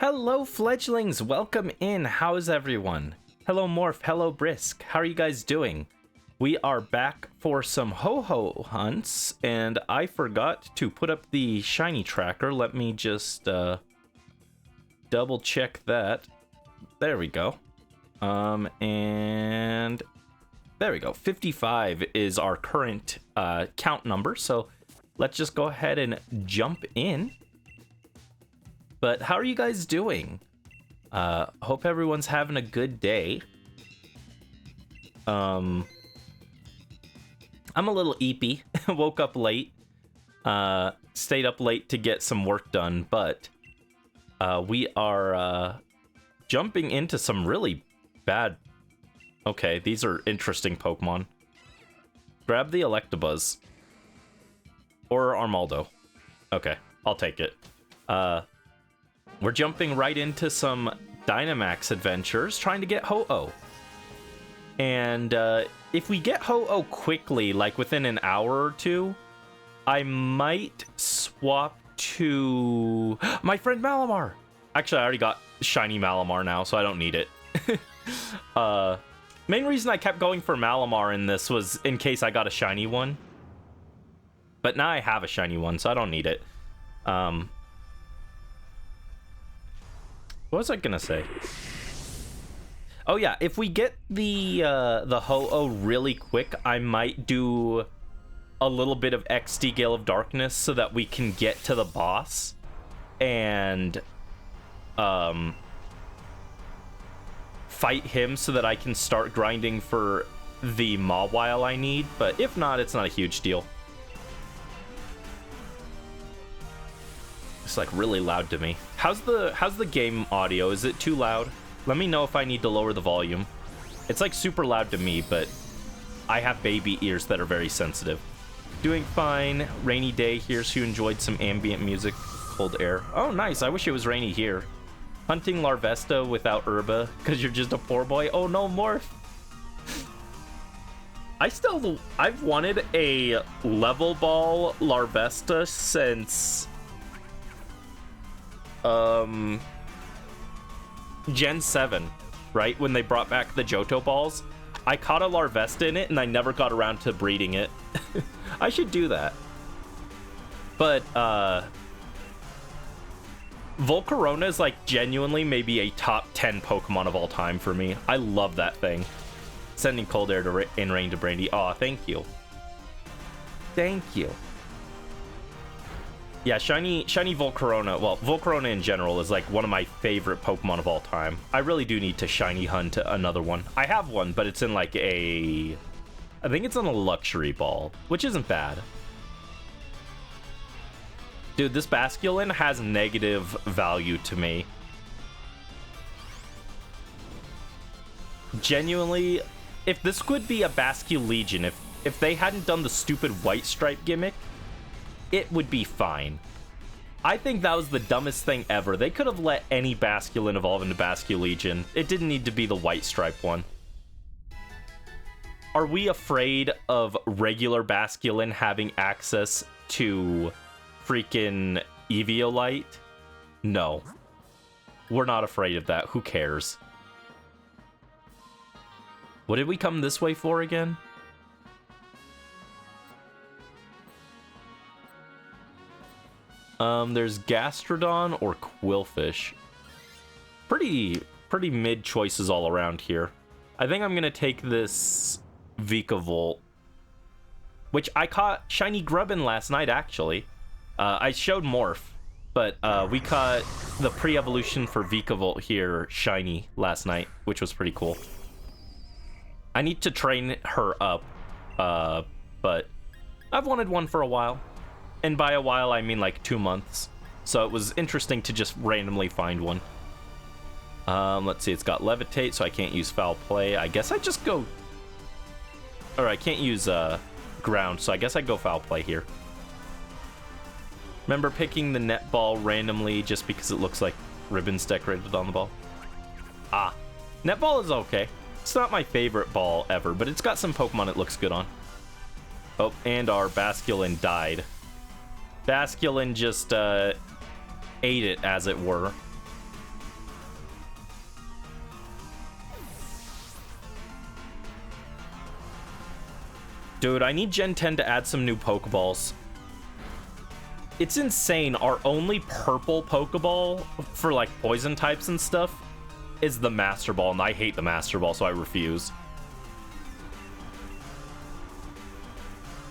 Hello, fledglings. Welcome in. How's everyone? Hello, Morph. Hello, Brisk. How are you guys doing? We are back for some ho-ho hunts, and I forgot to put up the shiny tracker. Let me just double check that. There we go. And there we go. 55 is our current count number, so let's just go ahead and jump in. But how are you guys doing? Hope everyone's having a good day. I'm a little eepy. Woke up late. Stayed up late to get some work done, but we are jumping into some really bad... Okay, these are interesting Pokemon. Grab the Electabuzz. Or Armaldo. Okay, I'll take it. We're jumping right into some Dynamax adventures, trying to get Ho-Oh. And if we get Ho-Oh quickly, like within an hour or two, I might swap to my friend Malamar. Actually, I already got shiny Malamar now, so I don't need it. Main reason I kept going for Malamar in this was in case I got a shiny one. But now I have a shiny one, so I don't need it. What was I gonna say? Oh yeah, if we get the Ho-Oh really quick, I might do a little bit of XD Gale of Darkness so that we can get to the boss and fight him so that I can start grinding for the Mawile I need. But if not, it's not a huge deal. It's like really loud to me. How's the game audio? Is it too loud? Let me know if I need to lower the volume. It's like super loud to me, but I have baby ears that are very sensitive. Doing fine. Rainy day. Here's who enjoyed some ambient music. Cold air. Oh, nice. I wish it was rainy here. Hunting Larvesta without Herba because you're just a poor boy. Oh no, Morph. I've wanted a level ball Larvesta since Gen 7, right? When they brought back the Johto balls. I caught a Larvesta in it and I never got around to breeding it. I should do that. But Volcarona is like genuinely maybe a top 10 Pokemon of all time for me. I love that thing. Sending cold air to and rain to Brandy. Aw, thank you. Thank you. Yeah, shiny Volcarona. Well, Volcarona in general is like one of my favorite Pokemon of all time. I really do need to shiny hunt another one. I have one, but it's in like a... I think it's on a luxury ball, which isn't bad. Dude, this Basculin has negative value to me. Genuinely, if this could be a Basculegion, if they hadn't done the stupid white stripe gimmick, it would be fine. I think that was the dumbest thing ever. They could have let any Basculin evolve into Basculegion. It didn't need to be the white stripe one. Are we afraid of regular Basculin having access to freaking Eviolite? No. We're not afraid of that. Who cares? What did we come this way for again? There's Gastrodon or Quillfish. Pretty mid choices all around here. I think I'm gonna take this Vikavolt, which I caught shiny Grubbin last night, actually. I showed Morph, but we caught the pre-evolution for Vikavolt here shiny last night, which was pretty cool. I need to train her up, but I've wanted one for a while. And by a while, I mean like 2 months. So it was interesting to just randomly find one. Let's see, it's got Levitate, so I can't use Foul Play. I guess I just go... Or I can't use Ground, so I guess I go Foul Play here. Remember picking the net ball randomly just because it looks like ribbons decorated on the ball? Ah, netball is okay. It's not my favorite ball ever, but it's got some Pokemon it looks good on. Oh, and our Basculin died. Basculin just ate it, as it were. Dude, I need Gen 10 to add some new Pokeballs. It's insane. Our only purple Pokeball for, like, poison types and stuff is the Master Ball, and I hate the Master Ball, so I refuse.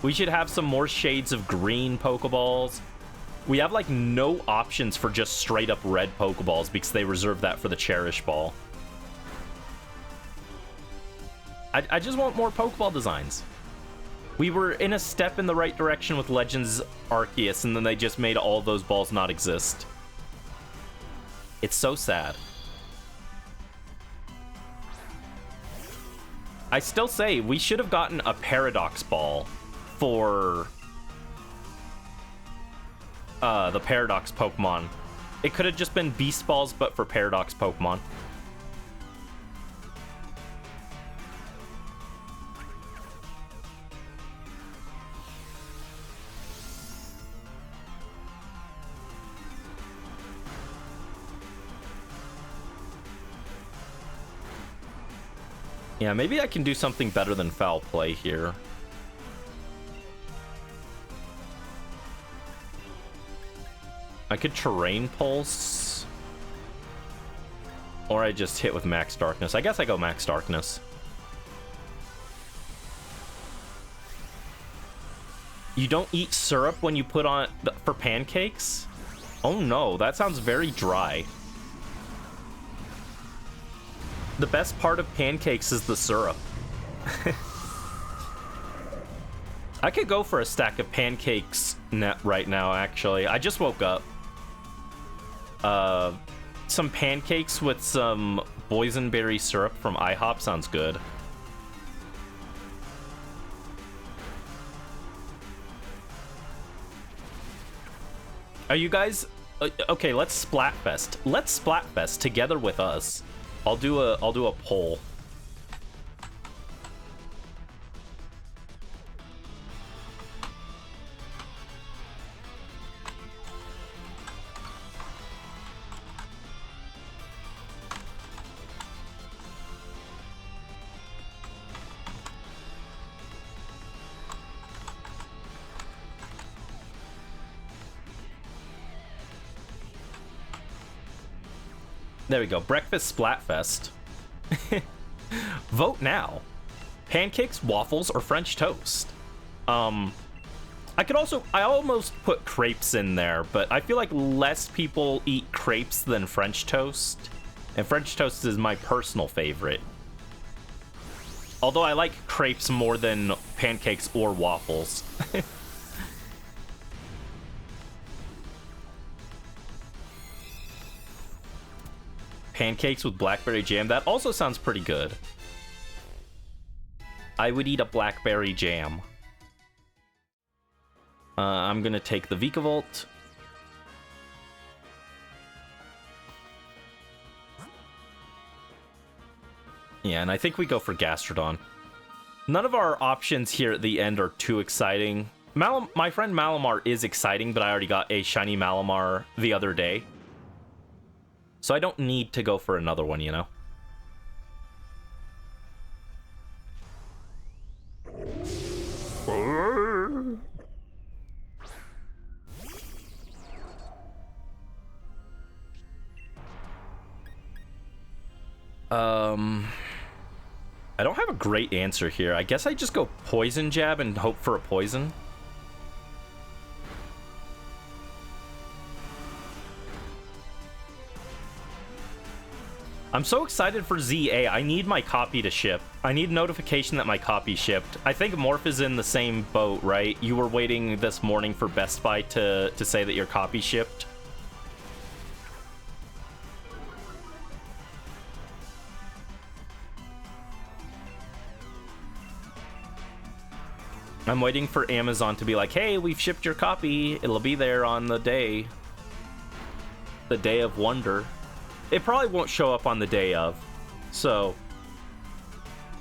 We should have some more shades of green Pokeballs. We have, like, no options for just straight-up red Pokeballs because they reserve that for the Cherish Ball. I just want more Pokeball designs. We were in a step in the right direction with Legends Arceus, and then they just made all those balls not exist. It's so sad. I still say we should have gotten a Paradox Ball for the Paradox Pokemon. It could have just been Beast Balls, but for Paradox Pokemon. Yeah, maybe I can do something better than Foul Play here. I could Terrain Pulse. Or I just hit with Max Darkness. I guess I go Max Darkness. You don't eat syrup when you put on... for pancakes? Oh no, that sounds very dry. The best part of pancakes is the syrup. I could go for a stack of pancakes right now, actually. I just woke up. Some pancakes with some boysenberry syrup from IHOP sounds good. Are you guys... okay, let's Splatfest. Let's Splatfest together with us. I'll do a poll. There we go. Breakfast Splatfest. Vote now. Pancakes, waffles, or French toast? I almost put crepes in there, but I feel like less people eat crepes than French toast. And French toast is my personal favorite. Although I like crepes more than pancakes or waffles. Pancakes with blackberry jam. That also sounds pretty good. I would eat a blackberry jam. I'm gonna take the Vikavolt. Yeah, and I think we go for Gastrodon. None of our options here at the end are too exciting. My friend Malamar is exciting, but I already got a shiny Malamar the other day. So I don't need to go for another one, you know? I don't have a great answer here. I guess I just go Poison Jab and hope for a poison. I'm so excited for ZA. I need my copy to ship. I need notification that my copy shipped. I think Morph is in the same boat, right? You were waiting this morning for Best Buy to say that your copy shipped. I'm waiting for Amazon to be like, hey, we've shipped your copy. It'll be there on the day. The day of wonder. It probably won't show up on the day of, so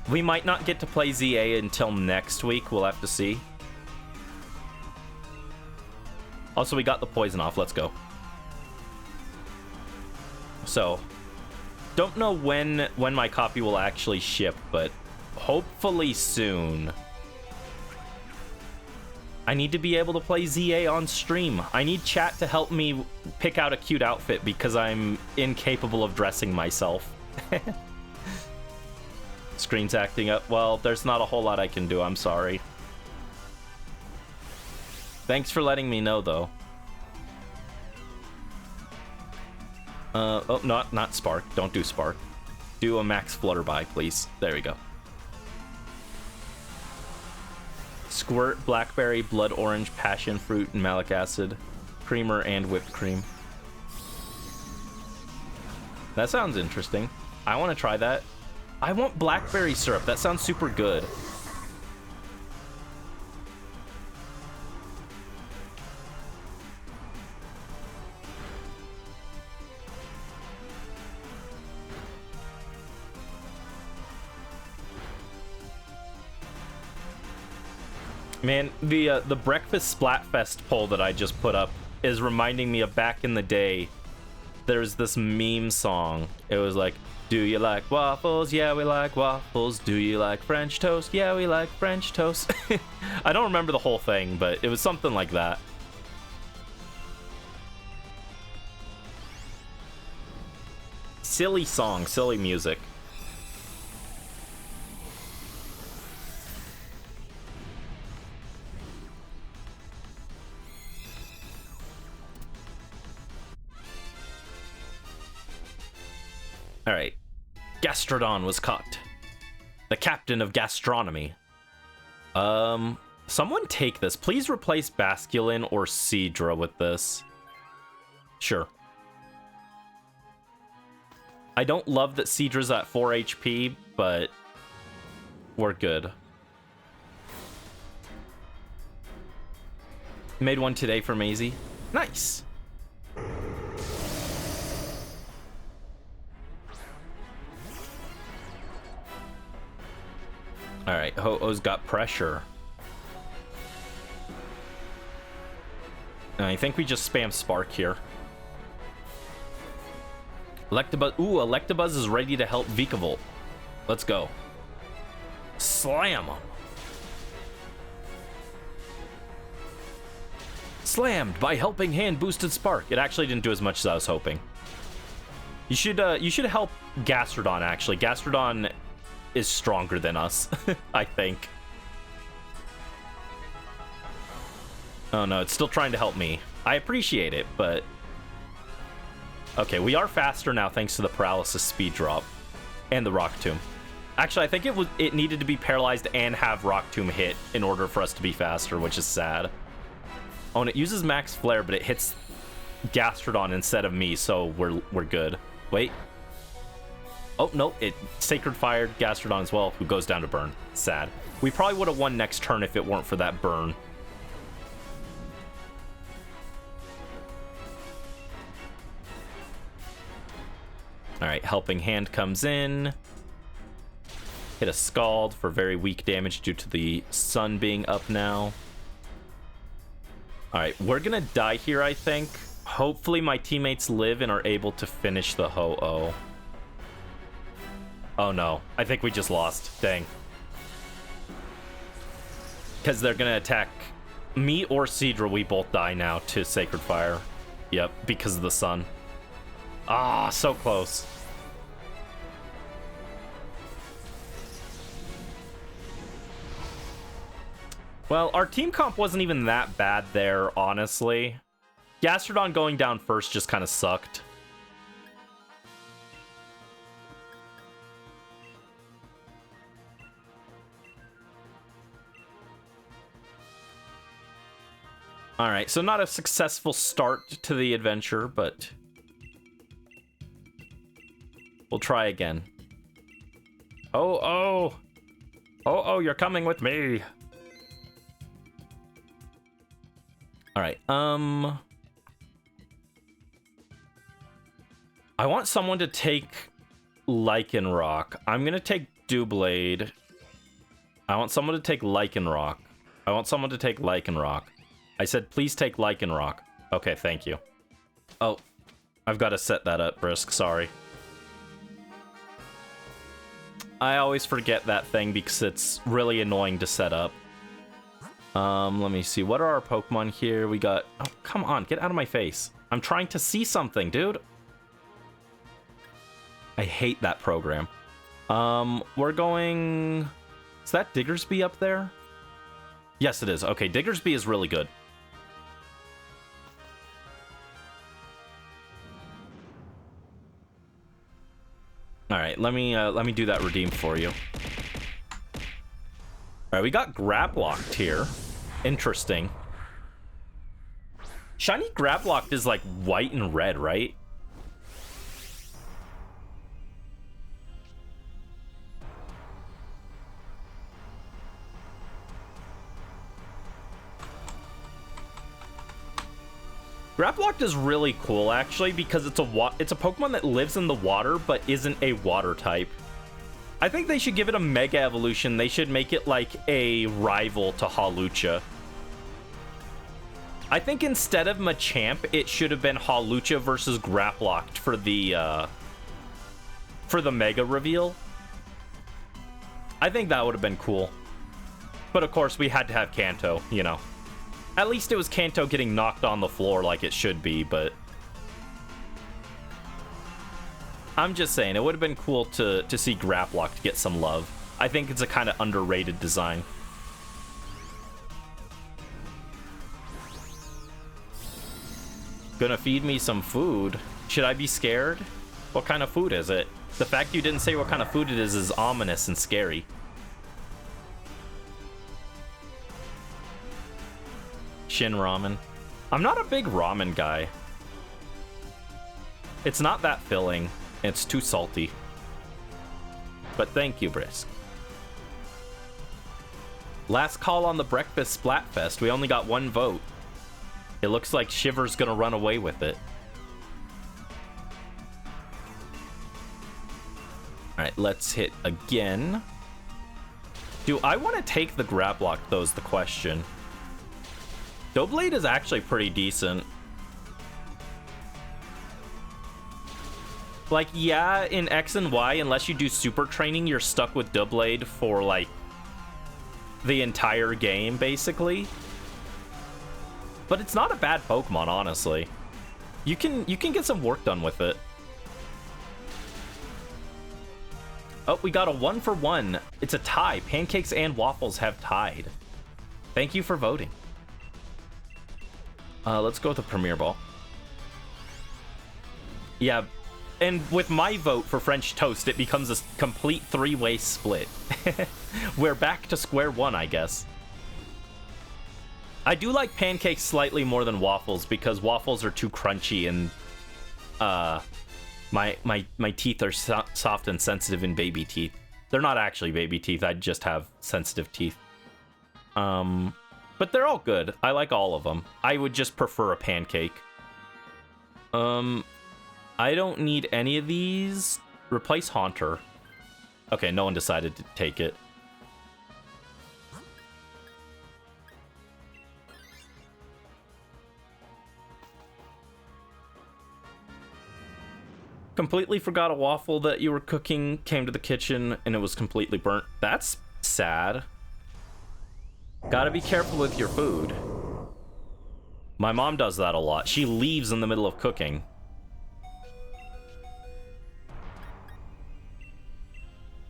we might not get to play ZA until next week. We'll have to see. Also, we got the poison off. Let's go. So, don't know when my copy will actually ship, but hopefully soon. I need to be able to play ZA on stream. I need chat to help me pick out a cute outfit because I'm incapable of dressing myself. Screen's acting up. Well, there's not a whole lot I can do. I'm sorry. Thanks for letting me know, though. Oh, not Spark. Don't do Spark. Do a max Flutterby, please. There we go. Squirt, blackberry, blood orange, passion fruit, and malic acid. Creamer and whipped cream. That sounds interesting. I want to try that. I want blackberry syrup. That sounds super good. Man, the Breakfast Splatfest poll that I just put up is reminding me of back in the day. There's this meme song. It was like, do you like waffles? Yeah, we like waffles. Do you like French toast? Yeah, we like French toast. I don't remember the whole thing, but it was something like that. Silly song, silly music. Alright. Gastrodon was caught. The captain of gastronomy. Someone take this. Please replace Basculin or Seadra with this. Sure. I don't love that Seadra's at 4 HP, but we're good. Made one today for Maisie. Nice. Alright, Ho-Oh's got pressure. I think we just spam Spark here. Electabuzz. Ooh, Electabuzz is ready to help Vikavolt. Let's go. Slam him. Slammed by Helping Hand boosted Spark. It actually didn't do as much as I was hoping. You should help Gastrodon, actually. Gastrodon is stronger than us, I think. Oh no, it's still trying to help me. I appreciate it, but... Okay, we are faster now thanks to the Paralysis speed drop. And the Rock Tomb. Actually, I think it needed to be paralyzed and have Rock Tomb hit in order for us to be faster, which is sad. Oh, and it uses Max Flare, but it hits Gastrodon instead of me, so we're good. Wait. Oh, no, it Sacred Fired Gastrodon as well, who goes down to burn. Sad. We probably would have won next turn if it weren't for that burn. Alright, Helping Hand comes in. Hit a Scald for very weak damage due to the sun being up now. Alright, we're gonna die here, I think. Hopefully my teammates live and are able to finish the Ho-Oh. Oh no, I think we just lost. Dang. Because they're gonna attack me or Seadra. We both die now to Sacred Fire. Yep, because of the sun. Ah, so close. Well, our team comp wasn't even that bad there, honestly. Gastrodon going down first just kind of sucked. Alright, so not a successful start to the adventure, but we'll try again. Oh, you're coming with me. Alright, I want someone to take Lycanroc. I'm gonna take Doublade. I want someone to take Lycanroc. I want someone to take Lycanroc. I said, please take Lycanroc. Okay, thank you. Oh, I've got to set that up, Brisk. Sorry. I always forget that thing because it's really annoying to set up. Let me see. What are our Pokemon here? We got... Oh, come on. Get out of my face. I'm trying to see something, dude. I hate that program. We're going... Is that Diggersby up there? Yes, it is. Okay, Diggersby is really good. All right, let me do that redeem for you. All right, we got Grablocked here. Interesting. Shiny Grablocked is like white and red, right? Grablocked is really cool, actually, because it's a Pokemon that lives in the water, but isn't a water type. I think they should give it a Mega Evolution. They should make it like a rival to Hawlucha. I think instead of Machamp, it should have been Hawlucha versus Grablocked for the Mega reveal. I think that would have been cool. But of course, we had to have Kanto, you know. At least it was Kanto getting knocked on the floor like it should be, but... I'm just saying, it would have been cool to see Grablocked get some love. I think it's a kind of underrated design. Gonna feed me some food. Should I be scared? What kind of food is it? The fact you didn't say what kind of food it is ominous and scary. Shin ramen. I'm not a big ramen guy. It's not that filling. It's too salty. But thank you, Brisk. Last call on the Breakfast Splatfest. We only got one vote. It looks like Shiver's gonna run away with it. Alright, let's hit again. Do I want to take the Grablock, though, is the question. Doublade is actually pretty decent. Like, yeah, in X and Y, unless you do super training, you're stuck with Doublade for, like, the entire game, basically. But it's not a bad Pokemon, honestly. You can get some work done with it. Oh, we got a 1-for-1. It's a tie. Pancakes and Waffles have tied. Thank you for voting. Let's go with the Premier Ball. Yeah, and with my vote for French Toast, it becomes a complete three-way split. We're back to square one, I guess. I do like pancakes slightly more than waffles because waffles are too crunchy and my teeth are soft and sensitive in baby teeth. They're not actually baby teeth. I just have sensitive teeth. But they're all good. I like all of them. I would just prefer a pancake. I don't need any of these. Replace Haunter. Okay, no one decided to take it. Completely forgot a waffle that you were cooking, came to the kitchen, and it was completely burnt. That's sad. Gotta be careful with your food. My mom does that a lot. She leaves in the middle of cooking.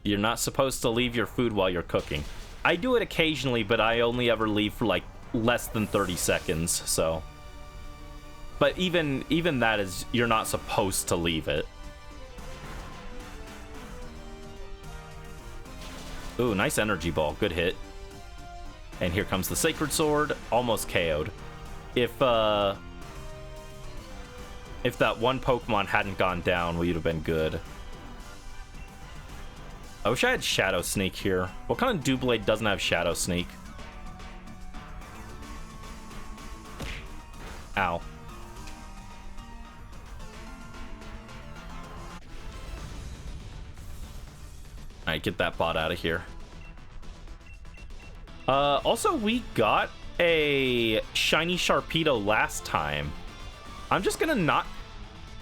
You're not supposed to leave your food while you're cooking. I do it occasionally, but I only ever leave for like less than 30 seconds, so. But even that is, you're not supposed to leave it. Ooh, nice energy ball. Good hit. And here comes the Sacred Sword. Almost KO'd. If that one Pokemon hadn't gone down, we'd have been good. I wish I had Shadow Sneak here. What kind of Doublade doesn't have Shadow Sneak? Ow. Alright, get that bot out of here. Also, we got a shiny Sharpedo last time. I'm just gonna not...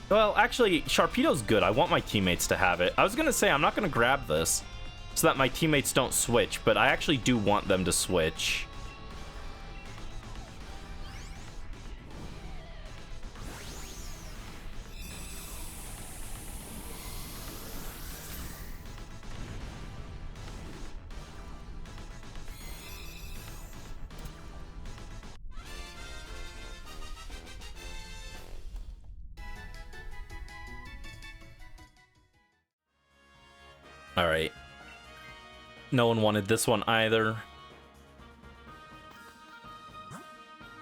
Well, actually, Sharpedo's good. I want my teammates to have it. I was gonna say, I'm not gonna grab this so that my teammates don't switch, but I actually do want them to switch. All right. No one wanted this one either.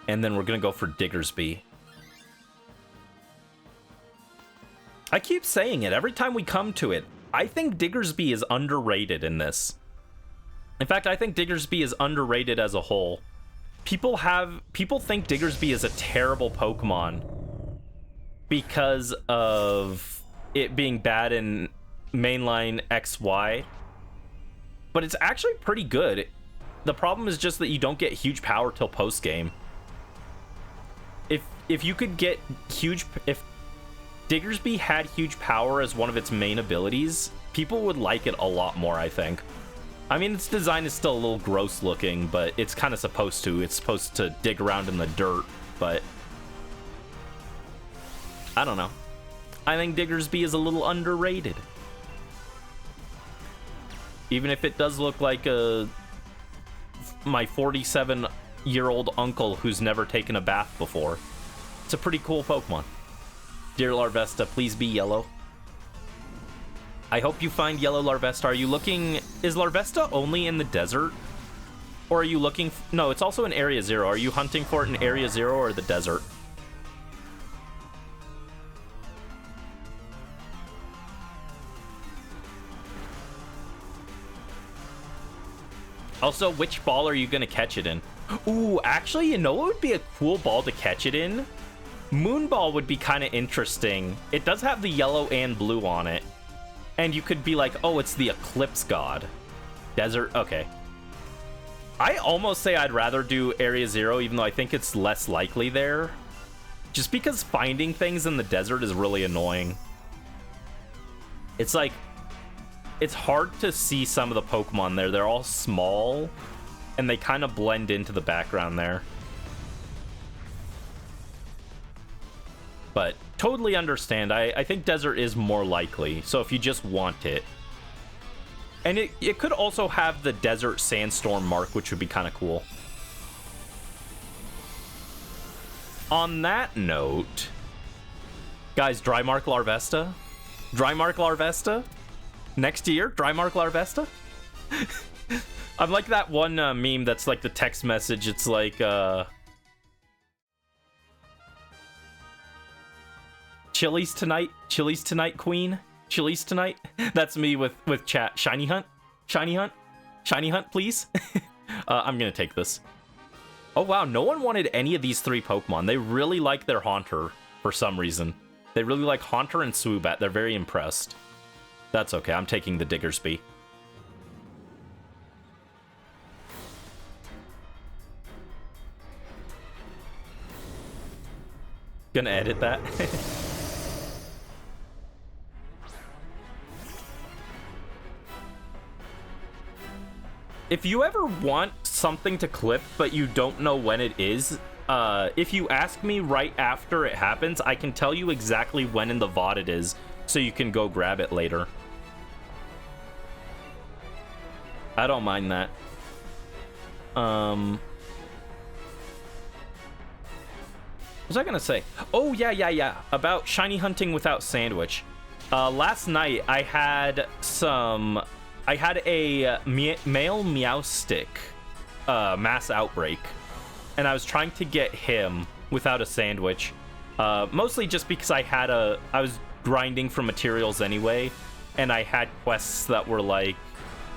And then we're going to go for Diggersby. I keep saying it every time we come to it. I think Diggersby is underrated in this. In fact, I think Diggersby is underrated as a whole. People think Diggersby is a terrible Pokemon because of it being bad in mainline XY. But it's actually pretty good. The problem is just that you don't get huge power till post game. If you could get huge, if Diggersby had huge power as one of its main abilities, people would like it a lot more, I think. I mean, its design is still a little gross looking, but it's kind of supposed to. It's supposed to dig around in the dirt, but I don't know. I think Diggersby is a little underrated. Even if it does look like my 47-year-old uncle who's never taken a bath before. It's a pretty cool Pokemon. Dear Larvesta, please be yellow. I hope you find yellow Larvesta. Are you looking... Is Larvesta only in the desert? Or are you looking... No, it's also in Area 0. Are you hunting for it in Area 0 or the desert? Also, which ball are you going to catch it in? Ooh, actually, you know what would be a cool ball to catch it in? Moonball would be kind of interesting. It does have the yellow and blue on it. And you could be like, oh, it's the Eclipse God. Desert, okay. I almost say I'd rather do Area 0, even though I think it's less likely there. Just because finding things in the desert is really annoying. It's like, it's hard to see some of the Pokemon there. They're all small, and they kind of blend into the background there. But totally understand. I think desert is more likely, so if you just want it. And it could also have the desert sandstorm mark, which would be kind of cool. On that note, guys, Drymark Larvesta? Drymark Larvesta? Next year, Drymark Larvesta? I'm like that one meme that's like the text message. It's like, Chili's tonight, queen. Chili's tonight. That's me with chat. Shiny hunt, please. I'm gonna take this. Oh wow, no one wanted any of these three Pokemon. They really like their Haunter for some reason. They really like Haunter and Swoobat. They're very impressed. That's okay, I'm taking the Diggersby. Gonna edit that. If you ever want something to clip, but you don't know when it is, if you ask me right after it happens, I can tell you exactly when in the VOD it is, so you can go grab it later. I don't mind that. What was I gonna say? Oh, yeah. About shiny hunting without sandwich. Last night, I had a male Meowstic mass outbreak, and I was trying to get him without a sandwich. Mostly just because I was grinding for materials anyway, and I had quests that were like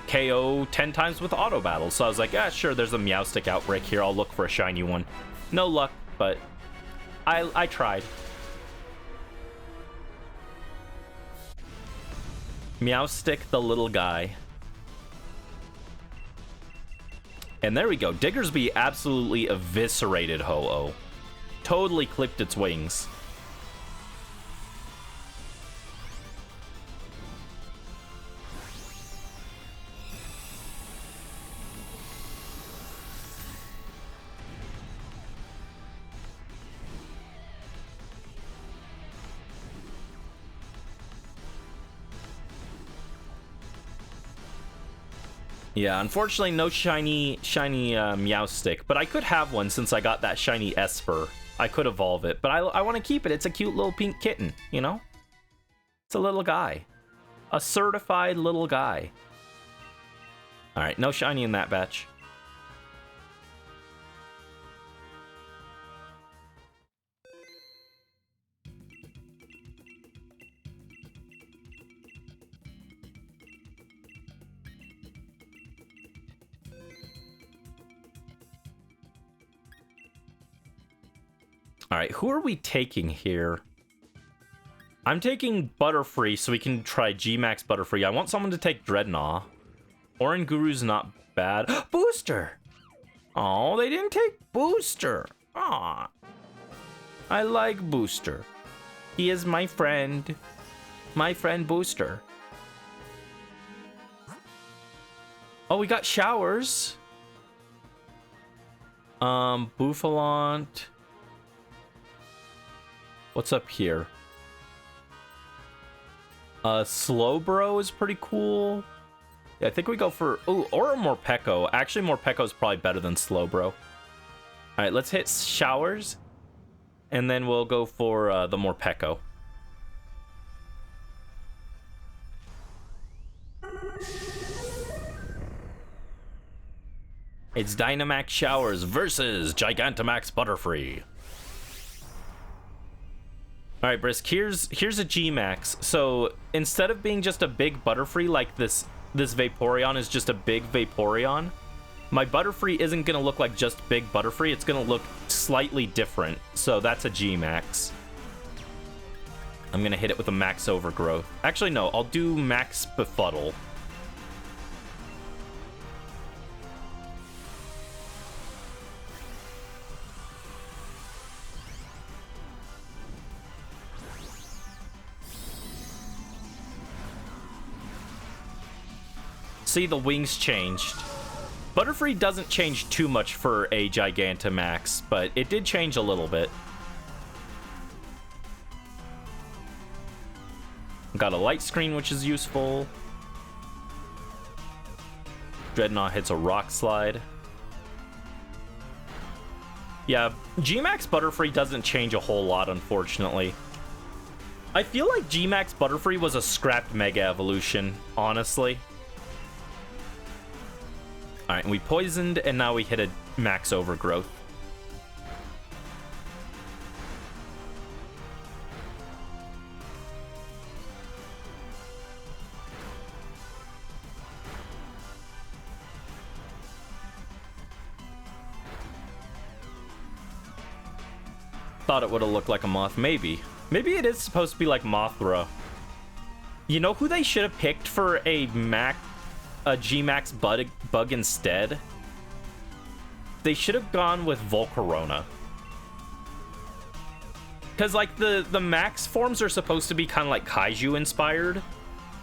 KO 10 times with auto battles. So I was like, yeah, sure, there's a Meowstic outbreak here. I'll look for a shiny one. No luck, but I tried. Meowstic, the little guy. And there we go. Diggersby absolutely eviscerated Ho-Oh. Totally clipped its wings. Yeah, unfortunately, no shiny Meowstic, but I could have one since I got that shiny Esper. I could evolve it, but I want to keep it. It's a cute little pink kitten, you know? It's a little guy. A certified little guy. All right, no shiny in that batch. All right, who are we taking here? I'm taking Butterfree so we can try G-Max Butterfree. I want someone to take Dreadnought. Orin Guru's not bad. Booster! Oh, they didn't take Booster. Aw. I like Booster. He is my friend. My friend Booster. Oh, we got Showers. Bouffalant. What's up here? Slowbro is pretty cool. Yeah, I think we go for... Ooh, or a Morpeko. Actually, Morpeko is probably better than Slowbro. All right, let's hit Showers. And then we'll go for the Morpeko. It's Dynamax Showers versus Gigantamax Butterfree. All right, Brisk, here's a G-Max. So instead of being just a big Butterfree like this Vaporeon is just a big Vaporeon, my Butterfree isn't going to look like just big Butterfree. It's going to look slightly different. So that's a G-Max. I'm going to hit it with a Max Overgrowth. Actually, no, I'll do Max Befuddle. See, the wings changed. Butterfree doesn't change too much for a Gigantamax, but it did change a little bit. Got a light screen, which is useful. Dreadnought hits a Rock Slide. Yeah, G-Max Butterfree doesn't change a whole lot, unfortunately. I feel like G-Max Butterfree was a scrapped Mega Evolution, honestly. Alright, we poisoned, and now we hit a Max Overgrowth. Thought it would have looked like a Moth. Maybe. Maybe it is supposed to be like Mothra. You know who they should have picked for a G-Max bug instead? They should have gone with Volcarona. Because, like, the Max forms are supposed to be kind of like Kaiju inspired.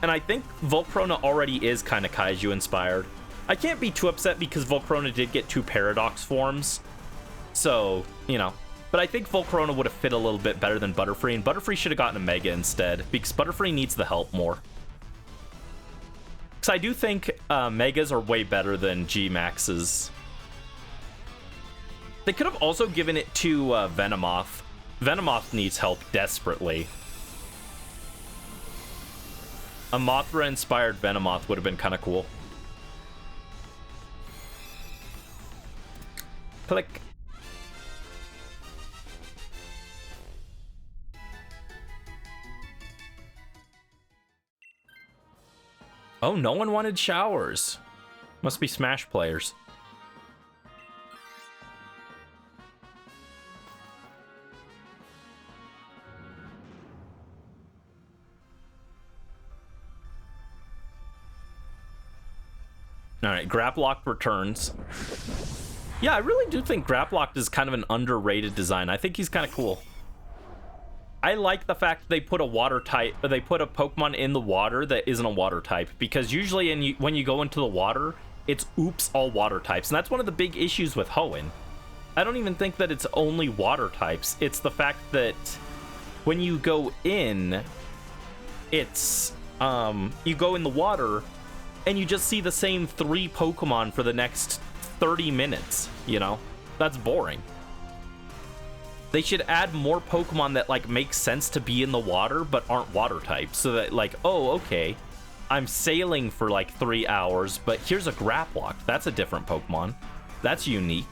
And I think Volcarona already is kind of Kaiju inspired. I can't be too upset because Volcarona did get 2 Paradox forms. So, you know. But I think Volcarona would have fit a little bit better than Butterfree. And Butterfree should have gotten a Mega instead. Because Butterfree needs the help more. Because I do think Megas are way better than G-Maxes. They could have also given it to Venomoth. Venomoth needs help desperately. A Mothra-inspired Venomoth would have been kind of cool. Click. Oh, no one wanted Showers. Must be Smash players. Alright, Graplock returns. Yeah, I really do think Graplock is kind of an underrated design. I think he's kind of cool. I like the fact they put a water type, they put a Pokemon in the water that isn't a water type, because usually when you go into the water, it's oops all water types, and that's one of the big issues with Hoenn. I don't even think that it's only water types. It's the fact that when you go in, it's you go in the water and you just see the same 3 Pokemon for the next 30 minutes, you know? That's boring. They should add more Pokemon that, like, make sense to be in the water, but aren't water types. So that, like, oh, okay. I'm sailing for like 3 hours, but here's a Graplock. That's a different Pokemon. That's unique.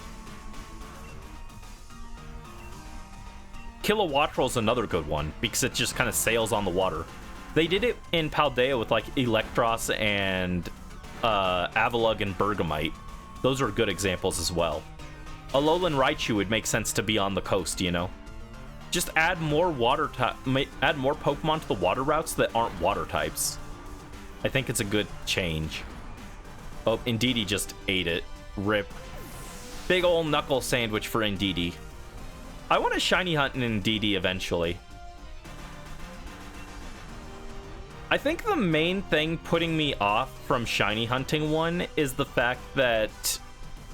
Kilowattrel's another good one because it just kind of sails on the water. They did it in Paldea with like Electros and Avalugg and Bergamite. Those are good examples as well. Alolan Raichu would make sense to be on the coast, you know? Just add more add more Pokemon to the water routes that aren't water types. I think it's a good change. Oh, Indeedee just ate it. Rip. Big ol' knuckle sandwich for Indeedee. I want to shiny hunt an Indeedee eventually. I think the main thing putting me off from shiny hunting one is the fact that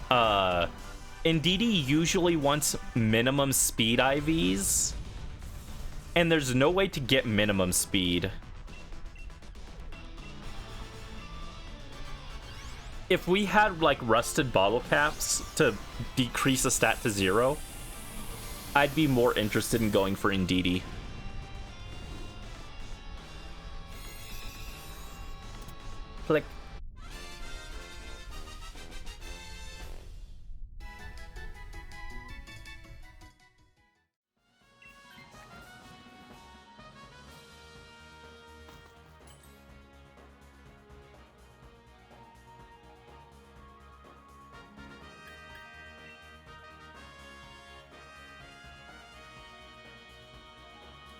Indeedee usually wants minimum speed IVs, and there's no way to get minimum speed. If we had like rusted bottle caps to decrease a stat to 0, I'd be more interested in going for Indeedee. Click.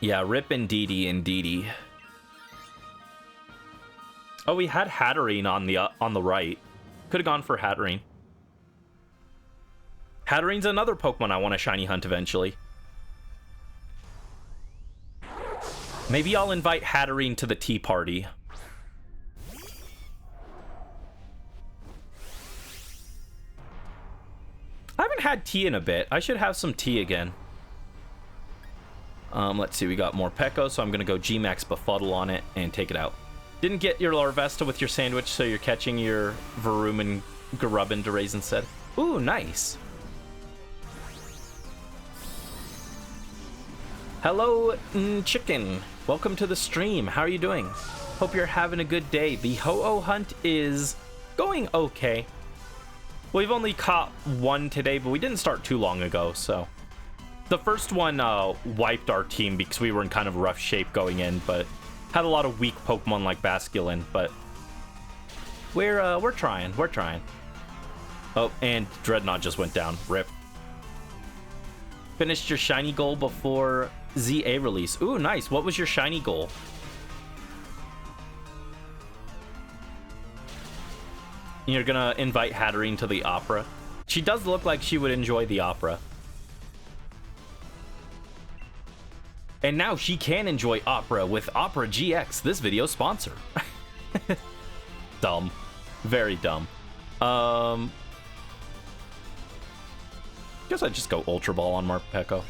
Yeah, rip Indeedee. Oh, we had Hatterene on the right. Could have gone for Hatterene. Hatterene's another Pokemon I want to shiny hunt eventually. Maybe I'll invite Hatterene to the tea party. I haven't had tea in a bit. I should have some tea again. Let's see, we got more Peko, so I'm going to go G-Max Befuddle on it and take it out. Didn't get your Larvesta with your sandwich, so you're catching your Varuman Garubin Duraze instead. Ooh, nice. Hello, Chicken. Welcome to the stream. How are you doing? Hope you're having a good day. The Ho-Oh hunt is going okay. We've only caught one today, but we didn't start too long ago, so... The first one wiped our team because we were in kind of rough shape going in, but had a lot of weak Pokemon like Basculin, but we're trying. Oh, and Dreadnought just went down. Rip. Finished your shiny goal before ZA release. Ooh, nice. What was your shiny goal? You're gonna invite Hatterene to the opera. She does look like she would enjoy the opera. And now she can enjoy opera with Opera GX, this video's sponsor. Dumb. Very dumb. Guess I'd just go Ultra Ball on Morpeko.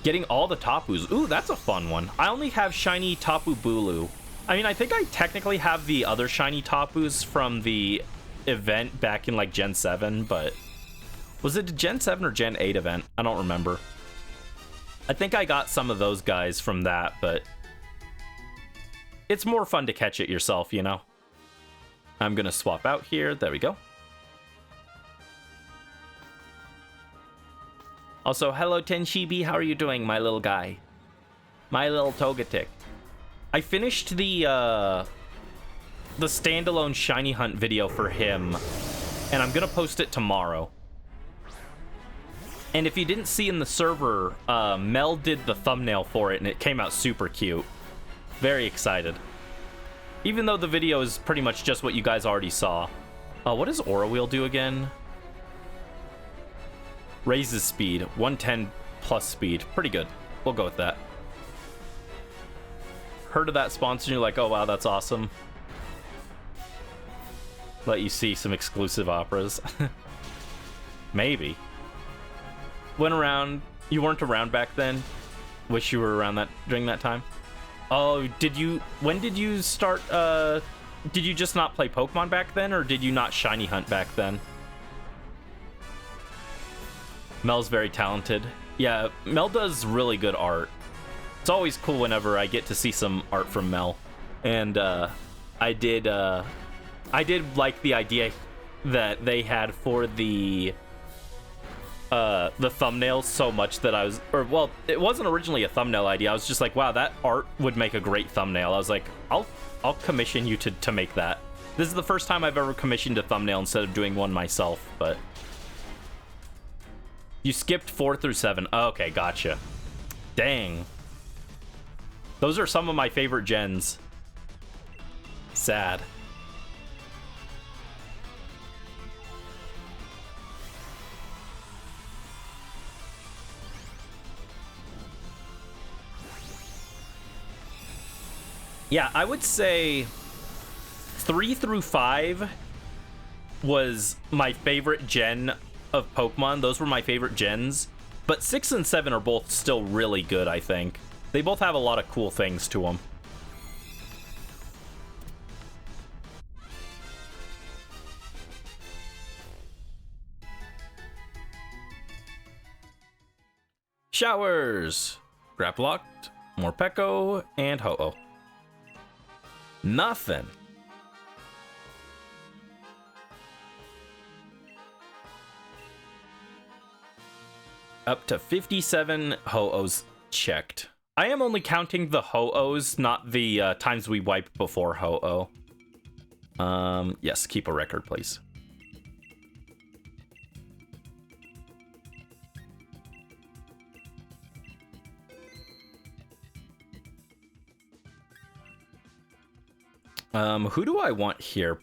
Getting all the Tapus. Ooh, that's a fun one. I only have shiny Tapu Bulu. I mean, I think I technically have the other shiny Tapus from the event back in like Gen 7, but... Was it a Gen 7 or Gen 8 event? I don't remember. I think I got some of those guys from that, but it's more fun to catch it yourself, you know? I'm gonna swap out here. There we go. Also, hello Tenshibi, how are you doing, my little guy? My little Togetic. I finished the standalone shiny hunt video for him, and I'm gonna post it tomorrow. And if you didn't see in the server, Mel did the thumbnail for it, and it came out super cute. Very excited. Even though the video is pretty much just what you guys already saw. What does Aura Wheel do again? Raises speed. 110 plus speed. Pretty good. We'll go with that. Heard of that sponsor, and you're like, oh wow, that's awesome. Let you see some exclusive operas. Maybe. Went around. You weren't around back then. Wish you were around during that time. Oh, when did you start? Did you just not play Pokemon back then, or did you not shiny hunt back then? Mel's very talented. Yeah, Mel does really good art. It's always cool whenever I get to see some art from Mel. And I did like the idea that they had for the thumbnails so much that I was, or well, it wasn't originally a thumbnail idea. I was just like, wow, that art would make a great thumbnail. I was like, I'll commission you to make that. This is the first time I've ever commissioned a thumbnail instead of doing one myself, but you skipped 4 through 7. Oh, okay, gotcha. Dang. Those are some of my favorite gens. Sad. Yeah, I would say 3 through 5 was my favorite gen of Pokemon. Those were my favorite gens. But 6 and 7 are both still really good, I think. They both have a lot of cool things to them. Showers! Grapploct, Morpeko, and Ho-Oh. Nothing. Up to 57 Ho-Ohs checked. I am only counting the Ho-Ohs, not the times we wiped before Ho-Oh. Yes, keep a record, please. Who do I want here?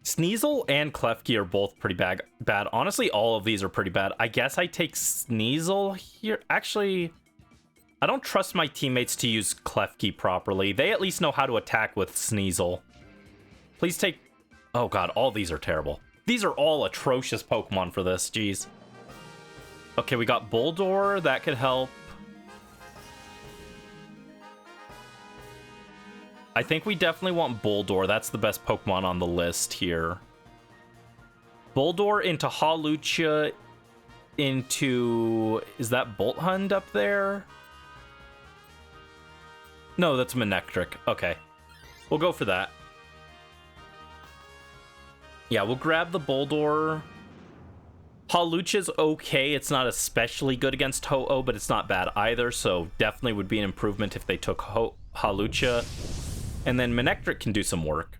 Sneasel and Klefki are both pretty bad. Honestly, all of these are pretty bad. I guess I take Sneasel here. Actually, I don't trust my teammates to use Klefki properly. They at least know how to attack with Sneasel. Please take... Oh god, all these are terrible. These are all atrocious Pokemon for this, jeez. Okay, we got Bulldor. That could help. I think we definitely want Bulldor. That's the best Pokemon on the list here. Bulldor into Hawlucha into... Is that Bolthund up there? No, that's Manectric. Okay. We'll go for that. Yeah, we'll grab the Bulldor. Hawlucha's okay. It's not especially good against Ho-Oh, but it's not bad either, so definitely would be an improvement if they took Hawlucha. And then Manectric can do some work.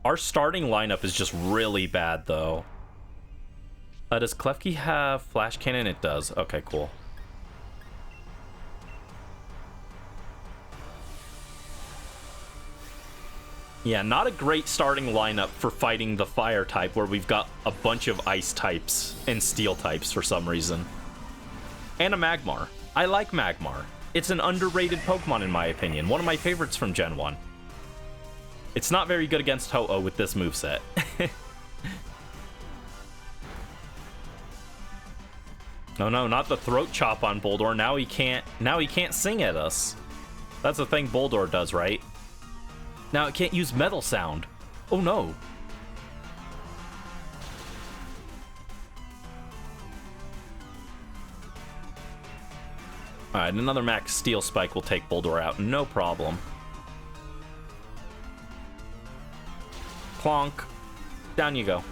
Our starting lineup is just really bad, though. Does Klefki have Flash Cannon? It does. Okay, cool. Yeah, not a great starting lineup for fighting the Fire type, where we've got a bunch of Ice types and Steel types for some reason. And a Magmar. I like Magmar. It's an underrated Pokemon in my opinion. One of my favorites from Gen 1. It's not very good against Ho-Oh with this moveset. Oh no, not the Throat Chop on Bulldor. Now he can't sing at us. That's the thing Bulldor does, right? Now it can't use Metal Sound. Oh no. Alright, another Max Steel Spike will take Bulldor out, no problem. Clonk. Down you go.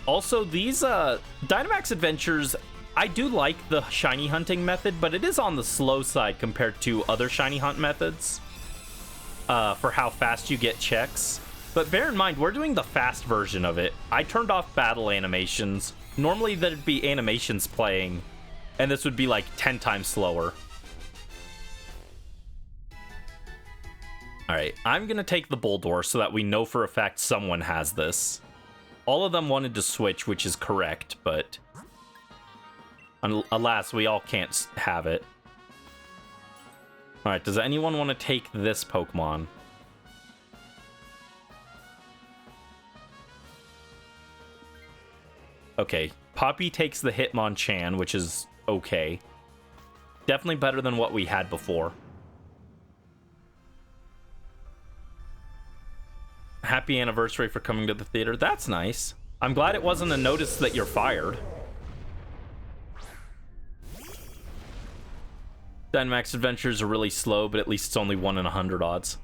Also, these Dynamax adventures, I do like the shiny hunting method, but it is on the slow side compared to other shiny hunt methods for how fast you get checks. But bear in mind, we're doing the fast version of it. I turned off battle animations. Normally there'd be animations playing, and this would be like 10 times slower. Alright, I'm gonna take the Bulldor so that we know for a fact someone has this. All of them wanted to switch, which is correct, but alas, we all can't have it. Alright, does anyone want to take this Pokemon? Okay, Poppy takes the Hitmonchan, which is okay. Definitely better than what we had before. Happy anniversary for coming to the theater. That's nice. I'm glad it wasn't a notice that you're fired. Dynamax adventures are really slow, but at least it's only 1 in 100 odds.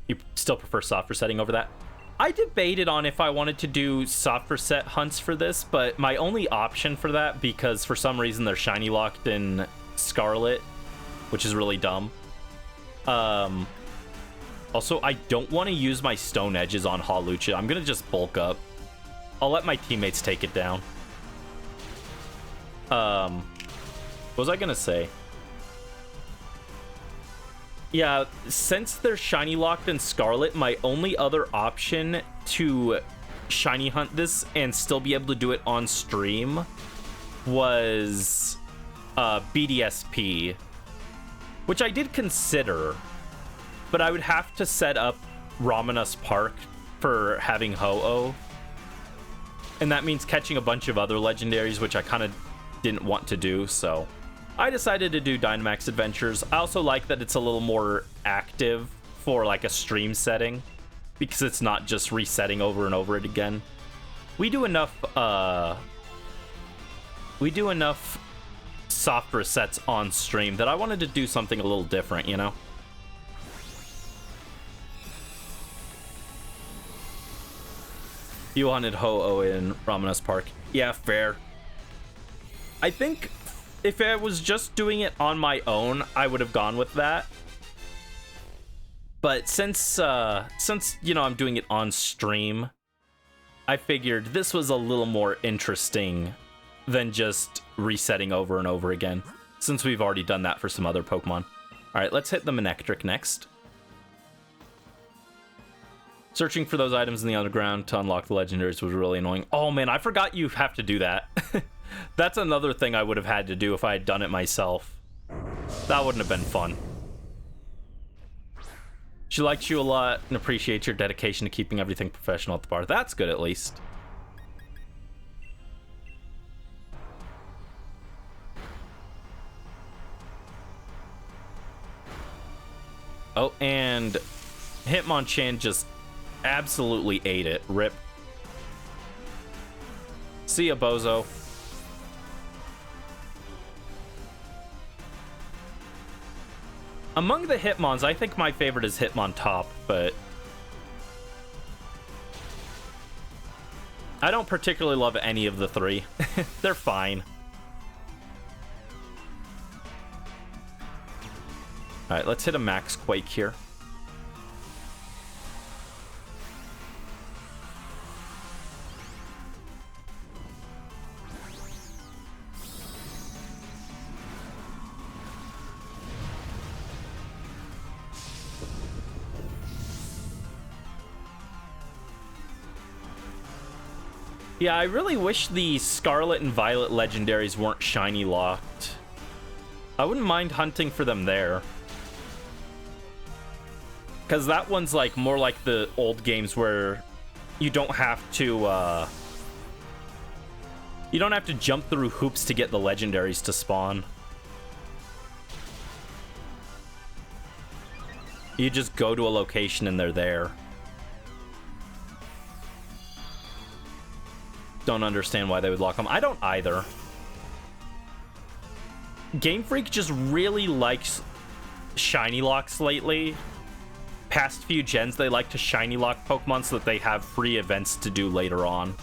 You still prefer soft resetting over that? I debated on if I wanted to do soft reset hunts for this, but my only option for that, because for some reason they're shiny locked in Scarlet, which is really dumb. Also, I don't want to use my Stone Edges on Hawlucha. I'm going to just bulk up. I'll let my teammates take it down. What was I going to say? Yeah, since they're shiny locked in Scarlet, my only other option to shiny hunt this and still be able to do it on stream was BDSP, which I did consider, but I would have to set up Ramanas Park for having Ho-Oh, and that means catching a bunch of other legendaries, which I kind of didn't want to do, so I decided to do Dynamax Adventures. I also like that it's a little more active for like a stream setting, because it's not just resetting over and over it again. We do enough soft resets on stream that I wanted to do something a little different, you know? You wanted Ho-Oh in Ramanas Park. Yeah, fair. I think if I was just doing it on my own, I would have gone with that. But since you know, I'm doing it on stream, I figured this was a little more interesting than just resetting over and over again, since we've already done that for some other Pokemon. All right, let's hit the Manectric next. Searching for those items in the underground to unlock the legendaries was really annoying. Oh man, I forgot you have to do that. That's another thing I would have had to do if I had done it myself. That wouldn't have been fun. She likes you a lot and appreciates your dedication to keeping everything professional at the bar. That's good, at least. Oh, and Hitmonchan just absolutely ate it. Rip. See ya, bozo. Among the Hitmons, I think my favorite is Hitmontop, but I don't particularly love any of the three. They're fine. Alright, let's hit a Max Quake here. Yeah, I really wish the Scarlet and Violet legendaries weren't shiny locked. I wouldn't mind hunting for them there, because that one's like more like the old games where you don't have to jump through hoops to get the legendaries to spawn. You just go to a location and they're there. Don't understand why they would lock them. I don't either. Game Freak just really likes shiny locks lately. Past few gens, they like to shiny lock Pokemon so that they have free events to do later on.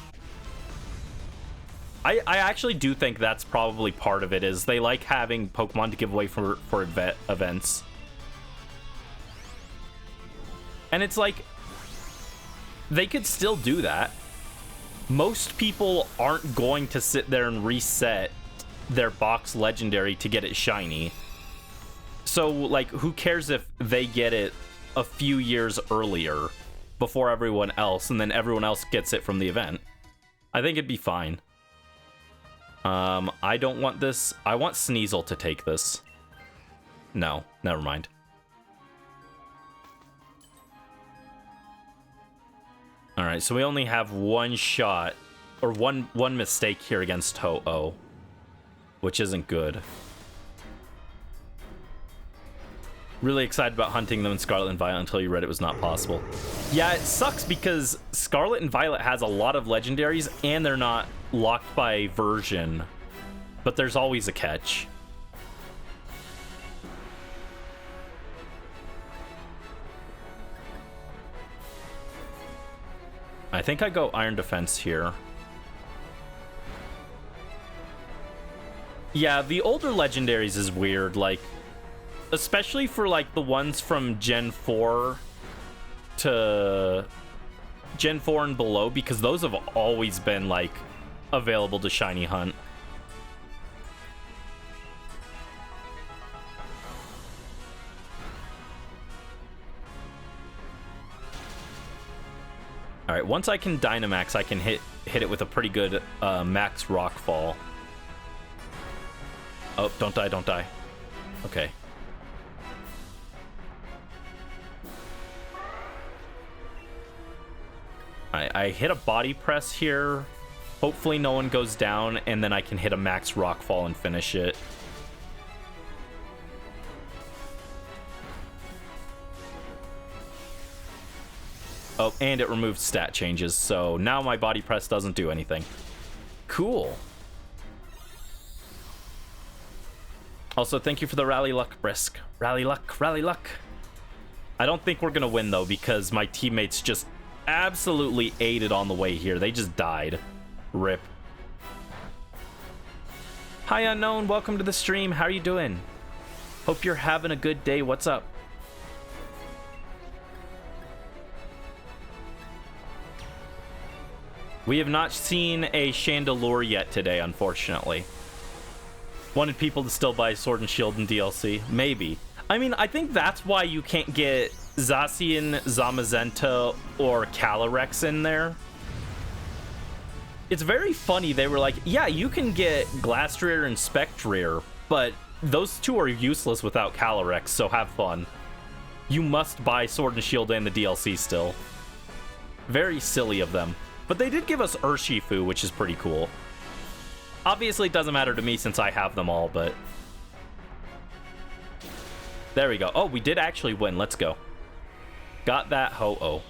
I actually do think that's probably part of it, is they like having Pokemon to give away for events. And it's like, they could still do that. Most people aren't going to sit there and reset their box legendary to get it shiny. So, like, who cares if they get it a few years earlier before everyone else, and then everyone else gets it from the event? I think it'd be fine. I don't want this. I want Sneasel to take this. No, never mind. All right, so we only have one shot, or one mistake here against Ho-Oh, which isn't good. Really excited about hunting them in Scarlet and Violet until you read it was not possible. Yeah, it sucks because Scarlet and Violet has a lot of legendaries and they're not locked by version. But there's always a catch. I think I go Iron Defense here. Yeah, the older legendaries is weird, like, especially for, like, the ones from Gen 4 to Gen 4 and below, because those have always been, like, available to shiny hunt. Alright, once I can Dynamax, I can hit it with a pretty good max Rockfall. Oh, don't die, don't die. Okay. I hit a body press here. Hopefully no one goes down, and then I can hit a max Rockfall and finish it. Oh, and it removed stat changes, so now my body press doesn't do anything. Cool. Also, thank you for the rally luck, Brisk. Rally luck, rally luck. I don't think we're gonna win, though, because my teammates just absolutely ate it on the way here. They just died. Rip. Hi, Unknown. Welcome to the stream. How are you doing? Hope you're having a good day. What's up? We have not seen a Chandelure yet today, unfortunately. Wanted people to still buy Sword and Shield and DLC. Maybe. I mean, I think that's why you can't get Zacian, Zamazenta, or Calyrex in there. It's very funny. They were like, yeah, you can get Glastrier and Spectrier, but those two are useless without Calyrex, so have fun. You must buy Sword and Shield and the DLC still. Very silly of them. But they did give us Urshifu, which is pretty cool. Obviously, it doesn't matter to me since I have them all, but... There we go. Oh, we did actually win. Let's go. Got that Ho-Oh.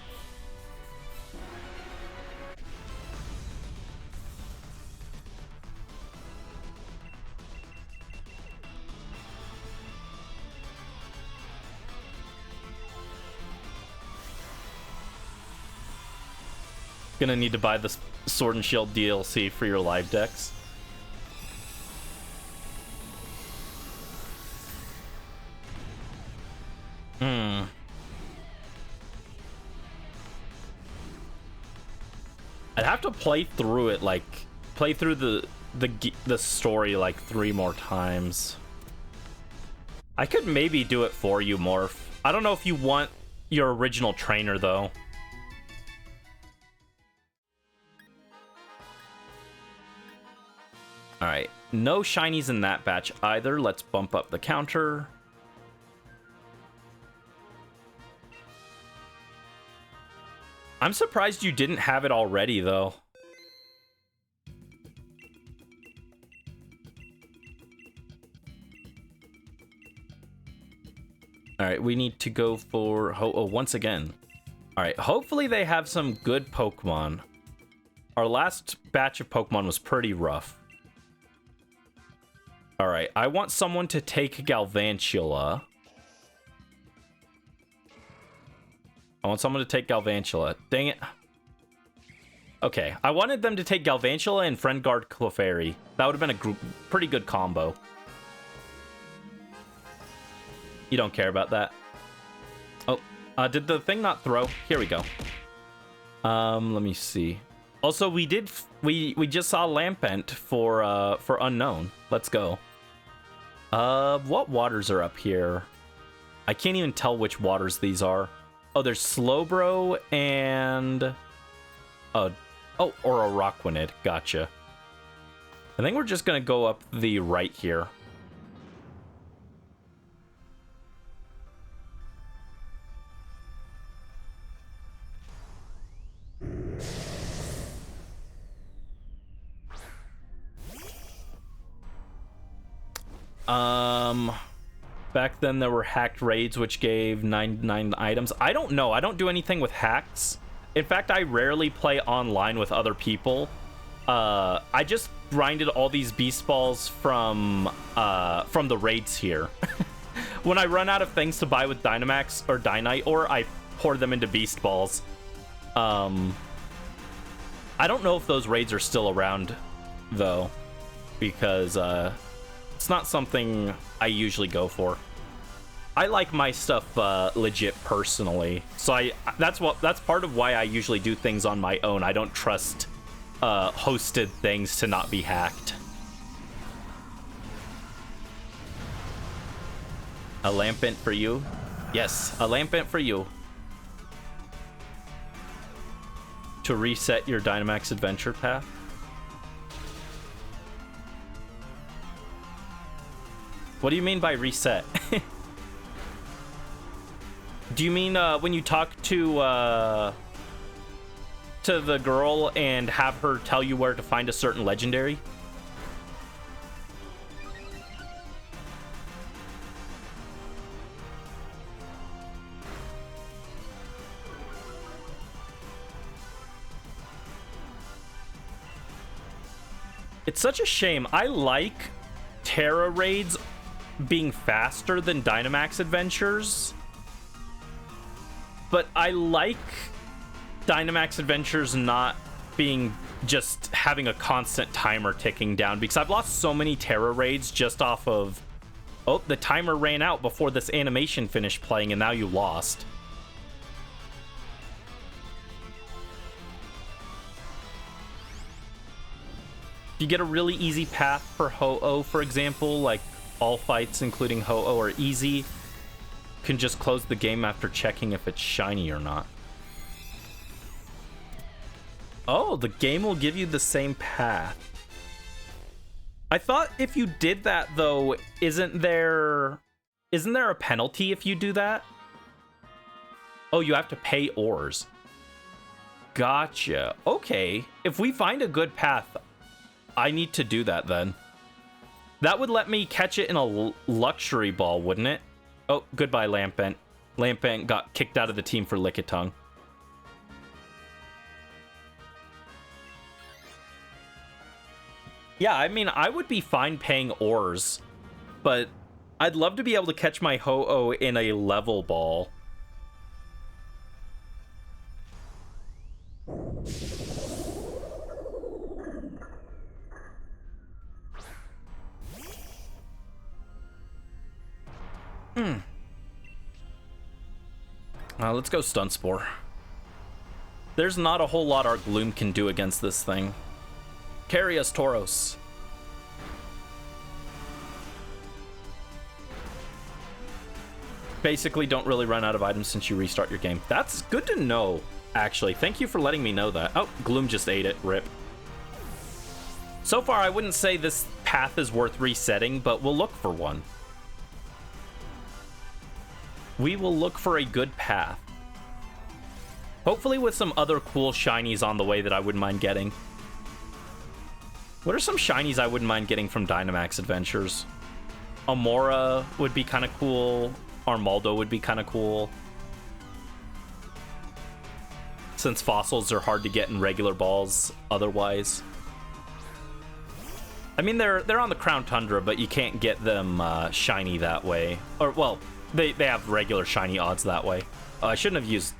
Gonna need to buy the Sword and Shield DLC for your live decks. I'd have to play through it, like, play through the story like 3 more times. I could maybe do it for you, Morph. I don't know if you want your original trainer, though. Alright, no shinies in that batch either. Let's bump up the counter. I'm surprised you didn't have it already, though. Alright, we need to go for Ho-Oh once again. Alright, hopefully they have some good Pokemon. Our last batch of Pokemon was pretty rough. Alright, I want someone to take Galvantula. I want someone to take Galvantula. Dang it. Okay, I wanted them to take Galvantula and Friend Guard Clefairy. That would have been a pretty good combo. You don't care about that. Oh, did the thing not throw? Here we go. Let me see. Also, we just saw Lampent for Unknown. Let's go. What waters are up here? I can't even tell which waters these are. Oh, there's Slowbro and... or a Rockwanid. Gotcha. I think we're just gonna go up the right here. Back then there were hacked raids which gave 99 items. I don't know. I don't do anything with hacks. In fact, I rarely play online with other people. I just grinded all these beast balls from the raids here. When I run out of things to buy with Dynamax or Dynite ore, I pour them into beast balls. I don't know if those raids are still around though, because it's not something I usually go for. I like my stuff legit personally, so that's part of why I usually do things on my own. I don't trust hosted things to not be hacked. A lampent for you? Yes, a lampent for you. To reset your Dynamax adventure path? What do you mean by reset? Do you mean when you talk to the girl and have her tell you where to find a certain legendary? It's such a shame. I like Terra raids being faster than Dynamax adventures, but I like Dynamax adventures not being just having a constant timer ticking down, because I've lost so many Terra raids just off of, oh, the timer ran out before this animation finished playing and now you lost. If you get a really easy path for Ho-Oh, for example, like all fights including Ho-Oh are easy, you can just close the game after checking if it's shiny or not. Oh, the game will give you the same path. I thought if you did that though, isn't there a penalty if you do that? Oh, you have to pay ores. Gotcha. Okay, if we find a good path, I need to do that then. That would let me catch it in a luxury ball, wouldn't it? Oh, goodbye, Lampent. Lampent got kicked out of the team for Lickitung. Yeah, I mean, I would be fine paying ores, but I'd love to be able to catch my Ho-Oh in a level ball. Let's go Stun Spore. There's not a whole lot our Gloom can do against this thing. Carry us, Tauros. Basically, don't really run out of items since you restart your game. That's good to know, actually. Thank you for letting me know that. Oh, Gloom just ate it. Rip. So far, I wouldn't say this path is worth resetting, but we'll look for one. We will look for a good path. Hopefully with some other cool shinies on the way that I wouldn't mind getting. What are some shinies I wouldn't mind getting from Dynamax Adventures? Amora would be kind of cool. Armaldo would be kind of cool. Since fossils are hard to get in regular balls otherwise. I mean, they're on the Crown Tundra, but you can't get them shiny that way. Or, well, they have regular shiny odds that way. I shouldn't have used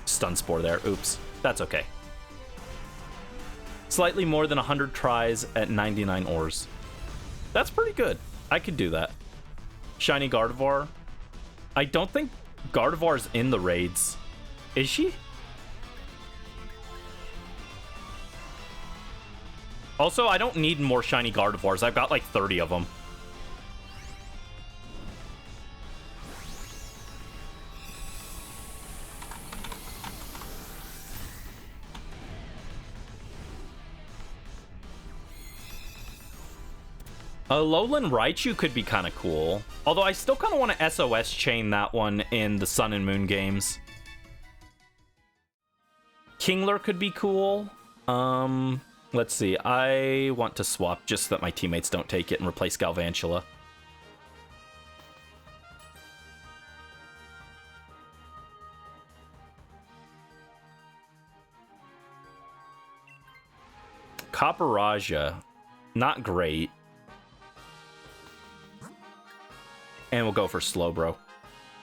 Stun Spore there. Oops. That's okay. Slightly more than 100 tries at 99 ores. That's pretty good. I could do that. Shiny Gardevoir. I don't think Gardevoir's in the raids. Is she? Also, I don't need more shiny Gardevoirs. I've got like 30 of them. A Alolan Raichu could be kind of cool. Although I still kind of want to SOS chain that one in the Sun and Moon games. Kingler could be cool. Let's see. I want to swap just so that my teammates don't take it and replace Galvantula. Copperajah, not great. And we'll go for Slowbro.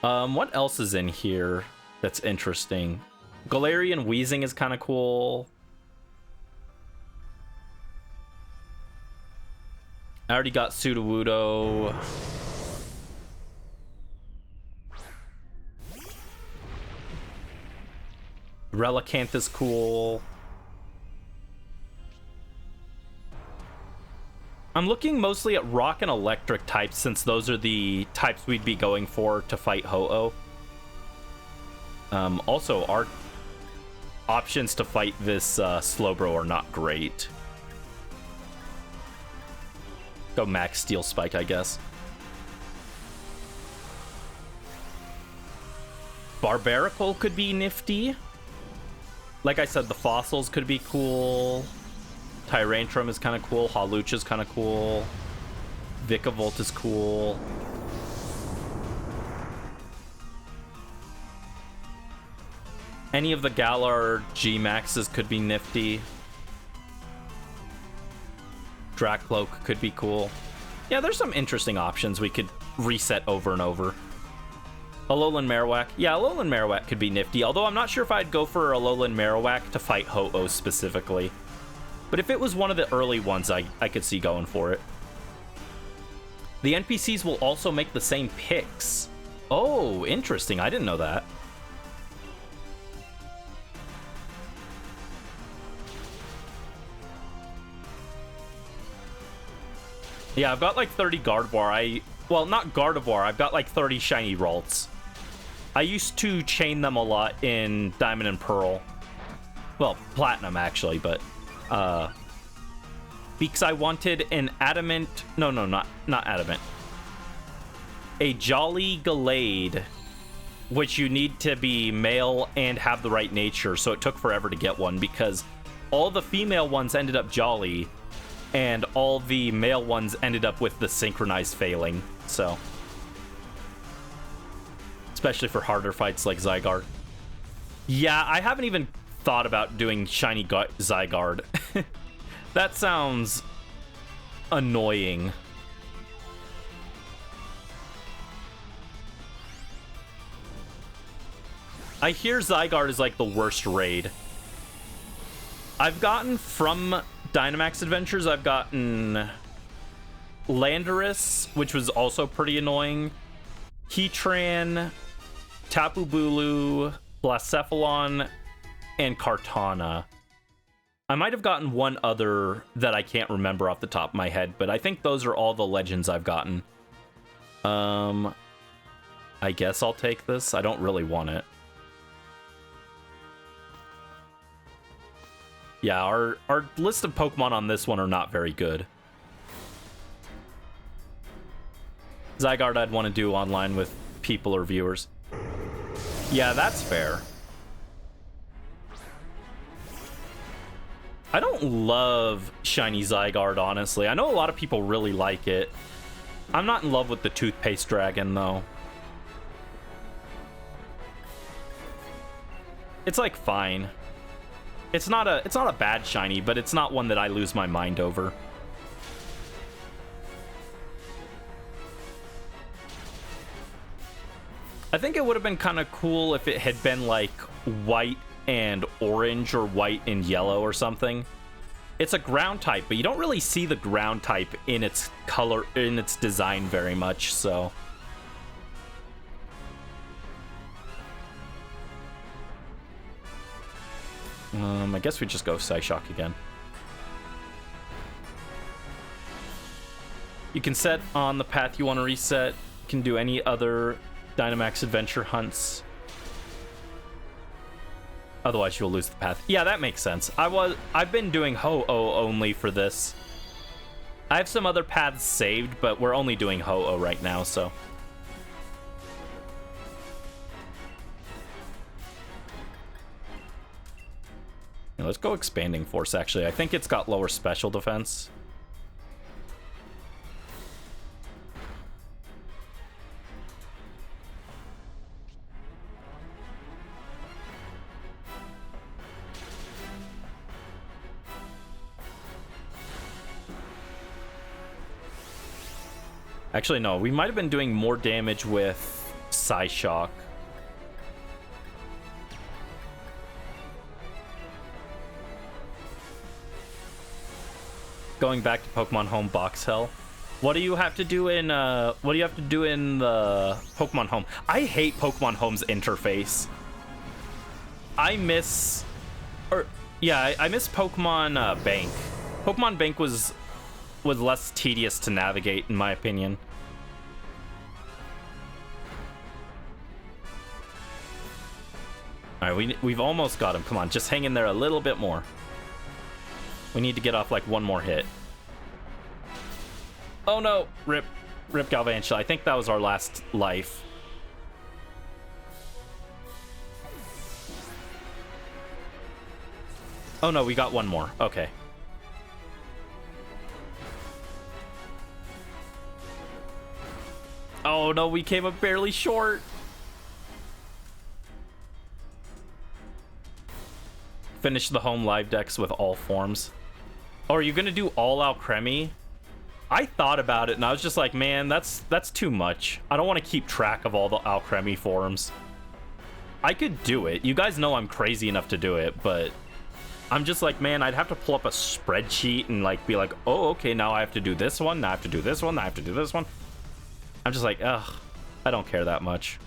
What else is in here that's interesting? Galarian Wheezing is kind of cool. I already got Sudowoodo. Relicanth is cool. I'm looking mostly at rock and electric types since those are the types we'd be going for to fight Ho-Oh. Also, our options to fight this Slowbro are not great. Go Max Steel Spike, I guess. Barbaracle could be nifty. Like I said, the fossils could be cool. Tyrantrum is kind of cool. Hawlucha is kind of cool. Vikavolt is cool. Any of the Galar G-Maxes could be nifty. Dracloak could be cool. Yeah, there's some interesting options we could reset over and over. Alolan Marowak. Yeah, Alolan Marowak could be nifty, although I'm not sure if I'd go for Alolan Marowak to fight Ho-Oh specifically. But if it was one of the early ones, I could see going for it. The NPCs will also make the same picks. Oh, interesting. I didn't know that. Yeah, I've got like 30 Gardevoir. Well, not Gardevoir. I've got like 30 shiny Ralts. I used to chain them a lot in Diamond and Pearl. Well, Platinum, actually, but... because I wanted an adamant... No, not adamant. A Jolly Gallade, which you need to be male and have the right nature, so it took forever to get one, because all the female ones ended up Jolly, and all the male ones ended up with the synchronized failing, so... Especially for harder fights like Zygarde. Yeah, I haven't even thought about doing shiny Zygarde. That sounds annoying. I hear Zygarde is like the worst raid. I've gotten from Dynamax Adventures, I've gotten Landorus, which was also pretty annoying. Heatran, Tapu Bulu, Blacephalon, and Kartana. I might have gotten one other that I can't remember off the top of my head, but I think those are all the legends I've gotten. I guess I'll take this. I don't really want it. Yeah, our list of Pokemon on this one are not very good. Zygarde I'd want to do online with people or viewers. Yeah, that's fair. I don't love shiny Zygarde, honestly. I know a lot of people really like it. I'm not in love with the Toothpaste Dragon, though. It's like fine. It's not a bad shiny, but it's not one that I lose my mind over. I think it would have been kind of cool if it had been like white and orange or white and yellow or something. It's a ground type, but you don't really see the ground type in its color, in its design very much, so. I guess we just go Psyshock again. You can set on the path you want to reset. You can do any other Dynamax adventure hunts. Otherwise, you'll lose the path. Yeah, that makes sense. I've been doing Ho-Oh only for this. I have some other paths saved, but we're only doing Ho-Oh right now, so. Yeah, let's go Expanding Force, actually. I think it's got lower special defense. Actually, no. We might have been doing more damage with Psyshock. Going back to Pokemon Home Box Hell. What do you have to do in the Pokemon Home? I hate Pokemon Home's interface. I miss Pokemon Bank. Pokemon Bank was less tedious to navigate, in my opinion. All right, we've almost got him. Come on, just hang in there a little bit more. We need to get off like one more hit. Oh no, rip Galvantula. I think that was our last life. Oh no, we got one more. Okay. Oh no, we came up barely short. Finish the home live decks with all forms. Oh, are you gonna do all Alcremie? I thought about it and I was just like, man, that's too much. I don't want to keep track of all the Alcremie forms. I could do it. You guys know I'm crazy enough to do it, but I'm just like, man, I'd have to pull up a spreadsheet and like be like, oh, okay, now I have to do this one, now I have to do this one, now I have to do this one. I'm just like, ugh, I don't care that much.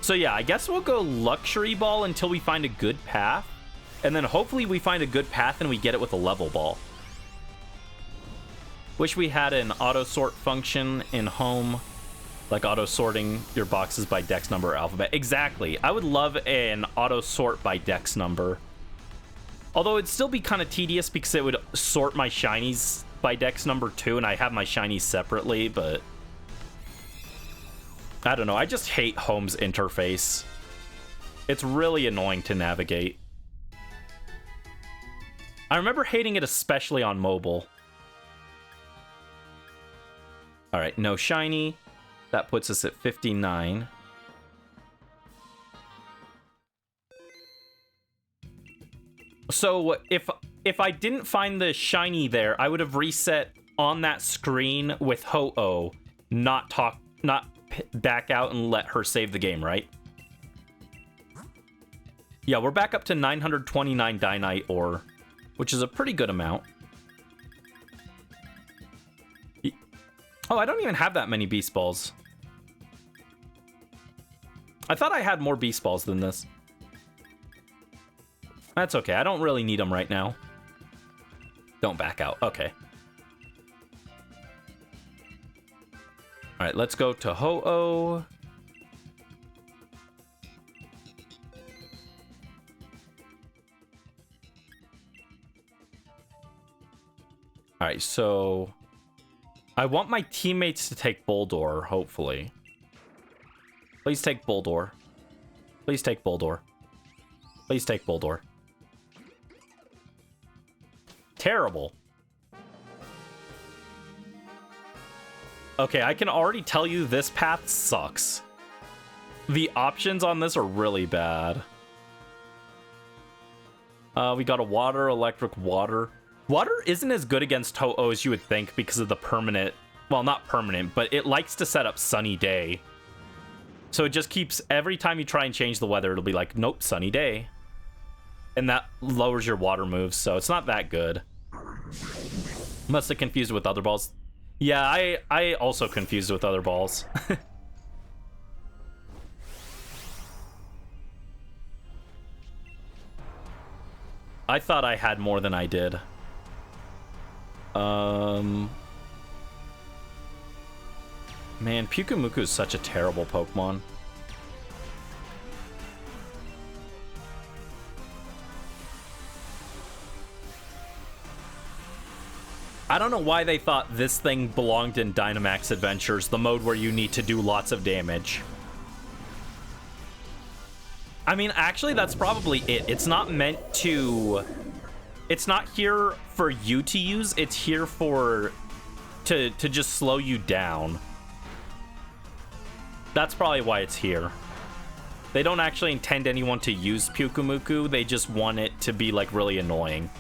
So yeah, I guess we'll go Luxury Ball until we find a good path. And then hopefully we find a good path and we get it with a level ball. Wish we had an auto sort function in home, like auto sorting your boxes by dex number or alphabet. Exactly. I would love an auto sort by dex number. Although it'd still be kind of tedious because it would sort my shinies by dex number 2 and I have my shinies separately, but I don't know. I just hate home's interface. It's really annoying to navigate. I remember hating it especially on mobile. All right, no shiny. That puts us at 59. So if I didn't find the shiny there, I would have reset on that screen with Ho-Oh, not back out and let her save the game, right? Yeah, we're back up to 929 Dynite ore, which is a pretty good amount. Oh, I don't even have that many Beast Balls. I thought I had more Beast Balls than this. That's okay. I don't really need them right now. Don't back out. Okay. All right, let's go to Ho-Oh. All right, so I want my teammates to take Boldore, hopefully. Please take Boldore. Please take Boldore. Please take Boldore. Terrible. Okay, I can already tell you this path sucks. The options on this are really bad. We got a water, electric, water. Water isn't as good against Ho-Oh as you would think because of the permanent... Well, not permanent, but it likes to set up sunny day. So it just keeps... Every time you try and change the weather, it'll be like, nope, sunny day. And that lowers your water moves, so it's not that good. Must have confused it with other balls. Yeah, I also confused it with other balls. I thought I had more than I did. Man, Pyukumuku is such a terrible Pokemon. I don't know why they thought this thing belonged in Dynamax Adventures, the mode where you need to do lots of damage. I mean, actually, that's probably it. It's not meant to... It's not here for you to use. It's here for... To just slow you down. That's probably why it's here. They don't actually intend anyone to use Pyukumuku. They just want it to be, like, really annoying.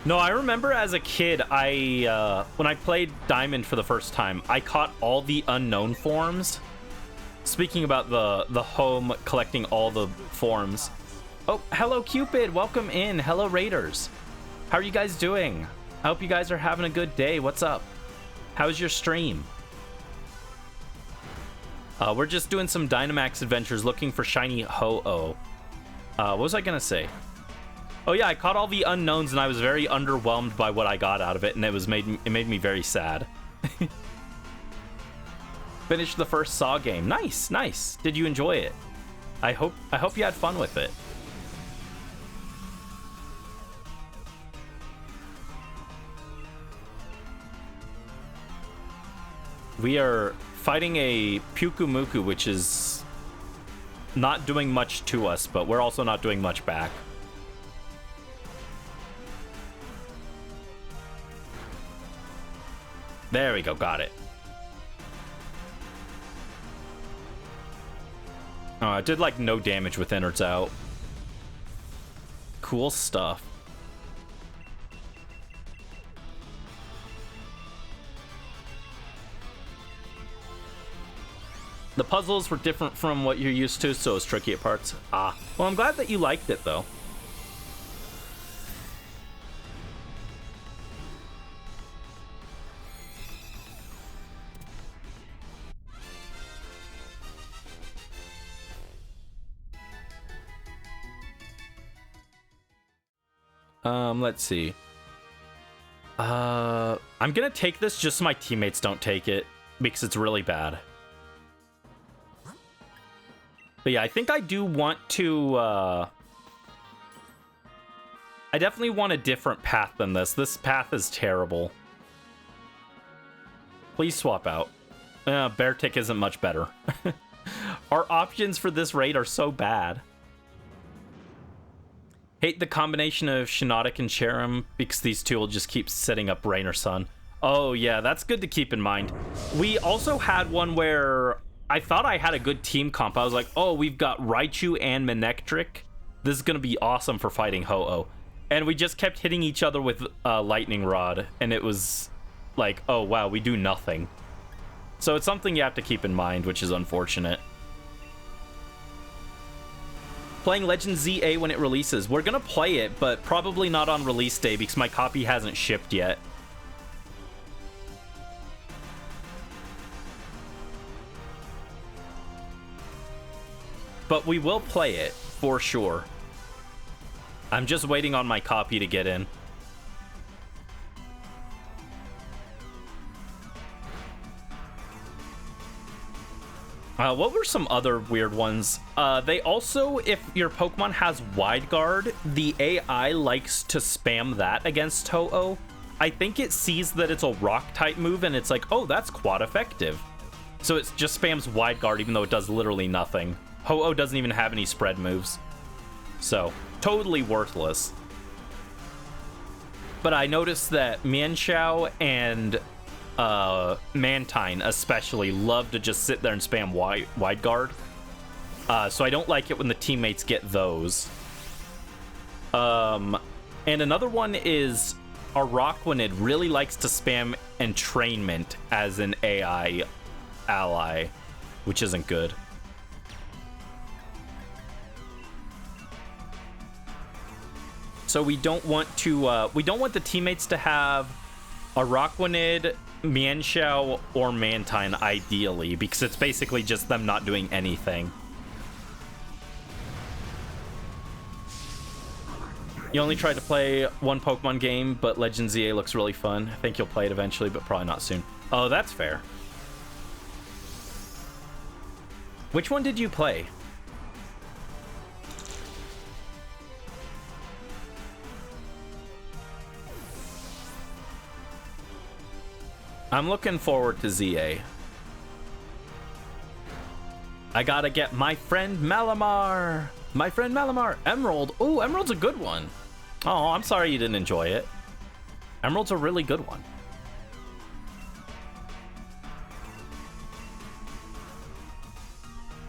No, I remember as a kid, when I played Diamond for the first time, I caught all the unknown forms. Speaking about the home collecting all the forms. Oh, hello Cupid, welcome in. Hello Raiders. How are you guys doing? I hope you guys are having a good day. What's up? How's your stream? We're just doing some Dynamax adventures looking for shiny Ho-Oh. What was I gonna say? Oh yeah, I caught all the unknowns and I was very underwhelmed by what I got out of it, and it made me very sad. Finished the first Saw game. Nice, nice. Did you enjoy it? I hope you had fun with it. We are fighting a Pyukumuku, which is not doing much to us, but we're also not doing much back. There we go, got it. Oh, it did like no damage with innards out. Cool stuff. The puzzles were different from what you're used to, so it was tricky at parts. Ah, well, I'm glad that you liked it, though. Let's see. I'm gonna take this just so my teammates don't take it, because it's really bad. But yeah, I think I do want to, I definitely want a different path than this. This path is terrible. Please swap out. Beartic isn't much better. Our options for this raid are so bad. Hate the combination of Shiinotic and Cherrim because these two will just keep setting up Rain or Sun. Oh yeah, that's good to keep in mind. We also had one where I thought I had a good team comp. I was like, oh, we've got Raichu and Manectric. This is going to be awesome for fighting Ho-Oh. And we just kept hitting each other with Lightning Rod, and it was like, oh wow, we do nothing. So it's something you have to keep in mind, which is unfortunate. Playing Legend ZA when it releases. We're gonna play it, but probably not on release day because my copy hasn't shipped yet. But we will play it, for sure. I'm just waiting on my copy to get in. What were some other weird ones? They also, if your Pokemon has Wide Guard, the AI likes to spam that against Ho-Oh. I think it sees that it's a Rock-type move, and it's like, oh, that's quad effective. So it just spams Wide Guard, even though it does literally nothing. Ho-Oh doesn't even have any spread moves. So, totally worthless. But I noticed that Mienshao and Mantine especially love to just sit there and spam wide guard. So I don't like it when the teammates get those. And another one is Araquanid really likes to spam Entrainment as an AI ally, which isn't good. So we don't want the teammates to have Araquanid, Mienshao, or Mantine, ideally, because it's basically just them not doing anything. You only tried to play one Pokemon game, but Legend ZA looks really fun. I think you'll play it eventually, but probably not soon. Oh, that's fair. Which one did you play? I'm looking forward to ZA. I gotta get my friend Malamar. My friend Malamar. Emerald. Ooh, Emerald's a good one. Oh, I'm sorry you didn't enjoy it. Emerald's a really good one.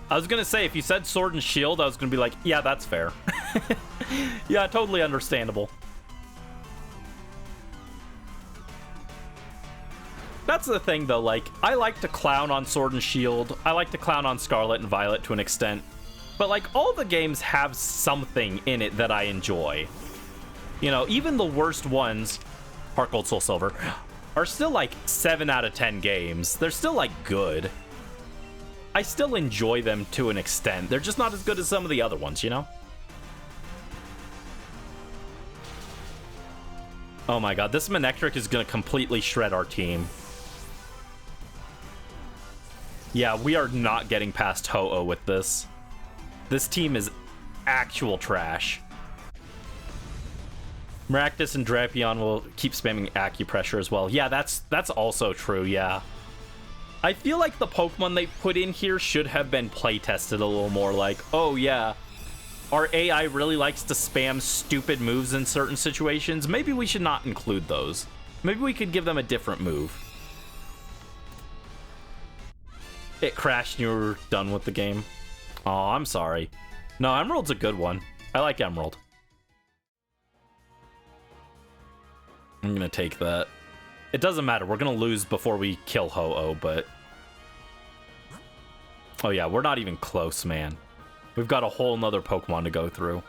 I was gonna say, if you said Sword and Shield, I was gonna be like, yeah, that's fair. Yeah, totally understandable. That's the thing, though. Like, I like to clown on Sword and Shield. I like to clown on Scarlet and Violet to an extent. But, like, all the games have something in it that I enjoy. You know, even the worst ones, Heart Gold, Soul Silver, are still, like, 7 out of 10 games. They're still, like, good. I still enjoy them to an extent. They're just not as good as some of the other ones, you know? Oh my god, this Manectric is going to completely shred our team. Yeah, we are not getting past Ho-Oh with this. This team is actual trash. Maractus and Drapion will keep spamming Acupressure as well. Yeah, that's also true, yeah. I feel like the Pokemon they put in here should have been play-tested a little more. Like, oh yeah, our AI really likes to spam stupid moves in certain situations. Maybe we should not include those. Maybe we could give them a different move. It crashed and you were done with the game. Oh, I'm sorry. No, Emerald's a good one. I like Emerald. I'm gonna take that. It doesn't matter. We're gonna lose before we kill Ho-Oh, but... Oh yeah, we're not even close, man. We've got a whole nother Pokemon to go through.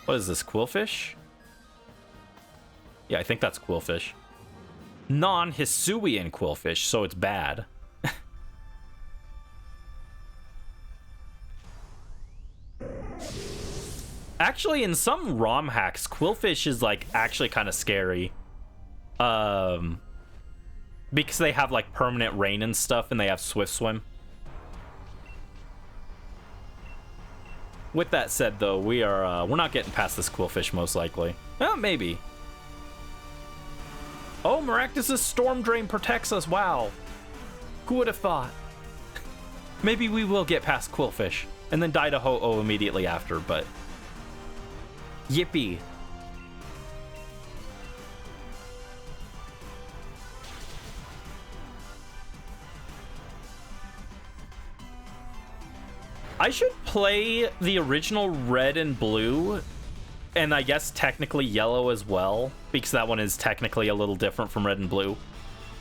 What is this, Quillfish? Yeah, I think that's Quillfish. Non-Hisuian Quillfish, so it's bad. Actually, in some ROM hacks, Quillfish is, like, actually kind of scary. Because they have, like, permanent rain and stuff, and they have Swift Swim. With that said, though, we're not getting past this Quillfish, most likely. Well, maybe. Oh, Maractus' Storm Drain protects us, wow. Who would have thought? Maybe we will get past Quillfish, and then die to Ho-Oh immediately after, but... Yippee. I should play the original Red and Blue, and I guess technically Yellow as well, because that one is technically a little different from Red and Blue.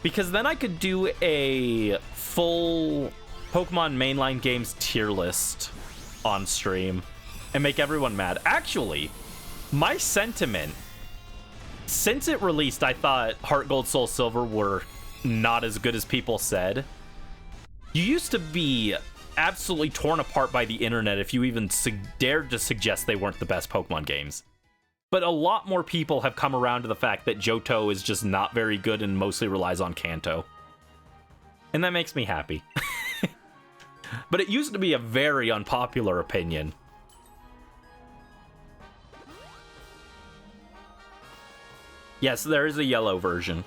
Because then I could do a full Pokemon mainline games tier list on stream and make everyone mad. Actually, my sentiment, since it released, I thought Heart Gold, Soul Silver were not as good as people said. You used to be absolutely torn apart by the internet if you even dared to suggest they weren't the best Pokemon games. But a lot more people have come around to the fact that Johto is just not very good and mostly relies on Kanto. And that makes me happy. But it used to be a very unpopular opinion. Yes, there is a yellow version.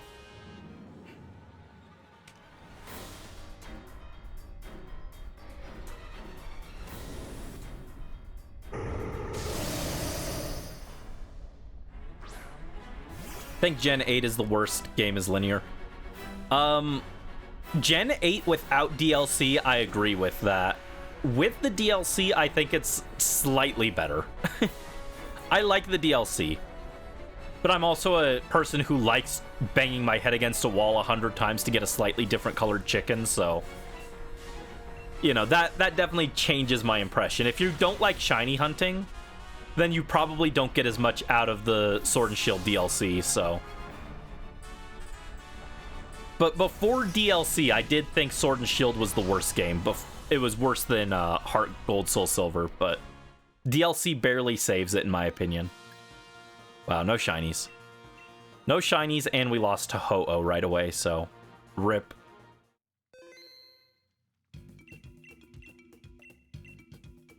I think Gen 8 is the worst game as linear. Gen 8 without DLC, I agree with that. With the DLC, I think it's slightly better. I like the DLC. But I'm also a person who likes banging my head against a wall 100 times to get a slightly different colored chicken, so... You know, that definitely changes my impression. If you don't like shiny hunting, then you probably don't get as much out of the Sword and Shield DLC, so... But before DLC, I did think Sword and Shield was the worst game. It was worse than Heart Gold, Soul Silver, but DLC barely saves it, in my opinion. Wow, no shinies. No shinies, and we lost to Ho-Oh right away, so rip.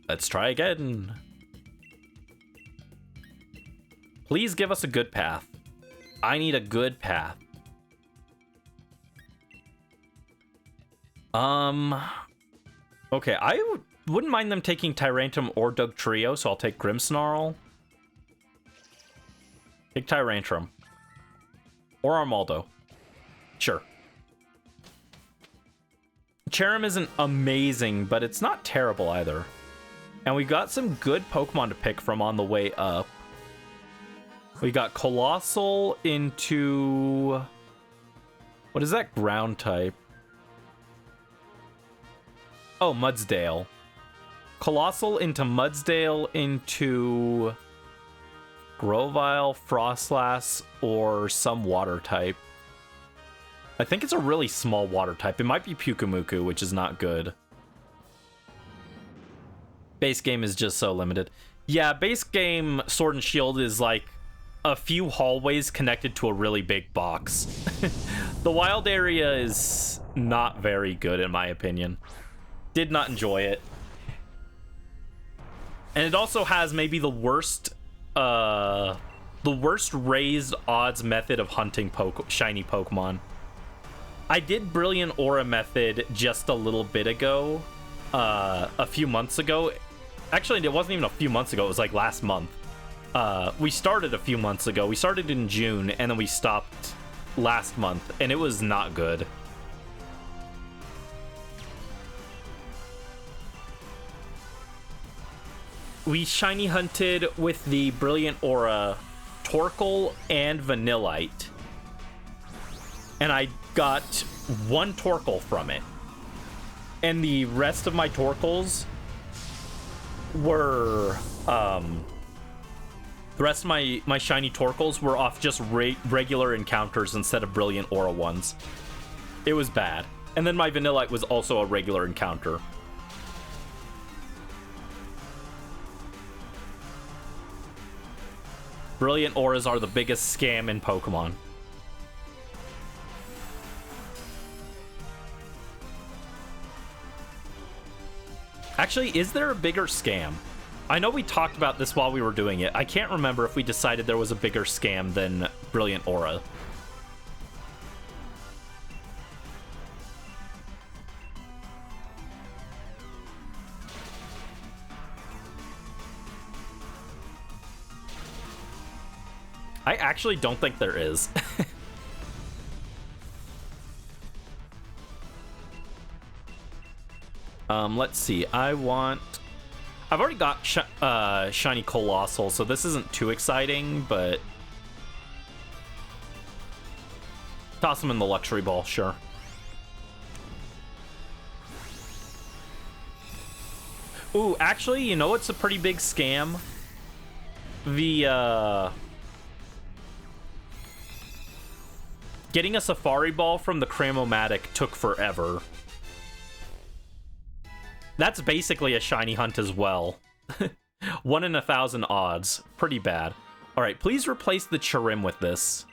Let's try again. Please give us a good path. I need a good path. Okay, I wouldn't mind them taking Tyrantrum or Dugtrio, so I'll take Grimmsnarl. Take Tyrantrum. Or Armaldo. Sure. Cherrim isn't amazing, but it's not terrible either. And we got some good Pokemon to pick from on the way up. We got Colossal into... What is that ground type? Oh, Mudsdale. Colossal into Mudsdale into Grovyle, Frostlass, or some water type. I think it's a really small water type. It might be Pyukumuku, which is not good. Base game is just so limited. Yeah, base game Sword and Shield is like a few hallways connected to a really big box. The wild area is not very good in my opinion. Did not enjoy it. And it also has maybe the worst raised odds method of hunting shiny Pokemon. I did Brilliant Aura method just a little bit ago, a few months ago. Actually, it wasn't even a few months ago, it was like last month. We started a few months ago. We started in June, and then we stopped last month, and it was not good. We shiny hunted with the Brilliant Aura Torkoal and Vanillite. And I got one Torkoal from it. And the rest of my Torkoals were... the rest of my shiny Torkoals were off just regular encounters instead of Brilliant Aura ones. It was bad. And then my Vanillite was also a regular encounter. Brilliant Auras are the biggest scam in Pokemon. Actually, is there a bigger scam? I know we talked about this while we were doing it. I can't remember if we decided there was a bigger scam than Brilliant Aura. I actually don't think there is. Let's see. I've already got shiny Colossal, so this isn't too exciting, but toss them in the luxury ball, sure. Ooh, actually, you know what's a pretty big scam? The getting a Safari Ball from the Cramomatic took forever. That's basically a shiny hunt as well. 1 in 1,000 odds. Pretty bad. Alright, please replace the Chirim with this.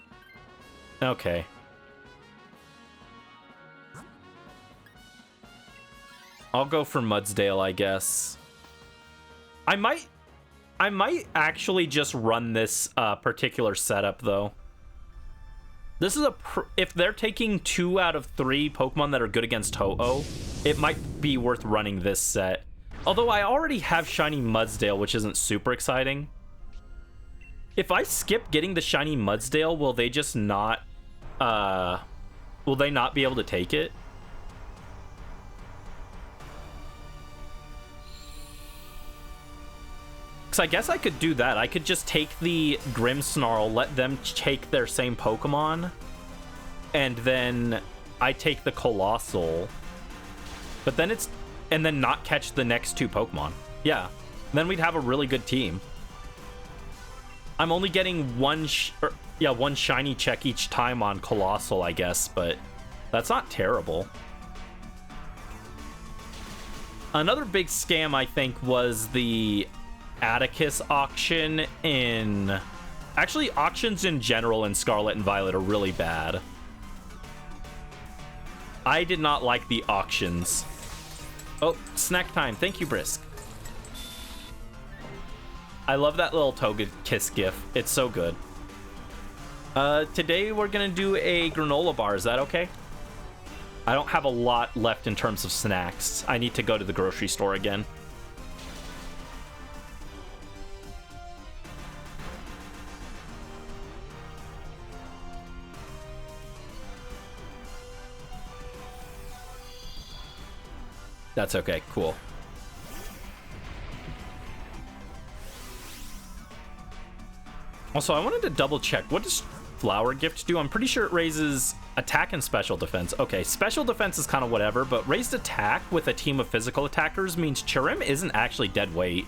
Okay. I'll go for Mudsdale, I guess. I might actually just run this particular setup, though. This is if they're taking 2 out of 3 Pokemon that are good against Ho-Oh, it might be worth running this set. Although I already have shiny Mudsdale, which isn't super exciting. If I skip getting the shiny Mudsdale, will they just not... will they not be able to take it? Because I guess I could do that. I could just take the Grimmsnarl, let them take their same Pokemon, and then I take the Colossal. But then it's... and then not catch the next 2 Pokemon. Yeah. Then we'd have a really good team. I'm only getting one shiny check each time on Colossal, I guess, but that's not terrible. Another big scam, I think, was the Atticus auction in... Actually, auctions in general in Scarlet and Violet are really bad. I did not like the auctions. Oh, snack time. Thank you, Brisk. I love that little Togekiss gif. It's so good. Today we're gonna do a granola bar. Is that okay? I don't have a lot left in terms of snacks. I need to go to the grocery store again. That's okay. Cool. Also, I wanted to double check. What does Flower Gift do? I'm pretty sure it raises attack and special defense. Okay, special defense is kind of whatever, but raised attack with a team of physical attackers means Chirim isn't actually dead weight.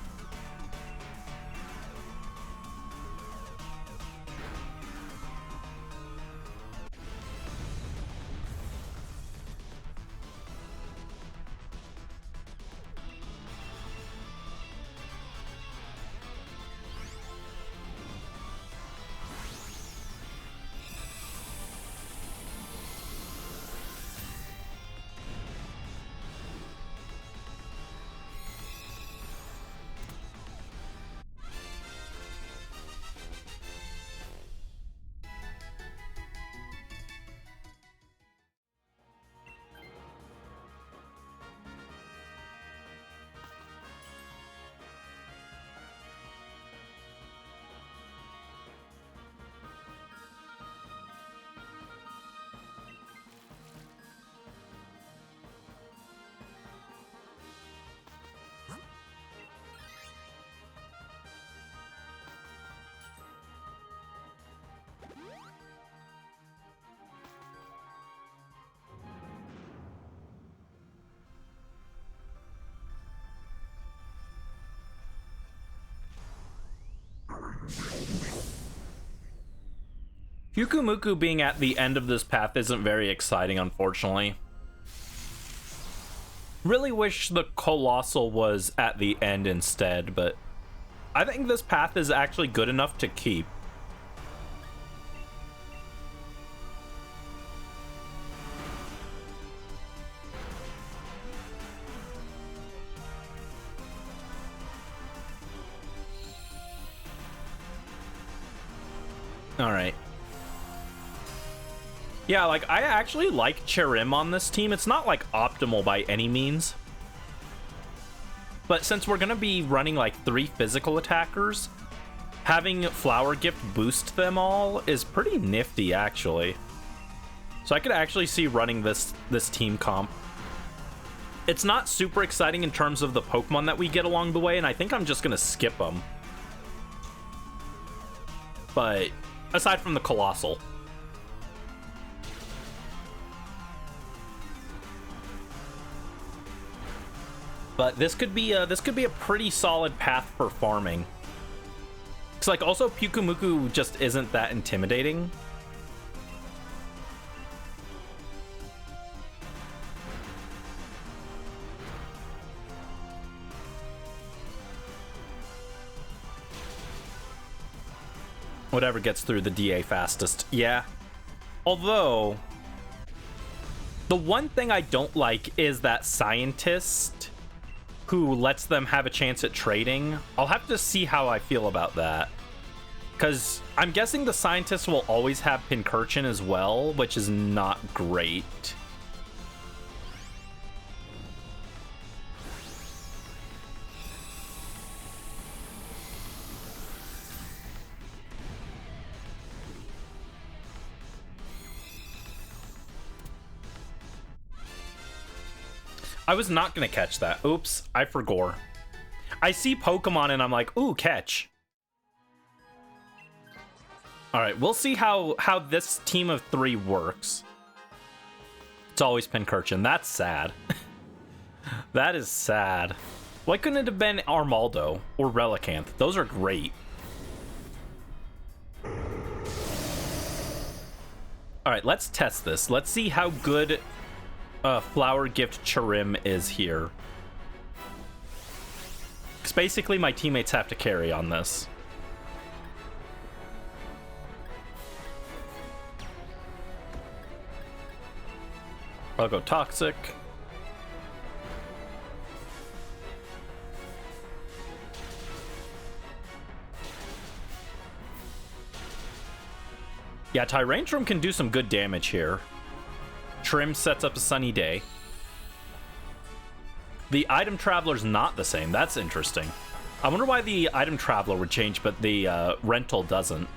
Hukumuku being at the end of this path isn't very exciting, unfortunately. Really wish the Colossal was at the end instead, but I think this path is actually good enough to keep. All right. Yeah, like, I actually like Chirim on this team. It's not, like, optimal by any means. But since we're going to be running, like, 3 physical attackers, having Flower Gift boost them all is pretty nifty, actually. So I could actually see running this team comp. It's not super exciting in terms of the Pokemon that we get along the way, and I think I'm just going to skip them. But aside from the Colossal. But this could be a pretty solid path for farming. It's like also Pyukumuku just isn't that intimidating. Whatever gets through the DA fastest. Yeah. Although the one thing I don't like is that scientist who lets them have a chance at trading. I'll have to see how I feel about that. Because I'm guessing the scientist will always have Pincurchin as well, which is not great. I was not going to catch that. Oops, I forgot. I see Pokemon and I'm like, ooh, catch. All right, we'll see how this team of 3 works. It's always Pincurchin. That's sad. That is sad. Why couldn't it have been Armaldo or Relicanth? Those are great. All right, let's test this. Let's see how good Flower Gift Chirim is here. Because basically my teammates have to carry on this. I'll go Toxic. Yeah, Tyrantrum can do some good damage here. Trim sets up a Sunny Day. The Item Traveler's not the same. That's interesting. I wonder why the Item Traveler would change, but the Rental doesn't.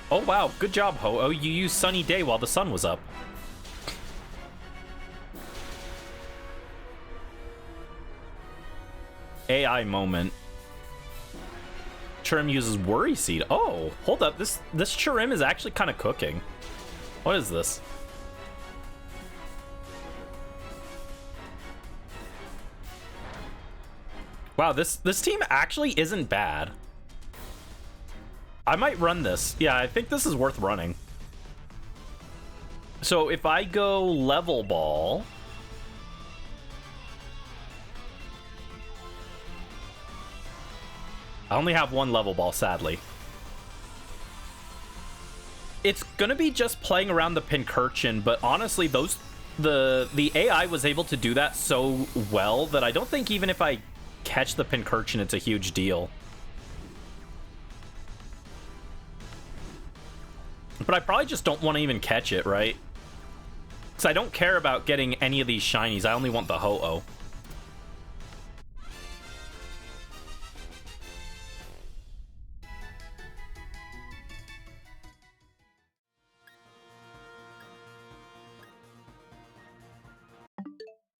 Oh, wow. Good job, Ho-Oh. You used Sunny Day while the sun was up. AI moment. Chirim uses Worry Seed. Oh, hold up. This Chirim is actually kind of cooking. What is this? Wow, this team actually isn't bad. I might run this. Yeah, I think this is worth running. So if I go Level Ball... I only have one Level Ball, sadly. It's gonna be just playing around the Pincurchin, but honestly, the AI was able to do that so well that I don't think even if I catch the Pincurchin, it's a huge deal. But I probably just don't want to even catch it, right? Because I don't care about getting any of these shinies. I only want the Ho-Oh.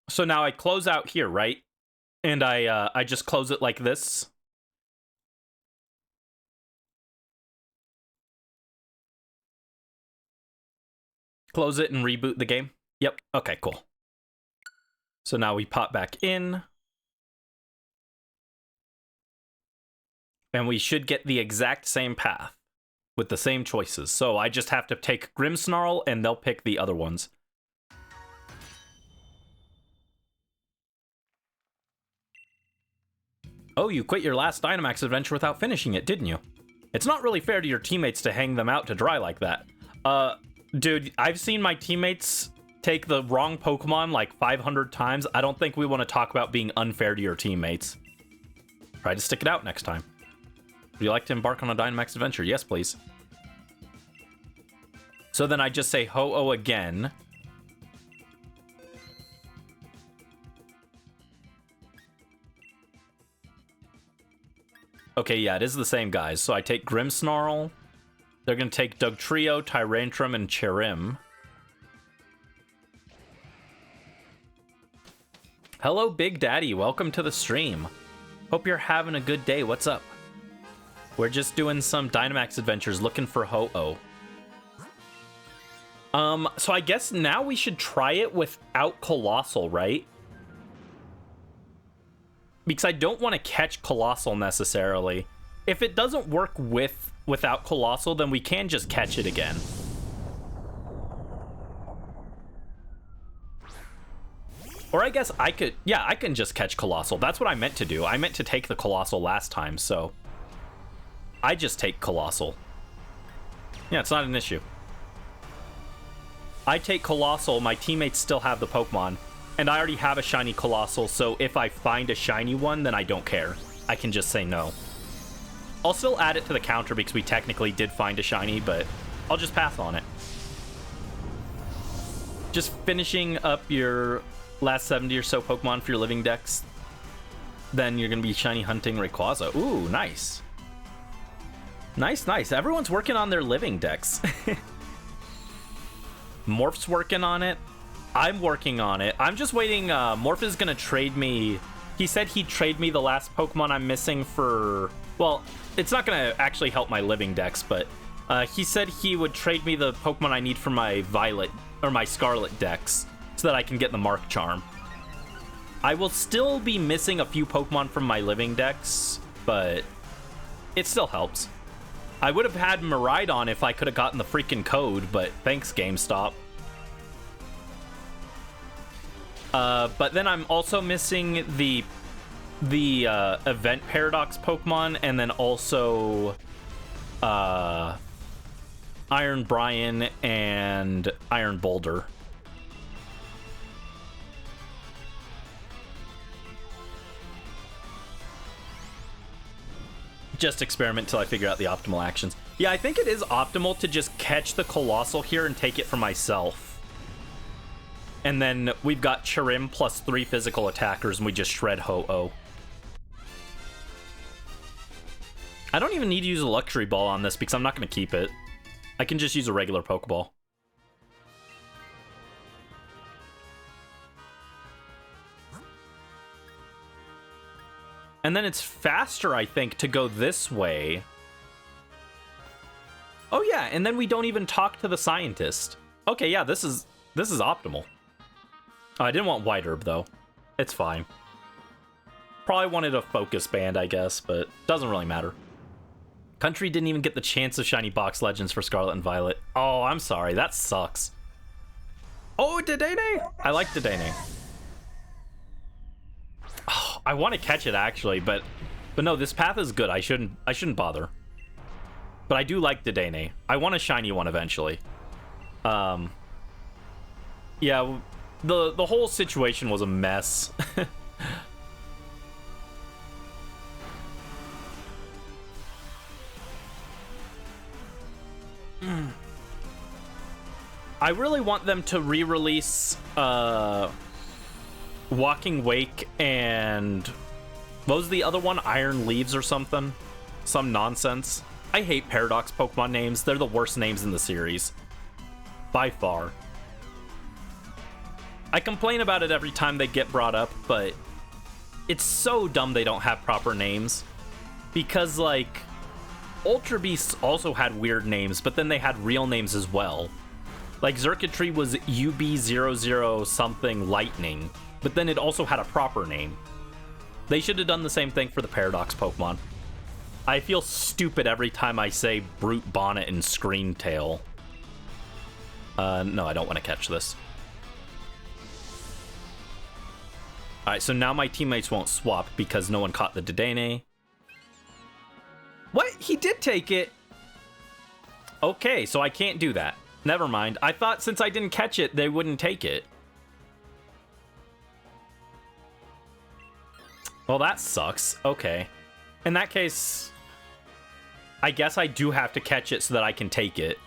So now I close out here, right? And I just close it like this. Close it and reboot the game. Yep. Okay, cool. So now we pop back in. And we should get the exact same path with the same choices. So I just have to take Grimmsnarl and they'll pick the other ones. Oh, you quit your last Dynamax adventure without finishing it, didn't you? It's not really fair to your teammates to hang them out to dry like that. Dude, I've seen my teammates take the wrong Pokemon like 500 times. I don't think we want to talk about being unfair to your teammates. Try to stick it out next time. Would you like to embark on a Dynamax adventure? Yes, please. So then I just say Ho-Oh again. Okay, yeah, it is the same guys. So I take Grimmsnarl. They're going to take Dugtrio, Tyrantrum, and Chirim. Hello, Big Daddy. Welcome to the stream. Hope you're having a good day. What's up? We're just doing some Dynamax adventures looking for Ho-Oh. So I guess now we should try it without Colossal, right? Because I don't want to catch Colossal necessarily. If it doesn't work without Colossal, then we can just catch it again. Or I guess I could, yeah, I can just catch Colossal. That's what I meant to do. I meant to take the Colossal last time, so I just take Colossal. Yeah, it's not an issue. I take Colossal, my teammates still have the Pokemon, and I already have a shiny Colossal, so if I find a shiny one, then I don't care. I can just say no. I'll still add it to the counter because we technically did find a shiny, but I'll just pass on it. Just finishing up your last 70 or so Pokemon for your living dex. Then you're going to be shiny hunting Rayquaza. Ooh, nice. Nice, nice. Everyone's working on their living dex. Morph's working on it. I'm working on it. I'm just waiting. Morph is going to trade me. He said he'd trade me the last Pokemon I'm missing for... Well, it's not going to actually help my living dex, but he said he would trade me the Pokemon I need for my Violet or my Scarlet dex so that I can get the Mark Charm. I will still be missing a few Pokemon from my living dex, but it still helps. I would have had Miraidon if I could have gotten the freaking code, but thanks, GameStop. But then I'm also missing the Event Paradox Pokemon, and then also Iron Brian and Iron Boulder. Just experiment till I figure out the optimal actions. Yeah, I think it is optimal to just catch the Colossal here and take it for myself. And then we've got Chirim plus 3 physical attackers, and we just shred Ho-Oh. I don't even need to use a Luxury Ball on this because I'm not going to keep it. I can just use a regular Pokeball. And then it's faster, I think, to go this way. Oh yeah, and then we don't even talk to the scientist. Okay, yeah, this is optimal. Oh, I didn't want White Herb, though. It's fine. Probably wanted a focus band, I guess, but doesn't really matter. Country didn't even get the chance of shiny box legends for Scarlet and Violet. Oh, I'm sorry, that sucks. Oh, Dedenne! I like Dedenne. Oh, I want to catch it, actually, but no, this path is good. I shouldn't bother. But I do like Dedenne. I want a shiny one eventually. Yeah, the whole situation was a mess. I really want them to re-release Walking Wake and what was the other one? Iron Leaves or something? Some nonsense. I hate Paradox Pokemon names. They're the worst names in the series. By far. I complain about it every time they get brought up, but it's so dumb they don't have proper names. Because, like, Ultra Beasts also had weird names, but then they had real names as well. Like, Xurkitree was UB00 something Lightning, but then it also had a proper name. They should have done the same thing for the Paradox Pokemon. I feel stupid every time I say Brute Bonnet and Screen Tail. No, I don't want to catch this. Alright, so now my teammates won't swap because no one caught the Dedenne. What? He did take it! Okay, so I can't do that. Never mind. I thought since I didn't catch it, they wouldn't take it. Well, that sucks. Okay. In that case, I guess I do have to catch it so that I can take it.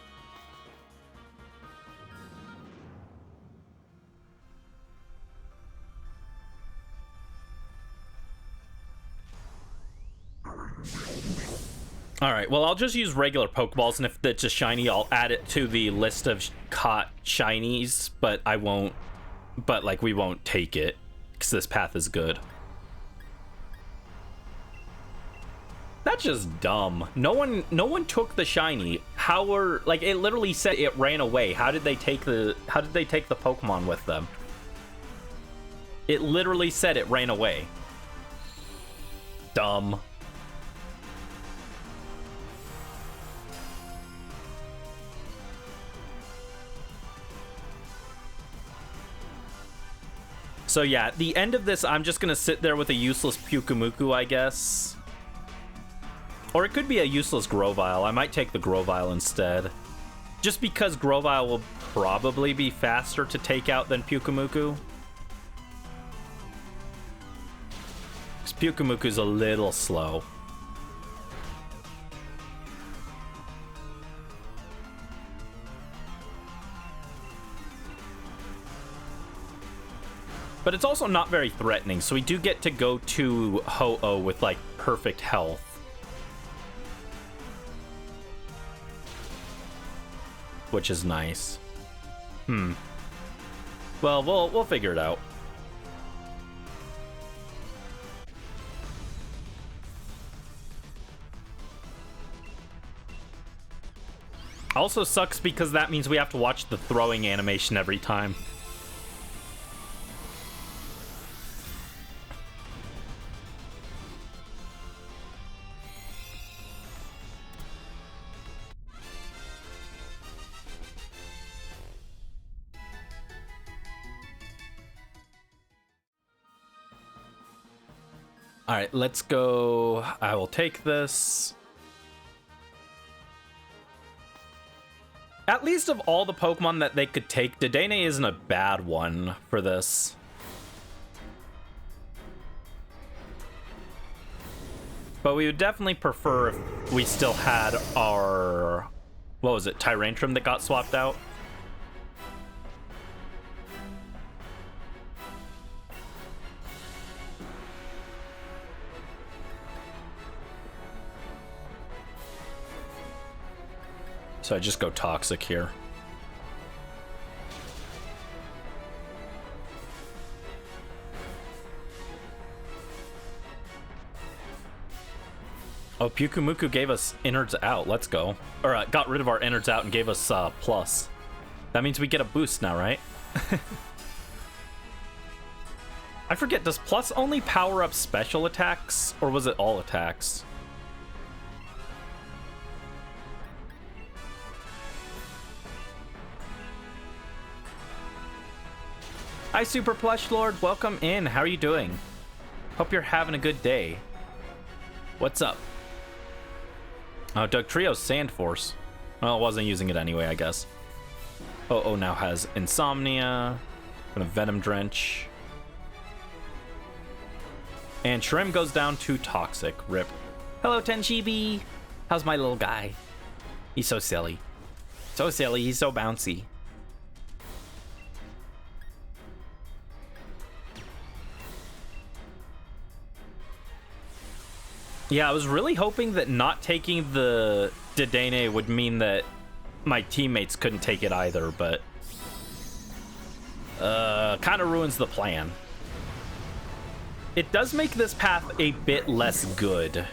Alright, well, I'll just use regular Pokeballs, and if it's a shiny, I'll add it to the list of caught shinies, but I won't, but, like, we won't take it, because this path is good. That's just dumb. No one took the shiny. How were, like, it literally said it ran away. How did they take the Pokemon with them? It literally said it ran away. Dumb. So yeah, at the end of this, I'm just gonna sit there with a useless Pyukumuku, I guess. Or it could be a useless Grovyle. I might take the Grovyle instead. Just because Grovyle will probably be faster to take out than Pyukumuku. Because Pyukumuku's a little slow. But it's also not very threatening, so we do get to go to Ho-Oh with, like, perfect health. Which is nice. Well, we'll figure it out. Also sucks because that means we have to watch the throwing animation every time. All right, let's go. I will take this. At least of all the Pokemon that they could take, Dedenne isn't a bad one for this. But we would definitely prefer if we still had our, what was it, Tyrantrum that got swapped out? So I just go Toxic here. Oh, Pyukumuku gave us innards out. Let's go. Or got rid of our innards out and gave us plus. That means we get a boost now, right? I forget, does plus only power up special attacks? Or was it all attacks? Hi, Super Plush Lord. Welcome in. How are you doing? Hope you're having a good day. What's up? Oh, Dugtrio's Sand Force. Well, I wasn't using it anyway, I guess. Oh, now has Insomnia. Gonna Venom Drench. And Shrim goes down to Toxic. Rip. Hello, Tenchibi. How's my little guy? He's so silly. So silly. He's so bouncy. Yeah, I was really hoping that not taking the Dedenne would mean that my teammates couldn't take it either, but kind of ruins the plan. It does make this path a bit less good.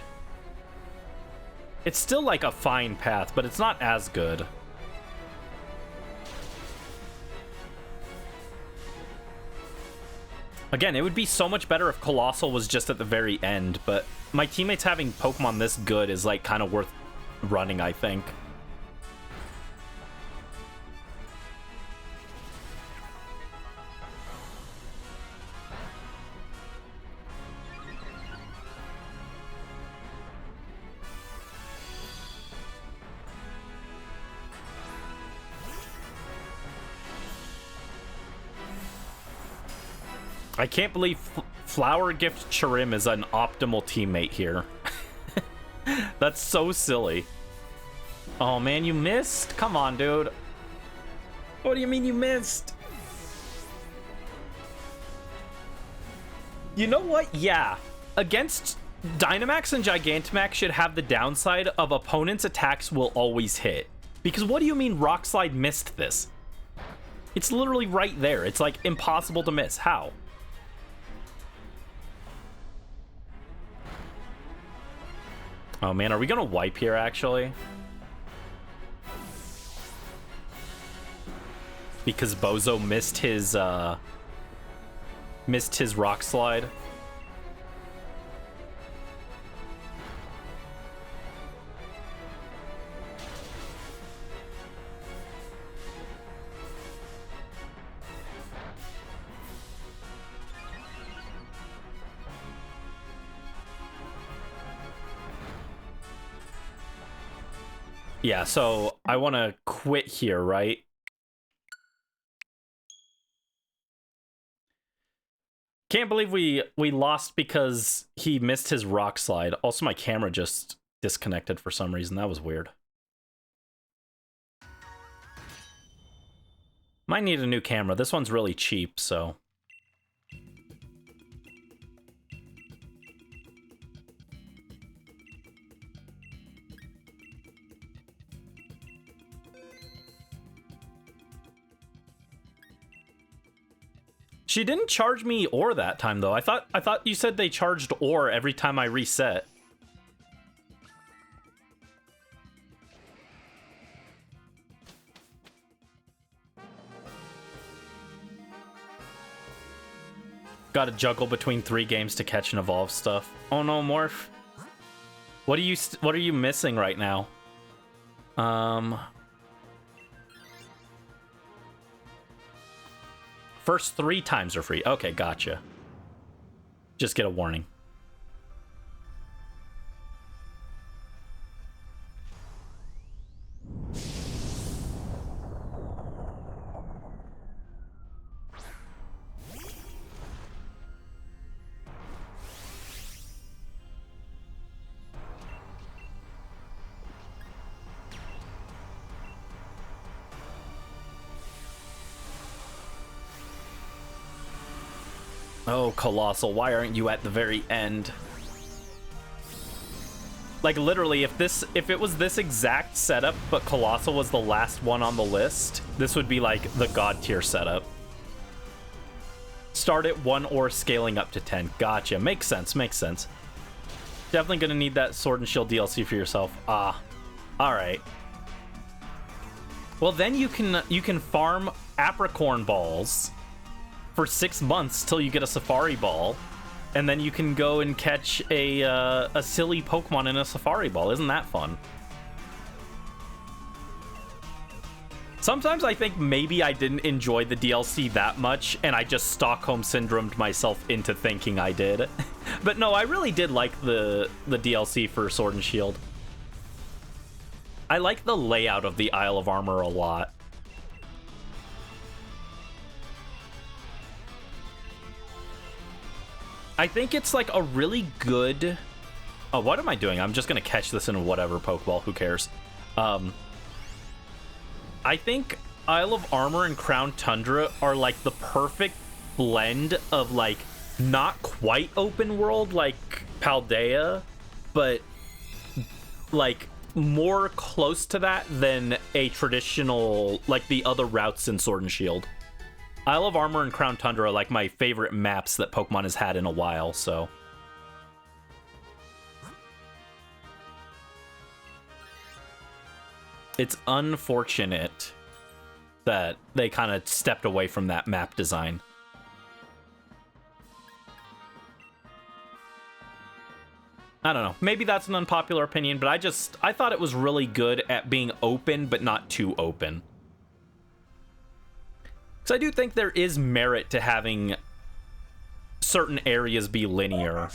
It's still like a fine path, but it's not as good. Again, it would be so much better if Colossal was just at the very end, but my teammates having Pokemon this good is like kind of worth running, I think. I can't believe Flower Gift Chirim is an optimal teammate here. That's so silly. Oh man, you missed? Come on, dude. What do you mean you missed? You know what? Yeah. Against Dynamax and Gigantamax should have the downside of opponents' attacks will always hit. Because what do you mean Rock Slide missed this? It's literally right there. It's like impossible to miss. How? Oh man, are we gonna wipe here actually? Because Bozo missed his Rock Slide. Yeah, so I want to quit here, right? Can't believe we lost because he missed his Rock Slide. Also, my camera just disconnected for some reason. That was weird. Might need a new camera. This one's really cheap, so... She didn't charge me ore that time though. I thought you said they charged ore every time I reset. Gotta juggle between 3 games to catch and evolve stuff. Oh no, Morph. What are you missing right now? First 3 times are free. Okay, gotcha. Just get a warning. Oh, Colossal, why aren't you at the very end? Like, literally, if it was this exact setup, but Colossal was the last one on the list, this would be, like, the God tier setup. Start at 1 or scaling up to 10. Gotcha. Makes sense, makes sense. Definitely gonna need that Sword and Shield DLC for yourself. Ah, all right. Well, then you can farm apricorn balls for 6 months till you get a safari ball, and then you can go and catch a silly Pokemon in a safari ball. Isn't that fun? Sometimes I think maybe I didn't enjoy the DLC that much, and I just Stockholm Syndromed myself into thinking I did. But no, I really did like the DLC for Sword and Shield. I like the layout of the Isle of Armor a lot. I think it's like a really good... Oh, what am I doing? I'm just gonna catch this in whatever Pokeball, who cares? I think Isle of Armor and Crown Tundra are like the perfect blend of like not quite open world like Paldea, but like more close to that than a traditional, like the other routes in Sword and Shield. Isle of Armor and Crown Tundra are like my favorite maps that Pokemon has had in a while, so... It's unfortunate that they kind of stepped away from that map design. I don't know. Maybe that's an unpopular opinion, but I thought it was really good at being open, but not too open. Because I do think there is merit to having certain areas be linear.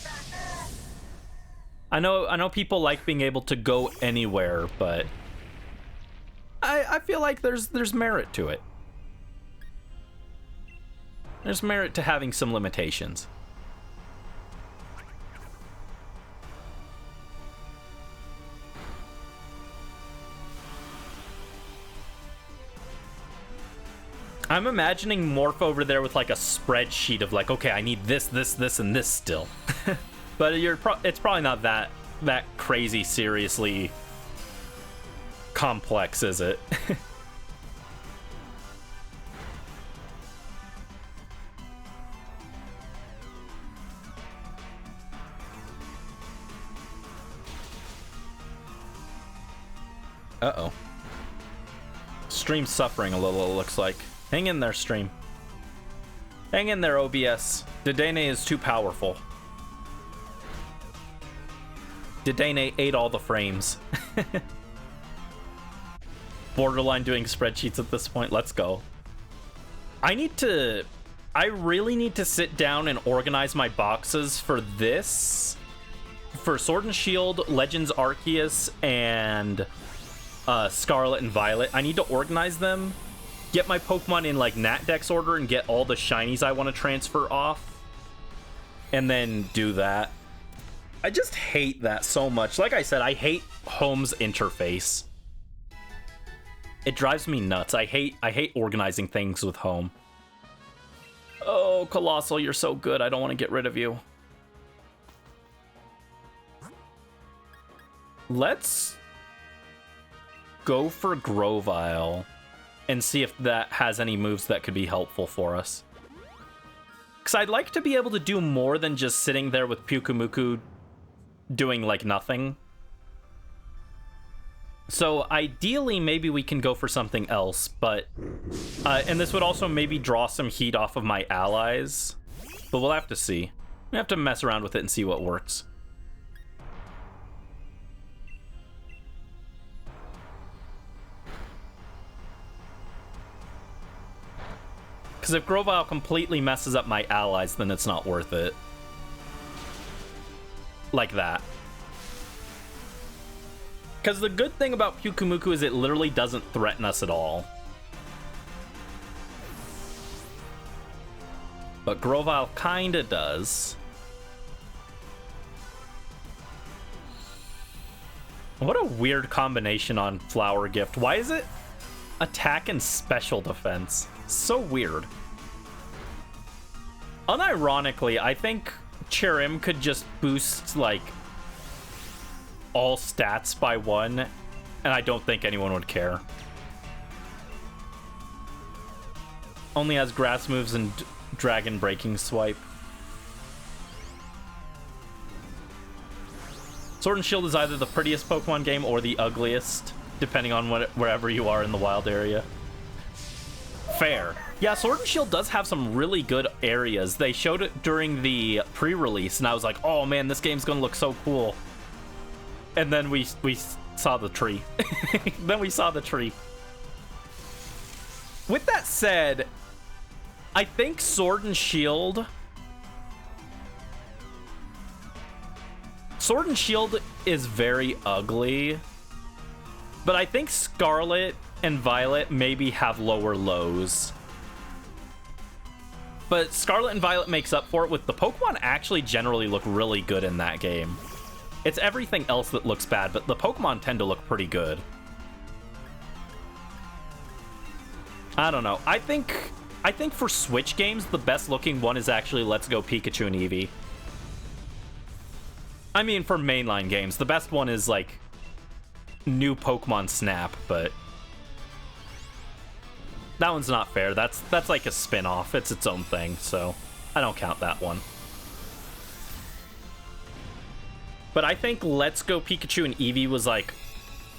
I know people like being able to go anywhere, but I feel like there's merit to it. There's merit to having some limitations. I'm imagining Morph over there with like a spreadsheet of like, okay, I need this, this, this, and this still. But it's probably not that crazy seriously complex, is it? Uh-oh. Stream's suffering a little, it looks like. Hang in there, stream. Hang in there, OBS. Dedenne is too powerful. Dedenne ate all the frames. Borderline doing spreadsheets at this point. Let's go. I really need to sit down and organize my boxes for this. For Sword and Shield, Legends Arceus, and Scarlet and Violet. I need to organize them. Get my Pokemon in like Natdex order and get all the shinies I want to transfer off. And then do that. I just hate that so much. Like I said, I hate Home's interface. It drives me nuts. I hate organizing things with Home. Oh, Colossal, you're so good. I don't want to get rid of you. Let's go for Grovyle and see if that has any moves that could be helpful for us. Because I'd like to be able to do more than just sitting there with Pyukumuku doing like nothing. So ideally, maybe we can go for something else, but... and this would also maybe draw some heat off of my allies. But we'll have to see. We have to mess around with it and see what works. Because if Grovyle completely messes up my allies, then it's not worth it. Like that. Because the good thing about Pyukumuku is it literally doesn't threaten us at all. But Grovyle kinda does. What a weird combination on Flower Gift. Why is it attack and special defense? So weird. Unironically, I think Cherim could just boost, like, all stats by 1, and I don't think anyone would care. Only has grass moves and dragon breaking swipe. Sword and Shield is either the prettiest Pokemon game or the ugliest, depending on wherever you are in the wild area. Fair. Yeah, Sword and Shield does have some really good areas. They showed it during the pre-release, and I was like, oh man, this game's gonna look so cool. And then we saw the tree. Then we saw the tree. With that said, I think Sword and Shield is very ugly, but I think Scarlet and Violet maybe have lower lows. But Scarlet and Violet makes up for it with the Pokemon actually generally look really good in that game. It's everything else that looks bad, but the Pokemon tend to look pretty good. I don't know. I think for Switch games, the best looking one is actually Let's Go Pikachu and Eevee. I mean, for mainline games, the best one is like New Pokemon Snap, but that one's not fair. That's like a spin-off. It's its own thing, so I don't count that one. But I think Let's Go Pikachu and Eevee was like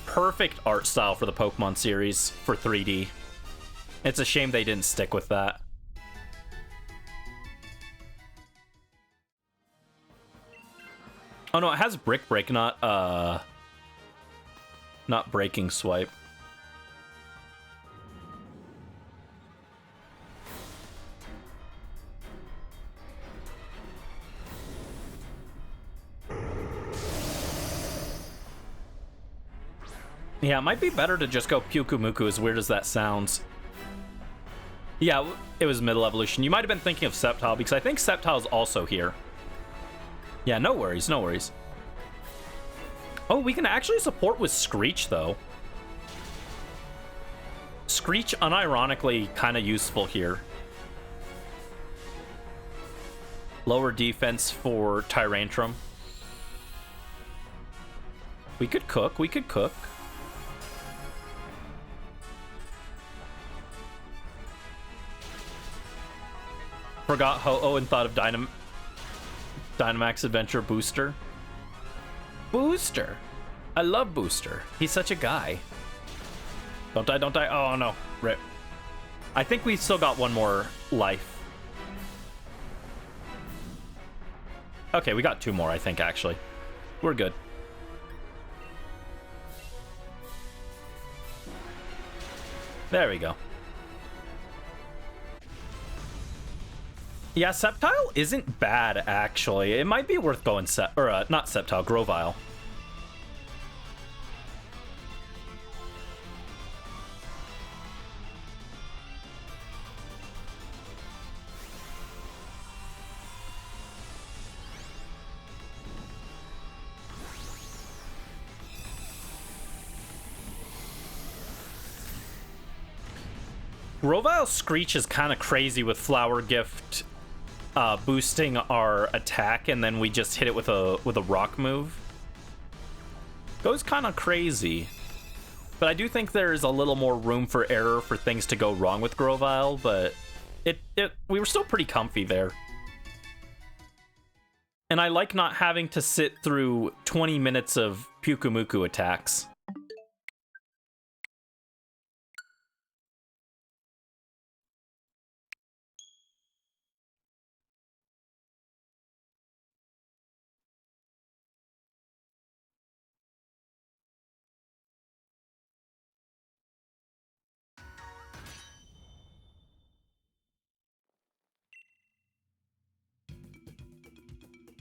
perfect art style for the Pokemon series for 3D. It's a shame they didn't stick with that. Oh no, it has Brick Break, not Breaking Swipe. Yeah, it might be better to just go Pyukumuku, as weird as that sounds. Yeah, it was middle evolution. You might have been thinking of Sceptile, because I think Sceptile's also here. Yeah, no worries, no worries. Oh, we can actually support with Screech, though. Screech, unironically, kind of useful here. Lower defense for Tyrantrum. We could cook, we could cook. Forgot Ho-Oh and thought of Dynamax Adventure Booster. Booster! I love Booster. He's such a guy. Don't die, don't die. Oh no. Rip. I think we still got one more life. Okay, we got two more, I think, actually. We're good. There we go. Yeah, Sceptile isn't bad, actually. It might be worth going not Sceptile, Grovyle. Grovyle Screech is kind of crazy with Flower Gift boosting our attack, and then we just hit it with a rock move. Goes kind of crazy. But I do think there's a little more room for error for things to go wrong with Grovyle, but we were still pretty comfy there. And I like not having to sit through 20 minutes of Pyukumuku attacks.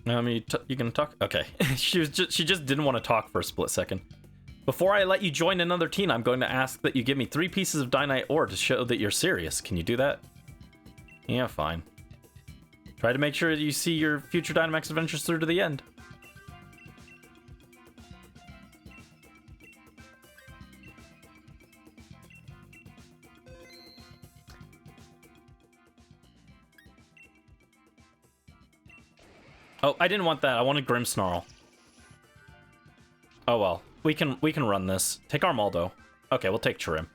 I mean, you can talk? Okay. she just didn't want to talk for a split second. Before I let you join another team, I'm going to ask that you give me 3 pieces of Dynite ore to show that you're serious. Can you do that? Yeah, fine. Try to make sure that you see your future Dynamax adventures through to the end. Oh, I didn't want that. I wanted Grimmsnarl. Oh well. We can run this. Take Armaldo. Okay, we'll take Chirim.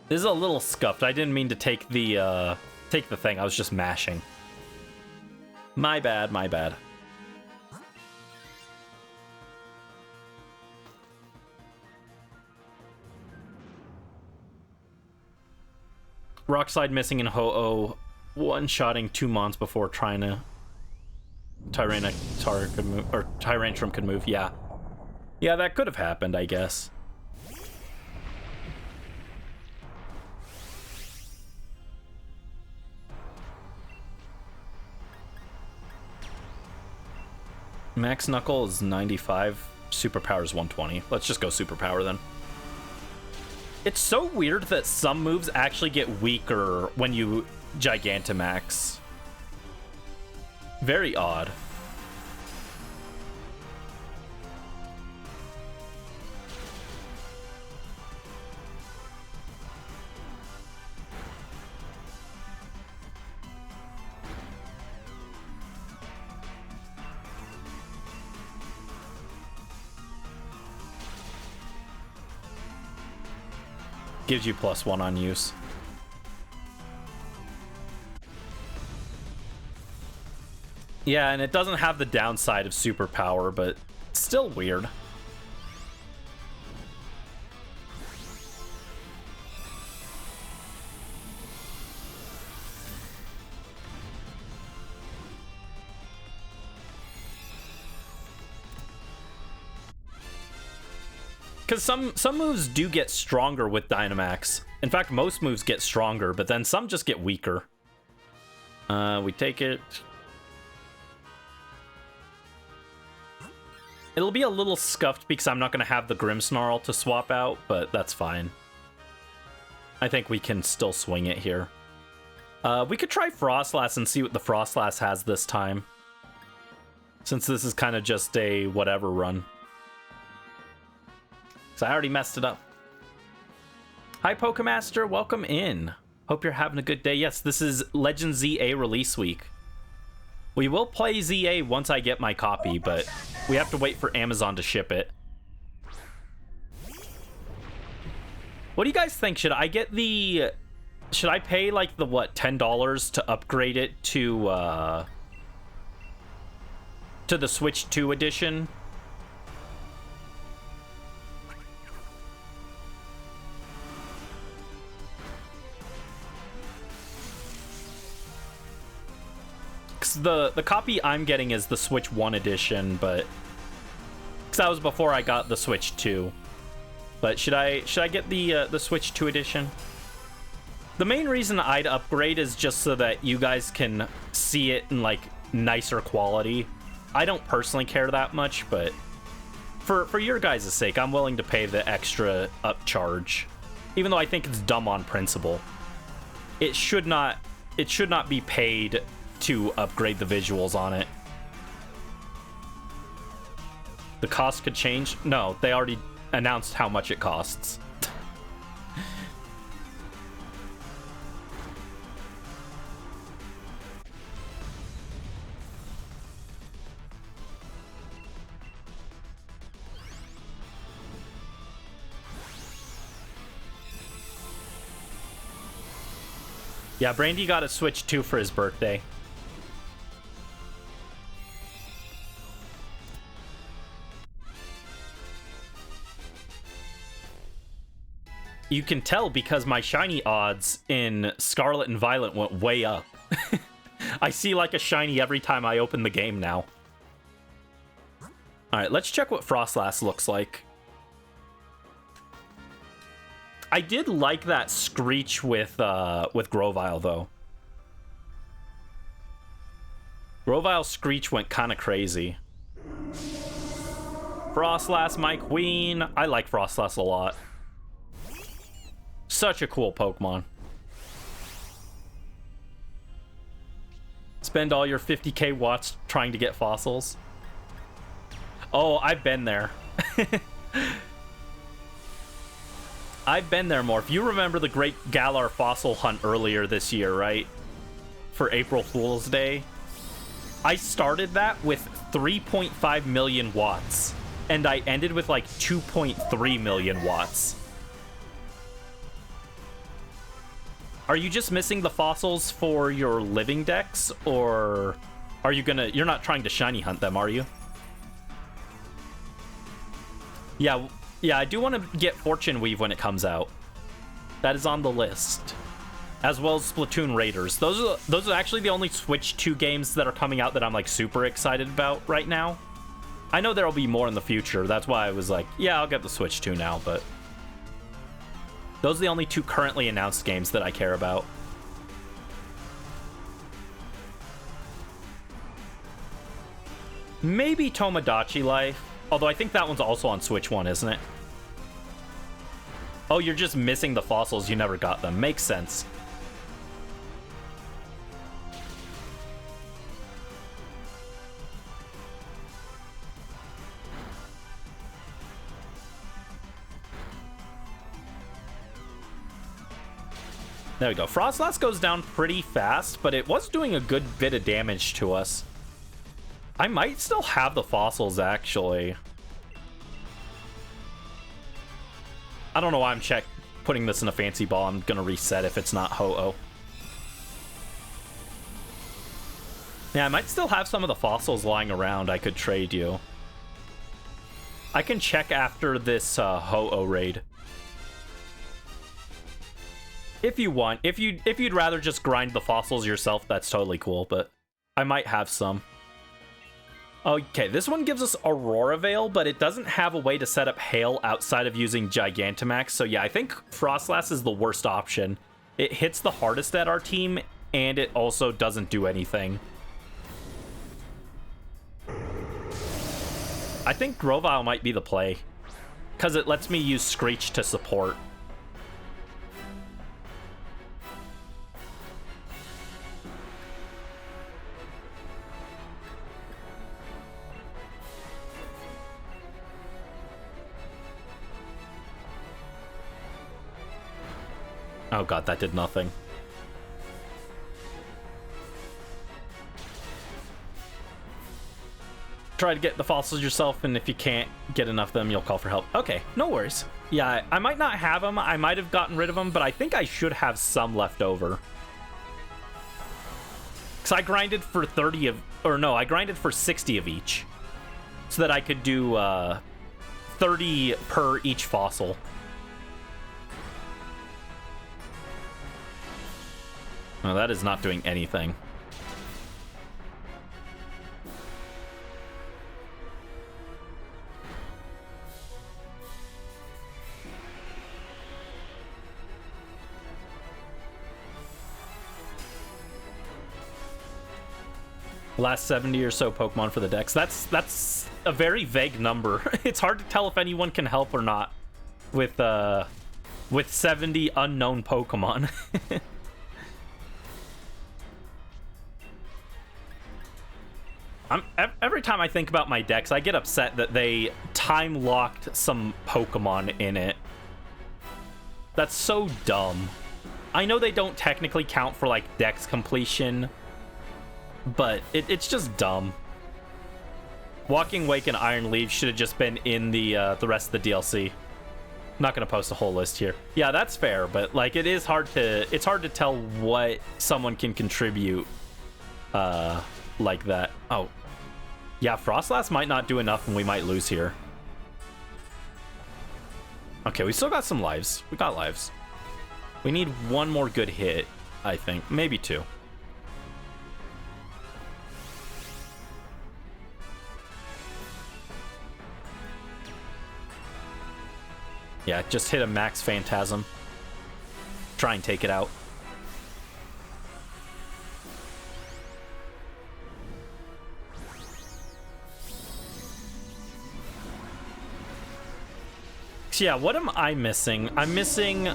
This is a little scuffed. I didn't mean to take the thing. I was just mashing. My bad, my bad. Rock Slide missing in Ho-Oh. One-shotting 2 mons before trying to... Tyrantrum could move, yeah. Yeah, that could have happened, I guess. Max Knuckle is 95. Superpower is 120. Let's just go Superpower then. It's so weird that some moves actually get weaker when you Gigantamax. Very odd. Gives you +1 on use. Yeah, and it doesn't have the downside of Superpower, but still weird. Because some moves do get stronger with Dynamax. In fact, most moves get stronger, but then some just get weaker. We take it. It'll be a little scuffed because I'm not going to have the Grimmsnarl to swap out, but that's fine. I think we can still swing it here. We could try Frostlass and see what the Frostlass has this time. Since this is kind of just a whatever run. So I already messed it up. Hi, Pokemaster. Welcome in. Hope you're having a good day. Yes, this is Legend ZA release week. We will play ZA once I get my copy, but we have to wait for Amazon to ship it. What do you guys think? Should I get the... Should I pay, like, the, what, $10 to upgrade it to the Switch 2 edition? The copy I'm getting is the Switch 1 edition, but because that was before I got the Switch 2. But should I get the Switch 2 edition? The main reason I'd upgrade is just so that you guys can see it in like nicer quality. I don't personally care that much, but for your guys' sake, I'm willing to pay the extra upcharge, even though I think it's dumb on principle. It should not be paid to upgrade the visuals on it. The cost could change? No, they already announced how much it costs. Yeah, Brandy got a Switch 2 for his birthday. You can tell because my shiny odds in Scarlet and Violet went way up. I see like a shiny every time I open the game now. Alright, let's check what Frostlass looks like. I did like that Screech with Grovyle, though. Grovyle Screech went kind of crazy. Frostlass, my queen. I like Frostlass a lot. Such a cool Pokemon. Spend all your 50k watts trying to get fossils. Oh, I've been there. I've been there, Morph. You remember the Great Galar fossil hunt earlier this year, right? For April Fool's Day. I started that with 3.5 million watts. And I ended with like 2.3 million watts. Are you just missing the fossils for your living decks, or are you gonna... You're not trying to shiny hunt them, are you? Yeah, I do want to get Fortune Weave when it comes out. That is on the list. as well as Splatoon Raiders. Those are actually the only Switch 2 games that are coming out that I'm like super excited about right now. I know there'll be more in the future. That's why I was like, yeah, I'll get the Switch 2 now, but those are the only 2 currently announced games that I care about. Maybe Tomodachi Life, although I think that one's also on Switch 1, isn't it? Oh, you're just missing the fossils. You never got them. Makes sense. There we go. Frostlass goes down pretty fast, but it was doing a good bit of damage to us. I might still have the fossils, actually. I don't know why I'm putting this in a fancy ball. I'm gonna reset if it's not Ho-Oh. Yeah, I might still have some of the fossils lying around I could trade you. I can check after this Ho-Oh raid. If you want. If you'd rather just grind the fossils yourself, that's totally cool, but I might have some. Okay, this one gives us Aurora Veil, but it doesn't have a way to set up Hail outside of using Gigantamax. So yeah, I think Frostlass is the worst option. It hits the hardest at our team, and it also doesn't do anything. I think Grovyle might be the play, because it lets me use Screech to support. Oh god, that did nothing. Try to get the fossils yourself, and if you can't get enough of them, you'll call for help. Okay, no worries. Yeah, I might not have them. I might have gotten rid of them, but I think I should have some left over. Because I grinded for 30 of... Or no, I grinded for 60 of each. So that I could do 30 per each fossil. No, that is not doing anything. Last 70 or so Pokemon for the Dex. That's a very vague number. It's hard to tell if anyone can help or not with 70 unknown Pokemon. Every time I think about my decks, I get upset that they time-locked some Pokemon in it. That's so dumb. I know they don't technically count for, like, dex completion, but it's just dumb. Walking Wake and Iron Leaf should have just been in the rest of the DLC. I'm not gonna post a whole list here. Yeah, that's fair, but, like, it's hard to tell what someone can contribute like that. Oh. Yeah, Frostlass might not do enough and we might lose here. Okay, we still got some lives. We got lives. We need one more good hit, I think. Maybe 2. Yeah, just hit a max Phantasm. Try and take it out. Yeah, what am I missing? I'm missing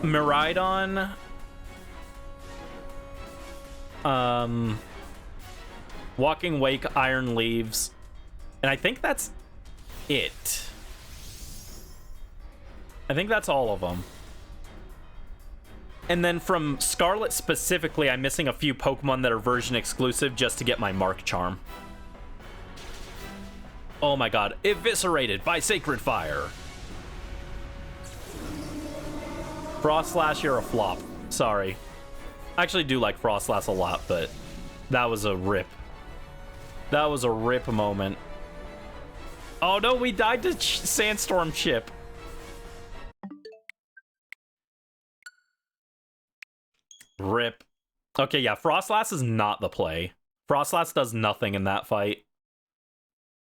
Miraidon, Walking Wake, Iron Leaves, and I think that's it. I think that's all of them. And then from Scarlet specifically, I'm missing a few Pokemon that are version exclusive just to get my Mark Charm. Oh my god, eviscerated by Sacred Fire. Frostlass, you're a flop. Sorry. I actually do like Frostlass a lot, but that was a rip. That was a rip moment. Oh no, we died to Sandstorm Chip. Rip. Okay, yeah, Frostlass is not the play. Frostlass does nothing in that fight.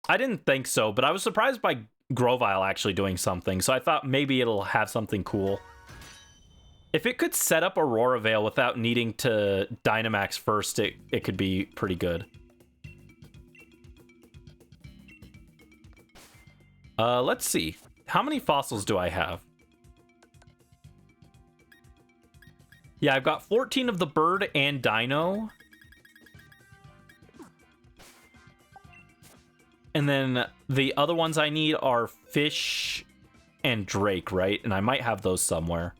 I didn't think so, but I was surprised by Grovyle actually doing something, so I thought maybe it'll have something cool. If it could set up Aurora Veil without needing to Dynamax first, it could be pretty good. Let's see. How many fossils do I have? Yeah, I've got 14 of the bird and dino. And then the other ones I need are fish and drake, right? And I might have those somewhere.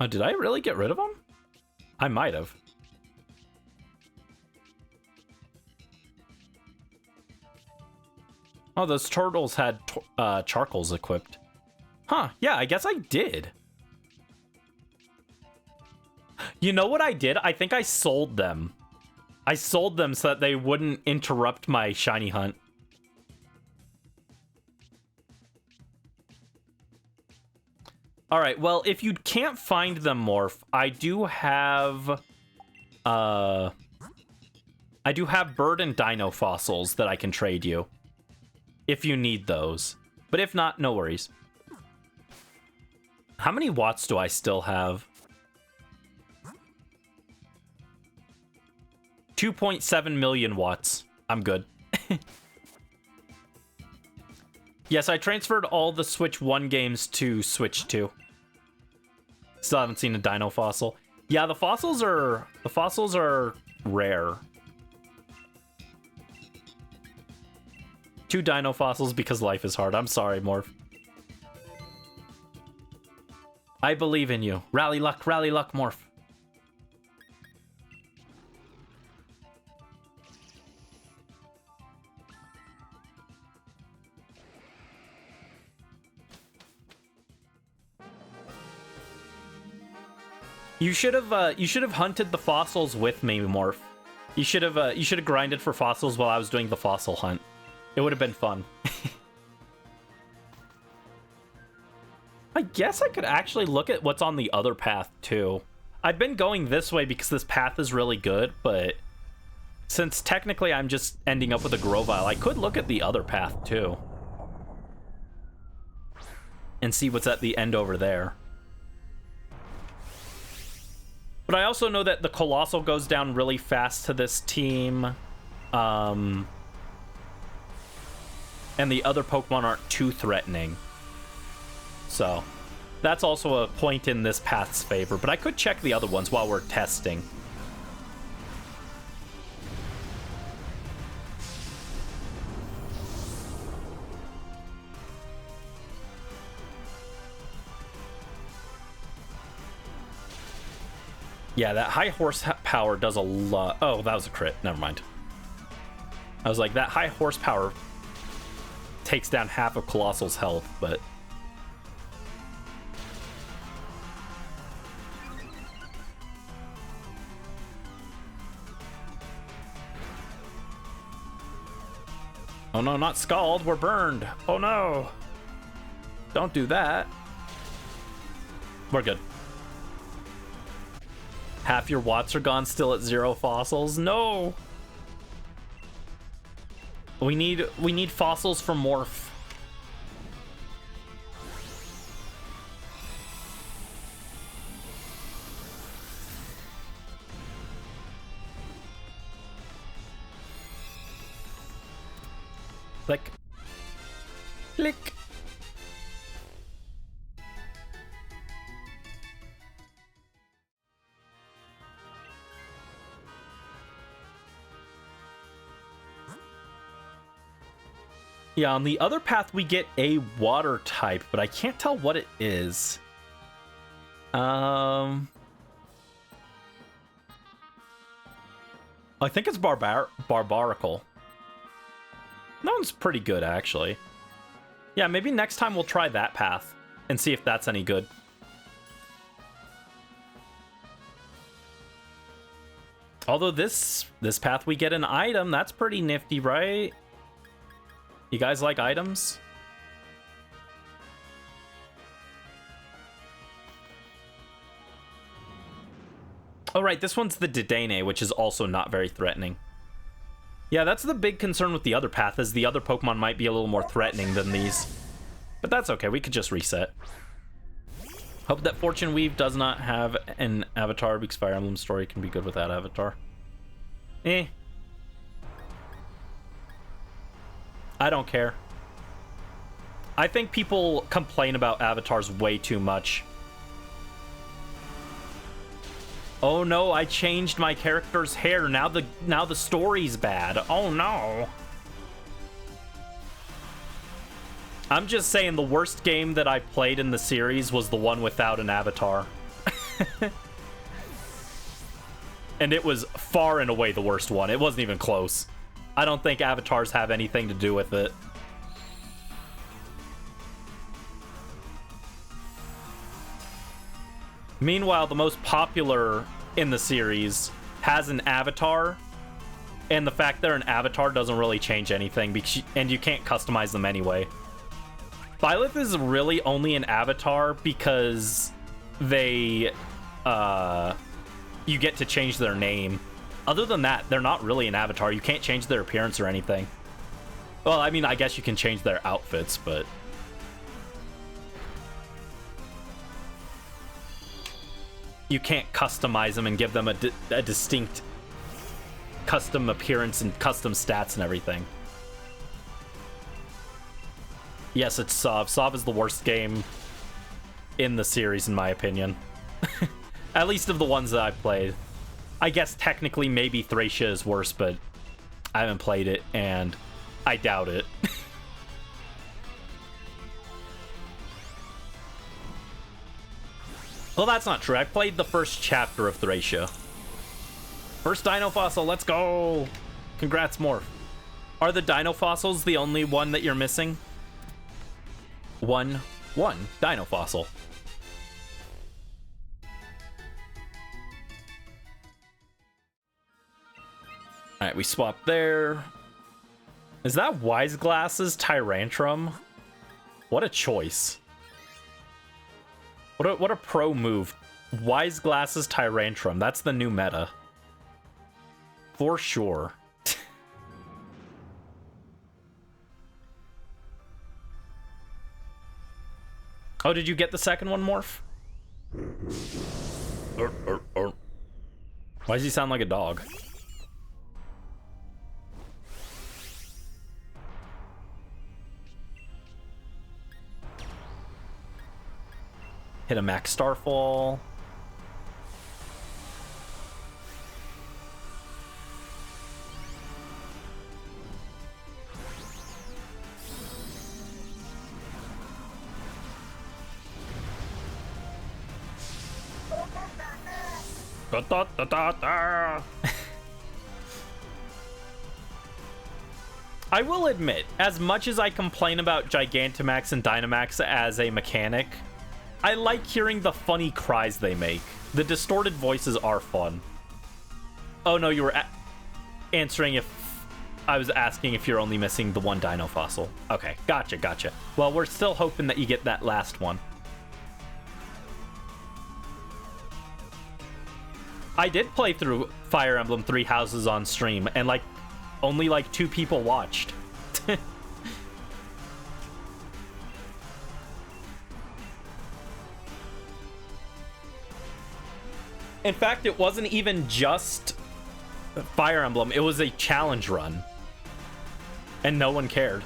Oh, did I really get rid of them? I might have. Oh, those turtles had charcoals equipped. Huh, yeah, I guess I did. You know what I did? I think I sold them. I sold them so that they wouldn't interrupt my shiny hunt. Alright, well, if you can't find them, Morph, I do have bird and dino fossils that I can trade you. If you need those. But if not, no worries. How many watts do I still have? 2.7 million watts. I'm good. Yes, I transferred all the Switch 1 games to Switch 2. Still haven't seen a dino fossil. Yeah, the fossils are rare. 2 dino fossils because life is hard. I'm sorry, Morph. I believe in you. Rally luck, Morph. You should have hunted the fossils with me, Morph. You should have grinded for fossils while I was doing the fossil hunt. It would have been fun. I guess I could actually look at what's on the other path too. I've been going this way because this path is really good, but since technically I'm just ending up with a Grovyle, I could look at the other path too. And see what's at the end over there. But I also know that the Colossal goes down really fast to this team. And the other Pokemon aren't too threatening. So, that's also a point in this path's favor. But I could check the other ones while we're testing. Yeah, that high horsepower does a lot. Oh, that was a crit. Never mind. I was like, that high horsepower takes down half of Colossal's health, but... Oh no, not Scald. We're burned. Oh no. Don't do that. We're good. Half your watts are gone, still at 0 fossils. No. We need fossils for Morph. Click. Click. Yeah, on the other path we get a water type, but I can't tell what it is. I think it's Barbarical. That one's pretty good, actually. Yeah, maybe next time we'll try that path and see if that's any good. Although this path we get an item, that's pretty nifty, right? You guys like items? Oh, right, this one's the Dedenne, which is also not very threatening. Yeah, that's the big concern with the other path, is the other Pokemon might be a little more threatening than these. But that's okay, we could just reset. Hope that Fortune Weave does not have an avatar, because Fire Emblem story can be good without avatar. I don't care. I think people complain about avatars way too much. Oh no, I changed my character's hair. Now the story's bad. Oh no. I'm just saying the worst game that I played in the series was the one without an avatar. And it was far and away the worst one. It wasn't even close. I don't think avatars have anything to do with it. Meanwhile, the most popular in the series has an avatar, and the fact they're an avatar doesn't really change anything, and you can't customize them anyway. Byleth is really only an avatar because you get to change their name. Other than that, they're not really an avatar. You can't change their appearance or anything. Well, I mean, I guess you can change their outfits, but... you can't customize them and give them a distinct custom appearance and custom stats and everything. Yes, it's Sov. Sov is the worst game in the series, in my opinion. At least of the ones that I've played. I guess technically maybe Thracia is worse, but I haven't played it, and I doubt it. Well, that's not true. I played the first chapter of Thracia. First Dino Fossil, let's go! Congrats, Morph. Are the Dino Fossils the only one that you're missing? One Dino Fossil. Alright, we swap there. Is that Wise Glasses Tyrantrum? What a choice. What a pro move. Wise Glasses Tyrantrum. That's the new meta. For sure. Oh, did you get the second one, Morph? Why does he sound like a dog? Hit a Max Starfall. I will admit, as much as I complain about Gigantamax and Dynamax as a mechanic, I like hearing the funny cries they make. The distorted voices are fun. Oh no, you were answering if... I was asking if you're only missing the one Dino Fossil. Okay, gotcha. Well, we're still hoping that you get that last one. I did play through Fire Emblem Three Houses on stream, and only 2 people watched. In fact, it wasn't even just Fire Emblem, it was a challenge run. And no one cared.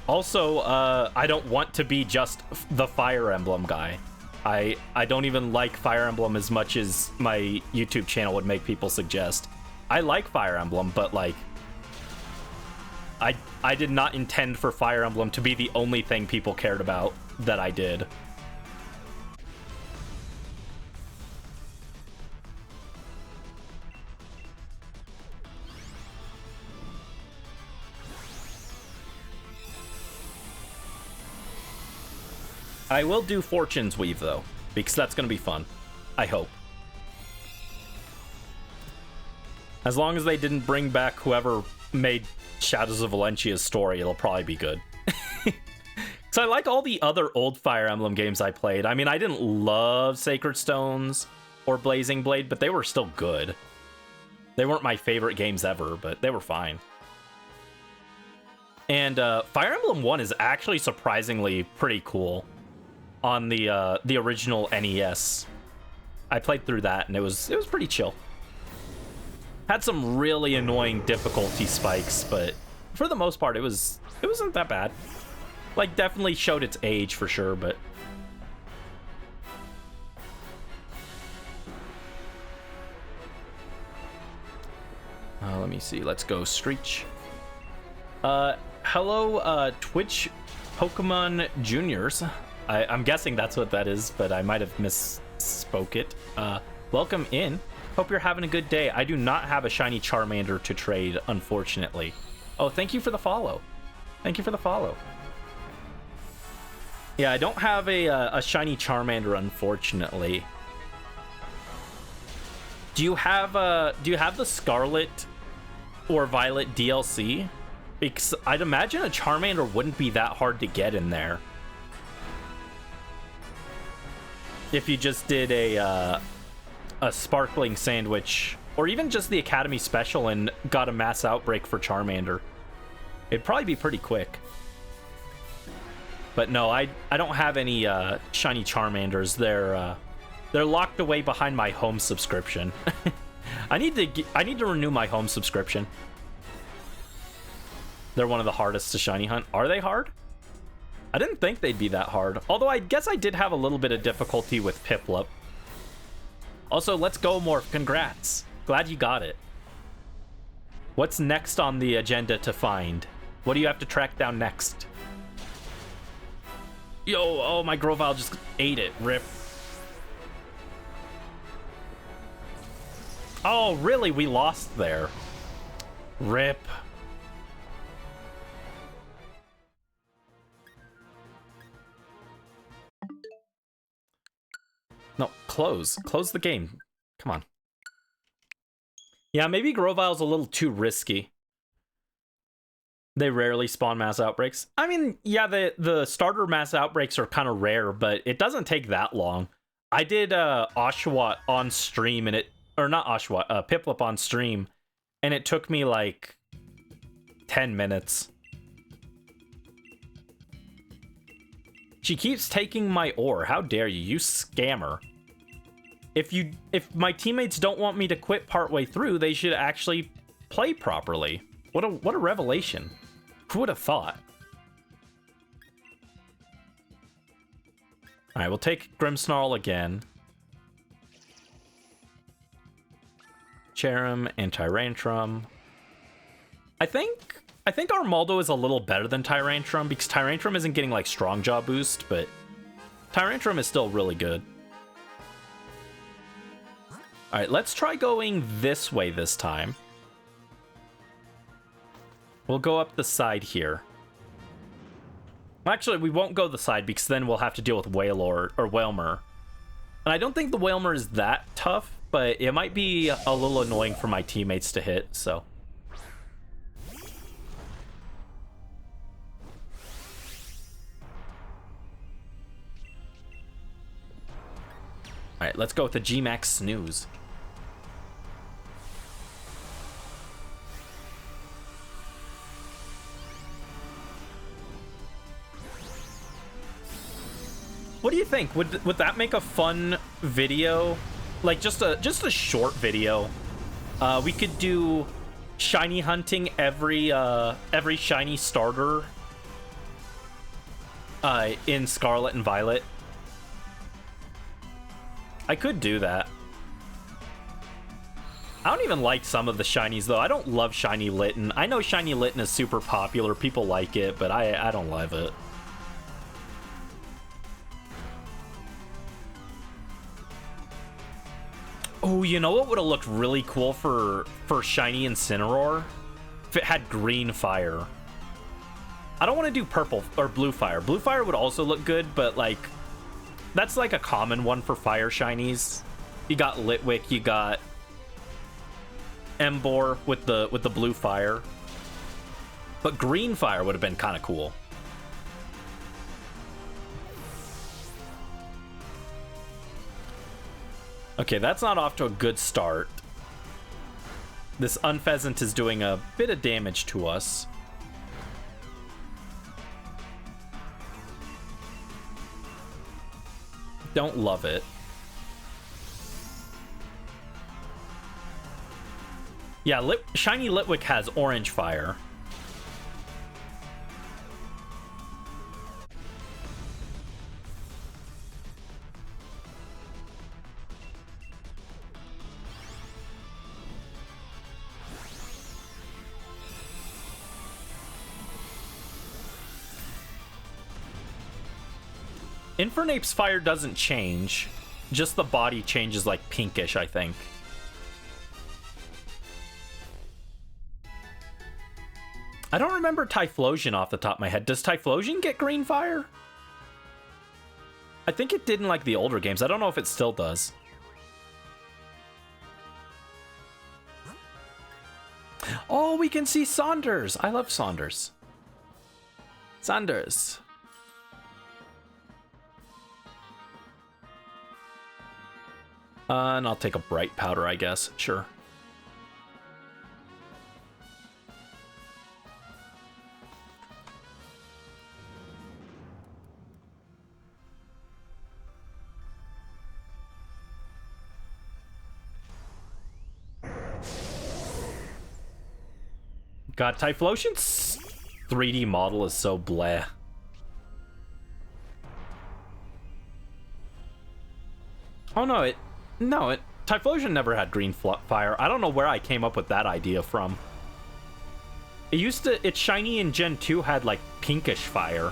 Also, I don't want to be just the Fire Emblem guy. I don't even like Fire Emblem as much as my YouTube channel would make people suggest. I like Fire Emblem, but I did not intend for Fire Emblem to be the only thing people cared about that I did. I will do Fortune's Weave, though, because that's going to be fun. I hope. As long as they didn't bring back whoever made Shadows of Valencia's story, it'll probably be good. So I like all the other old Fire Emblem games I played. I mean, I didn't love Sacred Stones or Blazing Blade, but they were still good. They weren't my favorite games ever, but they were fine. And Fire Emblem 1 is actually surprisingly pretty cool on the original NES. I played through that, and it was pretty chill. Had some really annoying difficulty spikes, but for the most part, it wasn't that bad. Like, definitely showed its age for sure, but... let me see. Let's go Screech. Hello, Twitch Pokemon Juniors. I'm guessing that's what that is, but I might have misspoke it. Welcome in. Hope you're having a good day. I do not have a shiny Charmander to trade, unfortunately. Oh, thank you for the follow. Thank you for the follow. Yeah, I don't have a shiny Charmander, unfortunately. Do you have the Scarlet or Violet DLC? Because I'd imagine a Charmander wouldn't be that hard to get in there. If you just did a Sparkling Sandwich, or even just the Academy Special and got a Mass Outbreak for Charmander. It'd probably be pretty quick. But no, I don't have any shiny Charmanders. They're locked away behind my home subscription. I need to renew my home subscription. They're one of the hardest to shiny hunt. Are they hard? I didn't think they'd be that hard. Although I guess I did have a little bit of difficulty with Piplup. Also, let's go, Morph. Congrats. Glad you got it. What's next on the agenda to find? What do you have to track down next? Yo, oh, my Grovyle just ate it. Rip. Oh, really? We lost there. Rip. No, close. Close the game. Come on. Yeah, maybe Grovyle's a little too risky. They rarely spawn mass outbreaks. I mean, yeah, the starter mass outbreaks are kind of rare, but it doesn't take that long. I did Oshawott on stream, and or not Oshawott, Piplup on stream, and it took me like 10 minutes. She keeps taking my ore. How dare you? You scammer. If my teammates don't want me to quit partway through, they should actually play properly. What a revelation. Who would have thought? All right, we'll take Grimmsnarl again. Cherim and Tyrantrum. I think Armaldo is a little better than Tyrantrum because Tyrantrum isn't getting like strong jaw boost, but Tyrantrum is still really good. All right, let's try going this way this time. We'll go up the side here. Actually, we won't go the side because then we'll have to deal with Wailord or Wailmer. And I don't think the Wailmer is that tough, but it might be a little annoying for my teammates to hit, so. All right, let's go with the G-Max Snooze. What do you think? Would that make a fun video? Like just a short video. We could do shiny hunting every shiny starter in Scarlet and Violet. I could do that. I don't even like some of the shinies though. I don't love shiny Litten. I know shiny Litten is super popular. People like it, but I don't love it. Oh, you know what would have looked really cool for shiny Incineroar? If it had green fire. I don't want to do purple or blue fire. Blue fire would also look good, but like That's like a common one for fire shinies. You got Litwick, you got Emboar with the blue fire. But green fire would have been kind of cool. Okay, that's not off to a good start. This Unpheasant is doing a bit of damage to us. Don't love it. Yeah, Shiny Litwick has orange fire. Infernape's fire doesn't change. Just the body changes like pinkish, I think. I don't remember Typhlosion off the top of my head. Does Typhlosion get green fire? I think it did in like the older games. I don't know if it still does. Oh, we can see Saunders. I love Saunders. Saunders. And I'll take a bright powder, I guess. Sure. God, Typhlosion's 3D model is so bleh. Oh no, Typhlosion never had green fire. I don't know where I came up with that idea from. It's shiny in Gen 2 had like pinkish fire.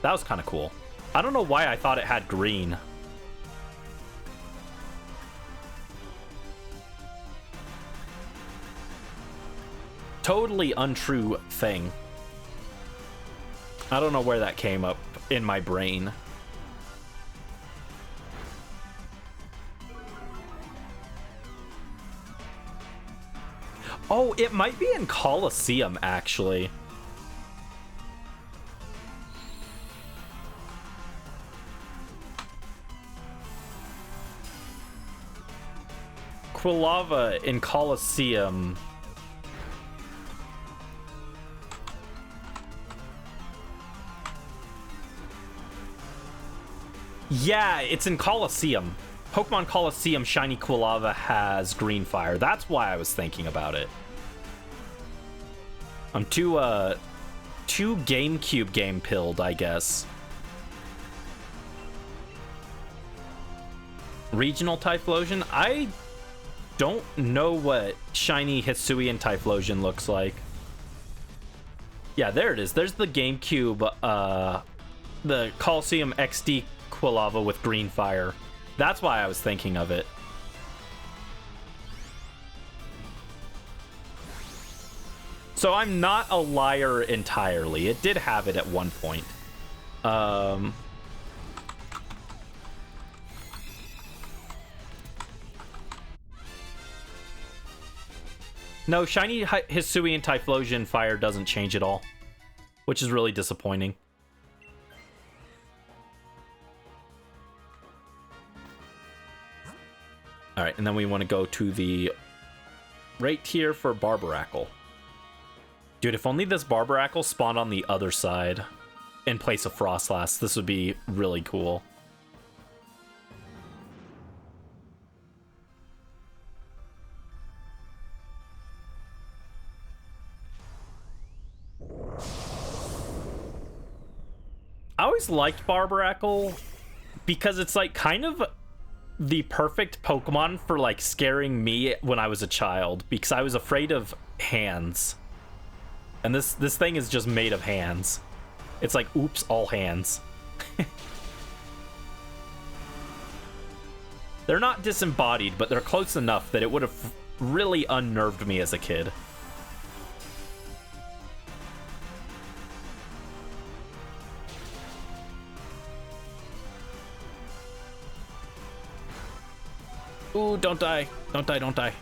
That was kind of cool. I don't know why I thought it had green. Totally untrue thing. I don't know where that came up in my brain. Oh, it might be in Colosseum, actually. Quilava in Colosseum. Yeah, it's in Colosseum. Pokemon Colosseum Shiny Quilava has green fire. That's why I was thinking about it. I'm too GameCube game pilled, I guess. Regional Typhlosion? I don't know what shiny Hisuian Typhlosion looks like. Yeah, there it is. There's the GameCube, the Colosseum XD Quilava with green fire. That's why I was thinking of it. So I'm not a liar entirely. It did have it at one point. No, shiny Hisuian Typhlosion fire doesn't change at all, which is really disappointing. All right, and then we want to go to the right here for Barbaracle. Dude, if only this Barbaracle spawned on the other side in place of Frostlass, this would be really cool. I always liked Barbaracle because it's like kind of the perfect Pokemon for like scaring me when I was a child, because I was afraid of hands. And this thing is just made of hands. It's like, oops, all hands. They're not disembodied, but they're close enough that it would have really unnerved me as a kid. Ooh, don't die. Don't die, don't die.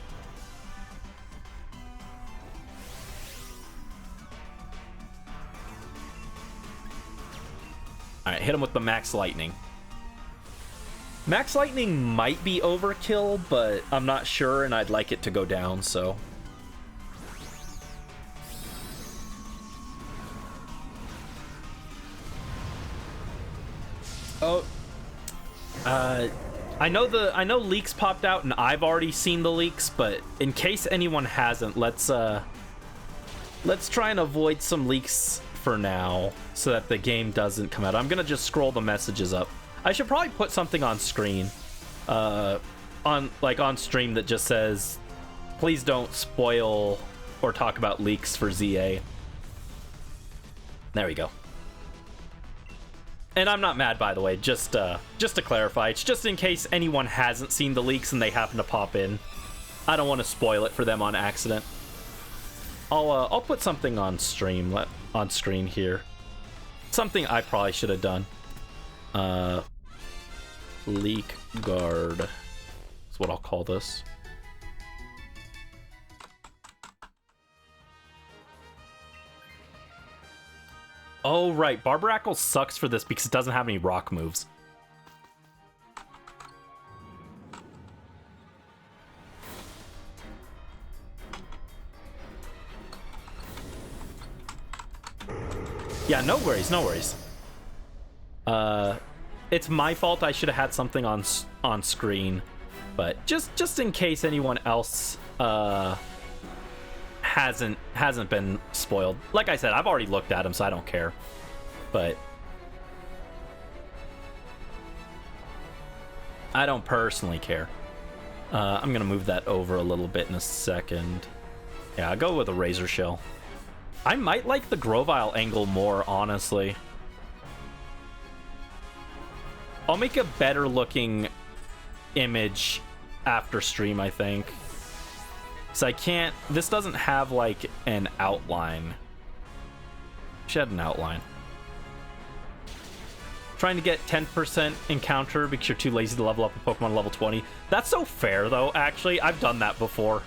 Alright, hit him with the Max Lightning. Max Lightning might be overkill, but I'm not sure, and I'd like it to go down, so... Oh, I know leaks popped out, and I've already seen the leaks. But in case anyone hasn't, let's try and avoid some leaks for now, so that the game doesn't come out. I'm gonna just scroll the messages up. I should probably put something on screen, on stream that just says, "Please don't spoil or talk about leaks for ZA." There we go. And I'm not mad, by the way, just to clarify. It's just in case anyone hasn't seen the leaks and they happen to pop in. I don't want to spoil it for them on accident. I'll put something on screen here. Something I probably should have done. Leak guard. That's what I'll call this. Oh, right. Barbarackle sucks for this because it doesn't have any rock moves. Yeah, no worries, no worries. It's my fault. I should have had something on screen, but just in case anyone else hasn't been spoiled. Like I said, I've already looked at them, so I don't care. But I don't personally care. I'm gonna move that over a little bit in a second. Yeah, I'll go with a Razor Shell. I might like the Grovyle angle more, honestly. I'll make a better looking image after stream, I think. So I can't... This doesn't have, like, an outline. Should have an outline. Trying to get 10% encounter because you're too lazy to level up a Pokemon level 20. That's so fair, though, actually. I've done that before.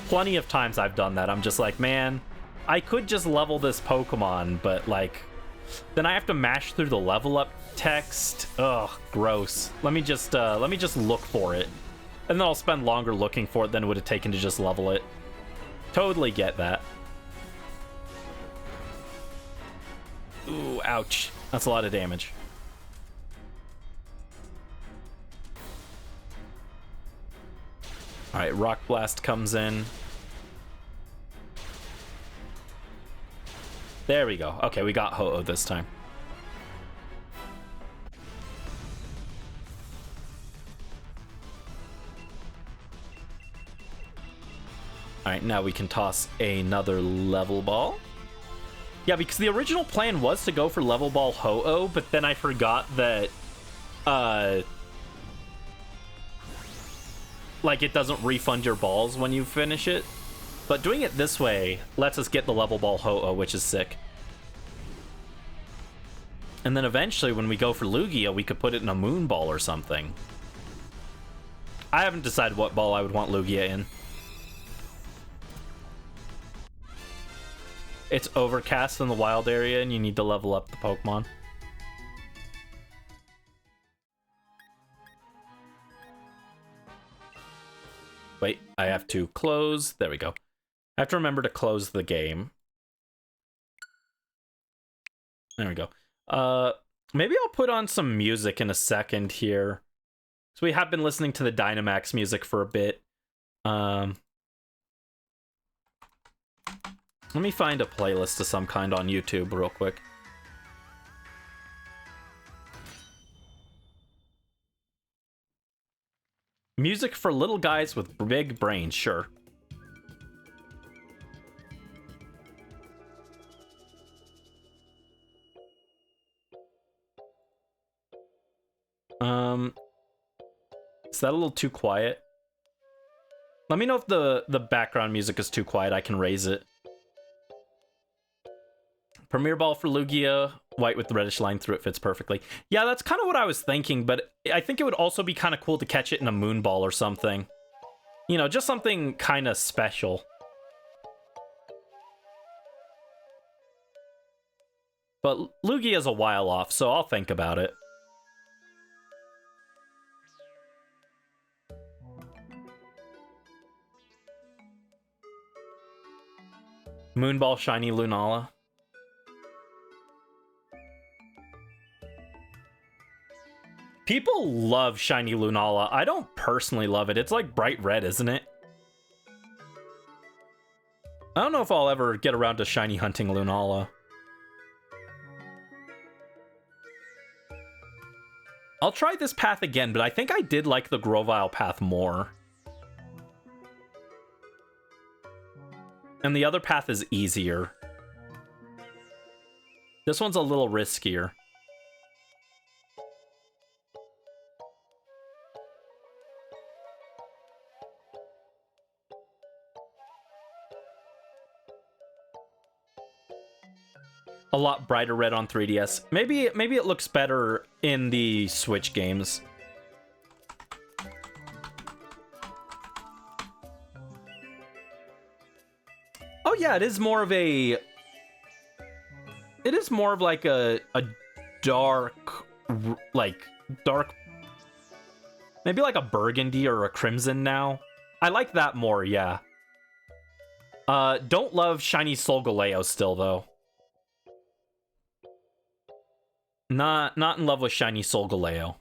Plenty of times I've done that. I'm just like, man, I could just level this Pokemon, but, like... Then I have to mash through the level up text. Ugh, gross. Let me just look for it. And then I'll spend longer looking for it than it would have taken to just level it. Totally get that. Ooh, ouch. That's a lot of damage. Alright, Rock Blast comes in. There we go. Okay, we got Ho-Oh this time. Alright, now we can toss another Level Ball. Yeah, because the original plan was to go for Level Ball Ho-Oh, but then I forgot that, like, it doesn't refund your balls when you finish it. But doing it this way lets us get the Level Ball Ho-Oh, which is sick. And then eventually, when we go for Lugia, we could put it in a Moon Ball or something. I haven't decided what ball I would want Lugia in. It's overcast in the wild area, and you need to level up the Pokemon. Wait, I have to close. There we go. I have to remember to close the game. There we go. Maybe I'll put on some music in a second here. So we have been listening to the Dynamax music for a bit. Let me find a playlist of some kind on YouTube real quick. Music for little guys with big brains, sure. Is that a little too quiet? Let me know if the background music is too quiet. I can raise it. Premier Ball for Lugia White with the reddish line through it fits perfectly. Yeah, that's kind of what I was thinking, but I think it would also be kind of cool to catch it in a Moonball or something. You know, just something kind of special. But Lugia is a while off, so I'll think about it. Moonball Shiny Lunala. People love Shiny Lunala. I don't personally love it. It's like bright red, isn't it? I don't know if I'll ever get around to shiny hunting Lunala. I'll try this path again, but I think I did like the Grovyle path more. And the other path is easier. This one's a little riskier. A lot brighter red on 3DS. Maybe it looks better in the Switch games. Oh yeah, it is more of a... It is more of like a dark... Like, dark... Maybe like a burgundy or a crimson now. I like that more, yeah. Don't love shiny Solgaleo still, though. Not in love with shiny Solgaleo.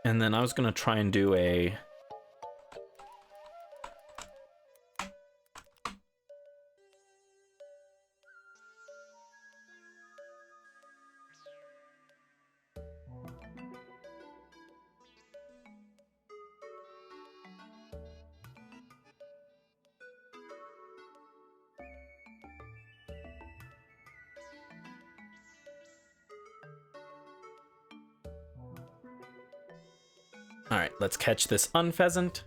And then I was gonna try and do a... Alright, let's catch this Unpheasant.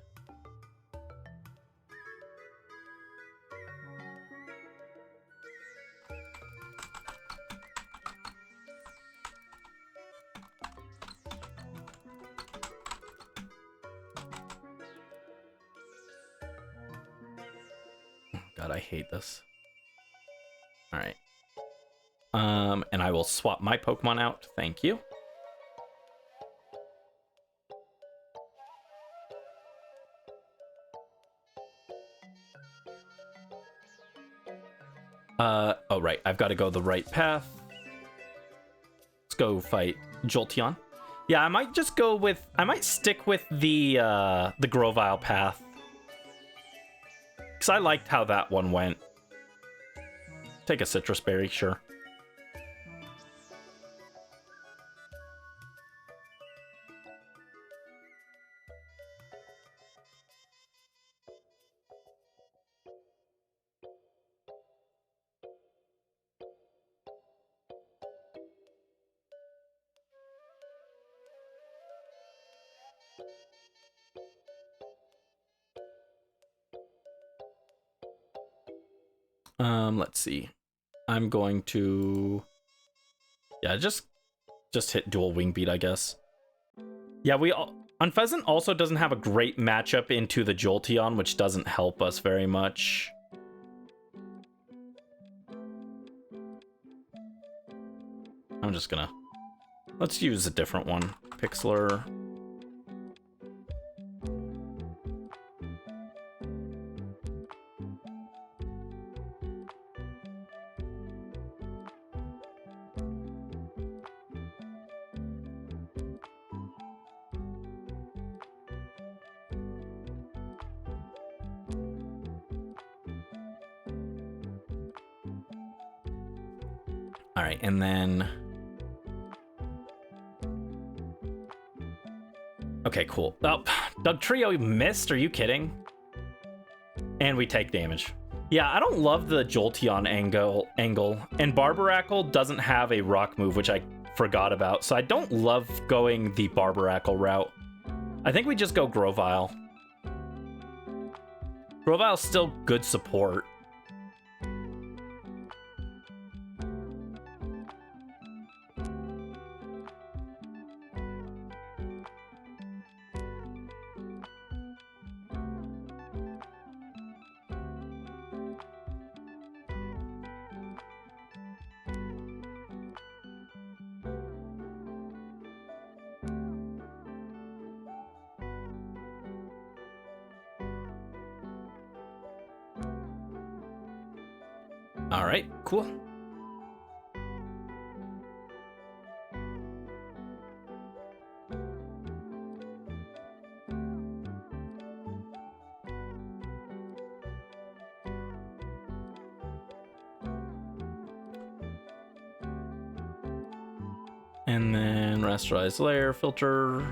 God, I hate this. Alright. And I will swap my Pokemon out. Thank you. Oh, right. I've got to go the right path. Let's go fight Jolteon. Yeah, I might just go with... I might stick with the Grovyle path. Because I liked how that one went. Take a Citrus Berry, sure. Let's see. I'm going to... Yeah, just hit dual Wing Beat, I guess. Yeah, Unpheasant also doesn't have a great matchup into the Jolteon, which doesn't help us very much. I'm just gonna... Let's use a different one. Pixlr. All right, and then... Okay, cool. Oh, Doug Trio missed? Are you kidding? And we take damage. Yeah, I don't love the Jolteon angle, and Barbaracle doesn't have a rock move, which I forgot about, so I don't love going the Barbaracle route. I think we just go Grovyle. Grovile's still good support. All right, cool. And then rasterize layer, filter,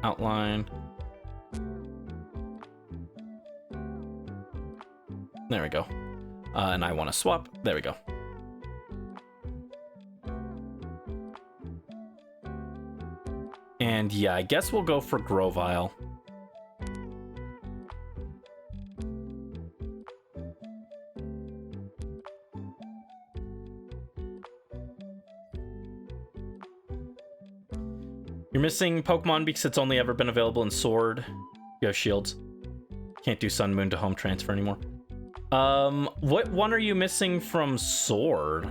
outline. There we go. And I want to swap. There we go. And yeah, I guess we'll go for Grovyle. You're missing Pokemon because it's only ever been available in Sword. You have Shields. Can't do Sun Moon to home transfer anymore. What one are you missing from Sword?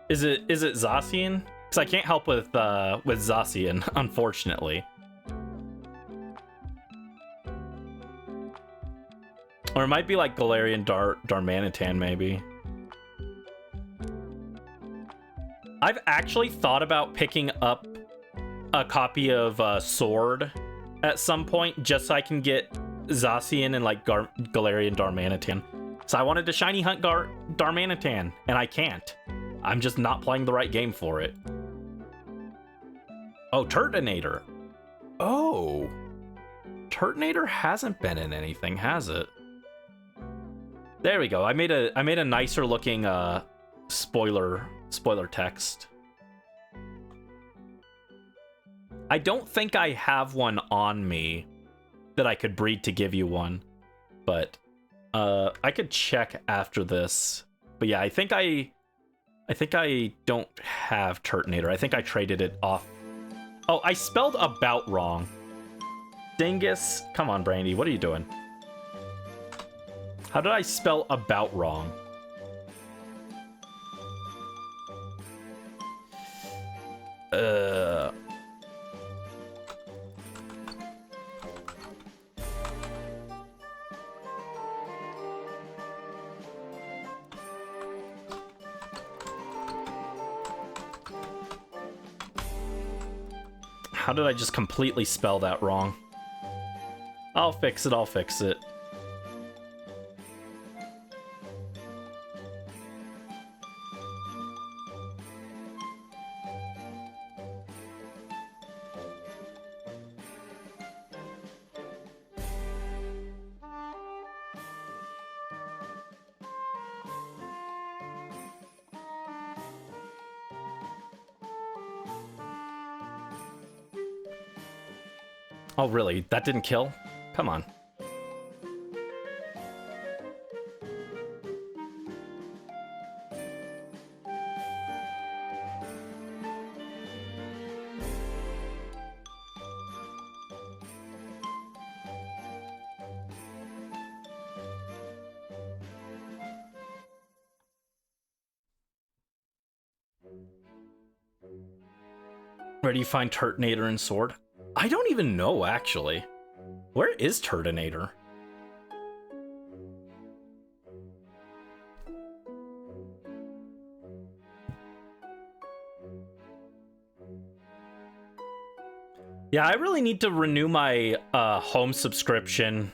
Is it Zacian? Because I can't help with Zacian, unfortunately. Or it might be like Galarian Darmanitan, maybe. I've actually thought about picking up a copy of Sword at some point, just so I can get Zacian and like Galarian Darmanitan. So I wanted to shiny hunt Darmanitan, and I can't. I'm just not playing the right game for it. Oh, Turtonator. Oh. Turtonator hasn't been in anything, has it? There we go. I made a nicer looking spoiler text. I don't think I have one on me that I could breed to give you one, but I could check after this. But yeah, I think I don't have Turtonator. I think I traded it off. Oh, I spelled about wrong. Dingus, come on, Brandy, what are you doing? How did I spell about wrong? How did I just completely spell that wrong? I'll fix it, I'll fix it. Oh, really? That didn't kill? Come on. Where do you find Turtonator in Sword? I don't even know, actually. Where is Turtonator? Yeah, I really need to renew my home subscription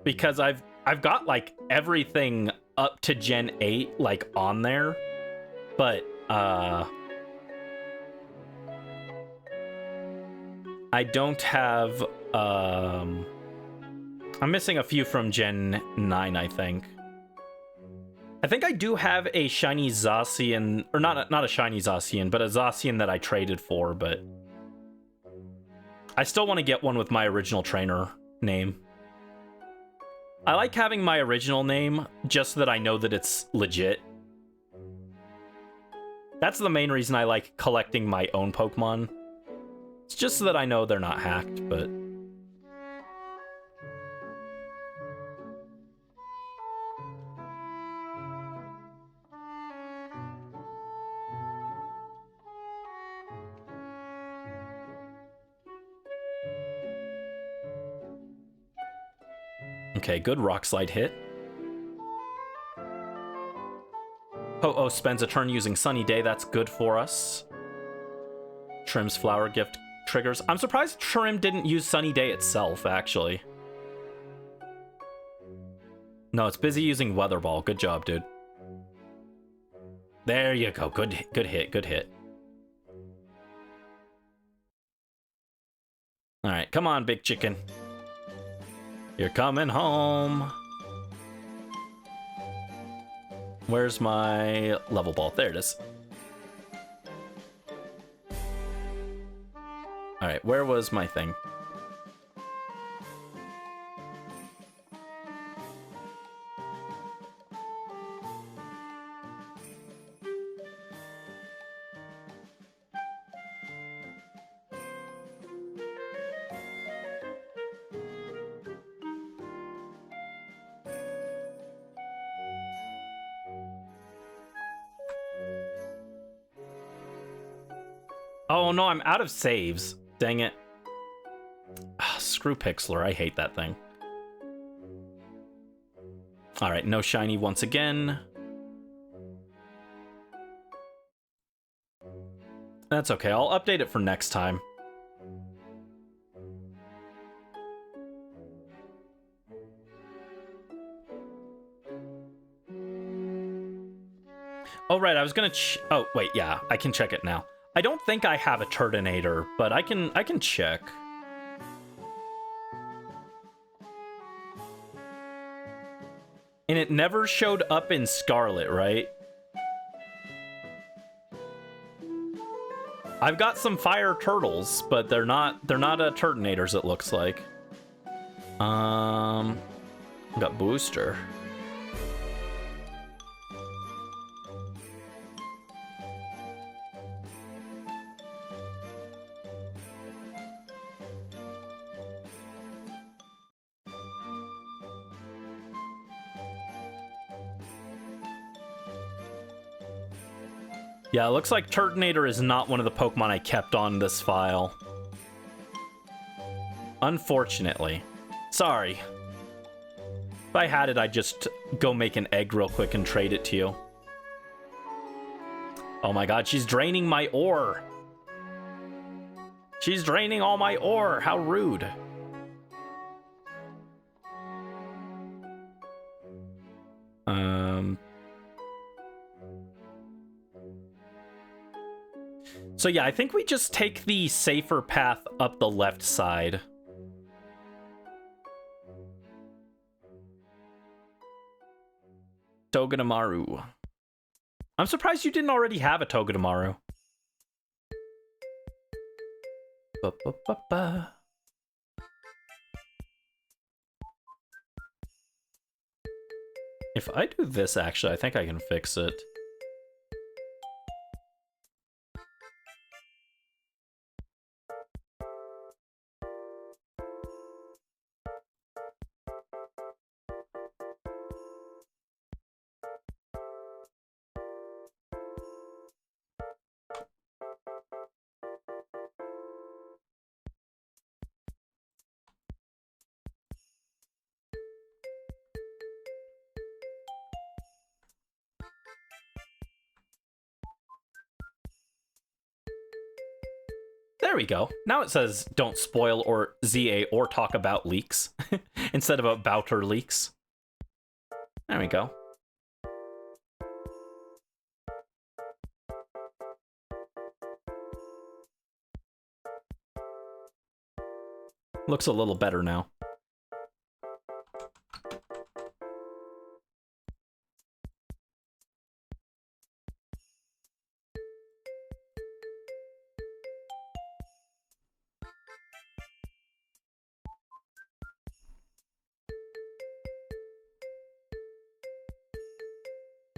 because I've got like everything up to Gen 8 like on there, but I don't have I'm missing a few from Gen 9, I think. I think I do have a shiny Zacian, or not a shiny Zacian, but a Zacian that I traded for, but I still want to get one with my original trainer name. I like having my original name just so that I know that it's legit. That's the main reason I like collecting my own Pokemon. It's just so that I know they're not hacked, but... Okay, good Rock Slide hit. Ho-Oh spends a turn using Sunny Day. That's good for us. Trim's Flower Gift triggers. I'm surprised Trim didn't use Sunny Day itself, actually. No, it's busy using Weather Ball. Good job, dude. There you go. Good hit, good hit. All right, come on, big chicken. You're coming home. Where's my level ball? There it is. All right, where was my thing? Oh no, I'm out of saves. Dang it. Screw Pixlr, I hate that thing. Alright, no shiny once again. That's okay, I'll update it for next time. Oh right, I was gonna oh wait, yeah, I can check it now. I don't think I have a Turtonator, but I can check. And it never showed up in Scarlet, right? I've got some fire turtles, but they're not Turtonators, it looks like. Got Booster. Yeah, it looks like Turtonator is not one of the Pokemon I kept on this file. Unfortunately. Sorry. If I had it, I'd just go make an egg real quick and trade it to you. Oh my god, she's draining my ore! She's draining all my ore! How rude. So yeah, I think we just take the safer path up the left side. Togedemaru. I'm surprised you didn't already have a Togedemaru. Ba-ba-ba-ba. If I do this, actually, I think I can fix it. There we go. Now it says don't spoil or ZA or talk about leaks instead of about or leaks. There we go. Looks a little better now.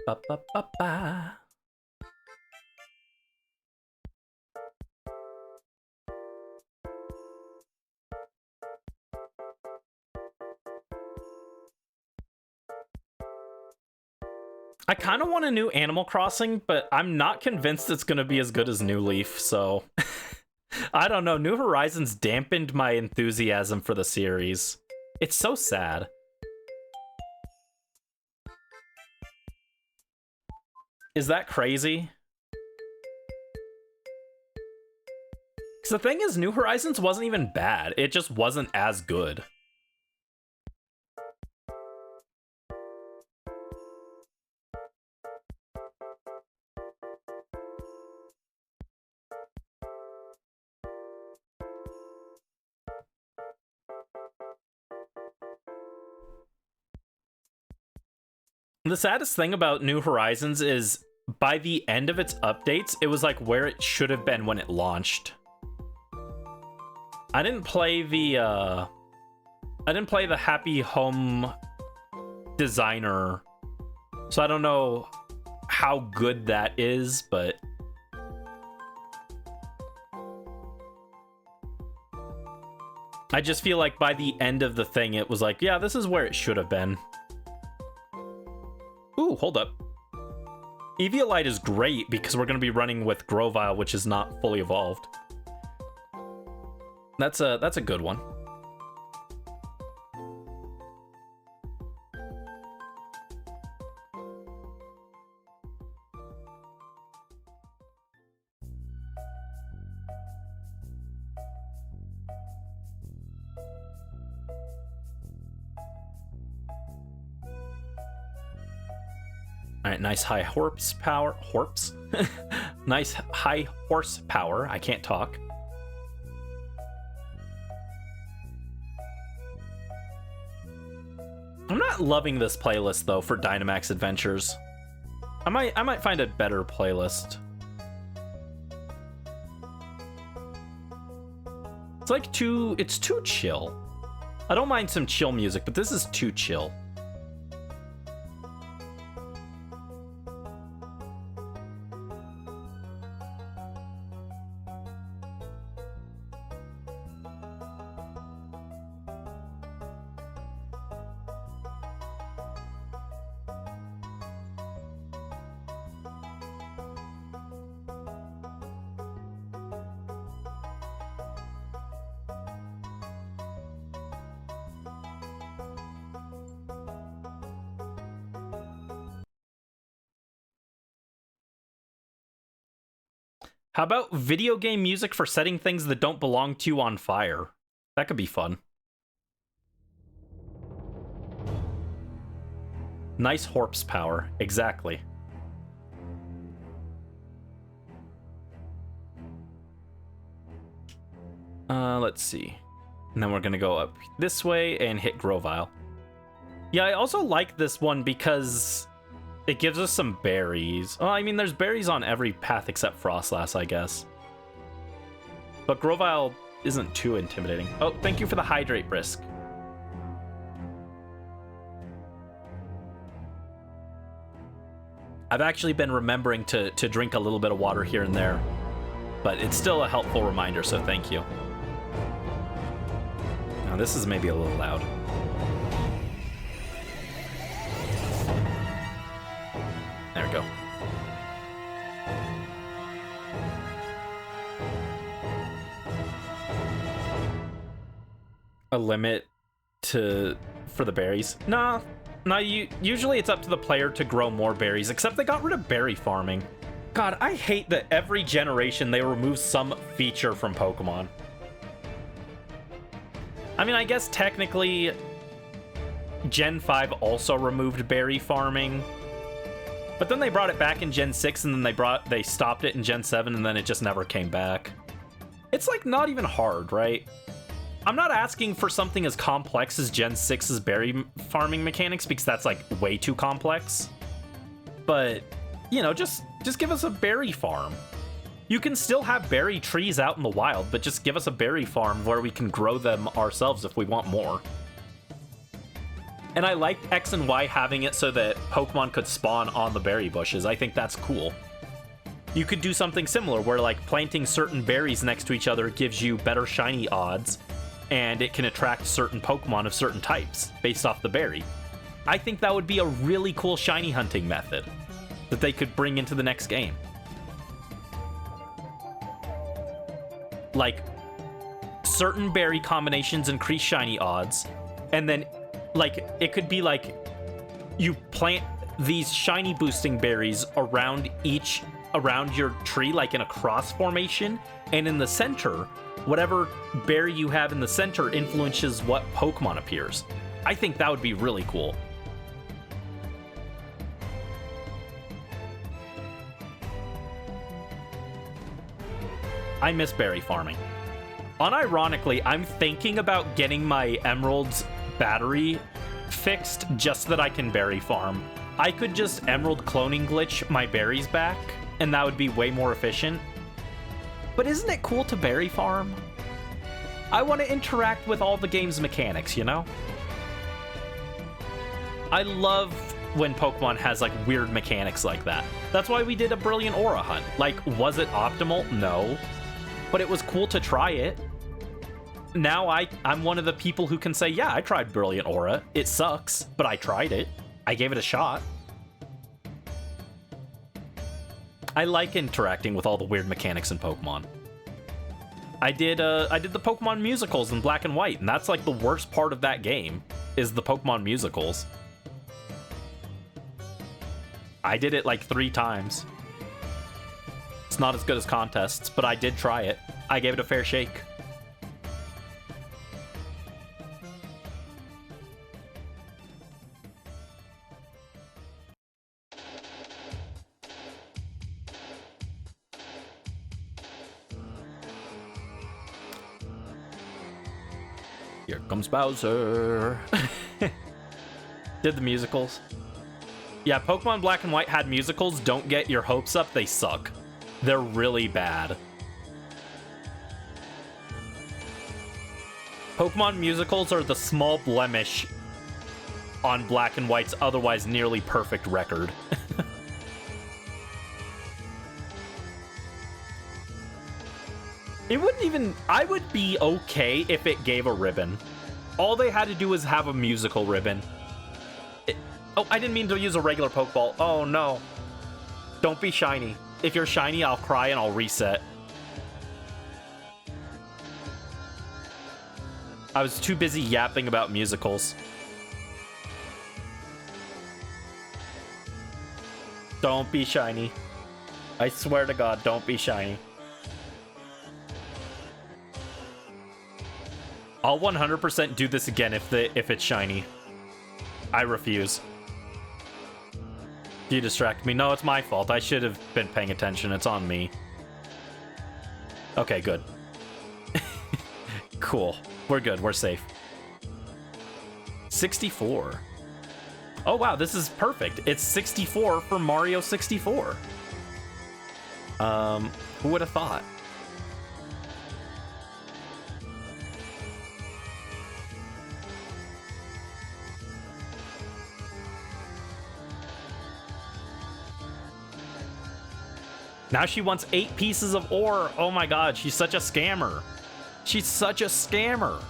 Ba-ba-ba-ba. I kind of want a new Animal Crossing, but I'm not convinced it's going to be as good as New Leaf, so... I don't know, New Horizons dampened my enthusiasm for the series. It's so sad. Is that crazy? Because the thing is, New Horizons wasn't even bad. It just wasn't as good. The saddest thing about New Horizons is by the end of its updates, it was like where it should have been when it launched. I didn't play the Happy Home Designer, so I don't know how good that is, but I just feel like by the end of the thing, it was like, yeah, this is where it should have been. Ooh, hold up. Eviolite is great because we're going to be running with Grovyle, which is not fully evolved. That's a good one. All right, nice high horsepower. Nice high horsepower. I can't talk. I'm not loving this playlist though for Dynamax Adventures. I might find a better playlist. It's too chill. I don't mind some chill music, but this is too chill. How about video game music for setting things that don't belong to you on fire? That could be fun. Nice horsepower, exactly. Let's see. And then we're gonna go up this way and hit Grovyle. Yeah, I also like this one because it gives us some berries. Oh, I mean, there's berries on every path except Frostlass, I guess. But Grovyle isn't too intimidating. Oh, thank you for the Hydrate Brisk. I've actually been remembering to drink a little bit of water here and there, but it's still a helpful reminder, so thank you. Now, this is maybe a little loud. There we go. A limit for the berries? Nah, usually it's up to the player to grow more berries, except they got rid of berry farming. God, I hate that every generation they remove some feature from Pokemon. I mean, I guess technically Gen 5 also removed berry farming, but then they brought it back in Gen 6, and then they stopped it in Gen 7, and then it just never came back. It's like not even hard, right? I'm not asking for something as complex as Gen 6's berry farming mechanics, because that's like way too complex. But, you know, just give us a berry farm. You can still have berry trees out in the wild, but just give us a berry farm where we can grow them ourselves if we want more. And I like X and Y having it so that Pokemon could spawn on the berry bushes. I think that's cool. You could do something similar where like planting certain berries next to each other gives you better shiny odds, and it can attract certain Pokemon of certain types based off the berry. I think that would be a really cool shiny hunting method that they could bring into the next game. Like, certain berry combinations increase shiny odds, and then like it could be like you plant these shiny boosting berries around your tree, like in a cross formation, and in the center, whatever berry you have in the center influences what Pokemon appears. I think that would be really cool. I miss berry farming. Unironically, I'm thinking about getting my Emerald's battery fixed just so that I can berry farm. I could just Emerald cloning glitch my berries back, and that would be way more efficient. But isn't it cool to berry farm? I want to interact with all the game's mechanics, you know? I love when Pokemon has like weird mechanics like that. That's why we did a Brilliant Aura hunt. Like, was it optimal? No. But it was cool to try it. Now I'm one of the people who can say, yeah, I tried Brilliant Aura. It sucks, but I tried it. I gave it a shot. I like interacting with all the weird mechanics in Pokemon. I did the Pokemon musicals in Black and White, and that's like the worst part of that game, is the Pokemon musicals. I did it like 3 times. It's not as good as contests, but I did try it. I gave it a fair shake. Here comes Bowser. Did the musicals. Yeah, Pokemon Black and White had musicals. Don't get your hopes up. They suck. They're really bad. Pokemon musicals are the small blemish on Black and White's otherwise nearly perfect record. It wouldn't even... I would be okay if it gave a ribbon. All they had to do was have a musical ribbon. Oh, I didn't mean to use a regular Pokeball. Oh, no. Don't be shiny. If you're shiny, I'll cry and I'll reset. I was too busy yapping about musicals. Don't be shiny. I swear to God, don't be shiny. I'll 100% do this again if it's shiny. I refuse. You distract me. No, it's my fault. I should have been paying attention. It's on me. Okay, good. Cool. We're good. We're safe. 64. Oh, wow. This is perfect. It's 64 for Mario 64. Who would have thought? Now she wants 8 pieces of ore. Oh my God, she's such a scammer. She's such a scammer.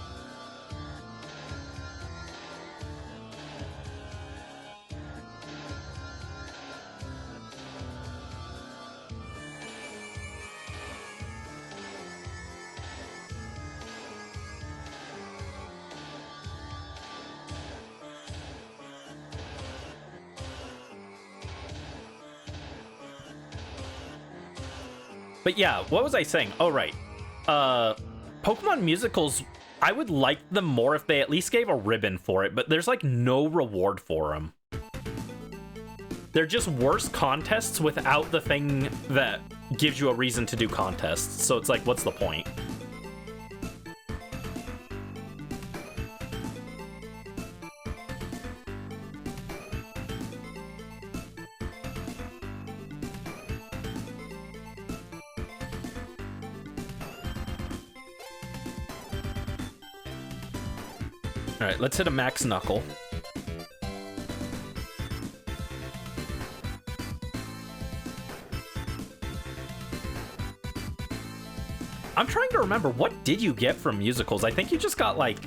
But yeah, what was I saying? Oh, right. Pokemon musicals, I would like them more if they at least gave a ribbon for it, but there's like no reward for them. They're just worse contests without the thing that gives you a reason to do contests. So it's like, what's the point? All right, let's hit a max knuckle. I'm trying to remember, what did you get from musicals? I think you just got, like,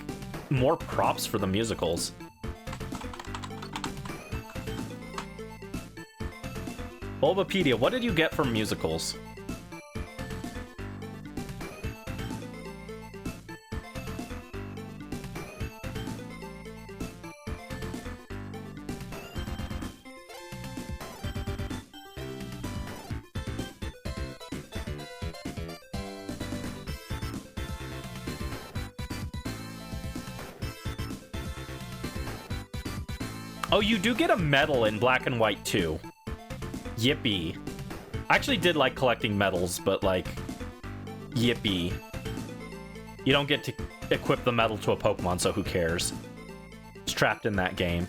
more props for the musicals. Bulbapedia, what did you get from musicals? Oh, you do get a medal in Black and White too. Yippee. I actually did like collecting medals, but like, yippee. You don't get to equip the medal to a Pokemon, so who cares? It's trapped in that game.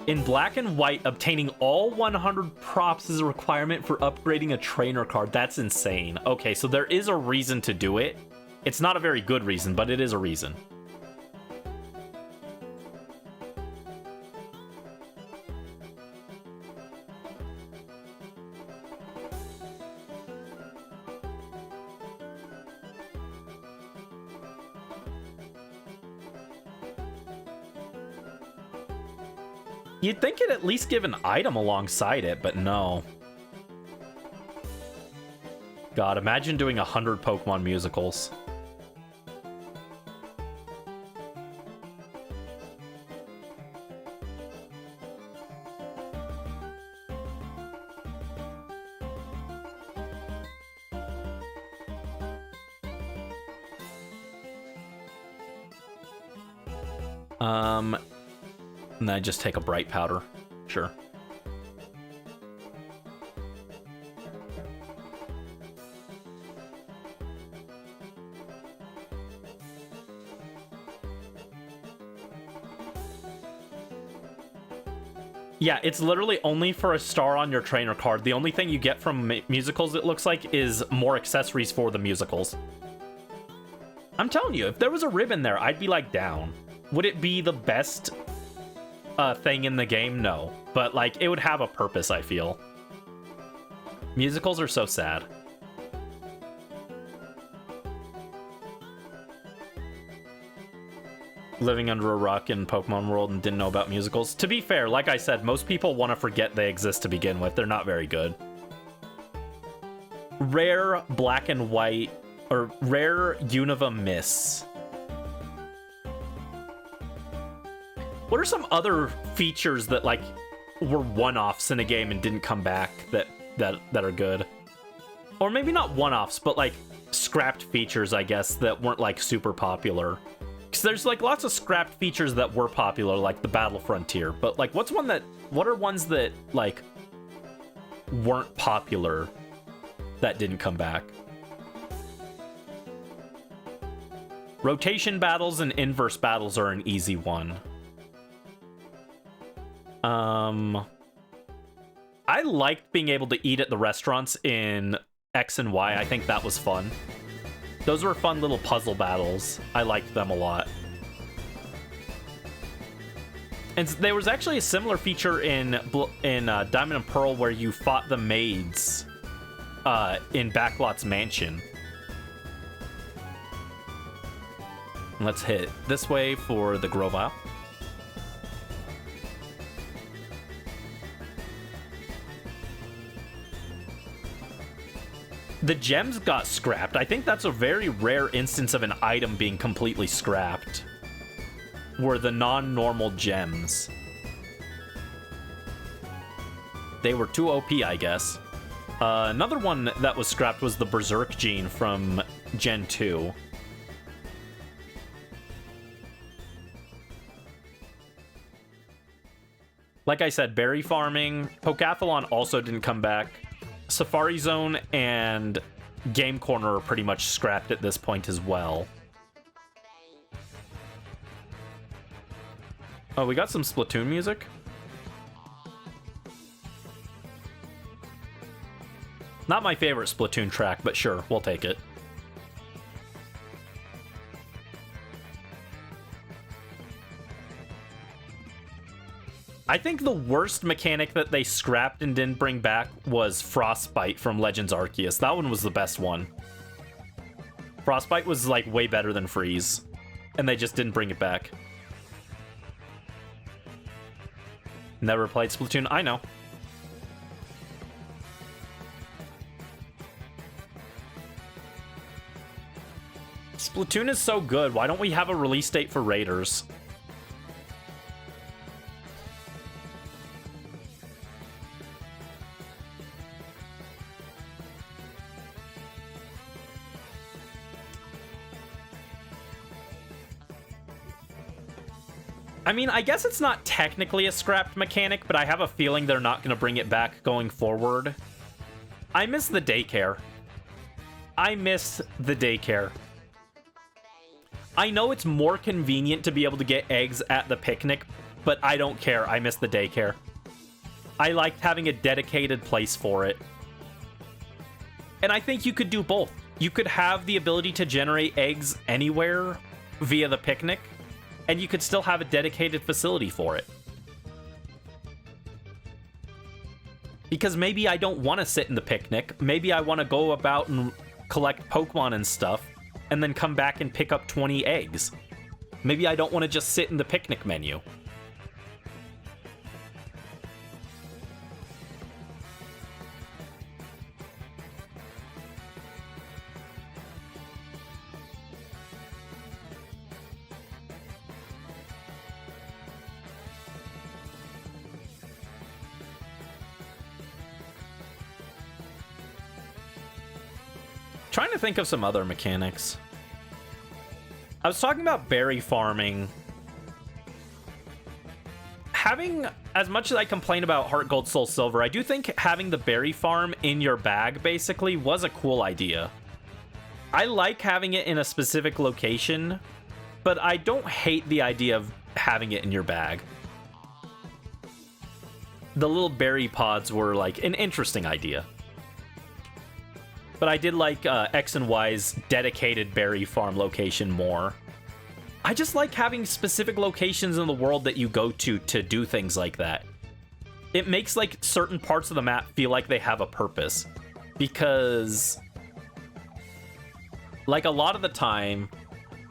In Black and White, obtaining all 100 props is a requirement for upgrading a trainer card. That's insane. Okay, so there is a reason to do it. It's not a very good reason, but it is a reason. You'd think it'd at least give an item alongside it, but no. God, imagine doing 100 Pokemon musicals. And I just take a bright powder. Sure. Yeah, it's literally only for a star on your trainer card. The only thing you get from musicals, it looks like, is more accessories for the musicals. I'm telling you, if there was a ribbon there, I'd be like down. Would it be the best thing in the game? No. But like, it would have a purpose, I feel. Musicals are so sad. Living under a rock in Pokemon World and didn't know about musicals. To be fair, like I said, most people want to forget they exist to begin with. They're not very good. Rare Black and White, or Rare Unova Miss. What are some other features that like were one-offs in a game and didn't come back that are good? Or maybe not one-offs, but like scrapped features, I guess, that weren't like super popular. Because there's like lots of scrapped features that were popular, like the Battle Frontier. But like, what are ones that like weren't popular that didn't come back? Rotation battles and inverse battles are an easy one. I liked being able to eat at the restaurants in X and Y. I think that was fun. Those were fun little puzzle battles. I liked them a lot. And there was actually a similar feature in Diamond and Pearl where you fought the maids in Backlot's mansion. Let's hit this way for the Grovyle. The gems got scrapped. I think that's a very rare instance of an item being completely scrapped. Were the non-normal gems. They were too OP, I guess. Another one that was scrapped was the Berserk gene from Gen 2. Like I said, berry farming. Pokathlon also didn't come back. Safari Zone and Game Corner are pretty much scrapped at this point as well. Oh, we got some Splatoon music. Not my favorite Splatoon track, but sure, we'll take it. I think the worst mechanic that they scrapped and didn't bring back was Frostbite from Legends Arceus. That one was the best one. Frostbite was like way better than Freeze, and they just didn't bring it back. Never played Splatoon? I know. Splatoon is so good. Why don't we have a release date for Raiders? I mean, I guess it's not technically a scrapped mechanic, but I have a feeling they're not going to bring it back going forward. I miss the daycare. I miss the daycare. I know it's more convenient to be able to get eggs at the picnic, but I don't care. I miss the daycare. I liked having a dedicated place for it. And I think you could do both. You could have the ability to generate eggs anywhere via the picnic, and you could still have a dedicated facility for it. Because maybe I don't want to sit in the picnic. Maybe I want to go about and collect Pokemon and stuff, and then come back and pick up 20 eggs. Maybe I don't want to just sit in the picnic menu. Trying to think of some other mechanics. I was talking about berry farming. Having, as much as I complain about Heart Gold Soul Silver, I do think having the berry farm in your bag basically was a cool idea. I like having it in a specific location, but I don't hate the idea of having it in your bag. The little berry pods were like an interesting idea. But I did like X and Y's dedicated berry farm location more. I just like having specific locations in the world that you go to do things like that. It makes like certain parts of the map feel like they have a purpose. Because like a lot of the time,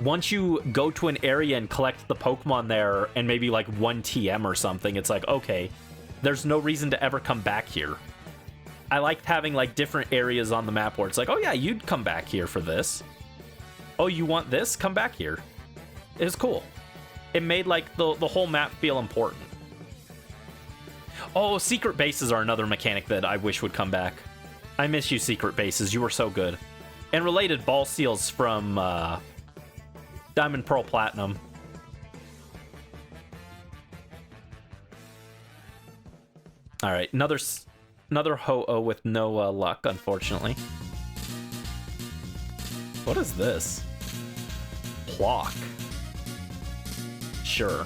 once you go to an area and collect the Pokemon there and maybe like 1 TM or something, it's like, okay, there's no reason to ever come back here. I liked having like different areas on the map where it's like, oh yeah, you'd come back here for this. Oh, you want this? Come back here. It was cool. It made like the whole map feel important. Oh, secret bases are another mechanic that I wish would come back. I miss you, secret bases. You were so good. And related ball seals from Diamond, Pearl, Platinum. All right, another Ho-Oh with no luck, unfortunately. What is this? Plock. Sure.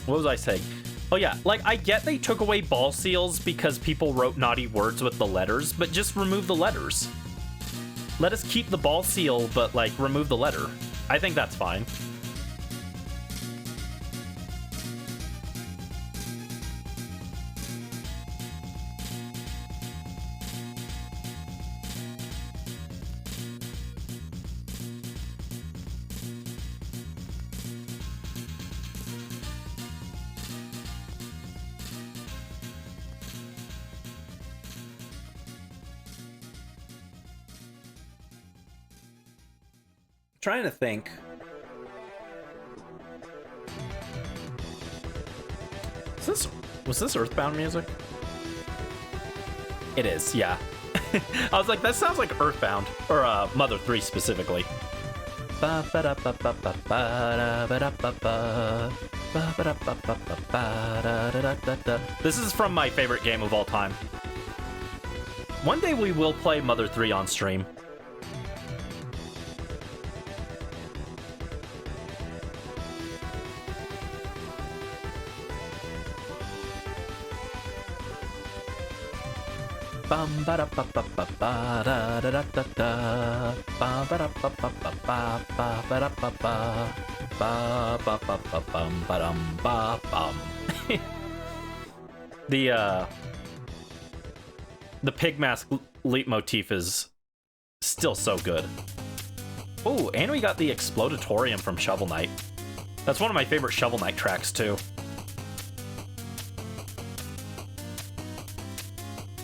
What was I saying? Oh yeah, like I get they took away ball seals because people wrote naughty words with the letters, but just remove the letters. Let us keep the ball seal, but like remove the letter. I think that's fine. Trying to think. Was this Earthbound music? It is, yeah. I was like, that sounds like Earthbound, or Mother 3 specifically. This is from my favorite game of all time. One day we will play Mother 3 on stream. Bum ba da ba ba ba ba da da da da da. Ba ba da ba ba ba ba ba ba da ba ba. Ba ba ba ba bum ba dum ba bum. The pig mask leitmotif is still so good. Oh, and we got the Explodatorium from Shovel Knight. That's one of my favorite Shovel Knight tracks too.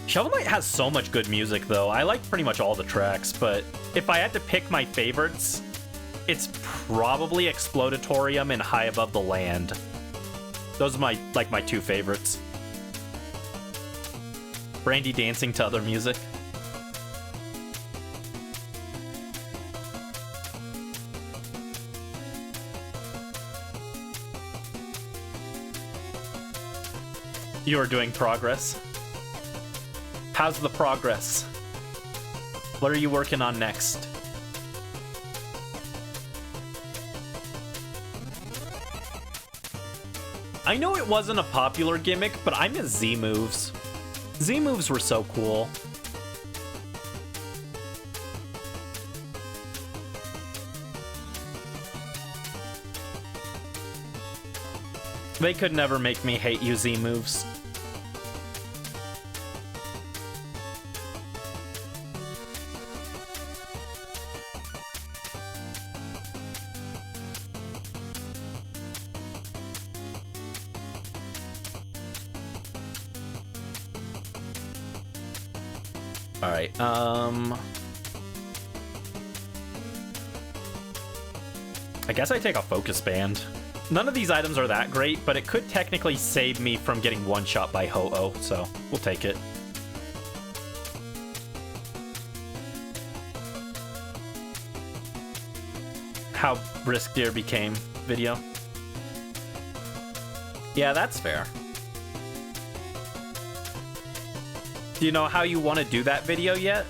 Shovel Knight has so much good music though. I like pretty much all the tracks, but if I had to pick my favorites, it's probably Explodatorium and High Above the Land. Those are my two favorites. Brandy dancing to other music. You are doing progress. How's the progress? What are you working on next? I know it wasn't a popular gimmick, but I miss Z-moves. Z-moves were so cool. They could never make me hate you, Z-moves. Alright, I guess I take a focus band. None of these items are that great, but it could technically save me from getting one-shot by Ho-Oh, so we'll take it. How Brisk Deer became video. Yeah, that's fair. Do you know how you want to do that video yet?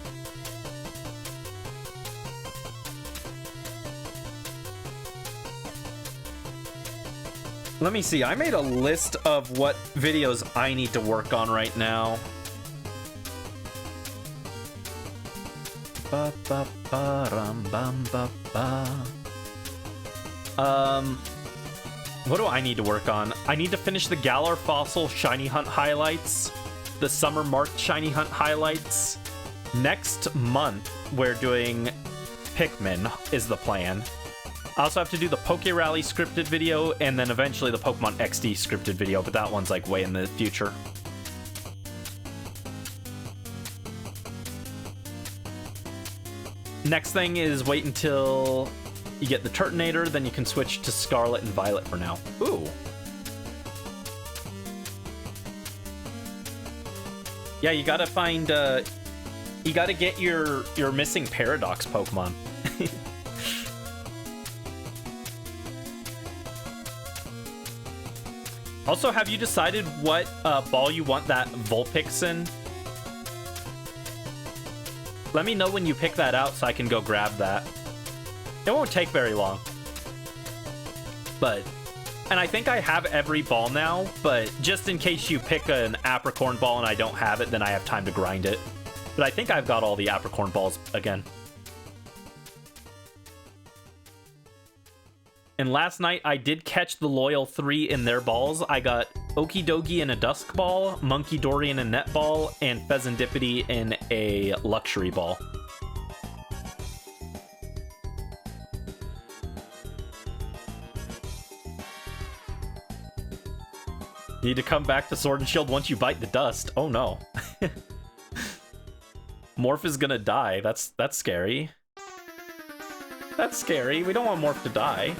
Let me see. I made a list of what videos I need to work on right now. Ba, ba, ba, rum, bum, ba, ba. What do I need to work on? I need to finish the Galar Fossil Shiny Hunt highlights. The Summer Marked Shiny Hunt highlights. Next month, we're doing Pikmin, is the plan. I also have to do the Poke Rally scripted video, and then eventually the Pokemon XD scripted video, but that one's like way in the future. Next thing is wait until you get the Turtonator, then you can switch to Scarlet and Violet for now. Ooh. Yeah, you gotta find, you gotta get your missing Paradox Pokemon. Also, have you decided what ball you want that Vulpix in? Let me know when you pick that out so I can go grab that. It won't take very long. But... And I think I have every ball now, but just in case you pick an Apricorn ball and I don't have it, then I have time to grind it. But I think I've got all the Apricorn balls again. And last night, I did catch the Loyal 3 in their balls. I got Okidogi in a Dusk Ball, Monkey Dory in a Net Ball, and Pheasantipity in a Luxury Ball. Need to come back to Sword and Shield once you bite the dust. Oh no. Morph is gonna die. That's scary. That's scary. We don't want Morph to die.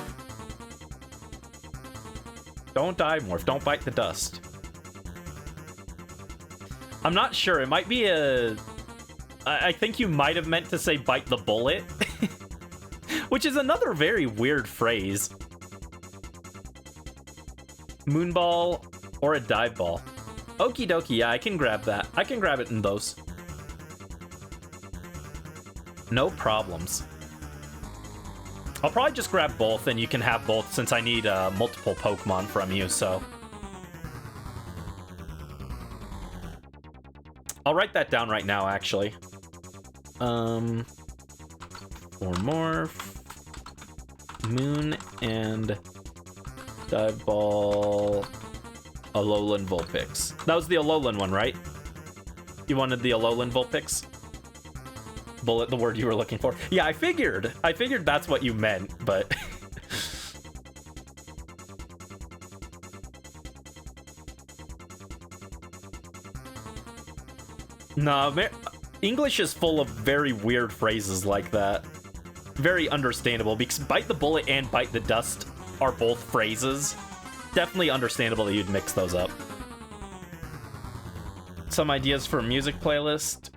Don't die, Morph. Don't bite the dust. I'm not sure. It might be a... I think you might have meant to say bite the bullet. Which is another very weird phrase. Moonball or a dive ball. Okie dokie, yeah, I can grab that. I can grab it in those. No problems. I'll probably just grab both, and you can have both since I need multiple Pokemon from you, so... I'll write that down right now, actually. Or morph. Moon and Dive Ball Alolan Vulpix. That was the Alolan one, right? You wanted the Alolan Vulpix? Bullet, the word you were looking for. Yeah, I figured that's what you meant, but... No, English is full of very weird phrases like that. Very understandable, because bite the bullet and bite the dust are both phrases. Definitely understandable that you'd mix those up. Some ideas for a music playlist,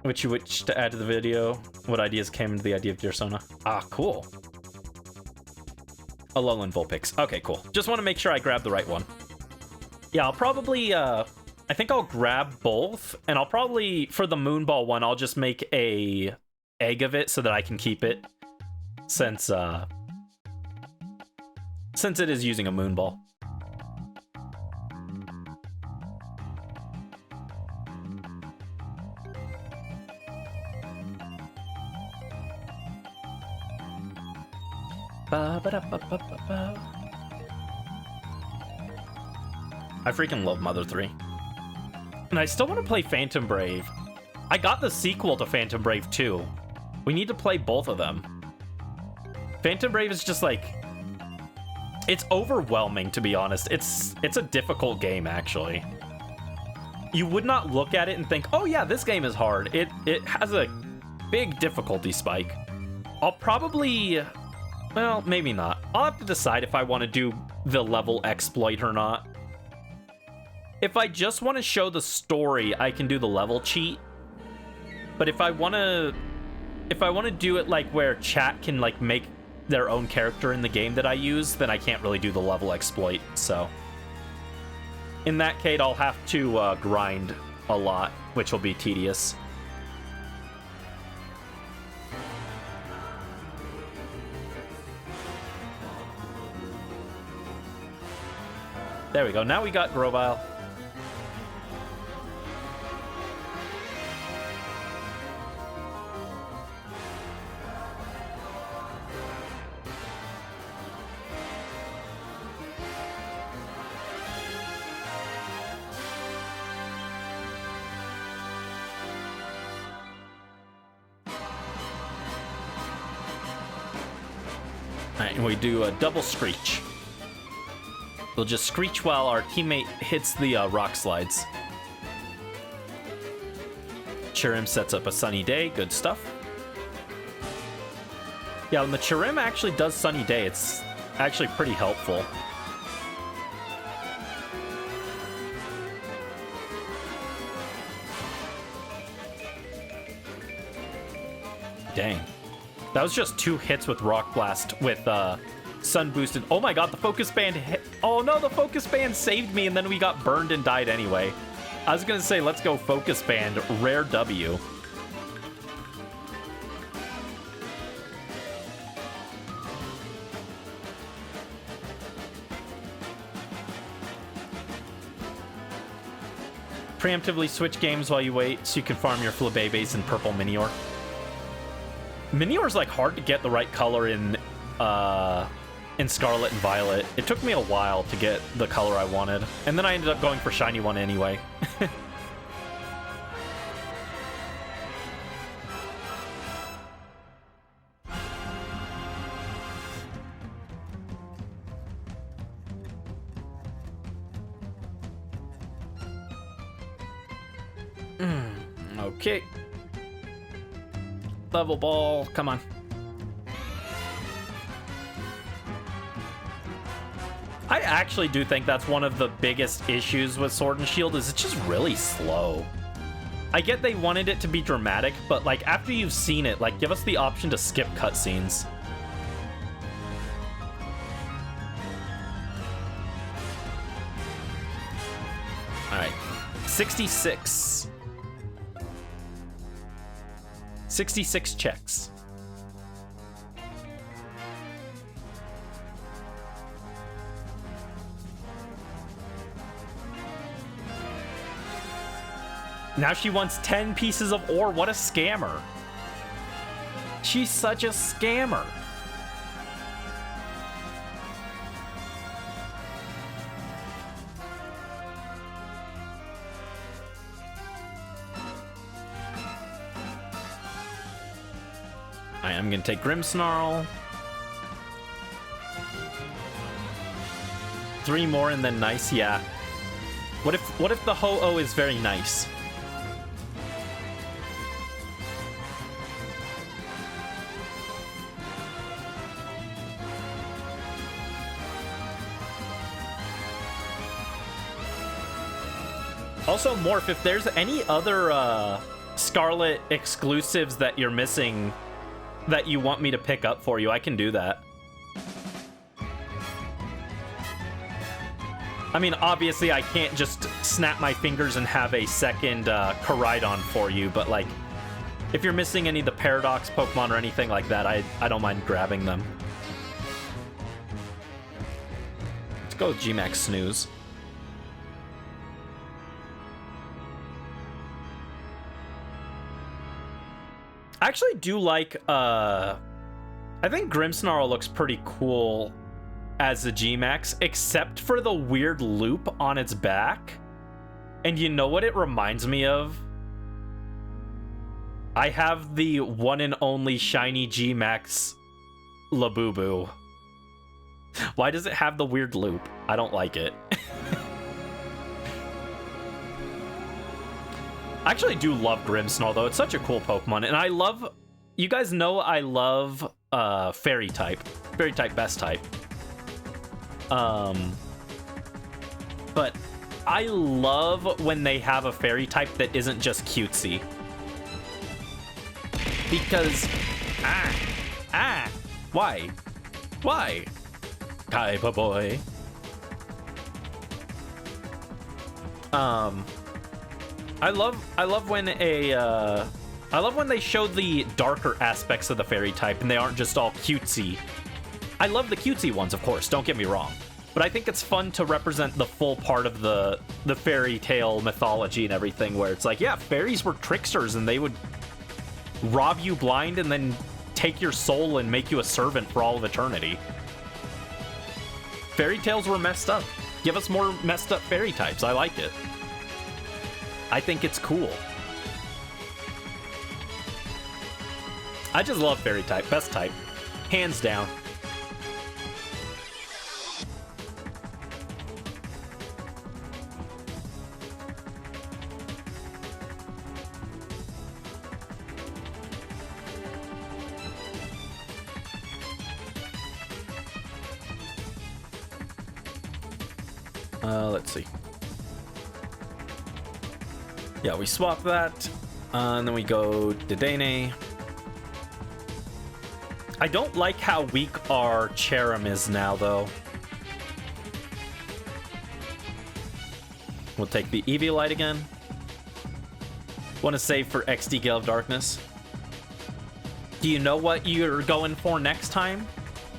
which you wish to add to the video. What ideas came into the idea of Persona? Ah, cool. Alolan Vulpix. Okay, cool. Just want to make sure I grab the right one. Yeah, I'll probably, I think I'll grab both, and I'll probably, for the Moonball one, I'll just make a egg of it so that I can keep it, since it is using a Moonball. I freaking love Mother 3. And I still want to play Phantom Brave. I got the sequel to Phantom Brave 2. We need to play both of them. Phantom Brave is just like... It's overwhelming, to be honest. It's a difficult game, actually. You would not look at it and think, oh yeah, this game is hard. It has a big difficulty spike. I'll probably... Well, maybe not. I'll have to decide if I want to do the level exploit or not. If I just want to show the story, I can do the level cheat. But if I want to do it like where chat can like make their own character in the game that I use, then I can't really do the level exploit. So in that case, I'll have to grind a lot, which will be tedious. There we go. Now we got Grovyle. Alright, and we do a double screech. We'll just screech while our teammate hits the rock slides. Chirim sets up a sunny day. Good stuff. Yeah, when the Chirim actually does sunny day, it's actually pretty helpful. Dang. That was just 2 hits with Rock Blast with Sun Boosted. Oh my god, the Focus Band hit. Oh no, the Focus Band saved me and then we got burned and died anyway. I was gonna say, let's go Focus Band, rare W. Preemptively switch games while you wait so you can farm your Flabébés and purple Minior. Minior's like hard to get the right color in Scarlet and Violet. It took me a while to get the color I wanted, and then I ended up going for shiny one anyway. Okay. Level ball, come on. I actually do think that's one of the biggest issues with Sword and Shield is it's just really slow. I get they wanted it to be dramatic, but like after you've seen it, like give us the option to skip cutscenes. All right, 66. 66 checks. Now she wants 10 pieces of ore. What a scammer. She's such a scammer. I'm gonna take Grimmsnarl. 3 more and then nice, yeah. What if the Ho-Oh is very nice? Also, Morph, if there's any other Scarlet exclusives that you're missing that you want me to pick up for you, I can do that. I mean, obviously, I can't just snap my fingers and have a second Koraidon for you, but, like, if you're missing any of the Paradox Pokemon or anything like that, I don't mind grabbing them. Let's go with Gmax Snooze. I actually do like, I think Grimmsnarl looks pretty cool as a Gmax, except for the weird loop on its back. And you know what it reminds me of? I have the one and only shiny Gmax Labubu. Why does it have the weird loop? I don't like it. I actually do love Grimmsnarl, though. It's such a cool Pokemon. And I love... You guys know I love Fairy type. Fairy type, best type. But I love when they have a Fairy type that isn't just cutesy. Because... Why? Why? Kaiba boy. I love when I love when they show the darker aspects of the Fairy type and they aren't just all cutesy. I love the cutesy ones, of course, don't get me wrong. But I think it's fun to represent the full part of the fairy tale mythology and everything, where it's like, yeah, fairies were tricksters and they would rob you blind and then take your soul and make you a servant for all of eternity. Fairy tales were messed up. Give us more messed up fairy types. I like it. I think it's cool. I just love Fairy type. Best type. Hands down. Let's see. Yeah, we swap that, and then we go Dedenne. I don't like how weak our Cherim is now, though. We'll take the Eviolite again. Want to save for XD Gale of Darkness. Do you know what you're going for next time?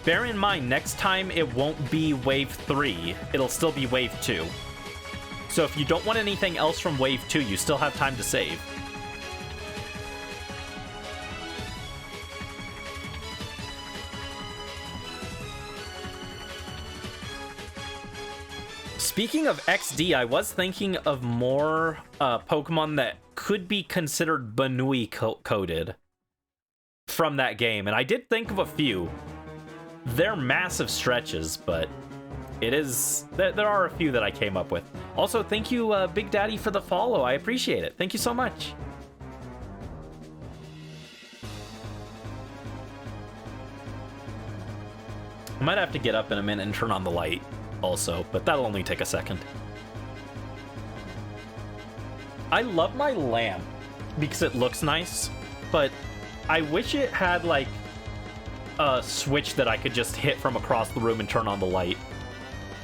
Bear in mind, next time it won't be Wave 3. It'll still be Wave 2. So if you don't want anything else from Wave 2, you still have time to save. Speaking of XD, I was thinking of more Pokemon that could be considered Banui coded from that game, and I did think of a few. They're massive stretches, but it is... There are a few that I came up with. Also, thank you, Big Daddy, for the follow. I appreciate it. Thank you so much. I might have to get up in a minute and turn on the light also, but that'll only take a second. I love my lamp because it looks nice, but I wish it had, like, a switch that I could just hit from across the room and turn on the light.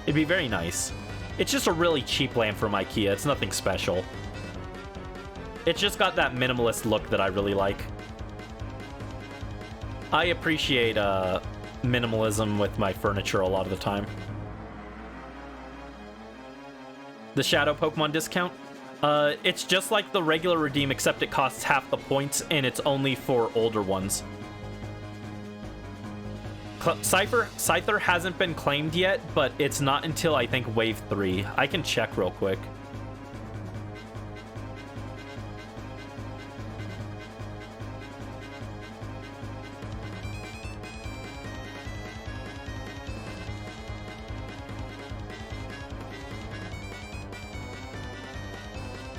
It'd be very nice. It's just a really cheap lamp from IKEA. It's nothing special. It's just got that minimalist look that I really like. I appreciate minimalism with my furniture a lot of the time. The Shadow Pokemon discount? It's just like the regular redeem, except it costs half the points, and it's only for older ones. Scyther hasn't been claimed yet, but it's not until, I think, Wave 3. I can check real quick.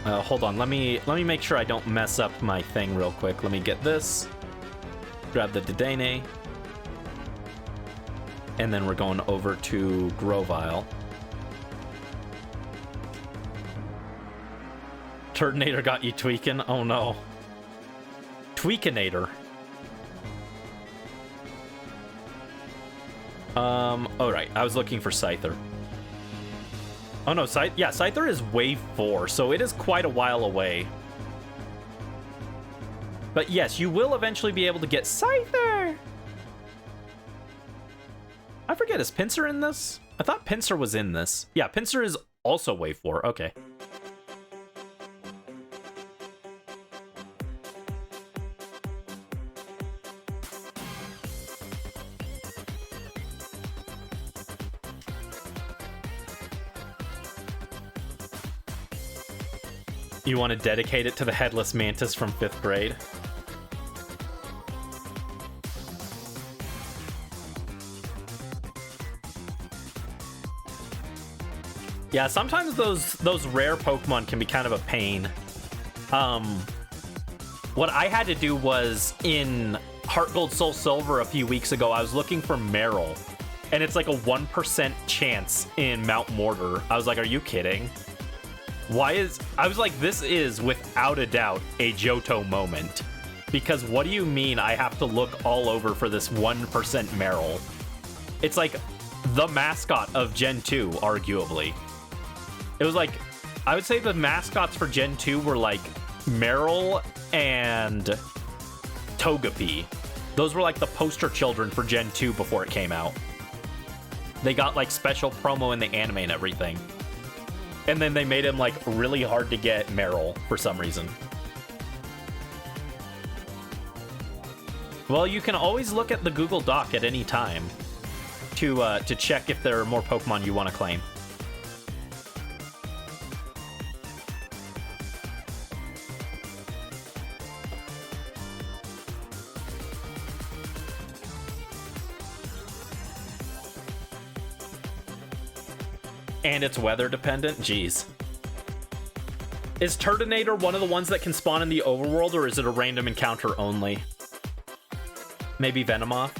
Hold on, let me make sure I don't mess up my thing real quick. Let me get this. Grab the Dedenne. And then we're going over to Grovyle. Turdinator got you tweaking? Oh no. Tweakinator. Alright, I was looking for Scyther. Oh no, Scyther is Wave 4, so it is quite a while away. But yes, you will eventually be able to get Scyther! I forget, is Pinsir in this? I thought Pinsir was in this. Yeah, Pinsir is also Wave 4, okay. You want to dedicate it to the Headless Mantis from 5th grade? Yeah, sometimes those rare Pokemon can be kind of a pain. What I had to do was, in Heart Gold Soul Silver a few weeks ago, I was looking for Meryl, and it's like a 1% chance in Mount Mortar. I was like, are you kidding? I was like, this is without a doubt a Johto moment. Because what do you mean I have to look all over for this 1% Meryl? It's like the mascot of Gen 2, arguably. It was like, I would say the mascots for Gen 2 were like Meryl and Togepi. Those were like the poster children for Gen 2 before it came out. They got like special promo in the anime and everything. And then they made him like really hard to get Meryl for some reason. Well, you can always look at the Google Doc at any time to check if there are more Pokemon you want to claim. And it's weather dependent? Jeez. Is Turdinator one of the ones that can spawn in the overworld, or is it a random encounter only? Maybe Venomoth?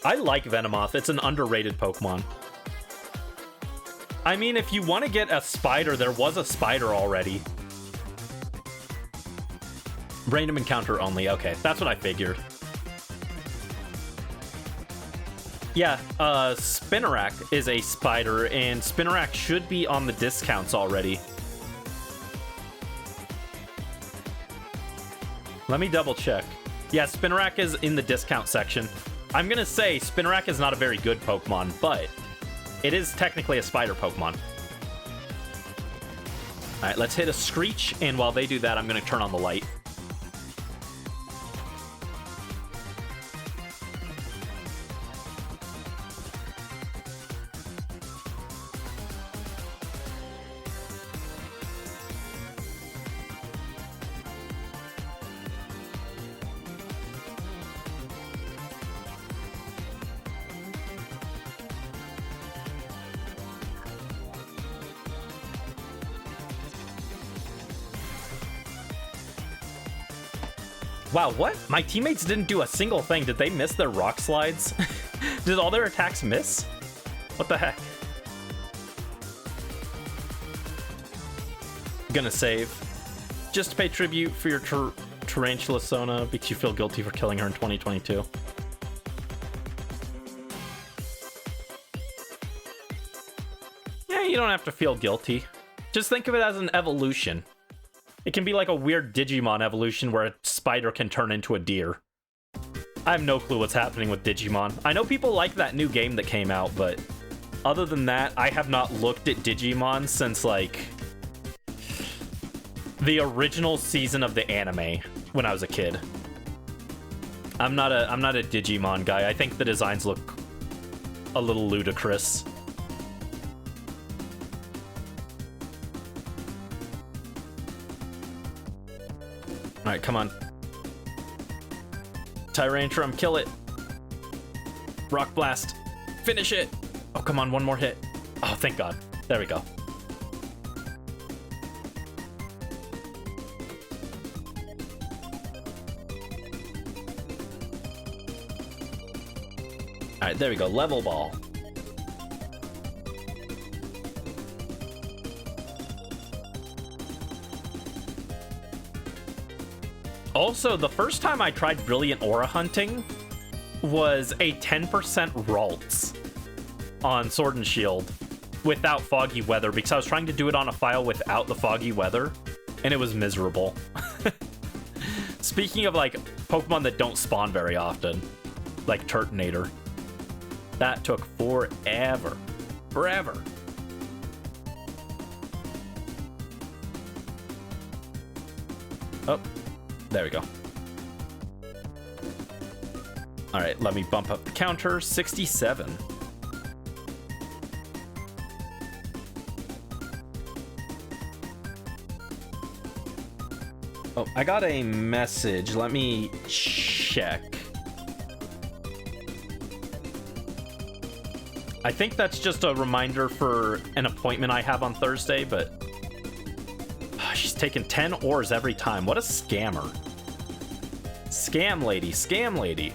I like Venomoth. It's an underrated Pokemon. I mean, if you want to get a spider, there was a spider already. Random encounter only. Okay, that's what I figured. Yeah, Spinarak is a spider, and Spinarak should be on the discounts already. Let me double check. Yeah, Spinarak is in the discount section. I'm gonna say Spinarak is not a very good Pokemon, but it is technically a spider Pokemon. Alright, let's hit a Screech, and while they do that, I'm gonna turn on the light. Wow, what? My teammates didn't do a single thing. Did they miss their rock slides? Did all their attacks miss? What the heck? Gonna save. Just to pay tribute for your Tarantula Sona because you feel guilty for killing her in 2022. Yeah, you don't have to feel guilty. Just think of it as an evolution. It can be like a weird Digimon evolution where a spider can turn into a deer. I have no clue what's happening with Digimon. I know people like that new game that came out, but Other than that, I have not looked at Digimon since, like, the original season of the anime when I was a kid. I'm not a Digimon guy. I think the designs look a little ludicrous. All right, come on. Tyrantrum, kill it. Rock Blast, finish it. Oh, come on, one more hit. Oh, thank God. There we go. All right, there we go. Level ball. Also, the first time I tried Brilliant Aura hunting was a 10% Ralts on Sword and Shield without foggy weather, because I was trying to do it on a file without the foggy weather, and it was miserable. Speaking of, like, Pokemon that don't spawn very often, like Turtonator. That took forever. Forever. Oh, there we go. All right, let me bump up the counter. 67. Oh, I got a message. Let me check. I think that's just a reminder for an appointment I have on Thursday, but she's taking 10 ores every time. What a scammer. Scam lady, scam lady.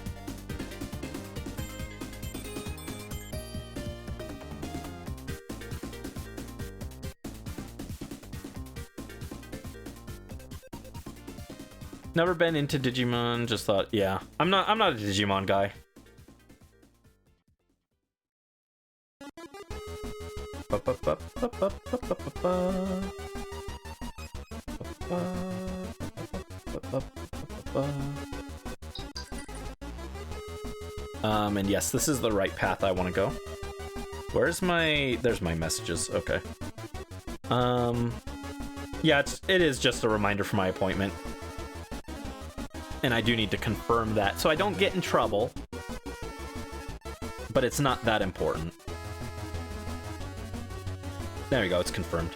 Never been into Digimon, just thought, yeah. I'm not a Digimon guy. And yes, this is the right path I want to go. Where's my... There's my messages. Okay. Yeah, it is just a reminder for my appointment. And I do need to confirm that, so I don't get in trouble. But it's not that important. There we go, it's confirmed.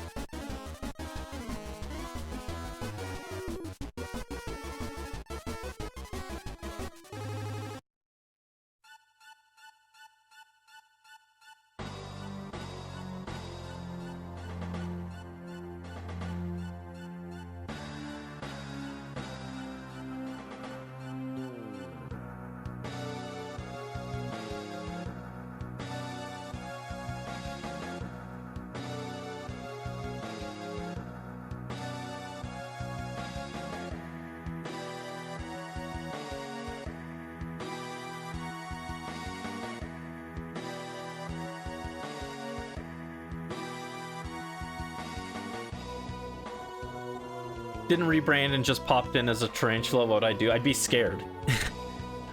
Didn't rebrand and just popped in as a tarantula, what would I do? I'd be scared.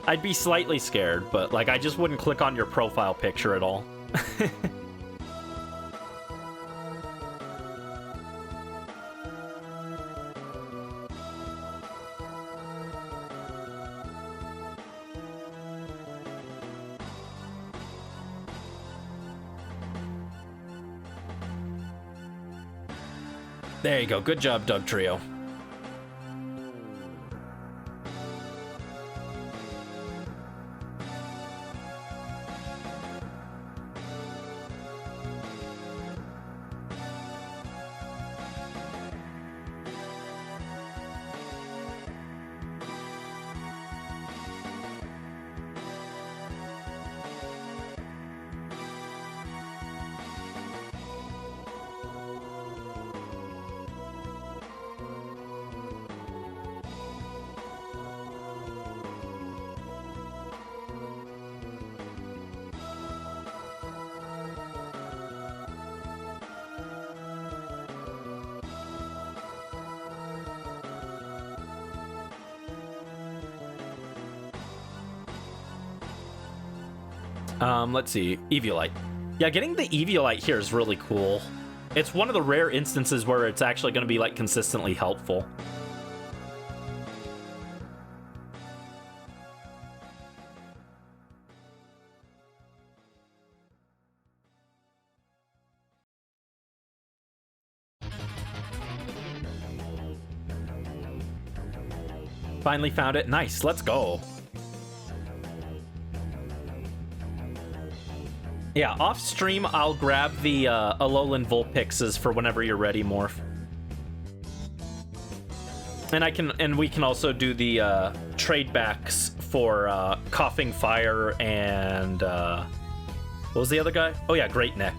I'd be slightly scared, but like I just wouldn't click on your profile picture at all. There you go. Good job, Doug Trio. Let's see. Eviolite. Yeah, getting the Eviolite here is really cool. It's one of the rare instances where it's actually going to be, like, consistently helpful. Finally found it. Nice, let's go. Yeah, off stream, I'll grab the Alolan Vulpixes for whenever you're ready, Morph. And we can also do the trade backs for Coughing Fire and what was the other guy? Oh yeah, Great Neck.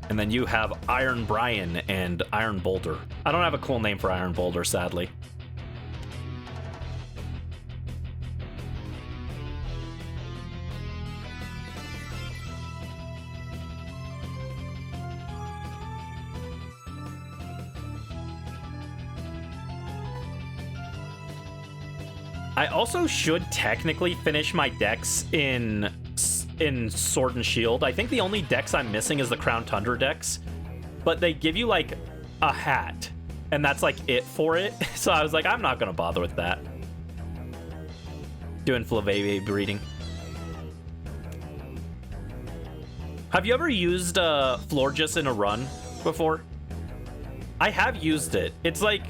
And then you have Iron Brian and Iron Boulder. I don't have a cool name for Iron Boulder, sadly. I also should technically finish my decks in Sword and Shield. I think the only decks I'm missing is the Crown Tundra decks, but they give you like a hat, and that's like it for it. So I was like, I'm not gonna bother with that. Doing Flavabe breeding. Have you ever used Florges in a run before? I have used it. It's like,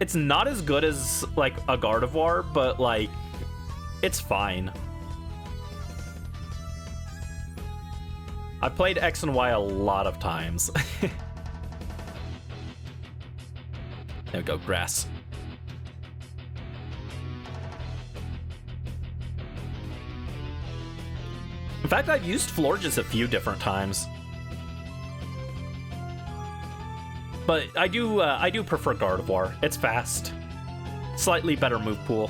it's not as good as like a Gardevoir, but like, it's fine. I've played X and Y a lot of times. There we go, grass. In fact, I've used Florges a few different times. But I do prefer Gardevoir. It's fast. Slightly better move pool.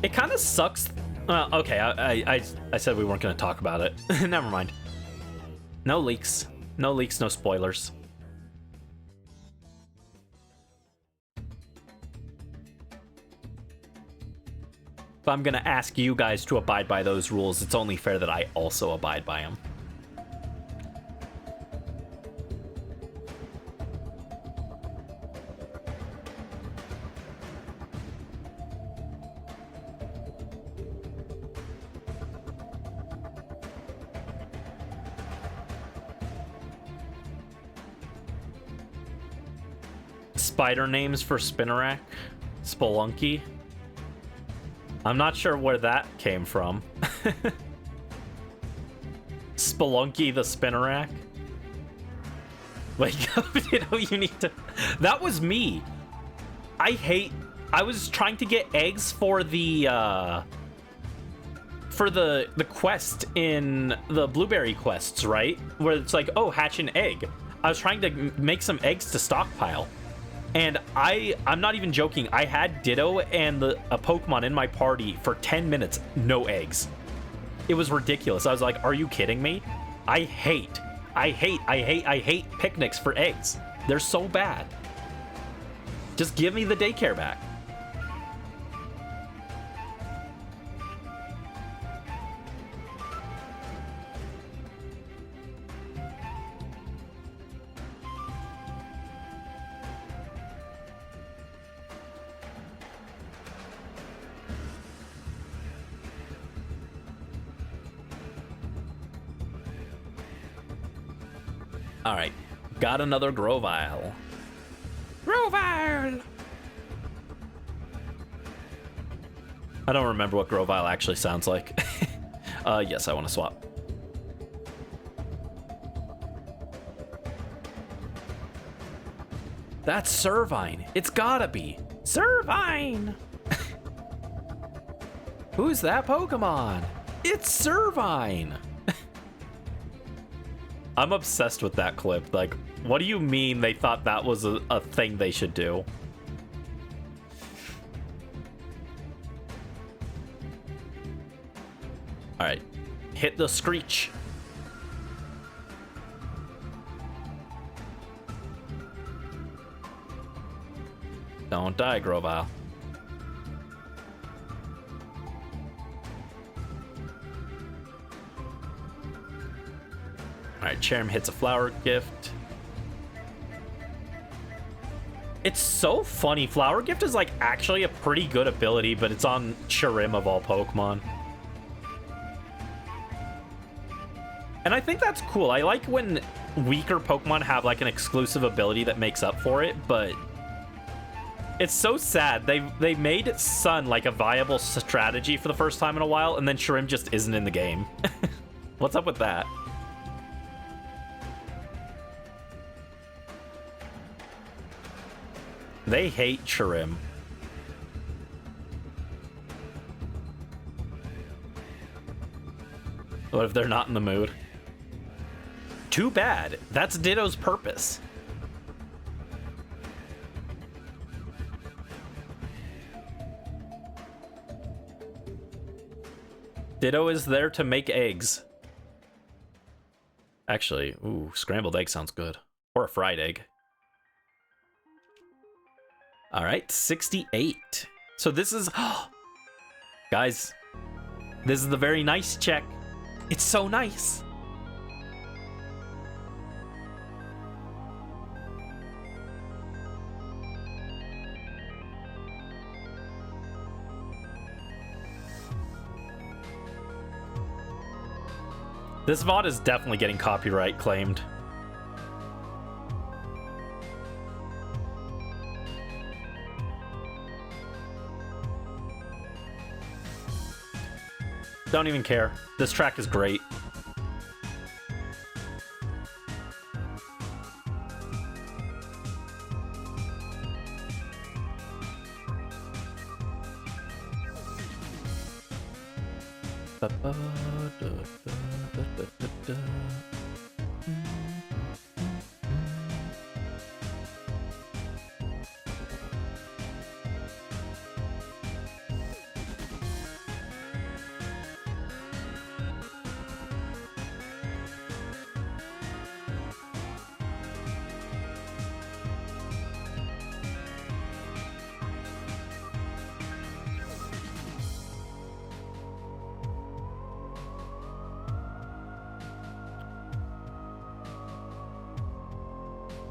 It kind of sucks. Okay, I said we weren't going to talk about it. Never mind. No leaks. No leaks, no spoilers. If I'm going to ask you guys to abide by those rules, it's only fair that I also abide by them. Spider names for Spinarak? Spelunky? I'm not sure where that came from. Spelunky the Spinarak? Wake up, you know, you need to... That was me. I was trying to get eggs for the quest in the blueberry quests, right? Where it's like, oh, hatch an egg. I was trying to make some eggs to stockpile. And I'm not even joking. I had Ditto and a Pokemon in my party for 10 minutes, no eggs. It was ridiculous. I was like, are you kidding me? I hate picnics for eggs. They're so bad. Just give me the daycare back. Alright, got another Grovyle. Grovyle! I don't remember what Grovyle actually sounds like. Yes, I want to swap. That's Servine. It's gotta be. Servine! Who's that Pokemon? It's Servine! I'm obsessed with that clip. Like, what do you mean they thought that was a thing they should do? All right, hit the screech. Don't die, Grovyle. Alright, Cherrim hits a flower gift. It's so funny. Flower gift is like actually a pretty good ability, but it's on Cherrim of all Pokemon. And I think that's cool. I like when weaker Pokemon have like an exclusive ability that makes up for it, but it's so sad. They made Sun like a viable strategy for the first time in a while, and then Cherrim just isn't in the game. What's up with that? They hate Cherrim. What if they're not in the mood? Too bad. That's Ditto's purpose. Ditto is there to make eggs. Actually, ooh, scrambled egg sounds good. Or a fried egg. All right, 68. So this is... guys, this is the very nice check. It's so nice. This VOD is definitely getting copyright claimed. Don't even care. This track is great.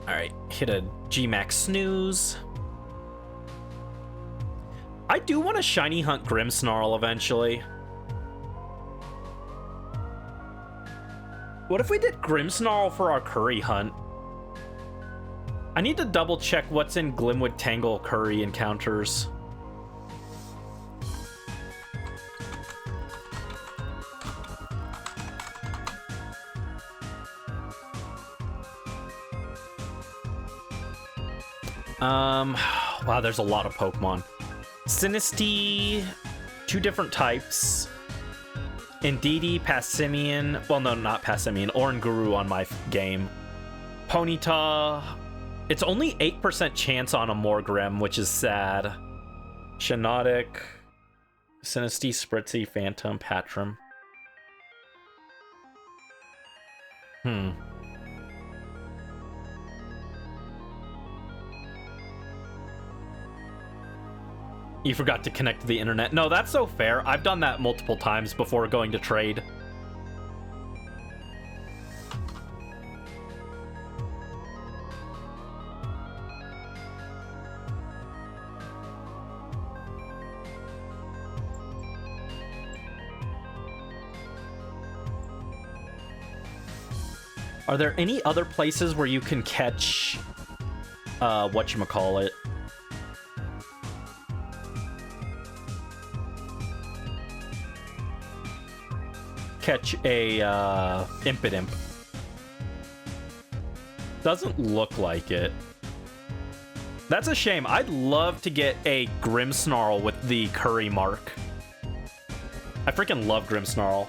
Alright, hit a Gmax snooze. I do want to shiny hunt Grimmsnarl eventually. What if we did Grimmsnarl for our curry hunt? I need to double check what's in Glimwood Tangle curry encounters. Wow, there's a lot of Pokemon. Sinistea, 2 different types. Indeedee, Passimian, well, no, not Passimian, Oranguru on my game. Ponyta, it's only 8% chance on a Morgrem, which is sad. Shiinotic, Sinistea, Spritzy, Phantom, Patrum. You forgot to connect to the internet. No, that's so fair. I've done that multiple times before going to trade. Are there any other places where you can catch whatchamacallit? Catch a Impidimp. Doesn't look like it. That's a shame. I'd love to get a Grimmsnarl with the curry mark. I freaking love Grimmsnarl.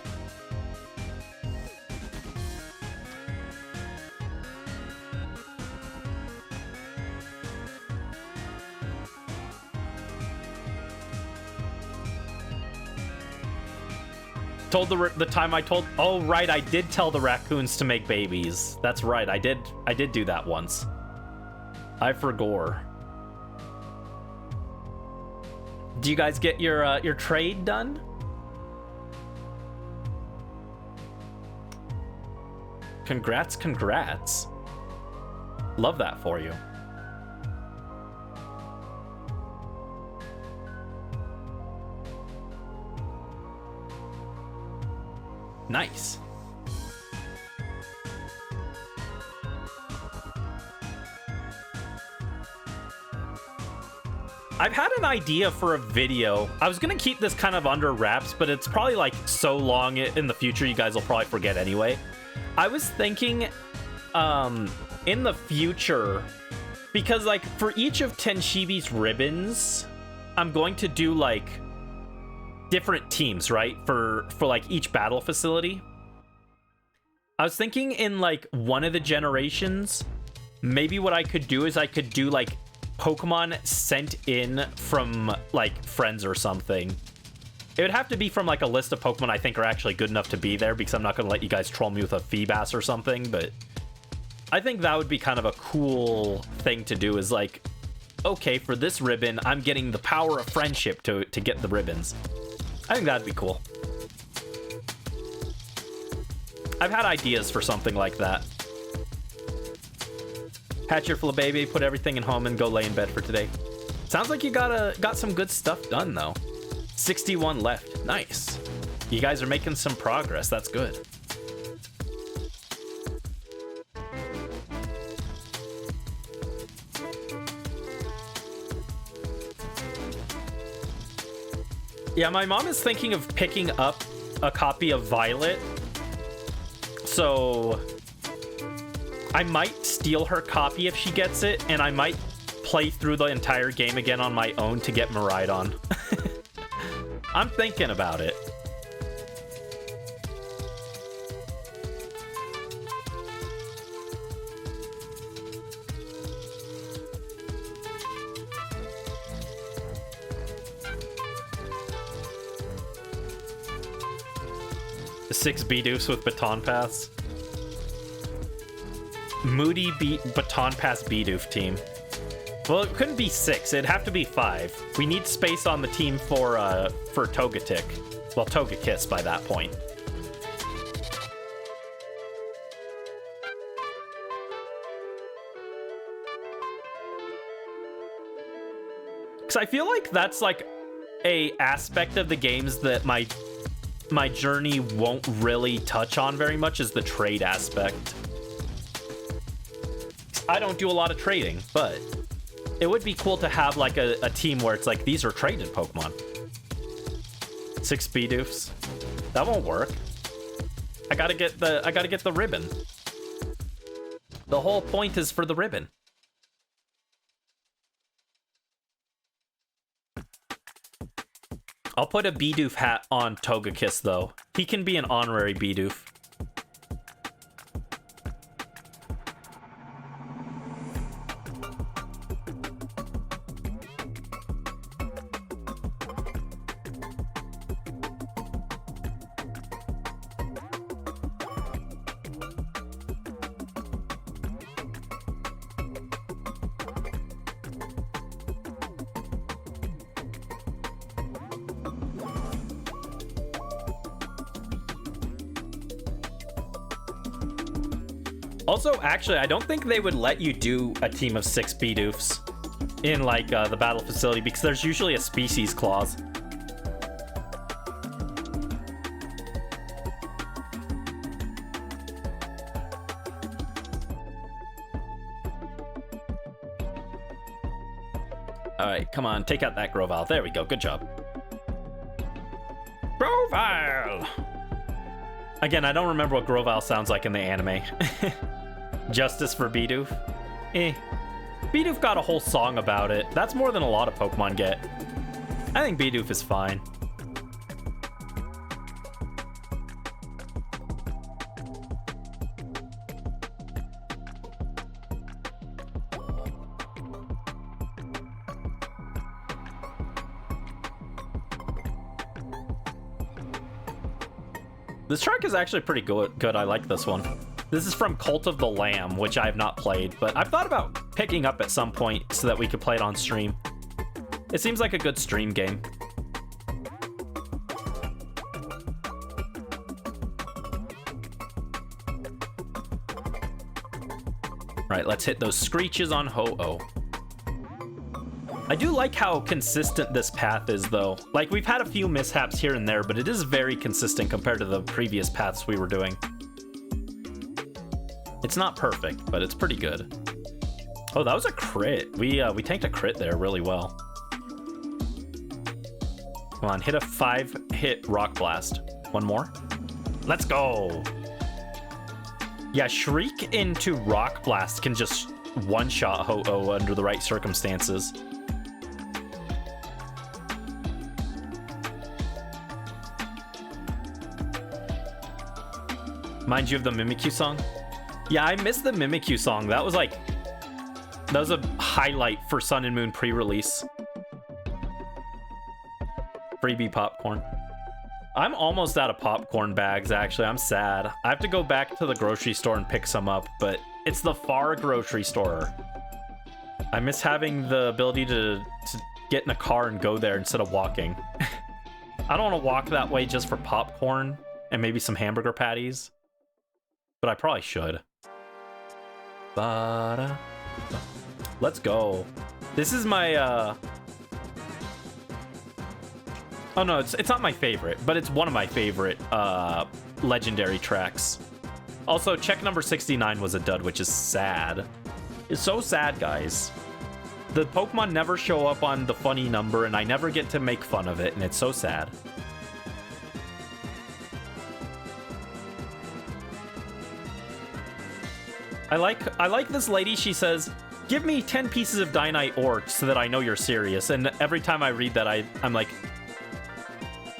Told the time I told... Oh, right, I did tell the raccoons to make babies. That's right, I did do that once. I forgot. Do you guys get your trade done? Congrats, congrats. Love that for you. Nice. I've had an idea for a video. I was gonna keep this kind of under wraps, but it's probably like so long in the future you guys will probably forget anyway. I was thinking in the future, because like for each of Tenshibi's ribbons, I'm going to do like different teams, right? For like each battle facility. I was thinking in like one of the generations, maybe what I could do is I could do like Pokemon sent in from like friends or something. It would have to be from like a list of Pokemon I think are actually good enough to be there, because I'm not going to let you guys troll me with a Feebas or something, but I think that would be kind of a cool thing to do, is like, okay, for this ribbon, I'm getting the power of friendship to get the ribbons. I think that'd be cool. I've had ideas for something like that. Hatch your baby, put everything in home, and go lay in bed for today. Sounds like you got some good stuff done, though. 61 left. Nice. You guys are making some progress. That's good. Yeah, my mom is thinking of picking up a copy of Violet. So I might steal her copy if she gets it, and I might play through the entire game again on my own to get Miraidon. I'm thinking about it. The 6 Bidoofs with baton paths. Moody baton pass Bidoof team. Well, it couldn't be 6. It'd have to be 5. We need space on the team for Togetic. Well, Togekiss by that point. Because I feel like that's like a aspect of the games that my journey won't really touch on very much, is the trade aspect. I don't do a lot of trading, but it would be cool to have like a team where it's like, these are traded Pokemon. 6 Bidoofs. That won't work. I gotta get the ribbon. The whole point is for the ribbon. I'll put a Bidoof hat on Togekiss though. He can be an honorary Bidoof. Also, actually, I don't think they would let you do a team of 6 Bidoofs in, like, the battle facility, because there's usually a species clause. Alright, come on, take out that Grovyle. There we go, good job. Grovyle! Again, I don't remember what Grovyle sounds like in the anime. Justice for Bidoof? Bidoof got a whole song about it. That's more than a lot of Pokemon get. I think Bidoof is fine. This track is actually pretty good. I like this one. This is from Cult of the Lamb, which I have not played, but I've thought about picking up at some point so that we could play it on stream. It seems like a good stream game. Right, let's hit those screeches on Ho-Oh. I do like how consistent this path is, though. Like, we've had a few mishaps here and there, but it is very consistent compared to the previous paths we were doing. It's not perfect, but it's pretty good. Oh, that was a crit. We tanked a crit there really well. Come on, hit a 5-hit Rock Blast. One more. Let's go. Yeah, Shriek into Rock Blast can just one-shot Ho-Oh under the right circumstances. Mind you of the Mimikyu song? Yeah, I missed the Mimikyu song. That was a highlight for Sun and Moon pre-release. Freebie popcorn. I'm almost out of popcorn bags, actually. I'm sad. I have to go back to the grocery store and pick some up, but it's the far grocery store. I miss having the ability to get in a car and go there instead of walking. I don't want to walk that way just for popcorn and maybe some hamburger patties. But I probably should. Let's go. This is my oh no, it's not my favorite, but it's one of my favorite legendary tracks. Also, check number 69 was a dud, which is sad. It's so sad, guys. The Pokemon never show up on the funny number, and I never get to make fun of it, and it's so sad. I like this lady. She says, give me 10 pieces of Dynite ore so that I know you're serious. And every time I read that, I'm like,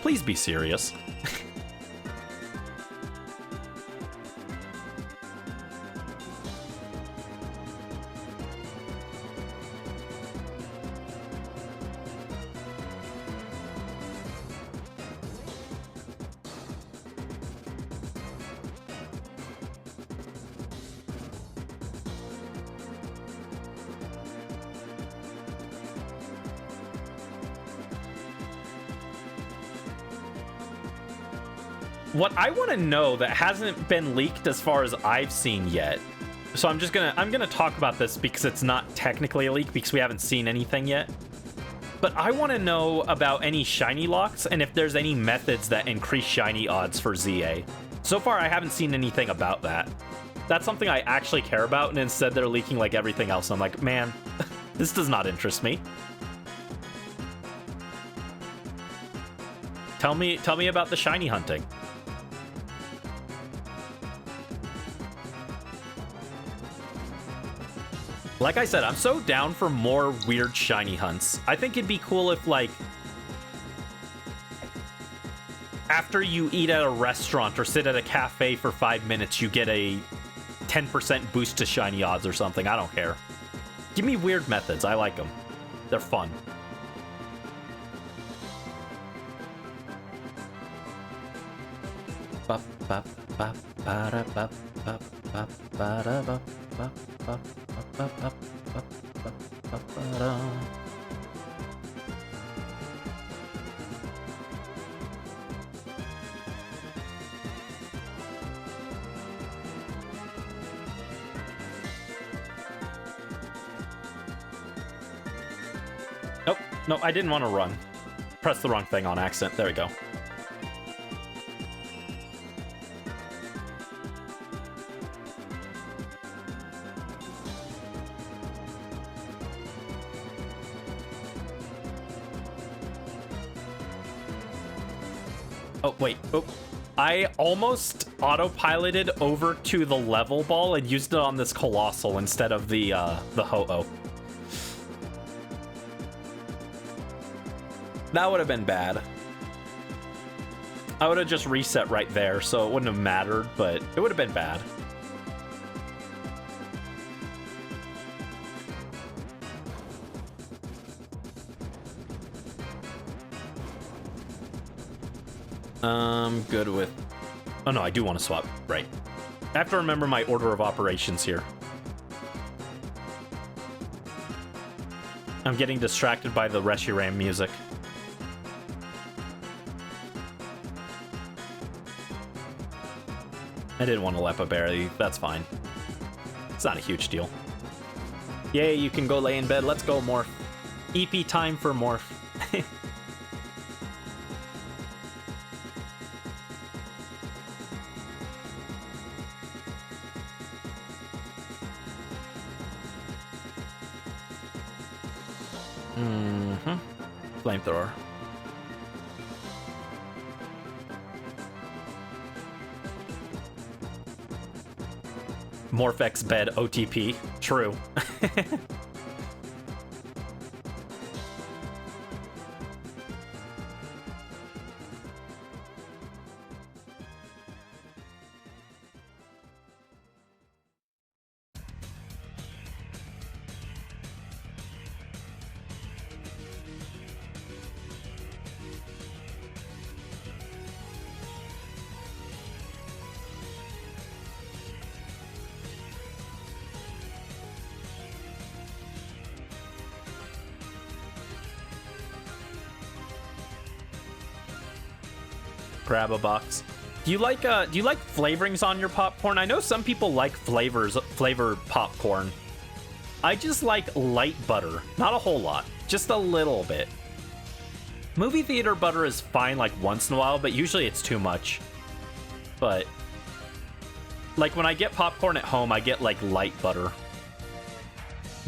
please be serious. What I want to know that hasn't been leaked as far as I've seen yet. So I'm gonna talk about this because it's not technically a leak because we haven't seen anything yet. But I want to know about any shiny locks and if there's any methods that increase shiny odds for ZA. So far, I haven't seen anything about that. That's something I actually care about, and instead they're leaking like everything else. I'm like, man, this does not interest me. Tell me about the shiny hunting. Like I said, I'm so down for more weird shiny hunts. I think it'd be cool if, like, after you eat at a restaurant or sit at a cafe for 5 minutes, you get a 10% boost to shiny odds or something. I don't care. Give me weird methods. I like them. They're fun. Nope, no, I didn't want to run. Press the wrong thing on accident. There we go. Oh, wait. Oh. I almost autopiloted over to the level ball and used it on this Colossal instead of the Ho-Oh. That would have been bad. I would have just reset right there, so it wouldn't have mattered, but it would have been bad. I'm good with Oh no, I do want to swap. Right. I have to remember my order of operations here. I'm getting distracted by the Reshiram music. I didn't want to Lepa Berry. That's fine. It's not a huge deal. Yay, you can go lay in bed. Let's go, Morph. EP time for Morph. Flamethrower. Morphex bed OTP. True. Grab a box. Do you like flavorings on your popcorn? I know some people like flavored popcorn. I just like light butter, not a whole lot, just a little bit. Movie theater butter is fine like once in a while, but usually it's too much. But like when I get popcorn at home, I get like light butter.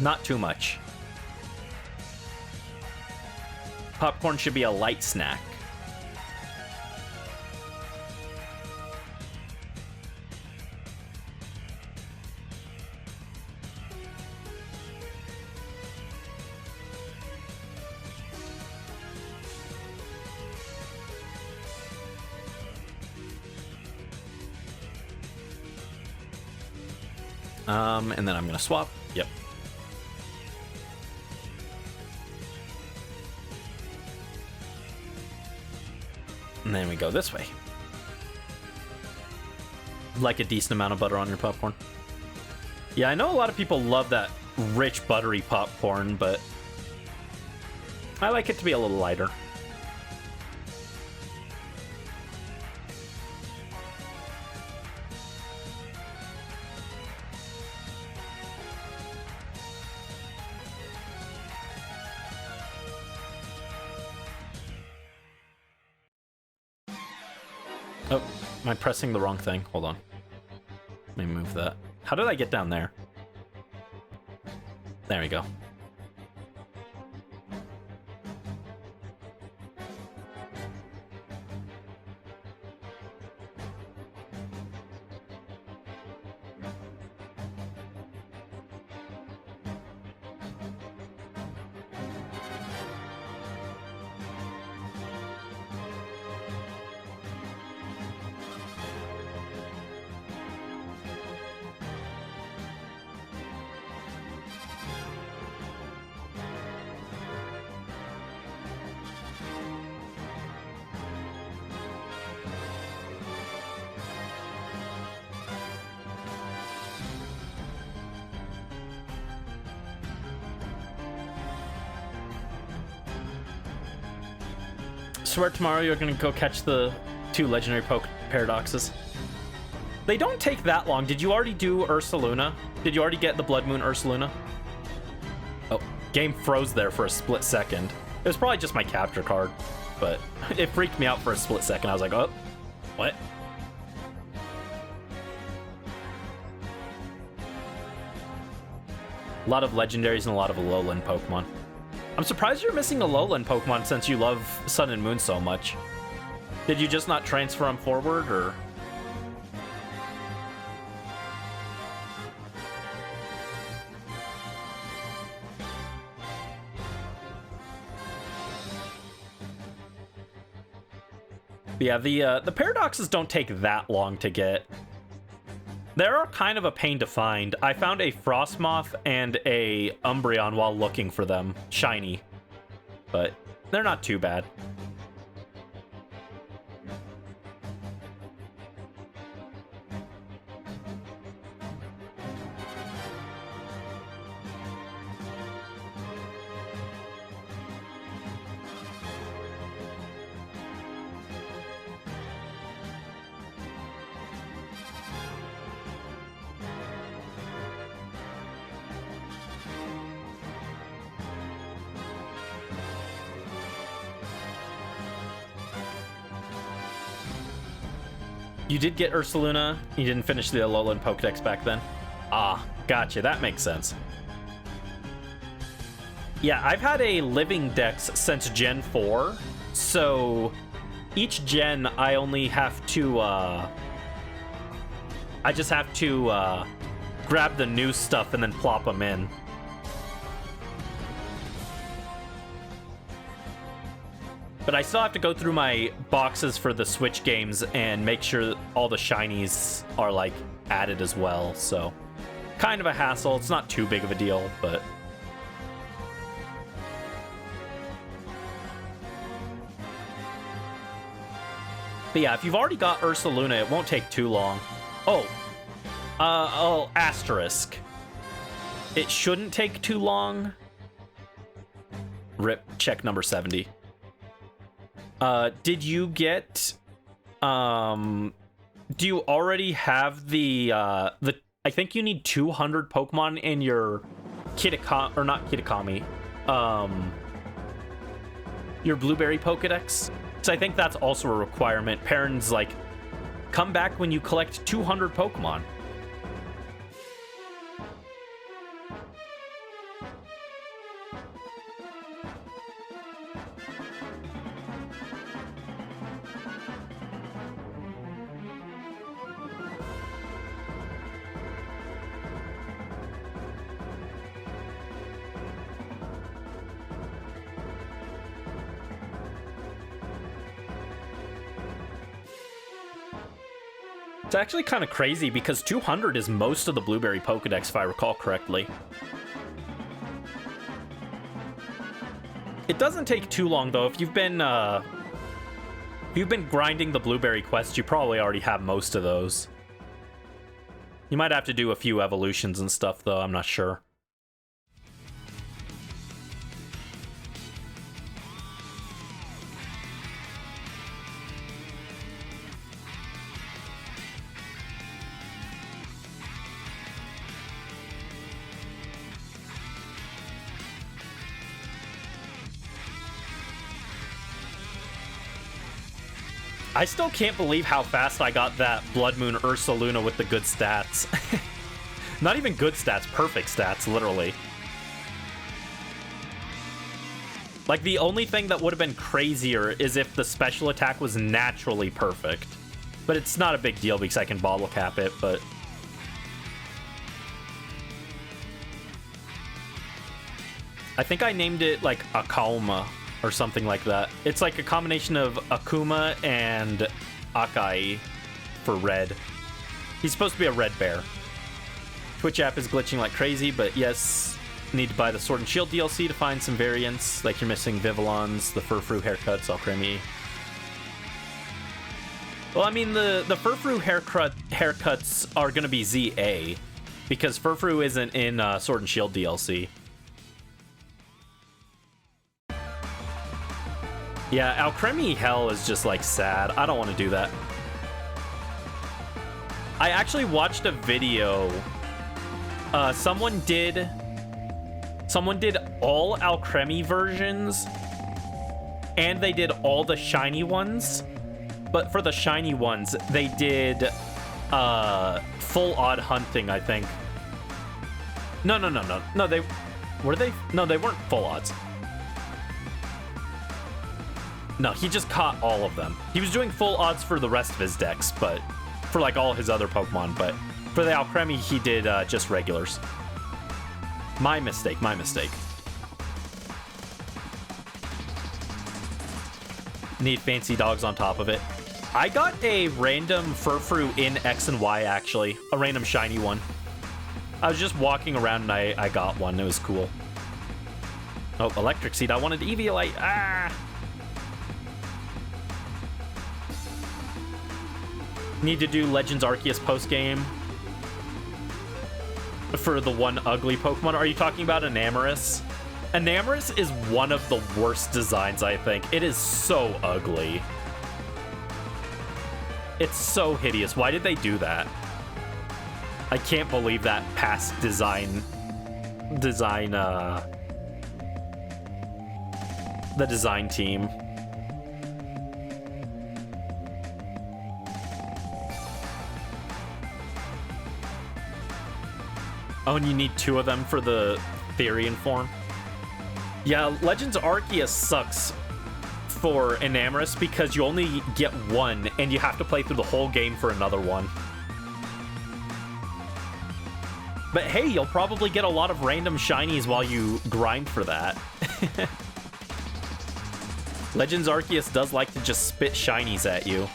Not too much. Popcorn should be a light snack. And then I'm gonna swap. Yep. And then we go this way. Like a decent amount of butter on your popcorn. Yeah, I know a lot of people love that rich, buttery popcorn, but I like it to be a little lighter. Oh, am I pressing the wrong thing? Hold on. Let me move that. How did I get down there? There we go. Swear tomorrow you're gonna go catch the 2 legendary paradoxes. They don't take that long. Did you already do Ursaluna? Did you already get the Blood Moon Ursaluna? Oh, game froze there for a split second. It was probably just my capture card, but it freaked me out for a split second. I was like, oh, what? A lot of legendaries and a lot of Alolan Pokemon. I'm surprised you're missing a Alolan Pokemon since you love Sun and Moon so much. Did you just not transfer them forward, or...? Yeah, the paradoxes don't take that long to get. They're kind of a pain to find. I found a Frostmoth and a Umbreon while looking for them, shiny, but they're not too bad. You did get Ursaluna. You didn't finish the Alolan Pokedex back then. Ah, gotcha. That makes sense. Yeah, I've had a living dex since Gen 4, so each gen I only have to, I just have to grab the new stuff and then plop them in. But I still have to go through my boxes for the Switch games and make sure all the shinies are, like, added as well, so kind of a hassle. It's not too big of a deal, but... But yeah, if you've already got Ursaluna, it won't take too long. Oh, asterisk. It shouldn't take too long. Rip, check number 70. Did you get, do you already have the, I think you need 200 Pokemon in your or not Kitakami, your Blueberry Pokedex? So I think that's also a requirement. Parents, like, come back when you collect 200 Pokemon. It's actually kind of crazy because 200 is most of the Blueberry Pokedex, if I recall correctly. It doesn't take too long, though. If you've been grinding the Blueberry quests, you probably already have most of those. You might have to do a few evolutions and stuff, though. I'm not sure. I still can't believe how fast I got that Blood Moon Ursaluna with the good stats. Not even good stats, perfect stats, literally. Like, the only thing that would have been crazier is if the special attack was naturally perfect. But it's not a big deal because I can bottle cap it, but... I think I named it, like, Akauma or something like that. It's like a combination of Akuma and Akai for red. He's supposed to be a red bear. Twitch app is glitching like crazy, but yes, need to buy the Sword and Shield DLC to find some variants, like you're missing Vivillons, the Furfrou haircuts, all creamy. Well, I mean, the Furfrou haircuts are going to be ZA, because Furfrou isn't in Sword and Shield DLC. Yeah, Alcremie Hell is just, like, sad. I don't want to do that. I actually watched a video. Someone did all Alcremie versions, and they did all the shiny ones. But for the shiny ones, they did full odd hunting, I think. No, they weren't full odds. No, he just caught all of them. He was doing full odds for the rest of his decks, but for, like, all his other Pokemon. But for the Alcremie, he did just regulars. My mistake, my mistake. Need fancy dogs on top of it. I got a random Furfrou in X and Y, actually. A random shiny one. I was just walking around and I got one. It was cool. Oh, Electric Seed. I wanted Eviolite. Ah! Need to do Legends Arceus post-game for the one ugly Pokemon. Are you talking about Enamorus? Enamorus is one of the worst designs, I think. It is so ugly. It's so hideous. Why did they do that? I can't believe that past design, the design team. Oh, and you need 2 of them for the Therian form. Yeah, Legends Arceus sucks for Enamorus because you only get 1, and you have to play through the whole game for another one. But hey, you'll probably get a lot of random shinies while you grind for that. Legends Arceus does like to just spit shinies at you.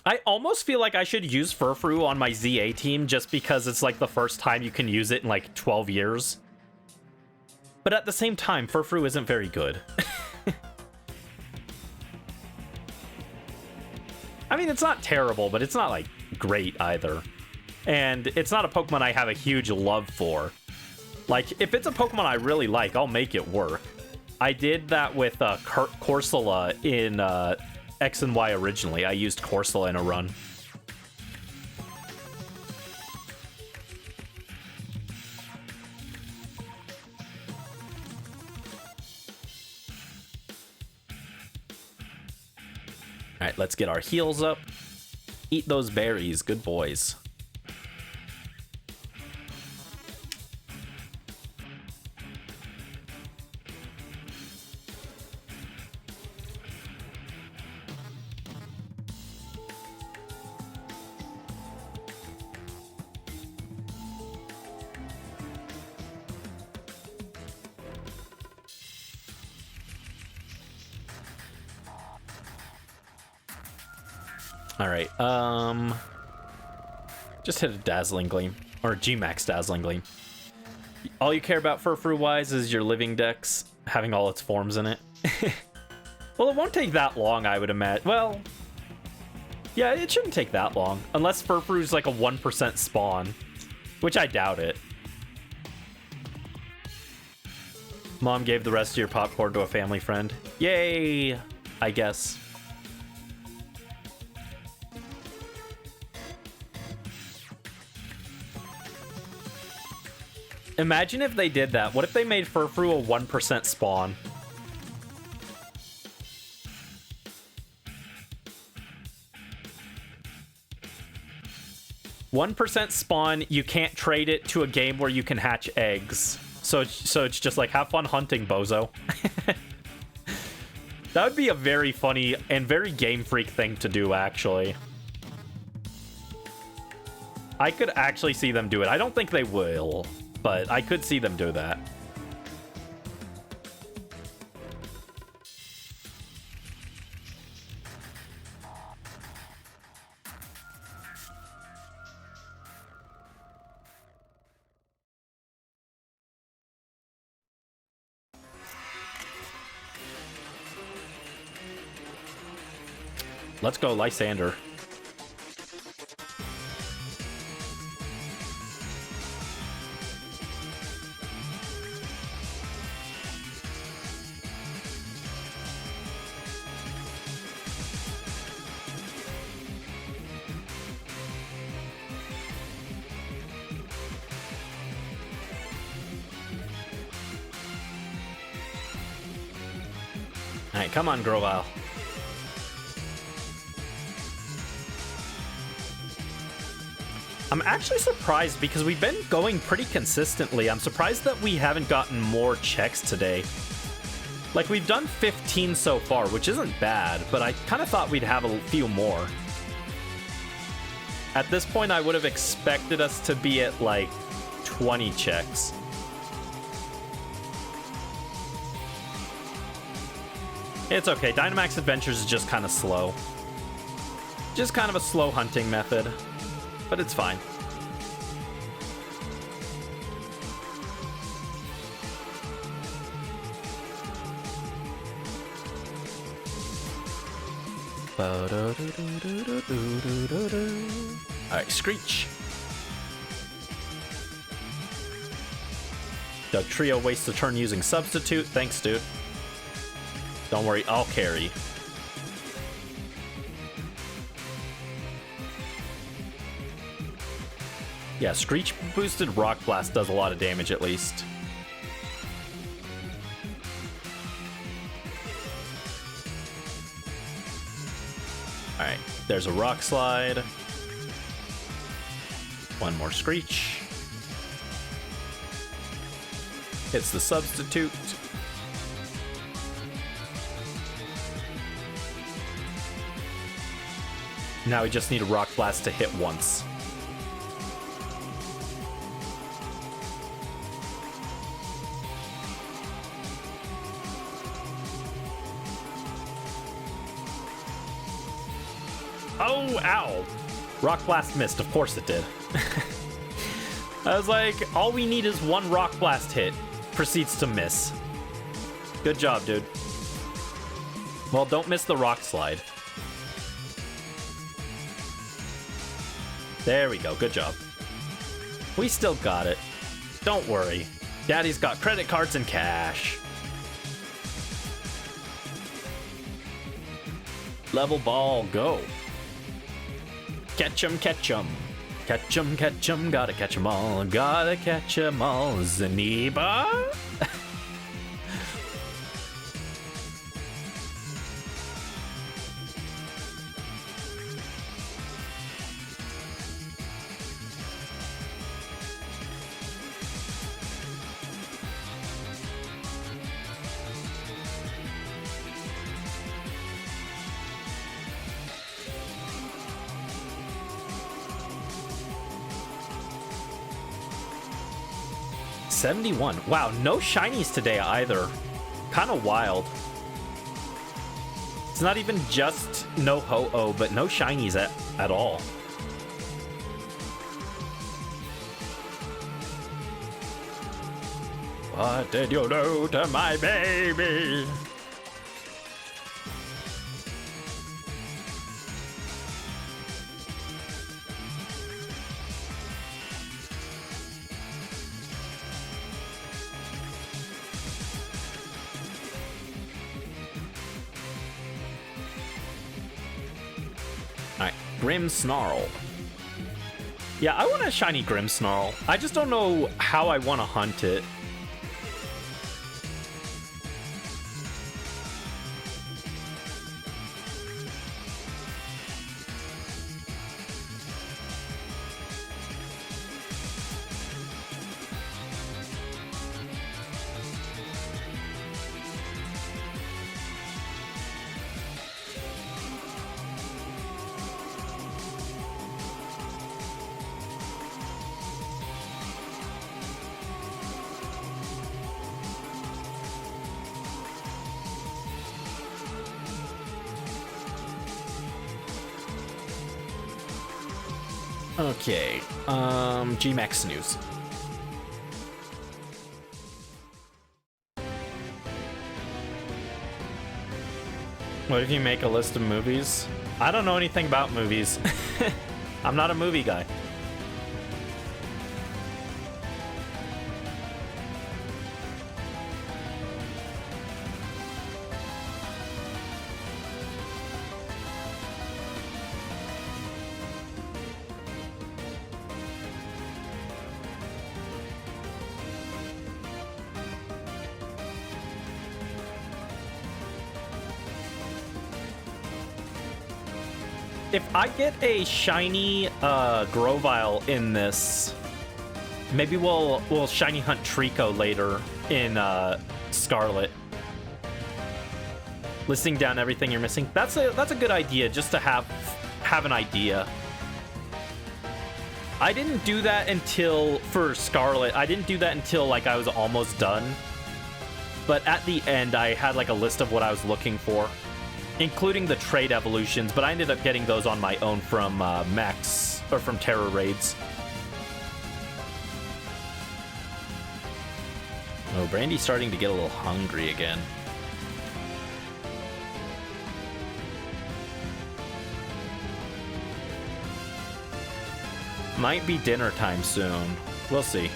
I almost feel like I should use Furfrou on my ZA team just because it's like the first time you can use it in like 12 years. But at the same time, Furfrou isn't very good. I mean, it's not terrible, but it's not like great either. And it's not a Pokemon I have a huge love for. Like, if it's a Pokemon I really like, I'll make it work. I did that with Corsola in X and Y originally. I used Corsola in a run. Alright, let's get our heals up. Eat those berries, good boys. All right, just hit a Dazzling Gleam, or G-Max Dazzling Gleam. All you care about Furfrou-wise is your living dex having all its forms in it. Well, it won't take that long, I would imagine. Well, yeah, it shouldn't take that long, unless Furfrou's like a 1% spawn, which I doubt it. Mom gave the rest of your popcorn to a family friend. Yay, I guess. Imagine if they did that. What if they made Furfrou a 1% spawn? %1 spawn, you can't trade it to a game where you can hatch eggs. So it's just like, have fun hunting, bozo. That would be a very funny and very Game Freak thing to do, actually. I could actually see them do it. I don't think they will, but I could see them do that. Let's go, Lysander. Alright, come on, Grovyle. I'm actually surprised because we've been going pretty consistently. I'm surprised that we haven't gotten more checks today. Like, we've done 15 so far, which isn't bad, but I kind of thought we'd have a few more. At this point, I would have expected us to be at, like, 20 checks. It's okay. Dynamax Adventures is just kind of slow. Just kind of a slow hunting method. But it's fine. Alright, Screech. Dugtrio wastes a turn using Substitute. Thanks, dude. Don't worry, I'll carry. Yeah, Screech boosted Rock Blast does a lot of damage at least. Alright, there's a Rock Slide. One more Screech. Hits the Substitute. Now we just need a Rock Blast to hit once. Oh, ow. Rock Blast missed. Of course it did. I was like, all we need is one Rock Blast hit. Proceeds to miss. Good job, dude. Well, don't miss the Rock Slide. There we go. Good job. We still got it. Don't worry. Daddy's got credit cards and cash. Level ball, go. Catch 'em, catch 'em. Catch 'em, gotta catch 'em all. Gotta catch 'em all. Zaniba? $71. Wow, no shinies today either. Kind of wild. It's not even just no Ho-Oh, but no shinies at all. What did you do to my baby? Grimmsnarl. Yeah, I want a shiny Grimmsnarl. I just don't know how I want to hunt it. Okay, G-Max News. What if you make a list of movies? I don't know anything about movies. I'm not a movie guy. If I get a shiny Grovyle in this, maybe we'll shiny hunt Trico later in Scarlet. Listing down everything you're missing. That's a good idea, just to have an idea. I didn't do that until for Scarlet. I didn't do that until like I was almost done. But at the end, I had like a list of what I was looking for, including the trade evolutions, but I ended up getting those on my own from Max, or from Terror Raids. Oh, Brandy's starting to get a little hungry again. Might be dinner time soon. We'll see.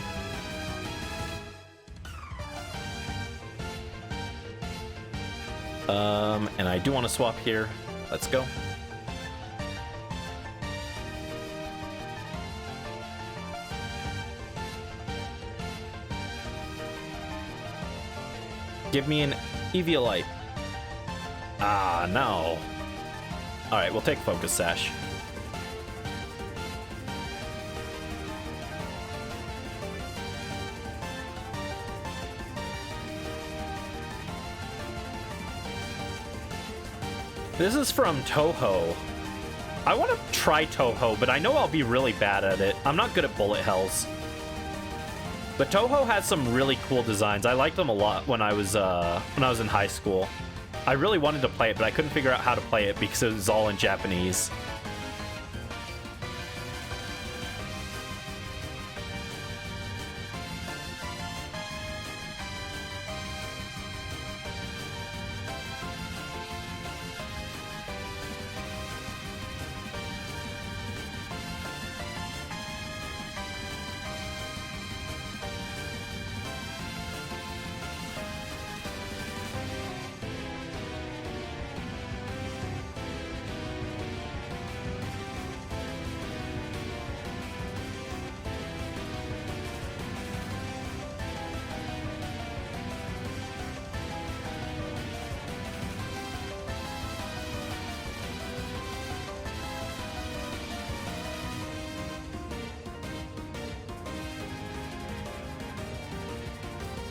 And I do want to swap here. Let's go. Give me an Eviolite. Ah, no. Alright, we'll take Focus Sash. This is from Toho. I want to try Toho, but I know I'll be really bad at it. I'm not good at bullet hells. But Toho has some really cool designs. I liked them a lot when I was in high school. I really wanted to play it, but I couldn't figure out how to play it because it was all in Japanese.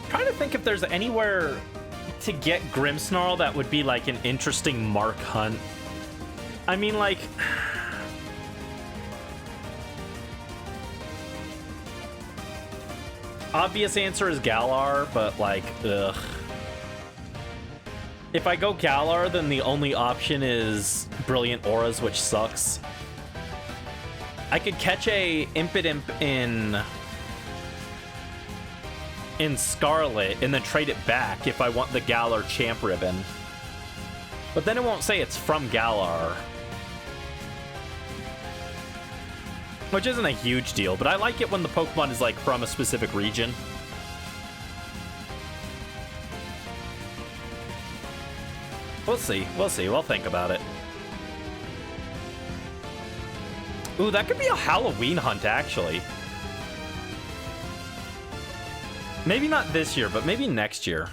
Trying to think if there's anywhere to get Grimmsnarl that would be like an interesting mark hunt. I mean, like, obvious answer is Galar, but like, ugh. If I go Galar, then the only option is Brilliant Auras, which sucks. I could catch a Impidimp in Scarlet and then trade it back if I want the Galar Champ Ribbon. But then it won't say it's from Galar. Which isn't a huge deal, but I like it when the Pokemon is like from a specific region. We'll see, we'll think about it. Ooh, that could be a Halloween hunt, actually. Maybe not this year, but maybe next year.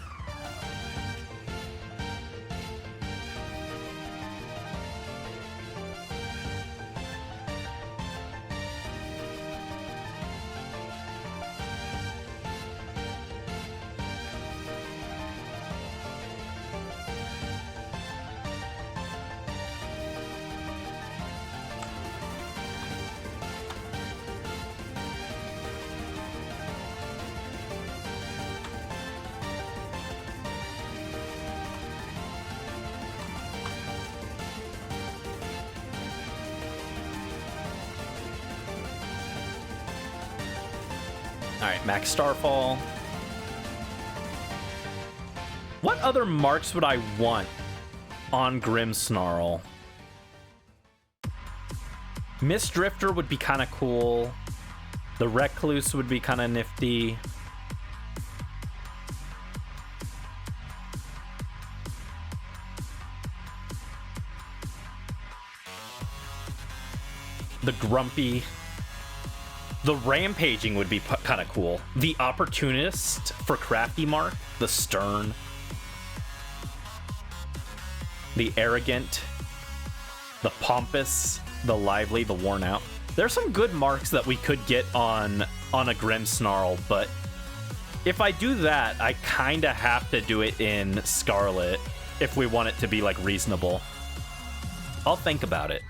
Alright, Max Starfall. What other marks would I want on Grimmsnarl? Mist Drifter would be kind of cool. The Recluse would be kind of nifty. The Grumpy. The Rampaging would be kind of cool. The Opportunist for Crafty Mark. The Stern. The Arrogant. The Pompous. The Lively. The Worn Out. There's some good marks that we could get on a Grimmsnarl, but if I do that, I kind of have to do it in Scarlet if we want it to be, like, reasonable. I'll think about it.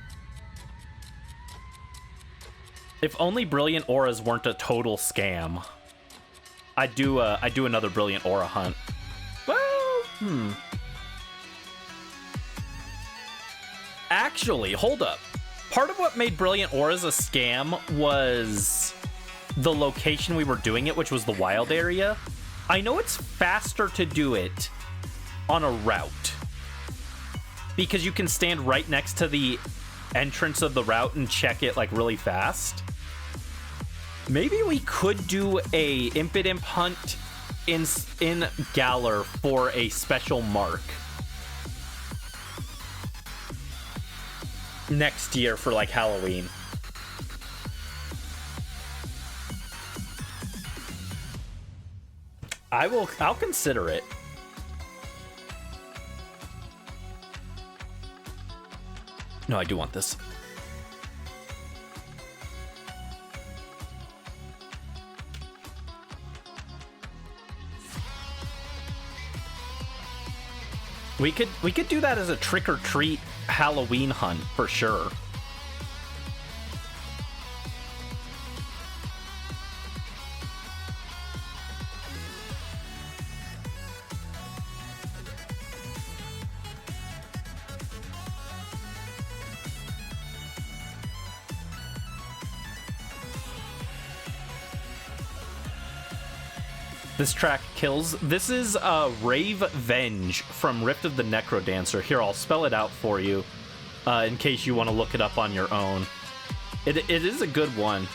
If only Brilliant Auras weren't a total scam, I'd do another Brilliant Aura hunt. Well, Actually, hold up. Part of what made Brilliant Auras a scam was the location we were doing it, which was the wild area. I know it's faster to do it on a route because you can stand right next to the entrance of the route and check it like really fast. Maybe we could do a Impidimp hunt in Galar for a special mark next year for like Halloween. I'll consider it. No, I do want this. We could do that as a trick or treat Halloween hunt for sure. This track kills. This is Rave Venge from Rift of the Necrodancer. Here, I'll spell it out for you in case you want to look it up on your own. It is a good one.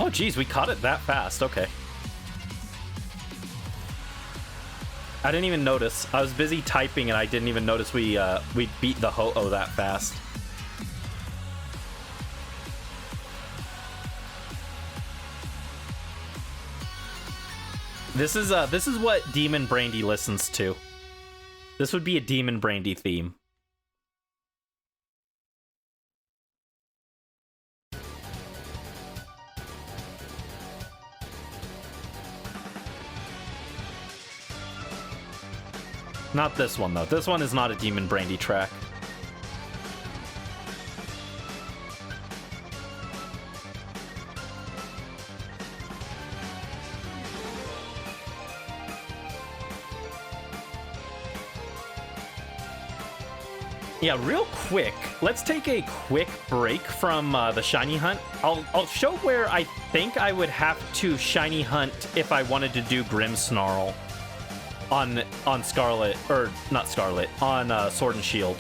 Oh, geez, we caught it that fast. Okay. I didn't even notice. I was busy typing and I didn't even notice we beat the Ho-Oh that fast. This is what Demon Brandy listens to. This would be a Demon Brandy theme. Not this one, though. This one is not a Demon Brandy track. Yeah, real quick, let's take a quick break from the shiny hunt. I'll show where I think I would have to shiny hunt if I wanted to do Grimmsnarl on Scarlet, or not Scarlet, on Sword and Shield.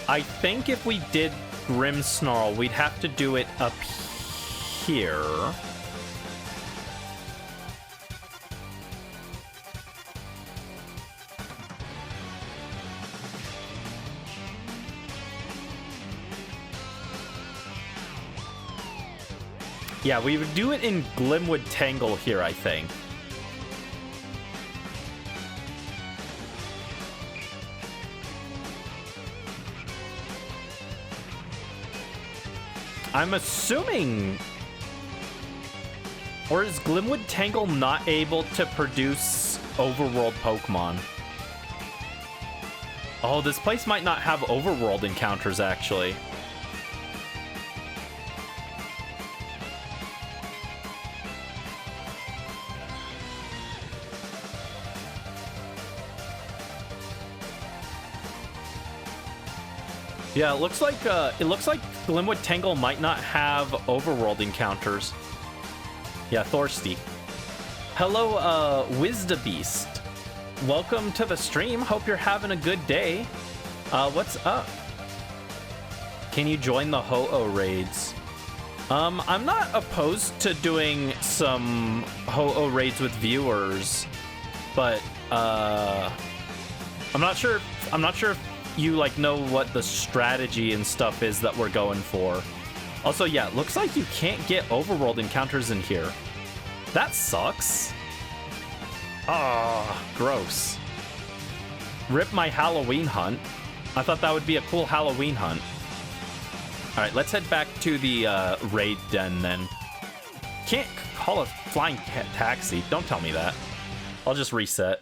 I think if we did Grimmsnarl, we'd have to do it up here. Yeah, we would do it in Glimwood Tangle here, I think. I'm assuming... Or is Glimwood Tangle not able to produce overworld Pokemon? Oh, this place might not have overworld encounters, actually. Yeah, it looks like Glimwood Tangle might not have overworld encounters. Yeah, Thorsty. Hello, Wisdabeast. Welcome to the stream. Hope you're having a good day. What's up? Can you join the Ho-Oh raids? I'm not opposed to doing some Ho-Oh raids with viewers, but I'm not sure if you like know what the strategy and stuff is that we're going for. Also, yeah, it looks like you can't get overworld encounters in here. That sucks. Ah, gross. Rip my Halloween hunt. I thought that would be a cool Halloween hunt. All right, let's head back to the raid den then. Can't call a flying taxi. Don't tell me that. I'll just reset.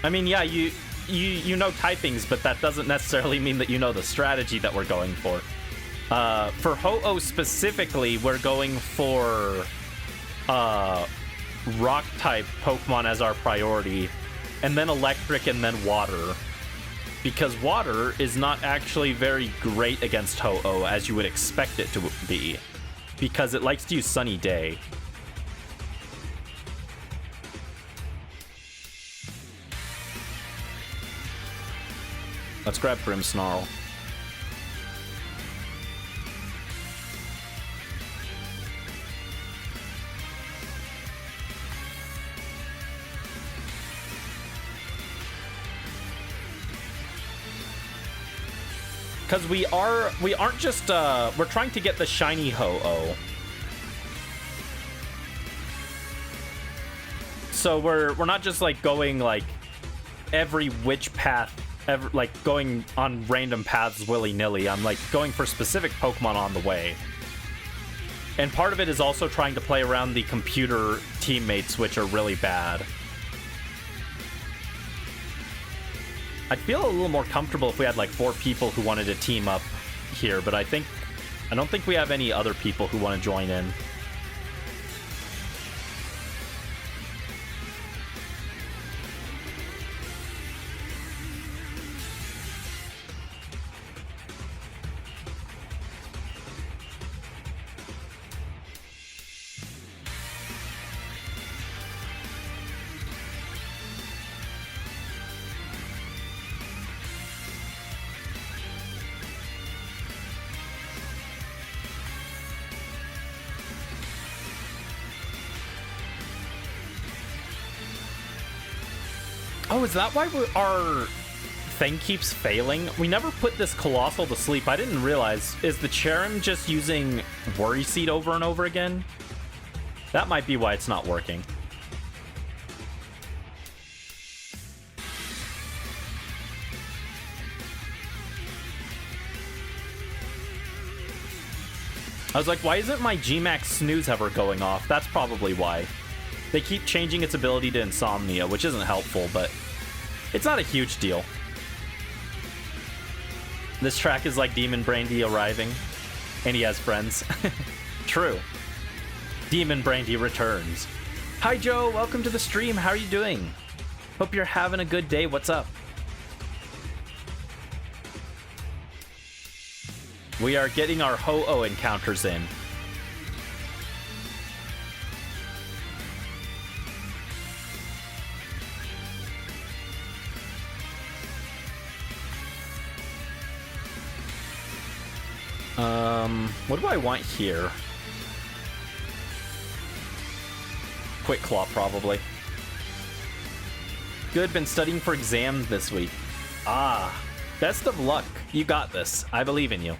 I mean, yeah, you know typings, but that doesn't necessarily mean that you know the strategy that we're going for. For Ho-Oh specifically, we're going for rock-type Pokemon as our priority, and then electric, and then water. Because water is not actually very great against Ho-Oh, as you would expect it to be, because it likes to use Sunny Day. Let's grab Grimmsnarl. Because we aren't just, we're trying to get the shiny Ho-Oh. So we're not just, like, going, like, every which path, like, going on random paths willy-nilly. I'm, like, going for specific Pokemon on the way. And part of it is also trying to play around the computer teammates, which are really bad. I'd feel a little more comfortable if we had like 4 people who wanted to team up here, but I don't think we have any other people who want to join in. Oh, is that why our thing keeps failing? We never put this Colossal to sleep. I didn't realize. Is the Cherim just using Worry Seed over and over again? That might be why it's not working. I was like, why isn't my Gmax snooze ever going off? That's probably why. They keep changing its ability to Insomnia, which isn't helpful, but it's not a huge deal. This track is like Demon Brandy arriving, and he has friends. True. Demon Brandy returns. Hi, Joe. Welcome to the stream. How are you doing? Hope you're having a good day. What's up? We are getting our Ho-Oh encounters in. What do I want here? Quick Claw, probably. Good, been studying for exams this week. Ah, best of luck. You got this. I believe in you.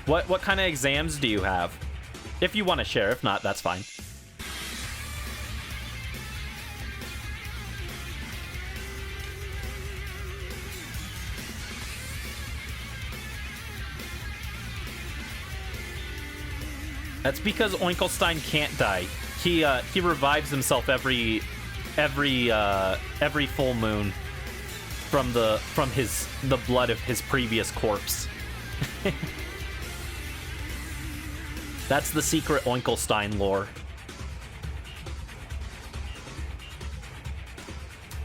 What kind of exams do you have? If you want to share, if not, that's fine. That's because Oinkelstein can't die. He revives himself every full moon from the blood of his previous corpse. That's the secret Oinkelstein lore.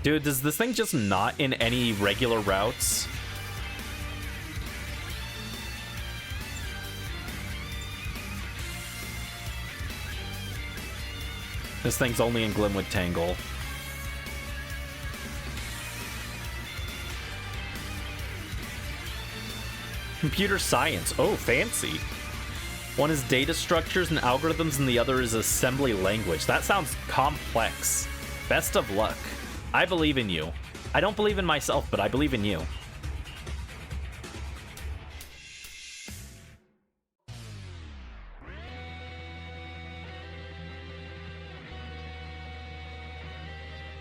Dude, does this thing just not in any regular routes? This thing's only in Glimwood Tangle. Computer science. Oh, fancy. One is data structures and algorithms, and the other is assembly language. That sounds complex. Best of luck. I believe in you. I don't believe in myself, but I believe in you.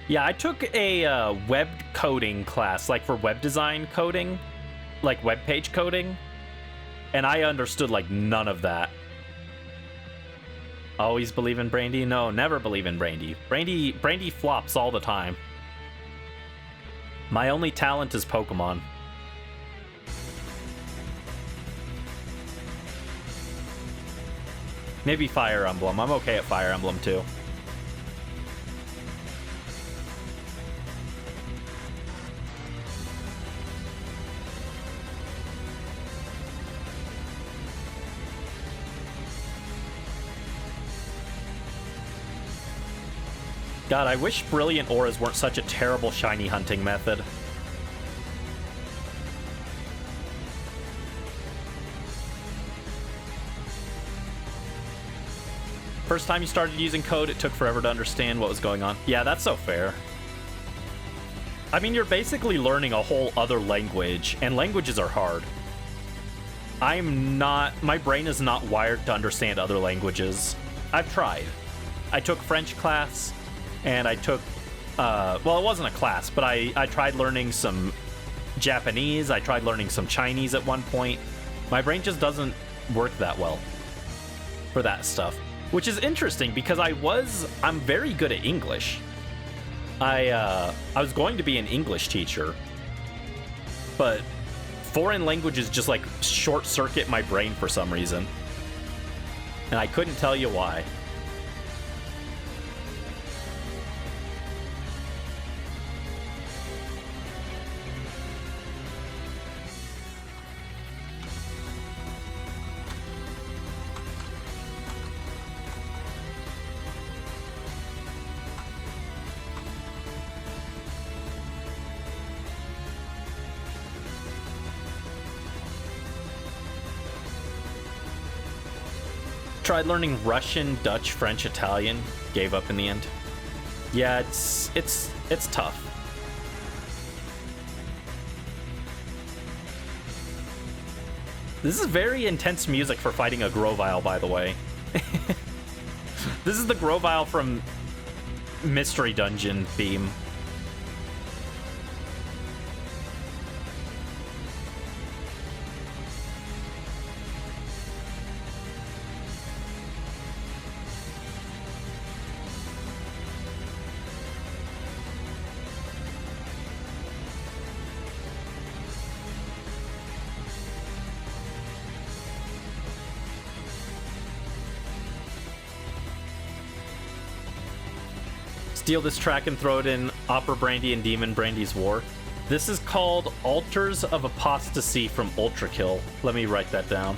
Yeah, I took a web coding class, like for web design coding, like web page coding, and I understood like none of that. Always believe in Brandy? No, never believe in Brandy. Brandy flops all the time. My only talent is Pokemon. Maybe Fire Emblem. I'm okay at Fire Emblem too. God, I wish Brilliant Auras weren't such a terrible shiny hunting method. First time you started using code, it took forever to understand what was going on. Yeah, that's so fair. I mean, you're basically learning a whole other language, and languages are hard. My brain is not wired to understand other languages. I've tried. I took French class, and I took, well, it wasn't a class, but I tried learning some Japanese. I tried learning some Chinese at one point. My brain just doesn't work that well for that stuff, which is interesting because I'm very good at English. I was going to be an English teacher, but foreign languages just like short circuit my brain for some reason, and I couldn't tell you why. Tried learning Russian, Dutch, French, Italian. Gave up in the end. Yeah, it's tough. This is very intense music for fighting a Grovyle, by the way. This is the Grovyle from Mystery Dungeon theme. Steal this track and throw it in Opera Brandy and Demon Brandy's War. This is called Altars of Apostasy from Ultra Kill. Let me write that down.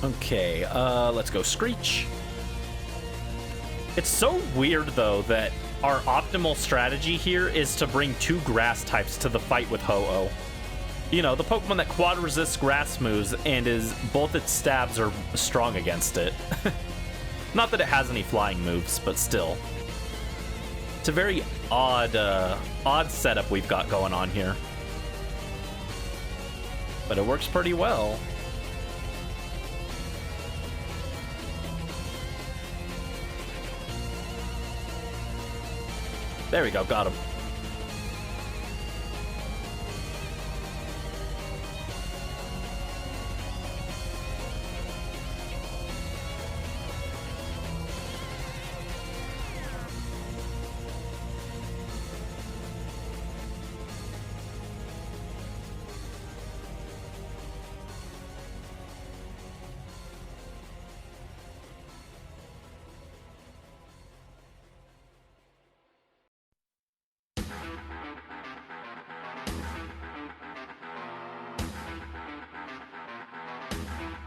Okay, let's go Screech. It's so weird, though, that our optimal strategy here is to bring two grass types to the fight with Ho-Oh. You know, the Pokemon that quad resists grass moves and both its stabs are strong against it. Not that it has any flying moves, but still. It's a very odd setup we've got going on here. But it works pretty well. There we go, got him.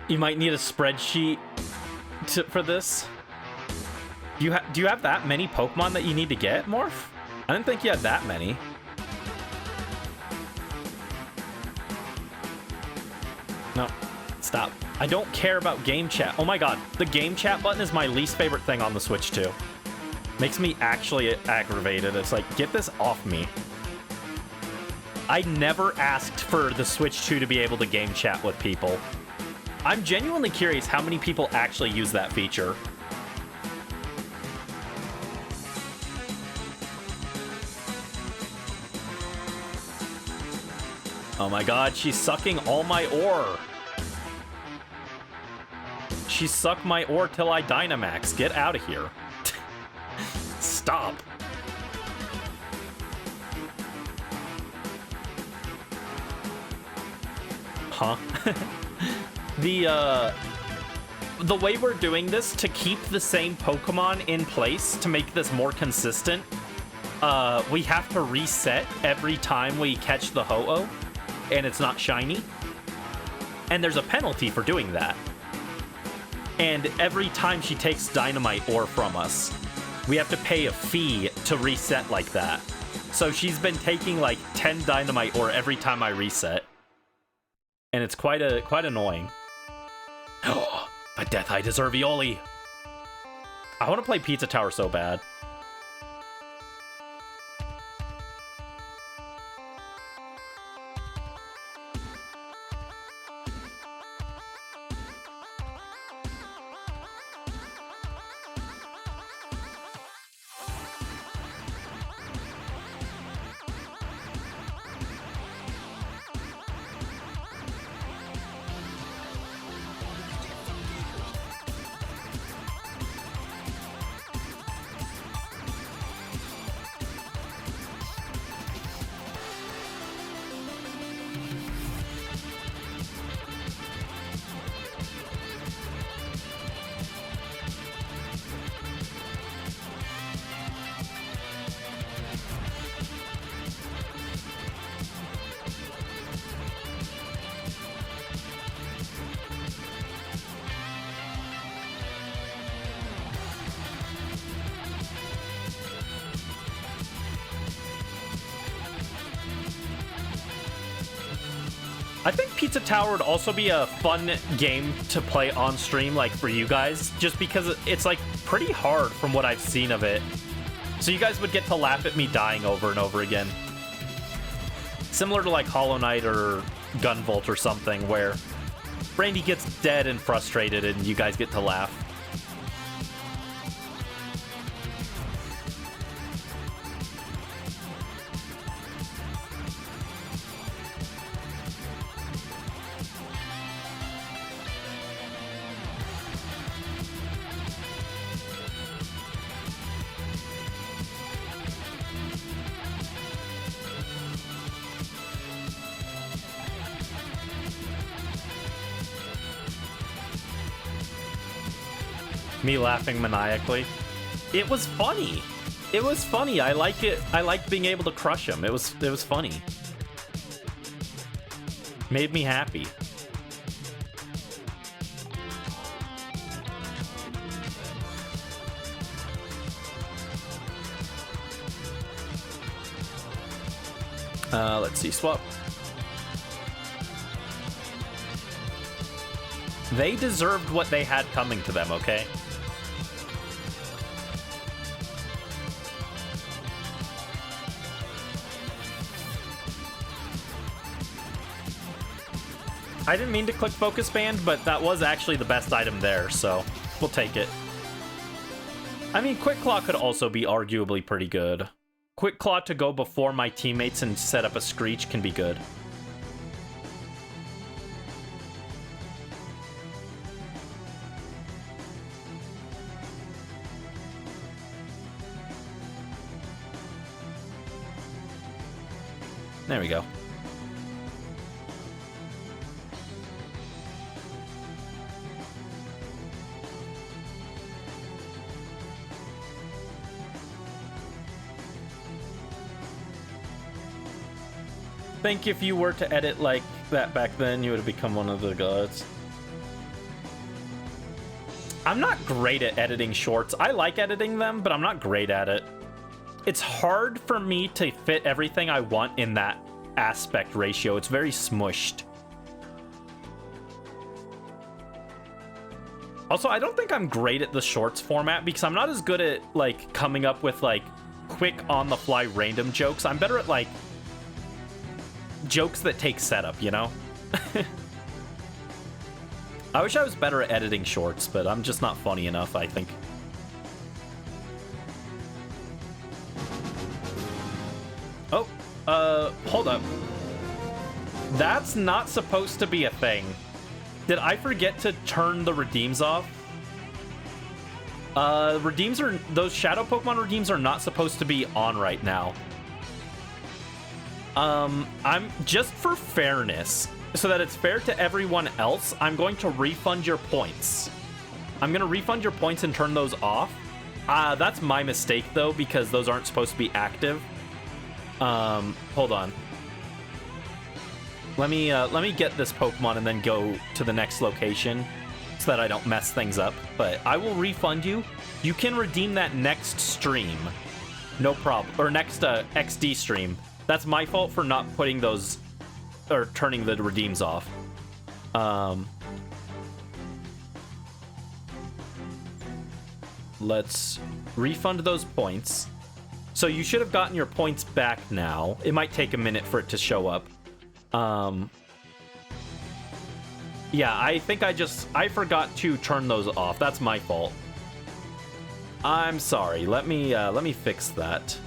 You might need a spreadsheet for this. Do you have that many Pokemon that you need to get, Morph? I didn't think you had that many. No, stop. I don't care about game chat. Oh my god, the game chat button is my least favorite thing on the Switch too. Makes me actually aggravated. It's like, get this off me. I never asked for the Switch 2 to be able to game chat with people. I'm genuinely curious how many people actually use that feature. Oh my god, she's sucking all my ore. She sucked my ore till I Dynamax. Get out of here. Stop. Huh? The way we're doing this to keep the same Pokemon in place to make this more consistent, we have to reset every time we catch the Ho-Oh and it's not shiny. And there's a penalty for doing that. And every time she takes Dynamite ore from us, we have to pay a fee to reset like that. So she's been taking like 10 Dynamite ore every time I reset. And it's quite annoying. Oh, but Death, I deserve Eoli. I want to play Pizza Tower so bad. I think Pizza Tower would also be a fun game to play on stream, like for you guys, just because it's like pretty hard from what I've seen of it. So you guys would get to laugh at me dying over and over again. Similar to like Hollow Knight or Gunvolt or something, where Brandy gets dead and frustrated and you guys get to laugh. Me laughing maniacally. It was funny. It was funny. I like it. I liked being able to crush him. It was funny. Made me happy. Let's see. Swap. They deserved what they had coming to them, okay? I didn't mean to click Focus Band, but that was actually the best item there, so we'll take it. I mean, Quick Claw could also be arguably pretty good. Quick Claw to go before my teammates and set up a Screech can be good. There we go. I think if you were to edit like that back then, you would have become one of the gods. I'm not great at editing shorts. I like editing them, but I'm not great at it. It's hard for me to fit everything I want in that aspect ratio. It's very smushed. Also, I don't think I'm great at the shorts format because I'm not as good at, like, coming up with, like, quick on-the-fly random jokes. I'm better at, like, jokes that take setup, you know? I wish I was better at editing shorts, but I'm just not funny enough, I think. Oh, hold up. That's not supposed to be a thing. Did I forget to turn the redeems off? Those shadow Pokemon redeems are not supposed to be on right now. I'm just for fairness, so that it's fair to everyone else, I'm going to refund your points. I'm going to refund your points and turn those off. That's my mistake though, because those aren't supposed to be active. Hold on. Let me get this Pokemon and then go to the next location so that I don't mess things up. But I will refund you. You can redeem that next stream. No problem. Or next XD stream. That's my fault for not putting those or turning the redeems off. Let's refund those points. So you should have gotten your points back now. It might take a minute for it to show up. Yeah, I think I forgot to turn those off. That's my fault. I'm sorry. Let me fix that.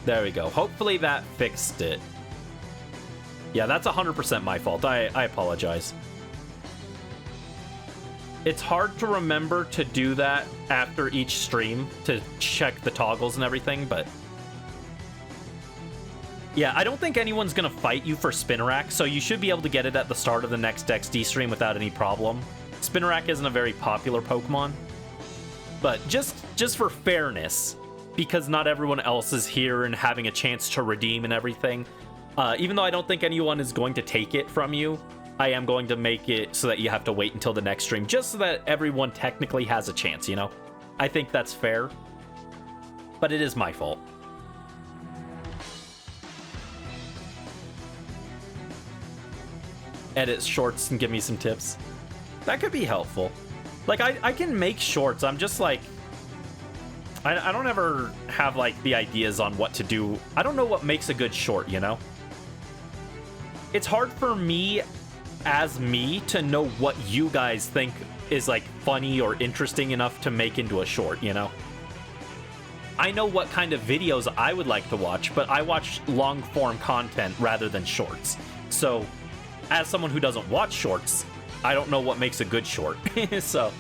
There we go. Hopefully that fixed it. Yeah, that's 100% my fault. I apologize. It's hard to remember to do that after each stream to check the toggles and everything, but yeah, I don't think anyone's gonna fight you for Spinarak, so you should be able to get it at the start of the next XD stream without any problem. Spinarak isn't a very popular Pokemon, but just for fairness, because not everyone else is here and having a chance to redeem and everything, even though I don't think anyone is going to take it from you, I am going to make it so that you have to wait until the next stream, just so that everyone technically has a chance, you know? I think that's fair, but it is my fault. Edit shorts and give me some tips. That could be helpful. Like, I can make shorts. I'm just like, I don't ever have like the ideas on what to do. I don't know what makes a good short, you know? It's hard for me as me to know what you guys think is like funny or interesting enough to make into a short, you know? I know what kind of videos I would like to watch, but I watch long form content rather than shorts. So as someone who doesn't watch shorts, I don't know what makes a good short. So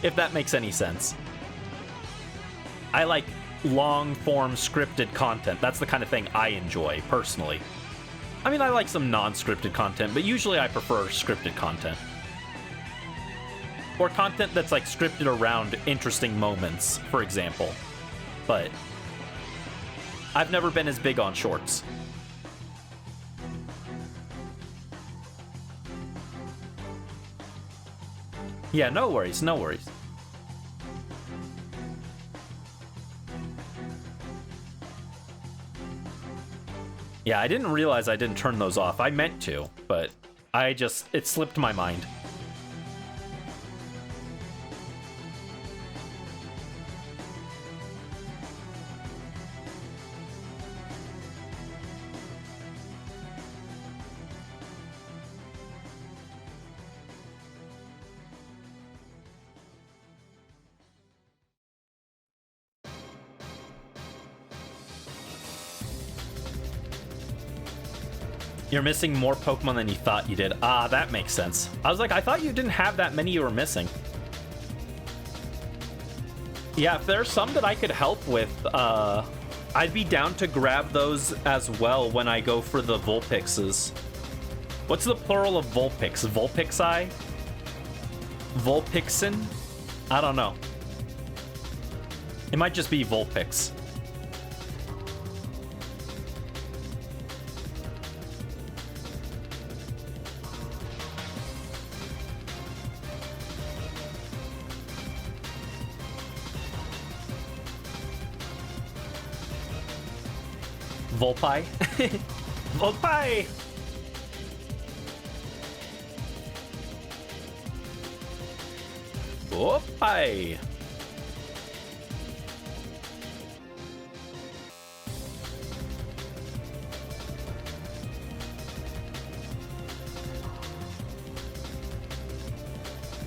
if that makes any sense. I like long form scripted content. That's the kind of thing I enjoy personally. I mean, I like some non-scripted content, but usually I prefer scripted content. Or content that's like scripted around interesting moments, for example. But I've never been as big on shorts. Yeah, no worries, no worries. Yeah, I didn't realize I didn't turn those off. I meant to, but it slipped my mind. You're missing more Pokemon than you thought you did. Ah, that makes sense. I was like, I thought you didn't have that many you were missing. Yeah, if there's some that I could help with, I'd be down to grab those as well when I go for the Vulpixes. What's the plural of Vulpix? Vulpixi? Vulpixin? I don't know. It might just be Vulpix. Volpie. Volpie! Volpie!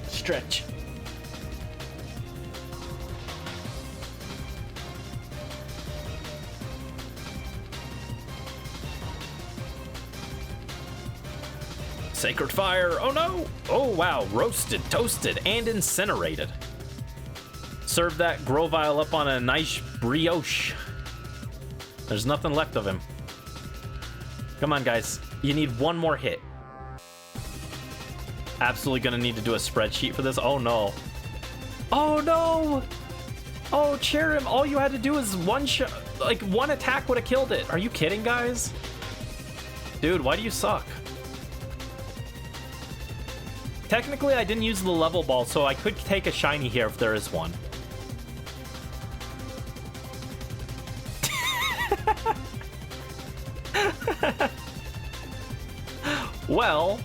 Stretch. Sacred fire. Oh no. Oh wow. Roasted, toasted, and incinerated. Serve that Grovyle up on a nice brioche. There's nothing left of him. Come on, guys. You need one more hit. Absolutely gonna need to do a spreadsheet for this. Oh no. Oh no. Oh, Cherim, all you had to do is one shot. Like, one attack would have killed it. Are you kidding, guys? Dude, why do you suck? Technically, I didn't use the level ball, so I could take a shiny here if there is one. Well,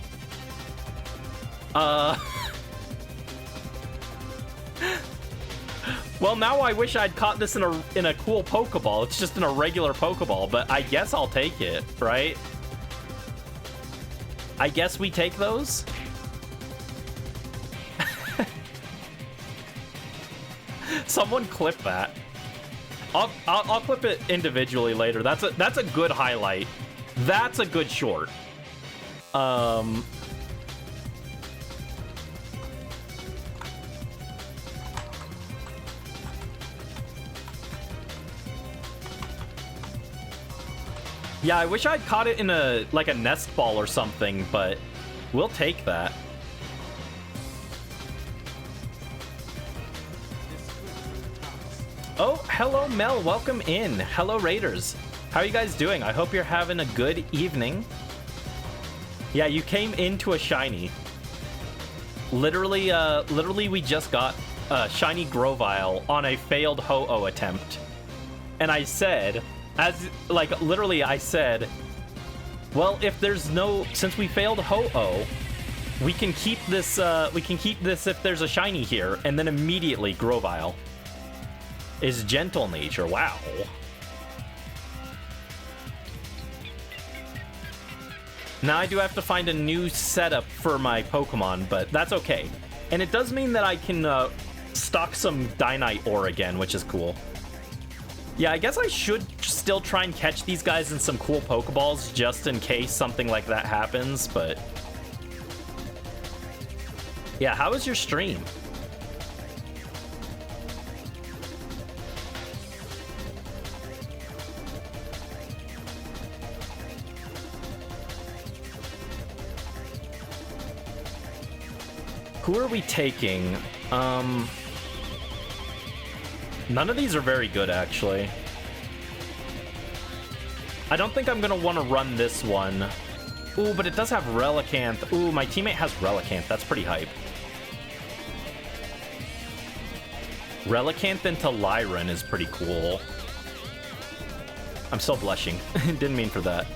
well, now I wish I'd caught this in a cool Pokeball. It's just in a regular Pokeball, but I guess I'll take it, right? I guess we take those. Someone clip that. I'll clip it individually later. That's a good highlight. That's a good short. Yeah, I wish I'd caught it in a nest ball or something, but we'll take that. Oh, hello, Mel. Welcome in. Hello, Raiders. How are you guys doing? I hope you're having a good evening. Yeah, you came into a shiny. Literally, we just got a shiny Grovyle on a failed Ho-Oh attempt. And I said, literally, I said, well, if there's no, since we failed Ho-Oh, we can keep this if there's a shiny here. And then immediately, Grovyle is gentle nature. Wow. Now I do have to find a new setup for my Pokemon, but that's okay. And it does mean that I can stock some Dynite ore again, which is cool. Yeah, I guess I should still try and catch these guys in some cool Pokeballs just in case something like that happens, but... yeah, how was your stream? Who are we taking? None of these are very good, actually. I don't think I'm gonna want to run this one. Ooh, but it does have Relicanth. Ooh, my teammate has Relicanth. That's pretty hype. Relicanth into Lyran is pretty cool. I'm still blushing. Didn't mean for that.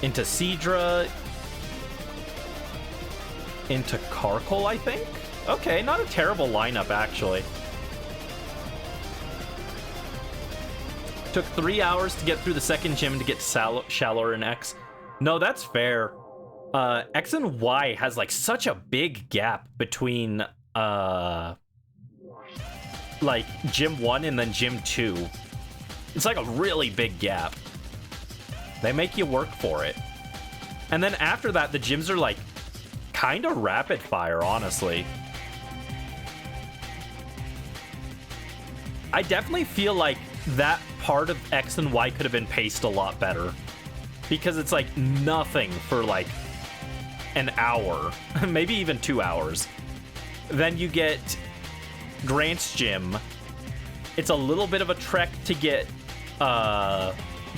Into Seadra. Into Karkle, I think? Okay, not a terrible lineup, actually. Took 3 hours to get through the second gym to get to Shallower and X. No, that's fair. X and Y has, like, such a big gap between, like, Gym 1 and then Gym 2. It's, like, a really big gap. They make you work for it. And then after that, the gyms are, like, kind of rapid fire, honestly. I definitely feel like that part of X and Y could have been paced a lot better, because it's like nothing for like an hour, maybe even 2 hours. Then you get Grant's gym. It's a little bit of a trek to get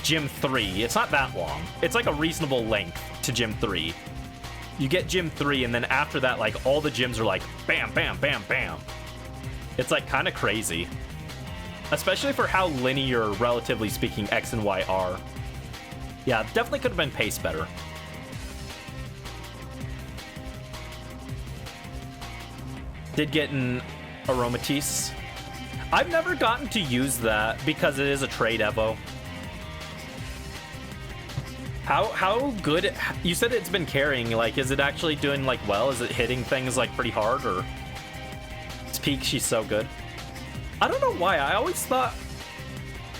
Gym 3. It's not that long. It's like a reasonable length to Gym 3. You get Gym 3, and then after that, like, all the gyms are like, bam, bam, bam, bam. It's, like, kind of crazy. Especially for how linear, relatively speaking, X and Y are. Yeah, definitely could have been paced better. Did get an Aromatisse. I've never gotten to use that because it is a trade Evo. How good? You said it's been carrying. Like, is it actually doing like well? Is it hitting things like pretty hard, or its peak? She's so good. I don't know why. I always thought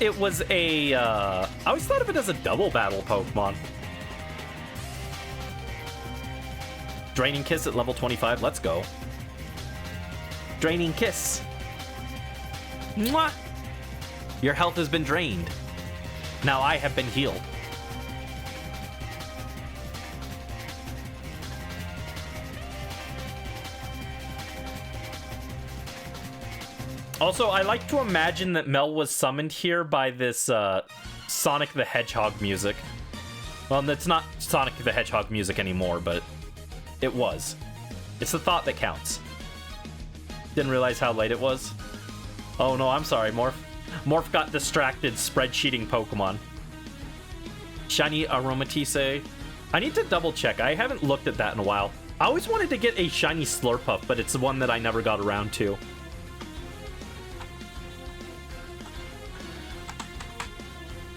it was a. I always thought of it as a double battle Pokemon. Draining Kiss at level 25. Let's go. Draining Kiss. Mwah! Your health has been drained. Now I have been healed. Also, I like to imagine that Mel was summoned here by this Sonic the Hedgehog music. Well, it's not Sonic the Hedgehog music anymore, but it was. It's the thought that counts. Didn't realize how late it was. Oh no, I'm sorry, Morph. Morph got distracted spreadsheeting Pokemon. Shiny Aromatisse. I need to double check. I haven't looked at that in a while. I always wanted to get a shiny Slurpuff, but it's the one that I never got around to.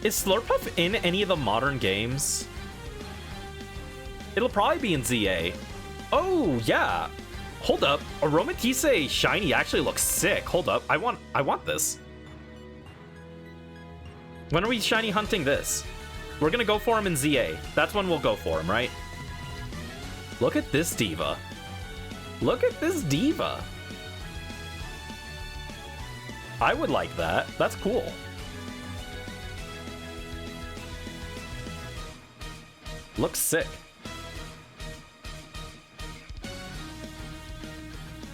Is Slurpuff in any of the modern games? It'll probably be in ZA. Oh, yeah. Hold up. Aromatisse shiny actually looks sick. Hold up. I want this. When are we shiny hunting this? We're gonna go for him in ZA. That's when we'll go for him, right? Look at this diva. Look at this diva. I would like that. That's cool. Looks sick.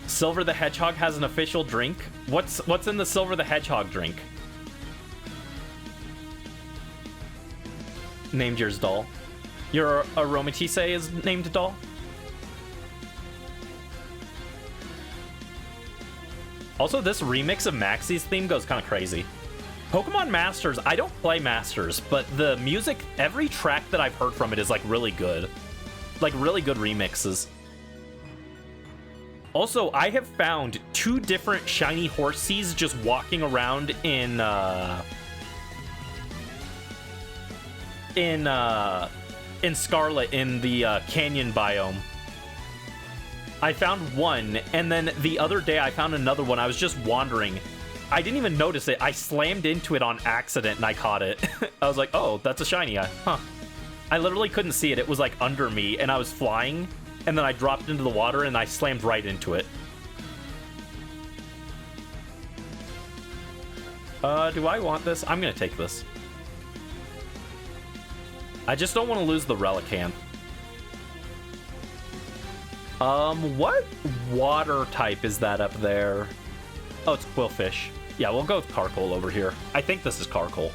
Silver the Hedgehog has an official drink. What's in the Silver the Hedgehog drink? Named yours doll. Your Aromatisse is named doll? Also, this remix of Maxie's theme goes kind of crazy. Pokemon Masters, I don't play Masters, but the music, every track that I've heard from it is like really good. Like really good remixes. Also, I have found 2 different shiny Horseys just walking around in Scarlet in the canyon biome. I found one, and then the other day I found another one. I was just wandering. I didn't even notice it. I slammed into it on accident and I caught it. I was like, oh, that's a shiny. Huh. I literally couldn't see it. It was like under me, and I was flying, and then I dropped into the water and I slammed right into it. Do I want this? I'm gonna take this. I just don't want to lose the Relicanth. What water type is that up there? Oh, it's Quillfish. Yeah, we'll go with Carkol over here. I think this is Carkol.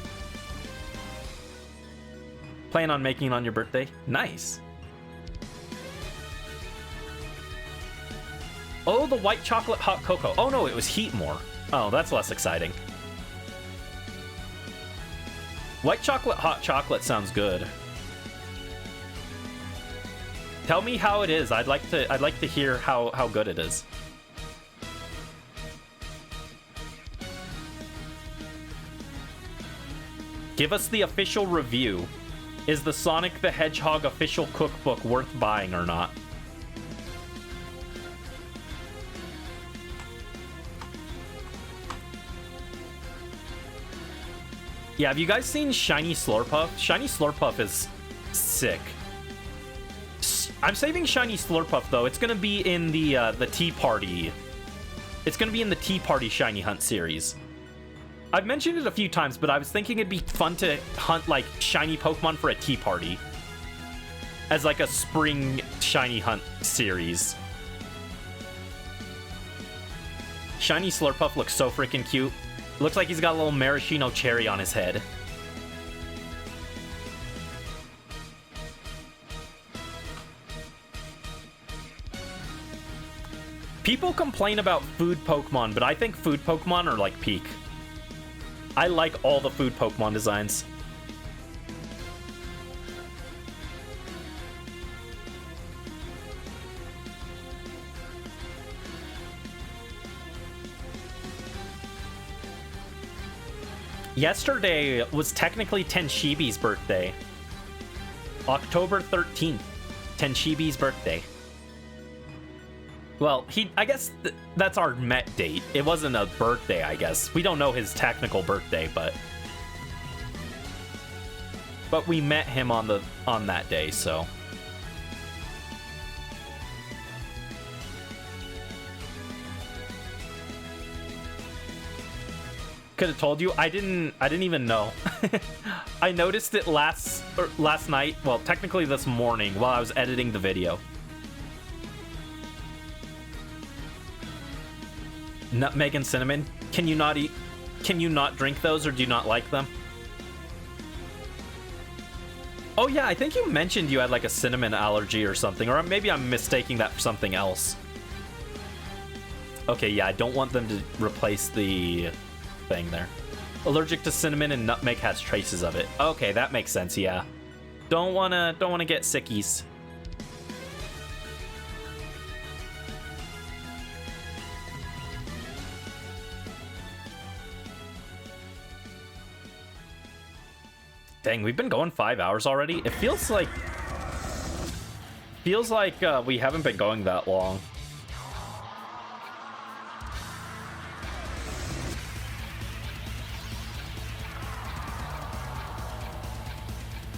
Plan on making it on your birthday? Nice. Oh, the white chocolate hot cocoa. Oh no, it was Heatmore. Oh, that's less exciting. White chocolate hot chocolate sounds good. Tell me how it is. I'd like to hear how good it is. Give us the official review. Is the Sonic the Hedgehog official cookbook worth buying or not? Yeah, have you guys seen Shiny Slurpuff? Shiny Slurpuff is sick. I'm saving Shiny Slurpuff though. It's gonna be in the Tea Party. It's gonna be in the Tea Party Shiny Hunt series. I've mentioned it a few times, but I was thinking it'd be fun to hunt like shiny Pokemon for a Tea Party as like a spring shiny hunt series. Shiny Slurpuff looks so freaking cute. Looks like he's got a little maraschino cherry on his head. People complain about food Pokemon, but I think food Pokemon are like peak. I like all the food Pokemon designs. Yesterday was technically Tenshibi's birthday. October 13th, Tenshibi's birthday. Well, I guess that's our met date. It wasn't a birthday, I guess. We don't know his technical birthday, but we met him on that day, so. Could have told you. I didn't even know. I noticed it last night, well, technically this morning while I was editing the video. Nutmeg and cinnamon. Can you not drink those, or do you not like them? Oh yeah, I think you mentioned you had like a cinnamon allergy or something, or maybe I'm mistaking that for something else. Okay, yeah, I don't want them to replace the thing there. Allergic to cinnamon and nutmeg has traces of it. Okay, that makes sense, yeah. Don't wanna get sickies. Dang, we've been going 5 hours already. It feels like we haven't been going that long.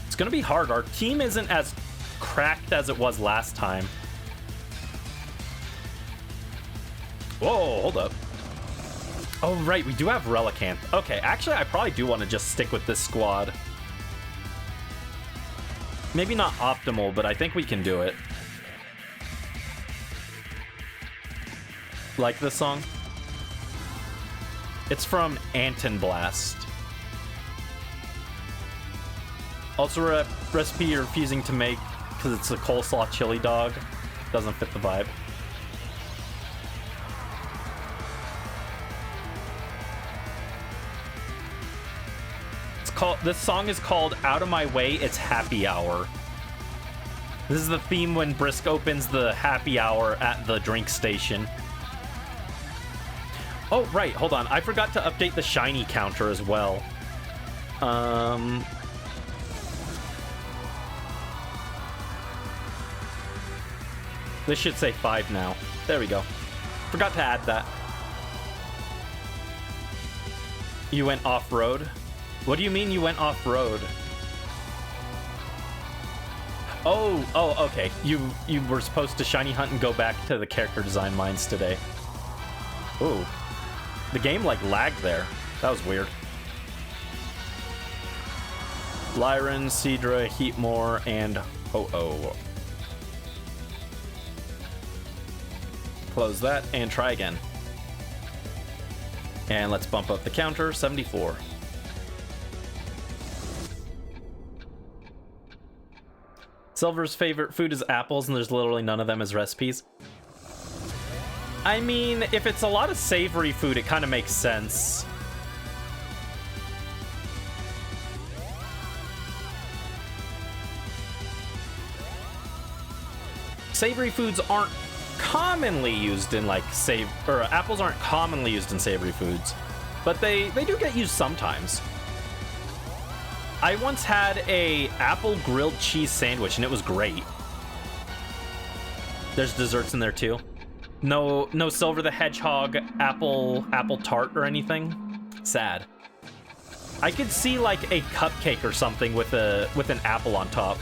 It's gonna be hard. Our team isn't as cracked as it was last time. Whoa, hold up. Oh, right, we do have Relicanth. Okay, actually, I probably do want to just stick with this squad. Maybe not optimal, but I think we can do it. Like this song? It's from Anton Blast. Also a recipe you're refusing to make because it's a coleslaw chili dog. Doesn't fit the vibe. This song is called Out of My Way, It's Happy Hour. This is the theme when Brisk opens the happy hour at the drink station. Oh, right, hold on. I forgot to update the shiny counter as well. This should say 5 now. There we go. Forgot to add that. You went off-road? What do you mean you went off-road? Oh, okay. You were supposed to shiny hunt and go back to the character design mines today. Ooh. The game, like, lagged there. That was weird. Lyran, Seadra, Heatmore, and Ho-Oh. Close that and try again. And let's bump up the counter, 74. Silver's favorite food is apples, and there's literally none of them as recipes. I mean, if it's a lot of savory food, it kind of makes sense. Savory foods aren't commonly used in like apples aren't commonly used in savory foods, but they do get used sometimes. I once had a apple grilled cheese sandwich and it was great. There's desserts in there too. No Silver the Hedgehog apple tart or anything. Sad. I could see like a cupcake or something with an apple on top.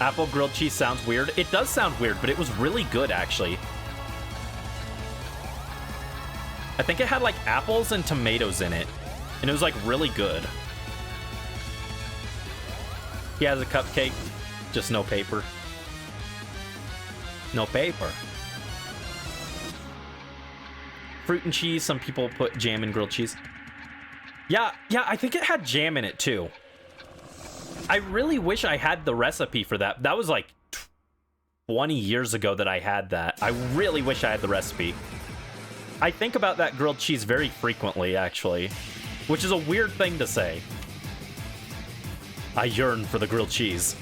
Apple grilled cheese sounds weird. It does sound weird, but it was really good, actually. I think it had, like, apples and tomatoes in it. And it was, like, really good. He has a cupcake. Just no paper. No paper. Fruit and cheese. Some people put jam in grilled cheese. Yeah, I think it had jam in it, too. I really wish I had the recipe for that. That was like 20 years ago that I had that. I really wish I had the recipe. I think about that grilled cheese very frequently, actually, which is a weird thing to say. I yearn for the grilled cheese.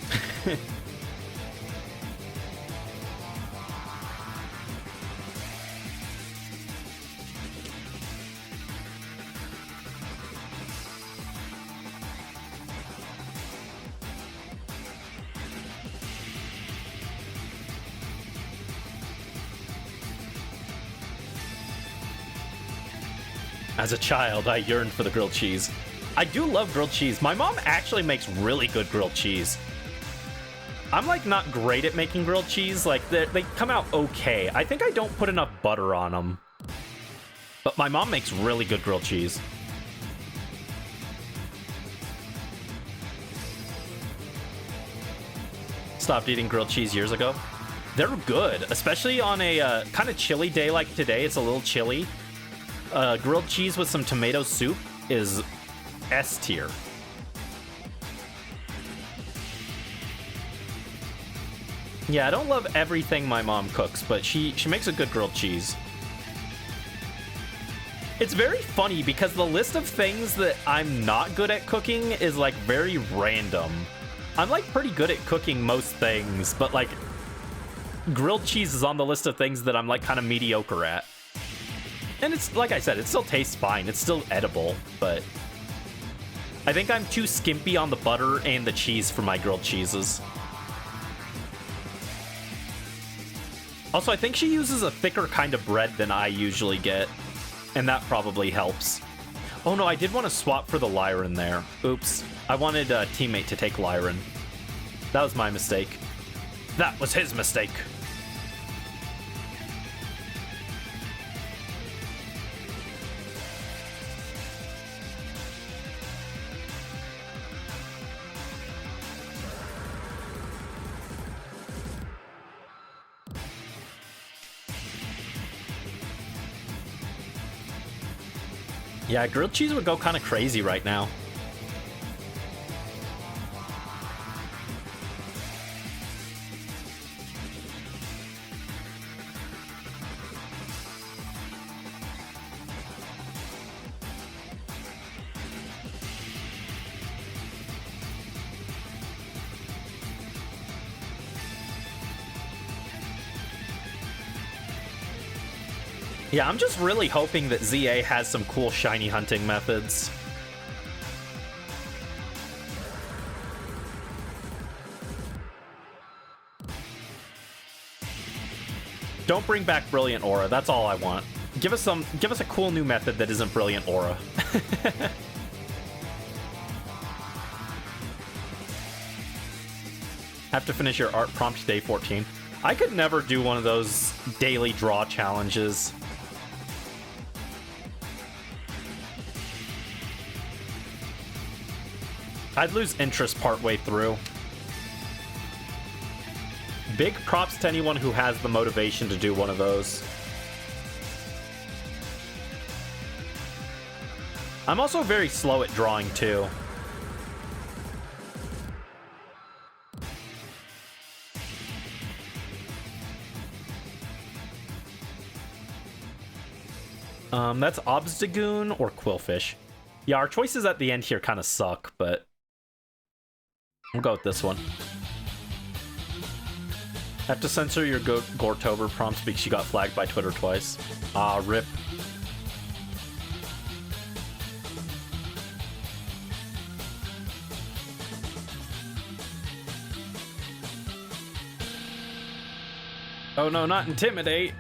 As a child, I yearned for the grilled cheese. I do love grilled cheese. My mom actually makes really good grilled cheese. I'm like not great at making grilled cheese. Like they come out okay. I think I don't put enough butter on them. But my mom makes really good grilled cheese. Stopped eating grilled cheese years ago. They're good, especially on a kind of chilly day like today. It's a little chilly. Grilled cheese with some tomato soup is S tier. Yeah, I don't love everything my mom cooks, but she makes a good grilled cheese. It's very funny because the list of things that I'm not good at cooking is like very random. I'm like pretty good at cooking most things, but like grilled cheese is on the list of things that I'm like kind of mediocre at. And it's, like I said, it still tastes fine. It's still edible, but I think I'm too skimpy on the butter and the cheese for my grilled cheeses. Also, I think she uses a thicker kind of bread than I usually get, and that probably helps. Oh no, I did want to swap for the Lyran there. Oops. I wanted a teammate to take Lyran. That was my mistake. That was his mistake. Yeah, grilled cheese would go kind of crazy right now. Yeah, I'm just really hoping that ZA has some cool shiny hunting methods. Don't bring back Brilliant Aura, that's all I want. Give us a cool new method that isn't Brilliant Aura. Have to finish your art prompt day 14. I could never do one of those daily draw challenges. I'd lose interest partway through. Big props to anyone who has the motivation to do one of those. I'm also very slow at drawing too. That's Obstagoon or Quillfish. Yeah, our choices at the end here kind of suck, but we'll go with this one. Have to censor your Gortober prompts because she got flagged by Twitter twice. Ah, rip. Oh no, not intimidate.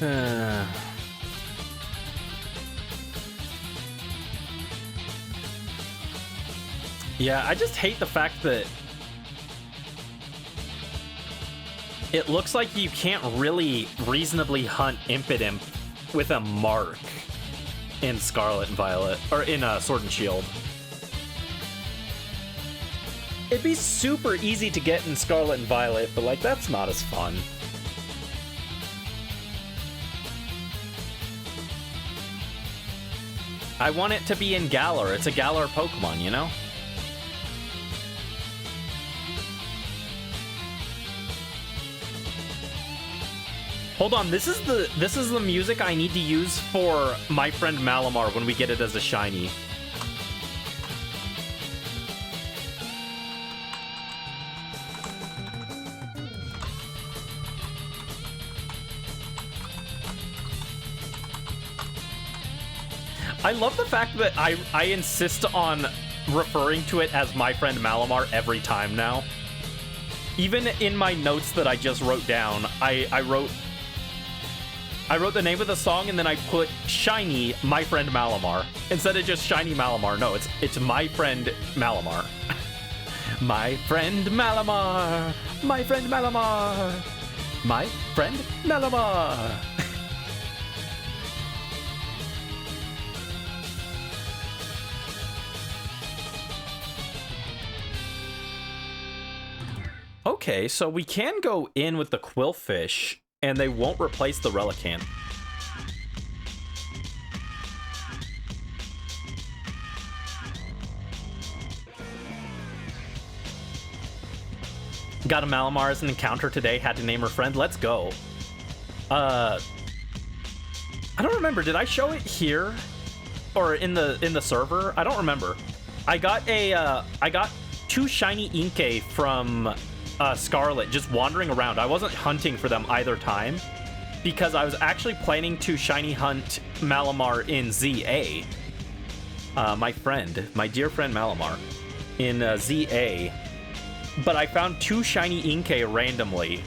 Yeah, I just hate the fact that it looks like you can't really reasonably hunt Impidimp with a mark in Scarlet and Violet, or in Sword and Shield. It'd be super easy to get in Scarlet and Violet, but like, that's not as fun. I want it to be in Galar. It's a Galar Pokemon, you know? Hold on, this is the music I need to use for my friend Malamar when we get it as a shiny. I love the fact that I insist on referring to it as my friend Malamar every time now. Even in my notes that I just wrote down, I wrote the name of the song and then I put shiny my friend Malamar instead of just shiny Malamar. No, it's my friend Malamar. My friend Malamar. My friend Malamar. My friend Malamar. Okay, so we can go in with the Quillfish, and they won't replace the Relicanth. Got a Malamar as an encounter today, had to name her friend. Let's go. I don't remember, did I show it here? Or in the server? I don't remember. I got 2 shiny Inkay from Scarlet just wandering around. I wasn't hunting for them either time because I was actually planning to shiny hunt Malamar in ZA. My dear friend Malamar in ZA. But I found 2 shiny Inkay randomly.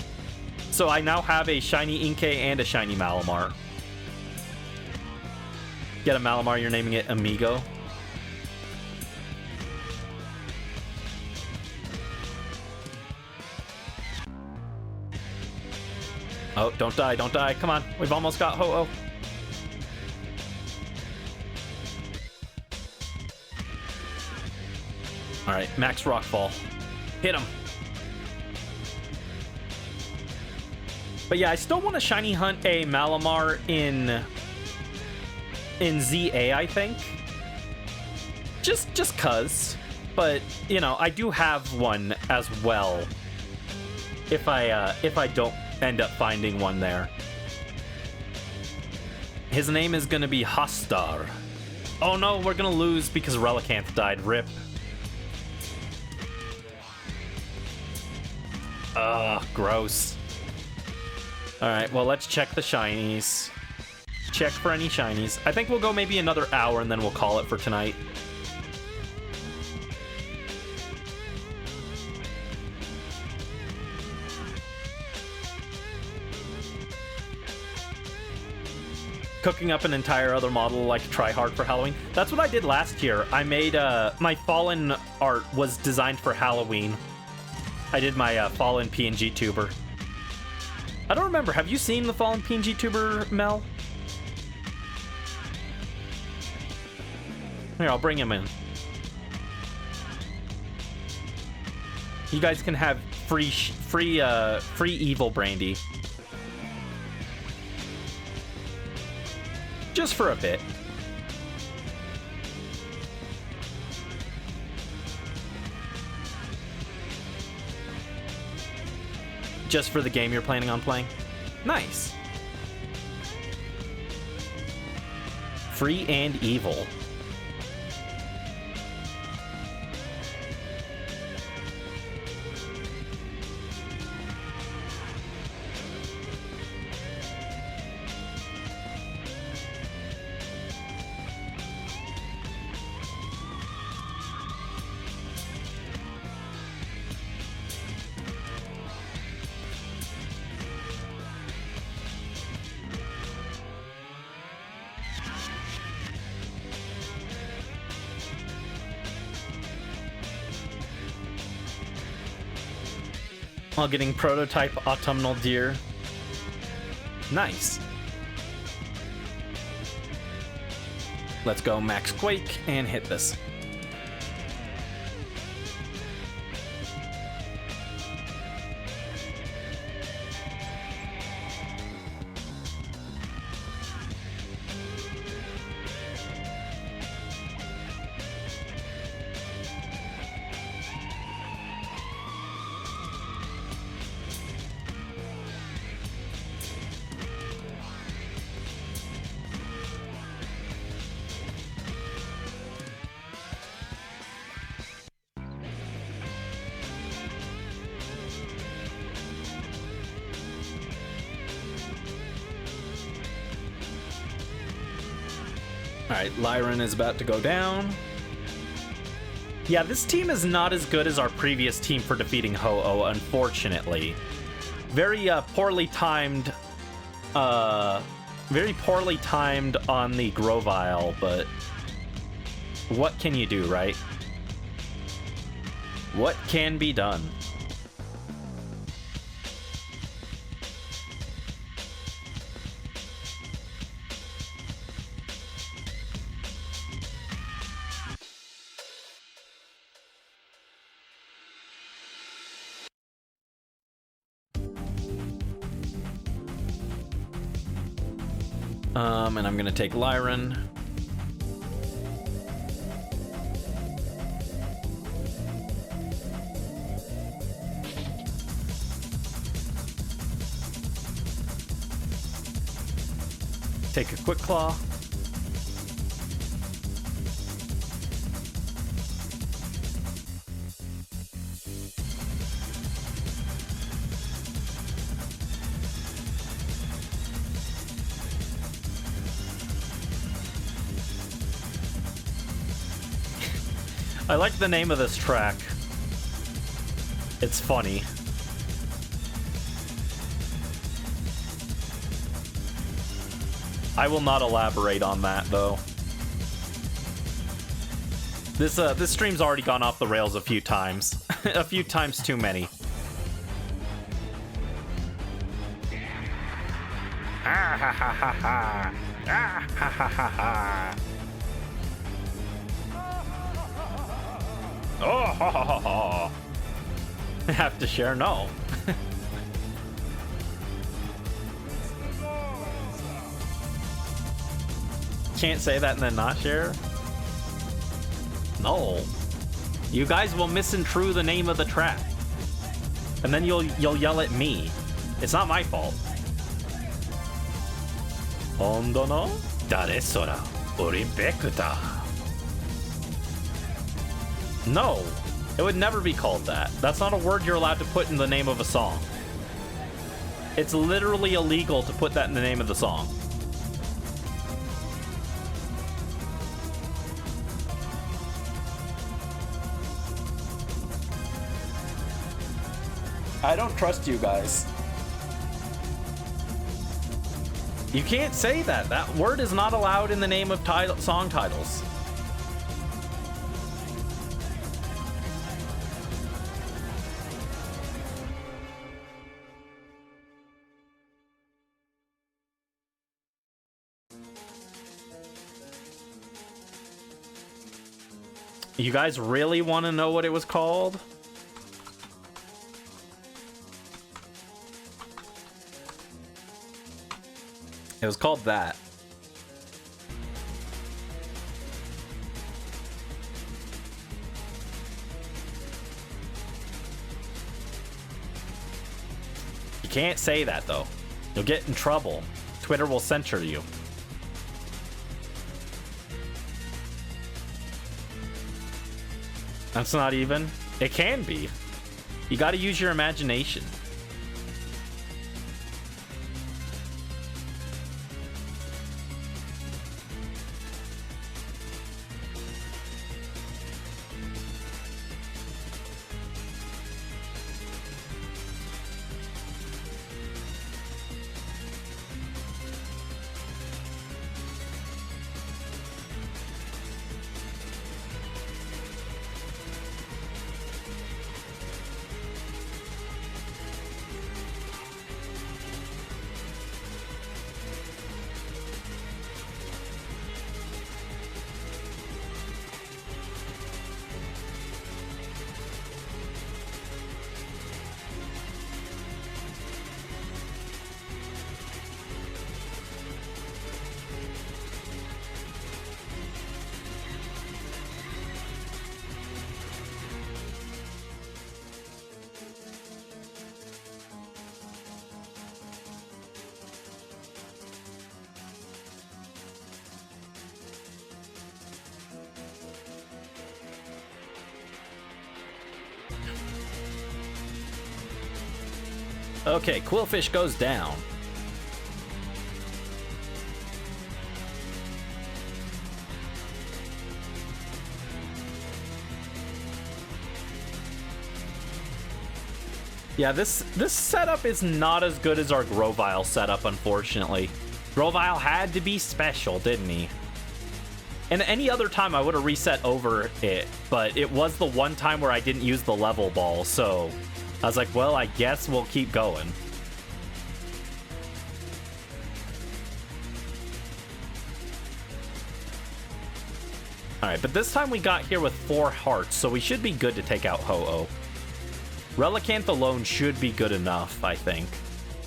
So I now have a shiny Inkay and a shiny Malamar. Get a Malamar, you're naming it Amigo. Oh, don't die, don't die. Come on, we've almost got Ho-Oh. Alright, Max Rockfall. Hit him. But yeah, I still want to shiny hunt a Malamar in ZA, I think. Just cuz. But, you know, I do have one as well. If I don't end up finding one there. His name is gonna be Hostar. Oh no, we're gonna lose because Relicanth died. RIP. Ugh, gross. Alright, well, let's check the shinies. Check for any shinies. I think we'll go maybe another hour and then we'll call it for tonight. Cooking up an entire other model like try hard for Halloween. That's what I did last year. I made my Fallen art was designed for Halloween. I did my Fallen PNG tuber. I don't remember. Have you seen the Fallen PNG tuber, Mel? Here, I'll bring him in. You guys can have free evil brandy. Just for a bit. Just for the game you're planning on playing? Nice. Free and evil. while getting prototype autumnal deer. Nice. Let's go max quake and hit this. Alright, Lyran is about to go down. Yeah, this team is not as good as our previous team for defeating Ho-Oh, unfortunately. Very poorly timed on the Grovyle, but what can you do, right? What can be done? And I'm gonna take Lyran. Take a quick claw. I like the name of this track. It's funny. I will not elaborate on that, though. This stream's already gone off the rails a few times. A few times too many. Ah ha ha ha ha. Ah ha ha ha ha. Oh, ha, ha, ha, ha. Have to share? No. Can't say that and then not share? No. You guys will misconstrue the name of the track. And then you'll yell at me. It's not my fault. Hondo no Dare Sora Oribekuta. No, it would never be called that. That's not a word you're allowed to put in the name of a song. It's literally illegal to put that in the name of the song. I don't trust you guys. You can't say that. That word is not allowed in the name of song titles. You guys really want to know what it was called? It was called that. You can't say that, though. You'll get in trouble. Twitter will censor you. That's not even. It can be. You gotta use your imagination. Okay, Quillfish goes down. Yeah, this setup is not as good as our Grovyle setup, unfortunately. Grovyle had to be special, didn't he? And any other time I would have reset over it, but it was the one time where I didn't use the level ball, so I was like, well, I guess we'll keep going. Alright, but this time we got here with 4 hearts, so we should be good to take out Ho-Oh. Relicanth alone should be good enough, I think.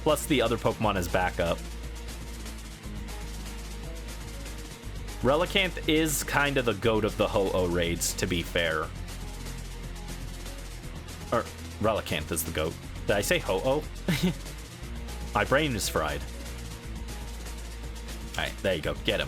Plus the other Pokemon as backup. Relicanth is kind of the goat of the Ho-Oh raids, to be fair. Or, Relicanth is the goat. Did I say Ho-Oh? My brain is fried. Alright, there you go. Get him.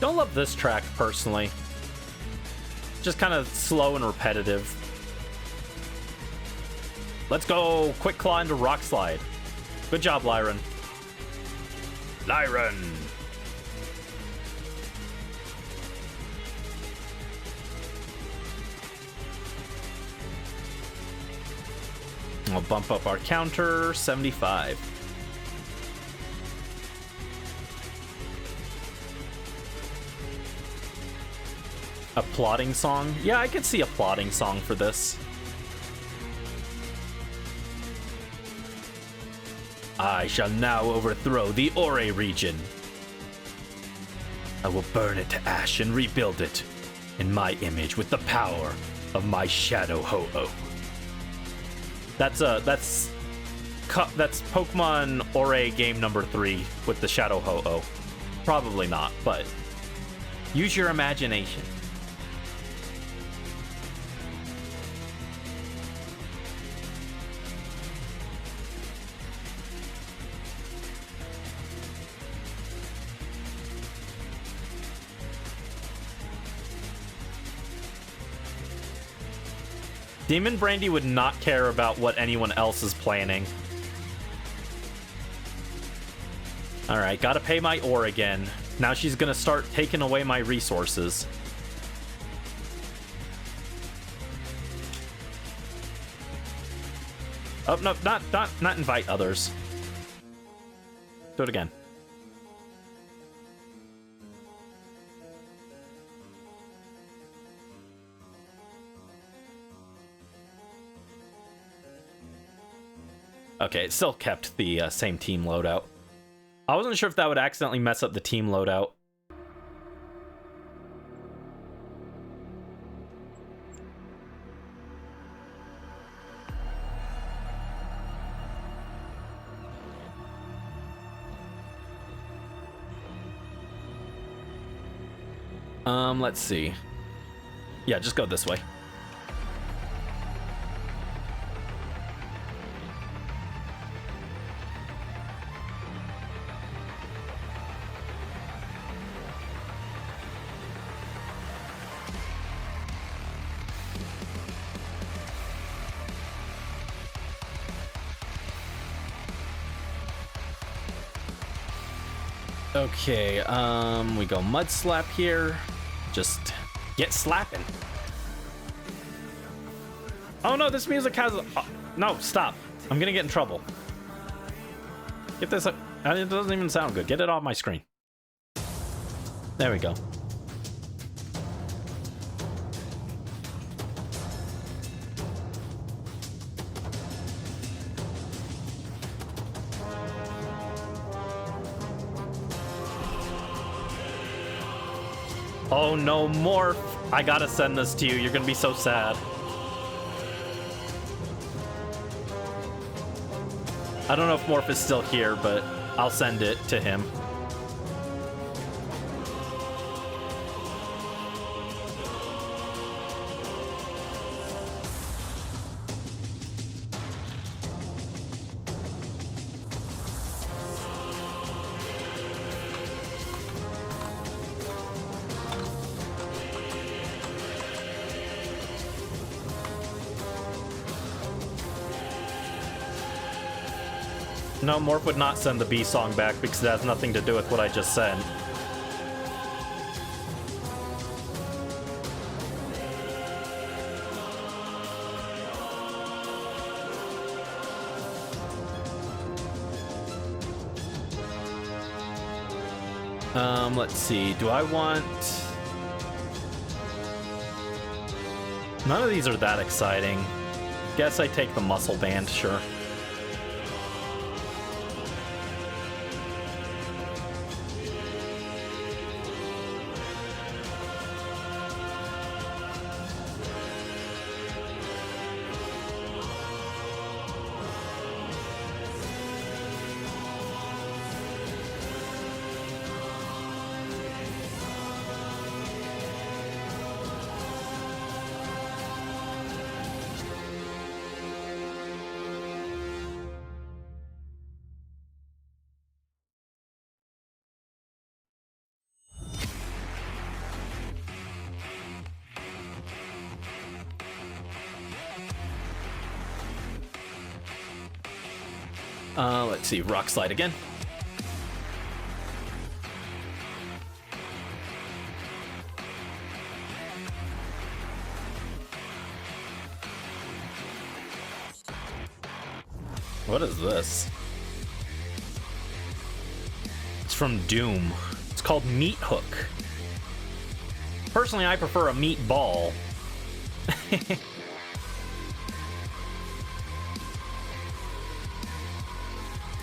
Don't love this track, personally. Just kind of slow and repetitive. Let's go Quick Claw into Rock Slide. Good job, Lyran. Lyran! I'll bump up our counter, 75. A plotting song? Yeah, I could see a plotting song for this. I shall now overthrow the Ore region. I will burn it to ash and rebuild it in my image with the power of my Shadow Ho-Oh. That's Pokemon Ore game number 3 with the Shadow Ho-Oh. Probably not, but use your imagination. Demon Brandy would not care about what anyone else is planning. Alright, gotta pay my ore again. Now she's gonna start taking away my resources. Oh, no, not invite others. Do it again. Okay, it still kept the same team loadout. I wasn't sure if that would accidentally mess up the team loadout. Let's see. Yeah, just go this way. Okay, we go Mud Slap here. Just get slapping. Oh no, this music has... no, stop. I'm gonna get in trouble. Get this... it doesn't even sound good. Get it off my screen. There we go. Oh no, Morph! I gotta send this to you. You're gonna be so sad. I don't know if Morph is still here, but I'll send it to him. No, Morph would not send the B song back because it has nothing to do with what I just said. Let's see. Do I want... None of these are that exciting. Guess I take the muscle band, sure. Let's see, Rock Slide again. What is this? It's from Doom. It's called Meat Hook. Personally, I prefer a meatball.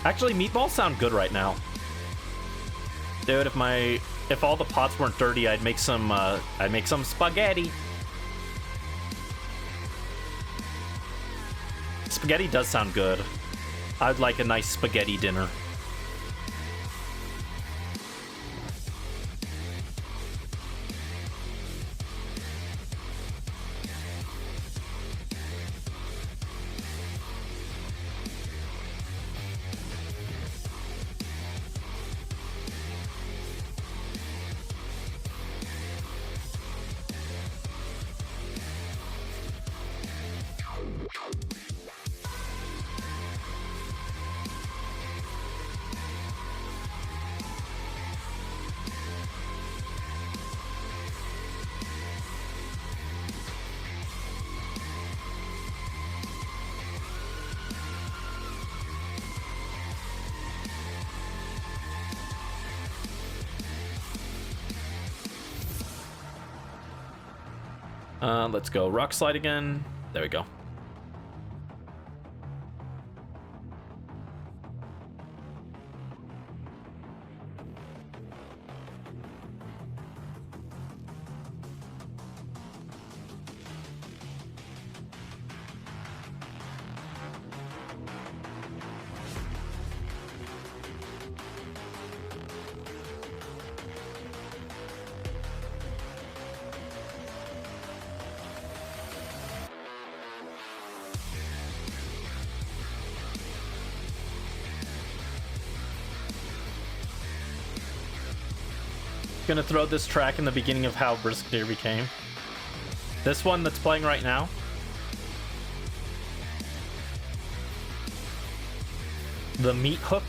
Actually, meatballs sound good right now. Dude, if all the pots weren't dirty, I'd make some spaghetti. Spaghetti does sound good. I'd like a nice spaghetti dinner. Let's go Rock Slide again. There we go. Gonna throw this track in the beginning of how Brisk Deer became. This one that's playing right now. The Meat Hook.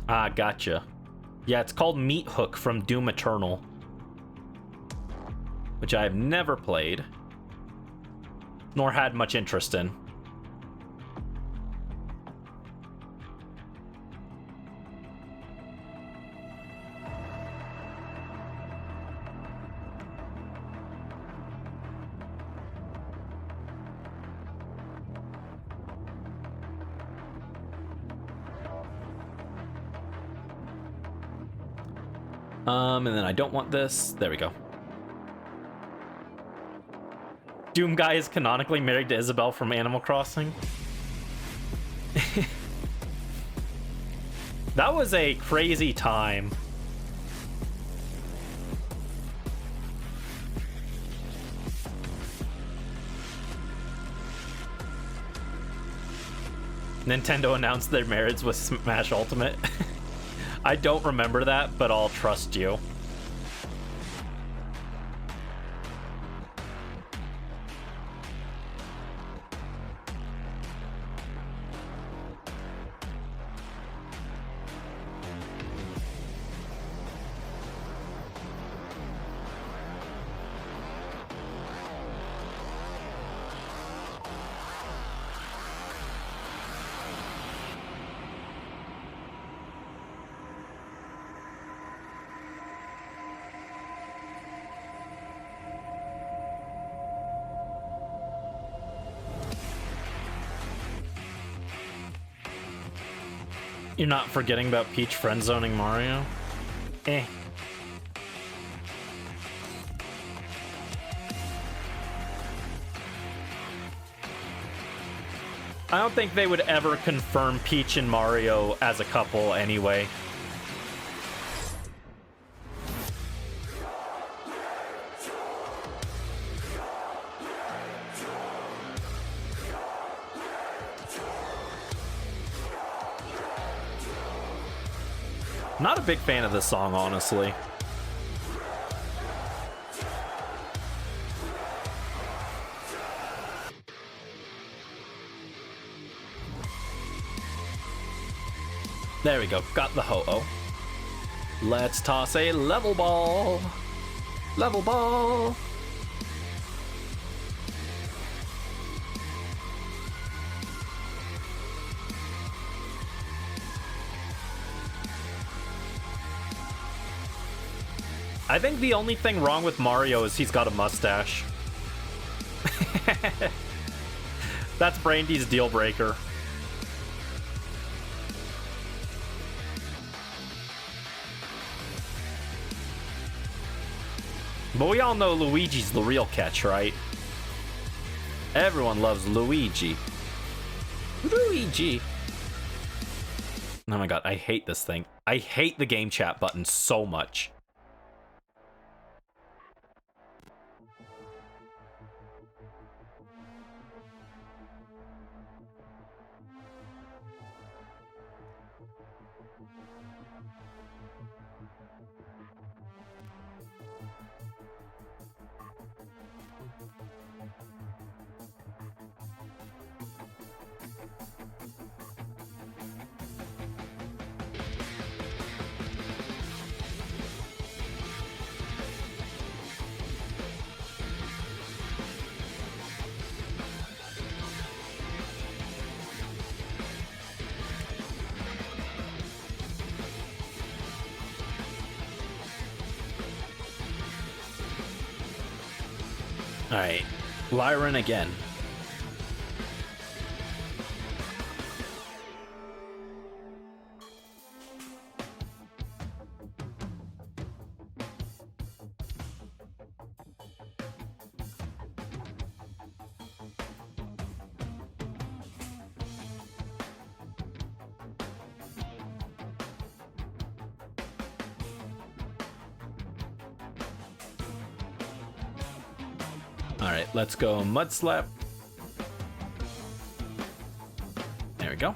Ah, gotcha. Yeah, it's called Meat Hook from Doom Eternal, which I have never played, nor had much interest in. And then I don't want this. There we go. Doom Guy is canonically married to Isabelle from Animal Crossing. That was a crazy time. Nintendo announced their marriage with Smash Ultimate. I don't remember that, but I'll trust you. You're not forgetting about Peach friend-zoning Mario? Eh. I don't think they would ever confirm Peach and Mario as a couple anyway. Not a big fan of this song, honestly. There we go, got the ho-oh. Let's toss a level ball. Level ball. I think the only thing wrong with Mario is he's got a mustache. That's Brandy's deal breaker. But we all know Luigi's the real catch, right? Everyone loves Luigi. Luigi. Oh my god, I hate this thing. I hate the game chat button so much. Alright, Lyran again. Alright, let's go Mud Slap. There we go.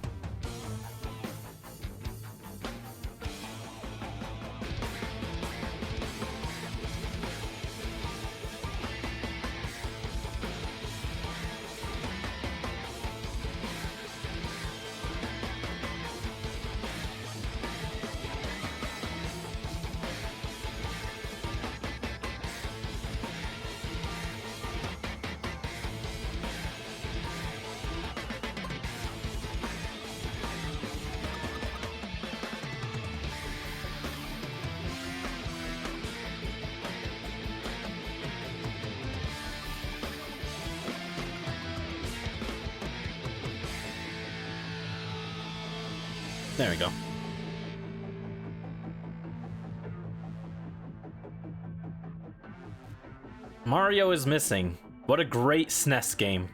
There we go. Mario is missing. What a great SNES game.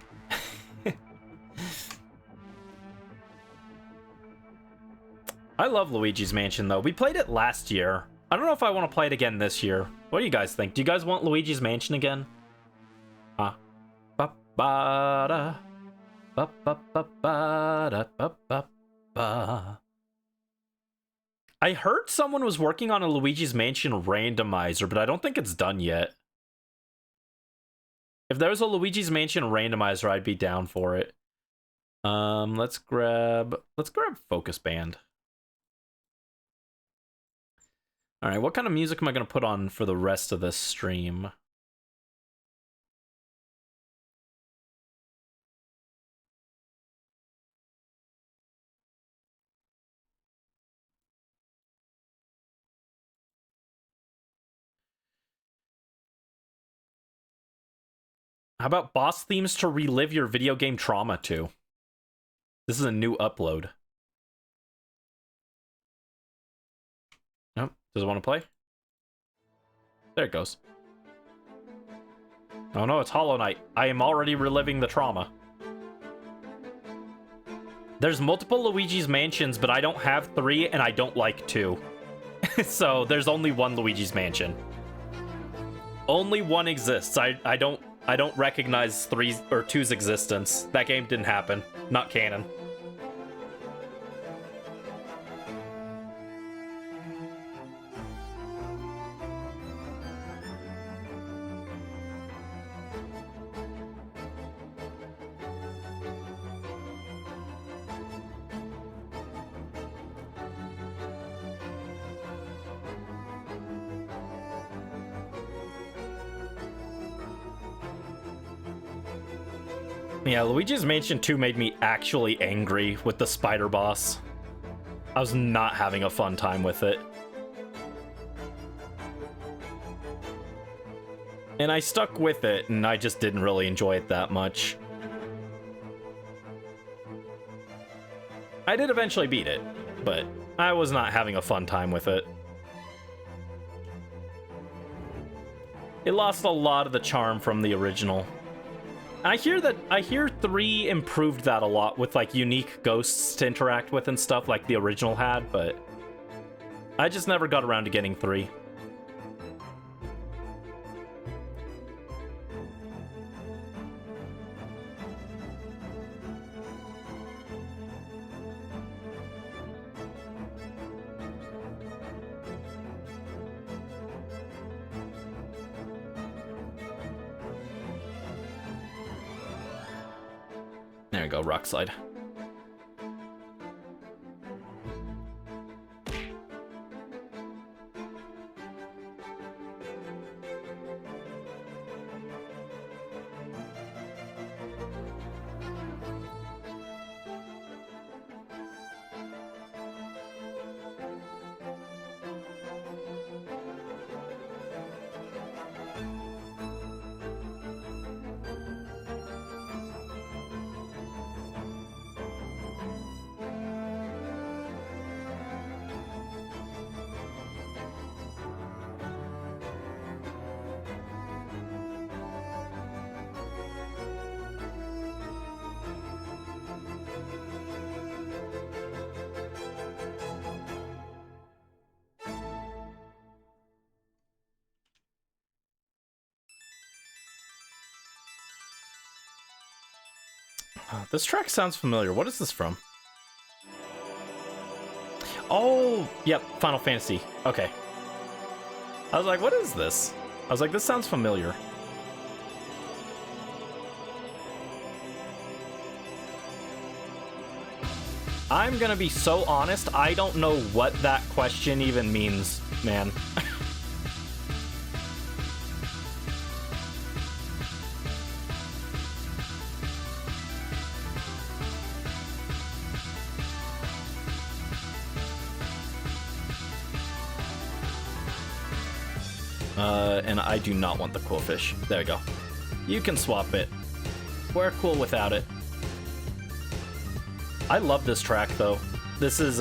I love Luigi's Mansion, though. We played it last year. I don't know if I want to play it again this year. What do you guys think? Do you guys want Luigi's Mansion again? Ba-ba-da. Ba-ba-ba-ba-da-ba-ba-ba. I heard someone was working on a Luigi's Mansion randomizer, but I don't think it's done yet. If there was a Luigi's Mansion randomizer, I'd be down for it. Let's grab Focus Band. All right, what kind of music am I going to put on for the rest of this stream? How about boss themes to relive your video game trauma to? This is a new upload. Nope. Does it want to play? There it goes. Oh no, it's Hollow Knight. I am already reliving the trauma. There's multiple Luigi's Mansions, but I don't have 3 and I don't like 2. So there's only one Luigi's Mansion. Only one exists. I don't recognize 3 or 2's existence. That game didn't happen. Not canon. Yeah, Luigi's Mansion 2 made me actually angry with the spider boss. I was not having a fun time with it. And I stuck with it, and I just didn't really enjoy it that much. I did eventually beat it, but I was not having a fun time with it. It lost a lot of the charm from the original. I hear 3 improved that a lot with like unique ghosts to interact with and stuff like the original had, but I just never got around to getting 3. There we go, rock slide. This track sounds familiar. What is this from? Oh, yep, Final Fantasy. Okay. I was like, what is this? I was like, this sounds familiar. I'm gonna be so honest, I don't know what that question even means, man. And I do not want the Quillfish. There we go. You can swap it. We're cool without it. I love this track, though. This is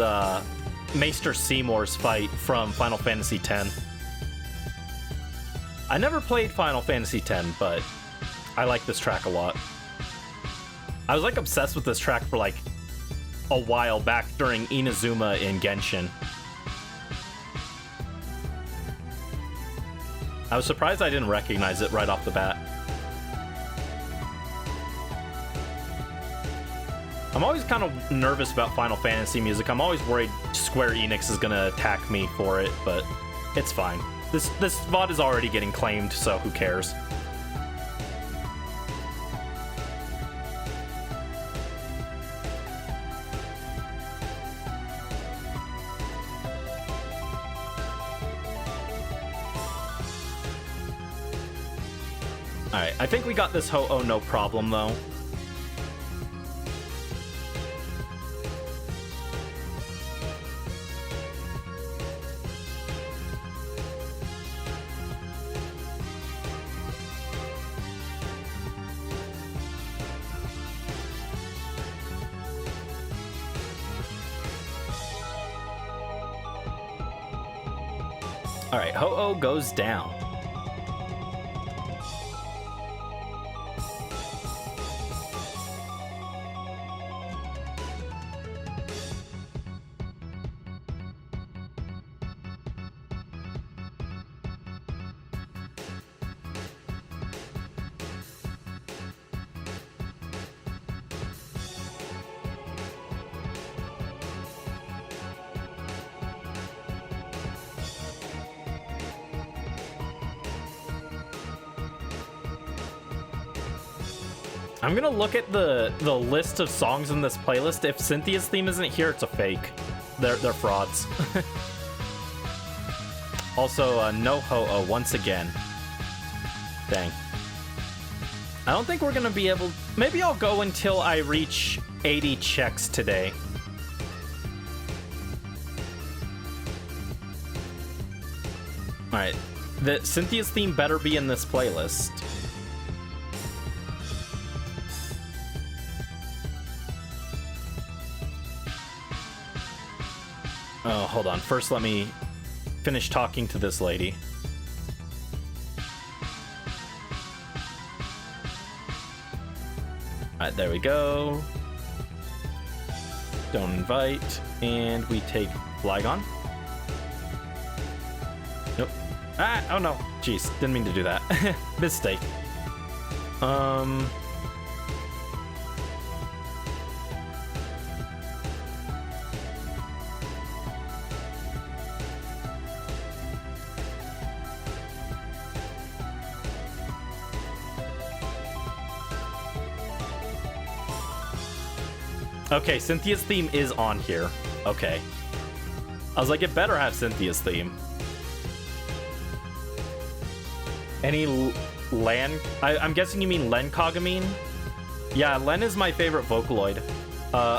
Maester Seymour's fight from Final Fantasy X. I never played Final Fantasy X, but I like this track a lot. I was like obsessed with this track for like a while back during Inazuma in Genshin. I was surprised I didn't recognize it right off the bat. I'm always kind of nervous about Final Fantasy music. I'm always worried Square Enix is gonna attack me for it, but it's fine. This VOD is already getting claimed, so who cares? Alright, I think we got this Ho-Oh no problem, though. Alright, Ho-Oh goes down. I'm gonna look at the list of songs in this playlist. If Cynthia's theme isn't here, it's a fake. They're frauds. Also, no Ho-Oh once again. Dang. I don't think we're gonna be able... Maybe I'll go until I reach 80 checks today. Alright. The Cynthia's theme better be in this playlist. Oh, hold on. First, let me finish talking to this lady. Alright, there we go. Don't invite. And we take Flygon. Nope. Ah, oh no. Jeez, didn't mean to do that. Mistake. Okay, Cynthia's theme is on here. Okay. I was like, it better have Cynthia's theme. Any Lan? I'm guessing you mean Len Kagami? Yeah, Len is my favorite Vocaloid.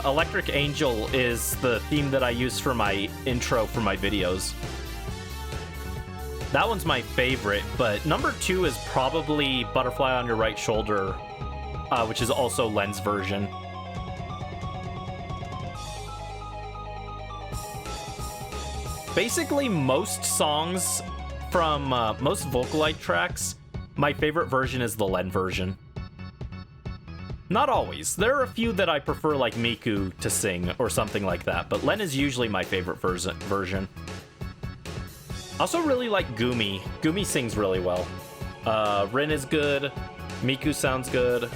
Electric Angel is the theme that I use for my intro for my videos. That one's my favorite, but number 2 is probably Butterfly on Your Right Shoulder, which is also Len's version. Basically, most songs from most Vocaloid tracks, my favorite version is the Len version. Not always. There are a few that I prefer, like Miku, to sing or something like that, but Len is usually my favorite version. Also really like Gumi. Gumi sings really well. Rin is good. Miku sounds good.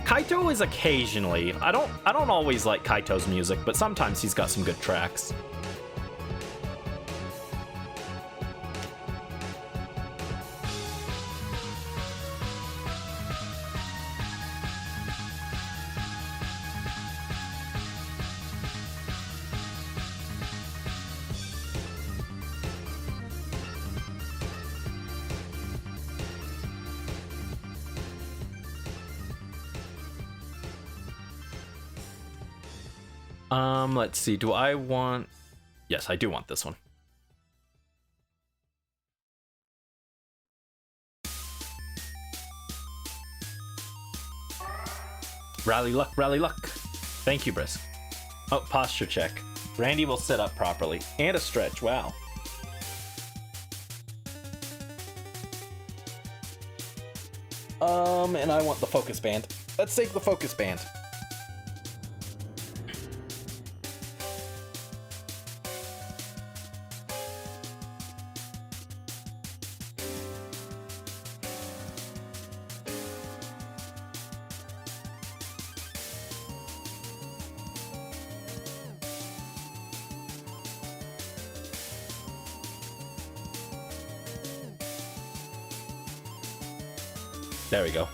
Kaito is occasionally. I don't always like Kaito's music, but sometimes he's got some good tracks. Let's see. Do I want... Yes, I do want this one. Rally luck, rally luck. Thank you, Brisk. Oh, posture check. Randy will sit up properly. And a stretch, wow. And I want the focus band. Let's take the focus band. There we go.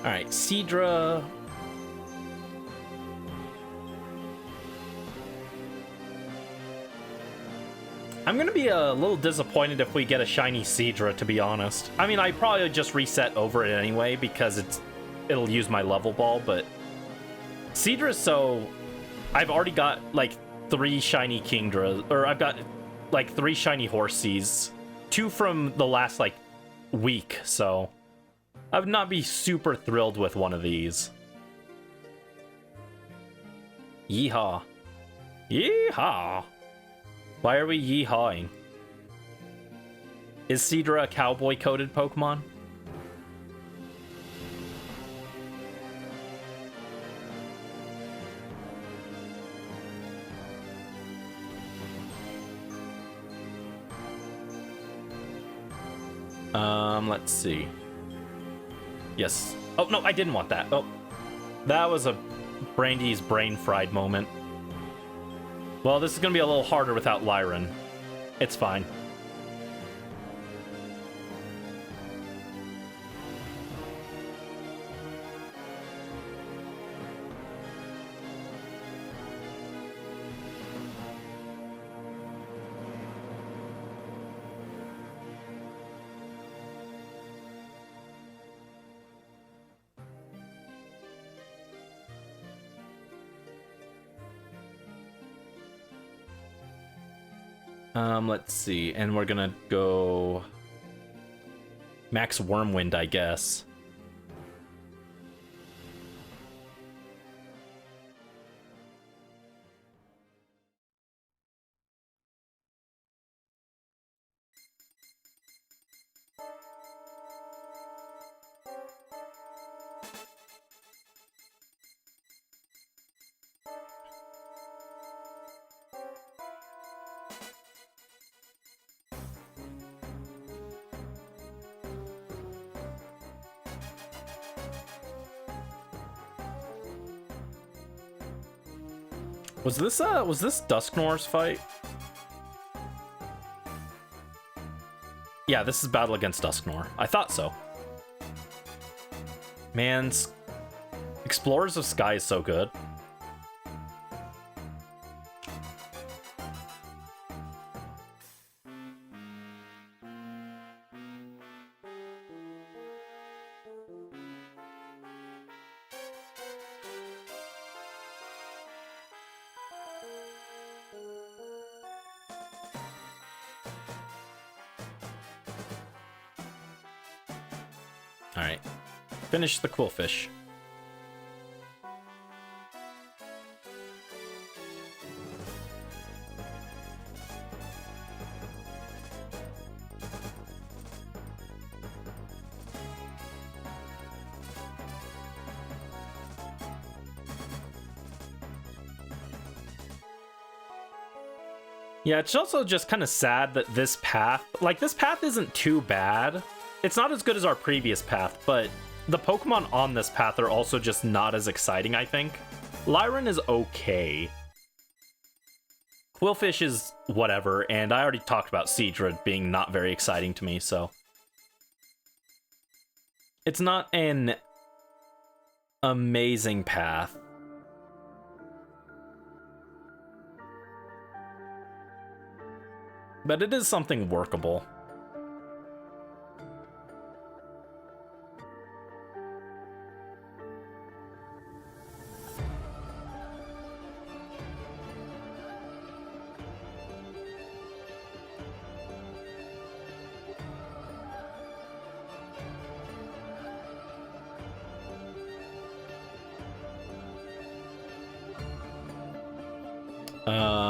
All right, Seadra. I'm gonna be a little disappointed if we get a shiny Seadra, to be honest. I mean, I probably just reset over it anyway because it'll use my level ball, but Seadra, so I've already got like 3 shiny Kingdras, or I've got like 3 shiny Horseys, 2 from the last like week, so I would not be super thrilled with one of these. Yeehaw. Yeehaw. Why are we yeehawing? Is Seadra a cowboy-coded Pokemon? Let's see. Yes. Oh, no, I didn't want that. Oh, that was a Brandy's brain-fried moment. Well, this is going to be a little harder without Lyran. It's fine. Let's see, and we're gonna go Max Wormwind, I guess. Was this Dusknoir's fight? Yeah, this is battle against Dusknoir. I thought so. Man, Explorers of Sky is so good. Alright. Finish the Quillfish. Yeah, it's also just kind of sad that this path isn't too bad. It's not as good as our previous path, but the Pokemon on this path are also just not as exciting, I think. Lyran is okay. Quillfish is whatever, and I already talked about Seadra being not very exciting to me, so. It's not an amazing path. But it is something workable.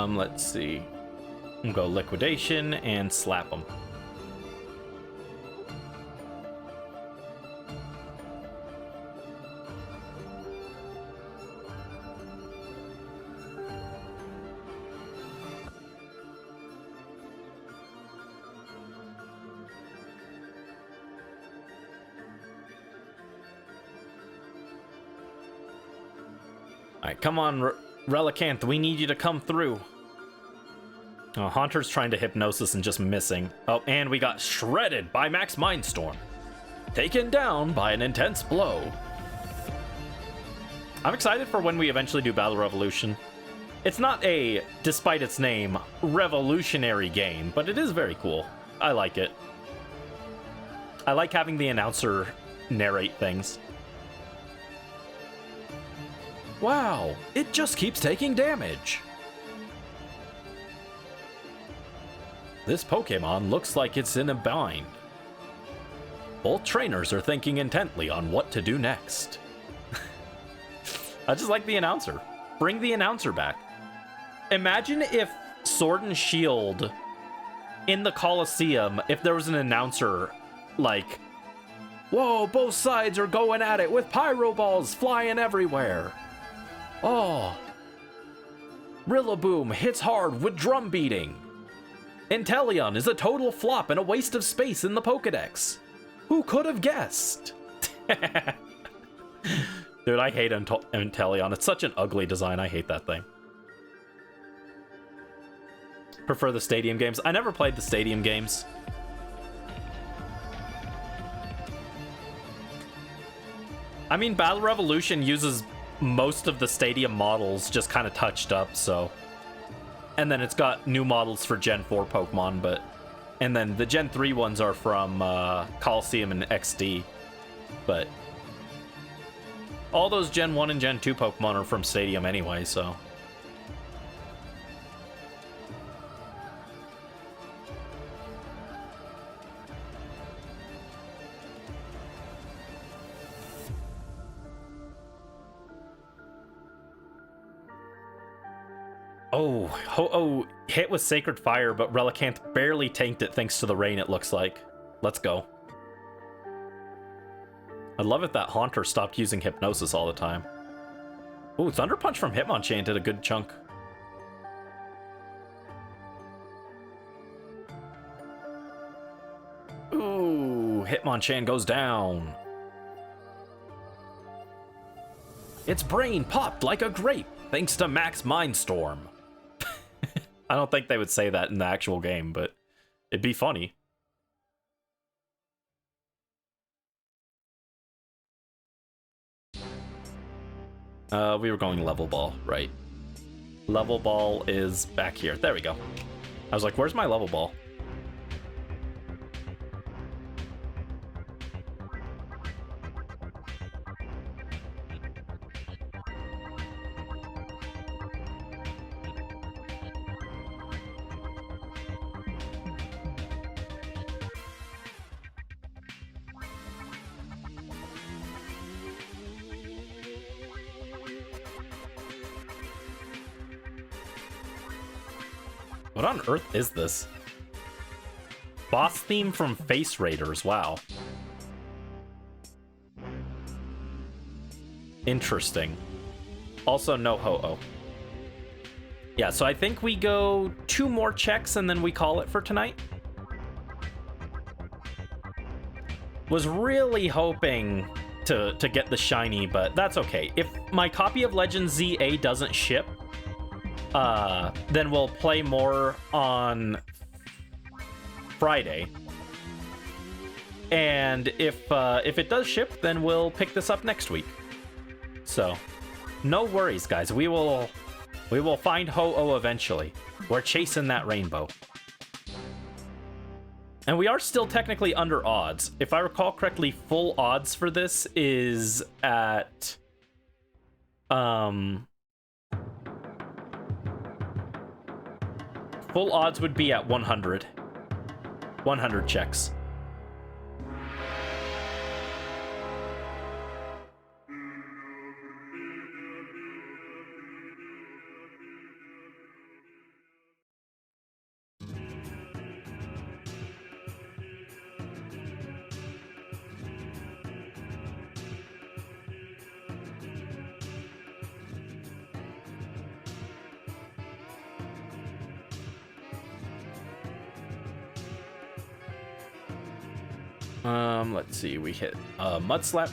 Let's see. We'll go liquidation and slap them. Alright, come on, Relicanth, we need you to come through. Oh, Haunter's trying to hypnosis and just missing. Oh, and we got shredded by Max Mindstorm. Taken down by an intense blow. I'm excited for when we eventually do Battle Revolution. It's not a, despite its name, revolutionary game, but it is very cool. I like it. I like having the announcer narrate things. Wow, it just keeps taking damage. This Pokemon looks like it's in a bind. Both trainers are thinking intently on what to do next. I just like the announcer. Bring the announcer back. Imagine if Sword and Shield in the Coliseum, if there was an announcer like, whoa, both sides are going at it with pyro balls flying everywhere. Oh, Rillaboom hits hard with drum beating. Inteleon is a total flop and a waste of space in the Pokedex. Who could have guessed? Dude, I hate Inteleon. It's such an ugly design. I hate that thing. Prefer the Stadium games. I never played the Stadium games. I mean, Battle Revolution uses most of the Stadium models just kind of touched up, so... And then it's got new models for Gen 4 Pokemon, but... And then the Gen 3 ones are from Coliseum and XD. But... all those Gen 1 and Gen 2 Pokemon are from Stadium anyway, so... Oh, hit with Sacred Fire, but Relicanth barely tanked it thanks to the rain, it looks like. Let's go. I love it that Haunter stopped using Hypnosis all the time. Ooh, Thunder Punch from Hitmonchan did a good chunk. Ooh, Hitmonchan goes down. Its brain popped like a grape thanks to Max Mindstorm. I don't think they would say that in the actual game, but it'd be funny. We were going level ball, right? Level ball is back here. There we go. I was like, where's my level ball? What on earth is this? Boss theme from Face Raiders, wow. Interesting. Also, no Ho-Oh. Yeah, so I think we go 2 more checks and then we call it for tonight. Was really hoping to get the shiny, but that's okay. If my copy of Legend ZA doesn't ship, then we'll play more on Friday. And if it does ship, then we'll pick this up next week. So, no worries, guys. We will find Ho-Oh eventually. We're chasing that rainbow. And we are still technically under odds. If I recall correctly, full odds for this is at... Full odds would be at 100. 100 checks. Let's see, we hit Mud Slap.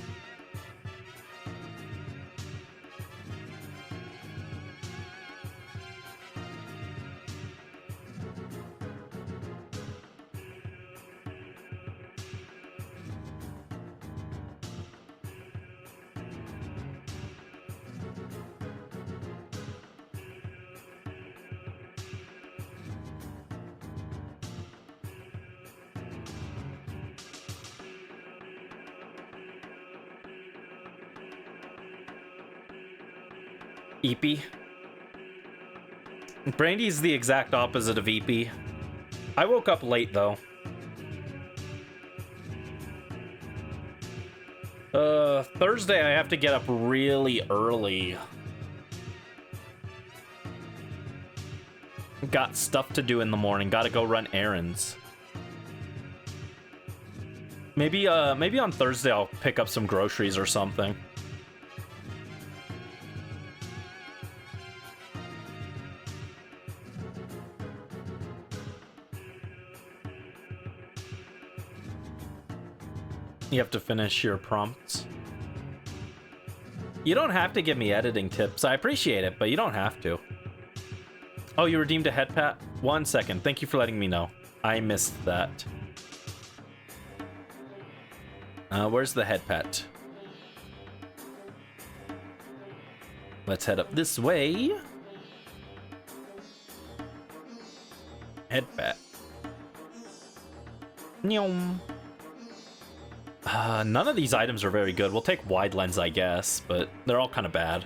Yippee. Brandy's the exact opposite of Yippee. I woke up late, though. Thursday I have to get up really early. Got stuff to do in the morning. Gotta go run errands. Maybe on Thursday I'll pick up some groceries or something. You have to finish your prompts. You don't have to give me editing tips. I appreciate it, but you don't have to. Oh, you redeemed a head pat? 1 second. Thank you for letting me know. I missed that. Where's the head pat? Let's head up this way. Head pat. Nyom. None of these items are very good. We'll take wide lens, I guess, but they're all kind of bad.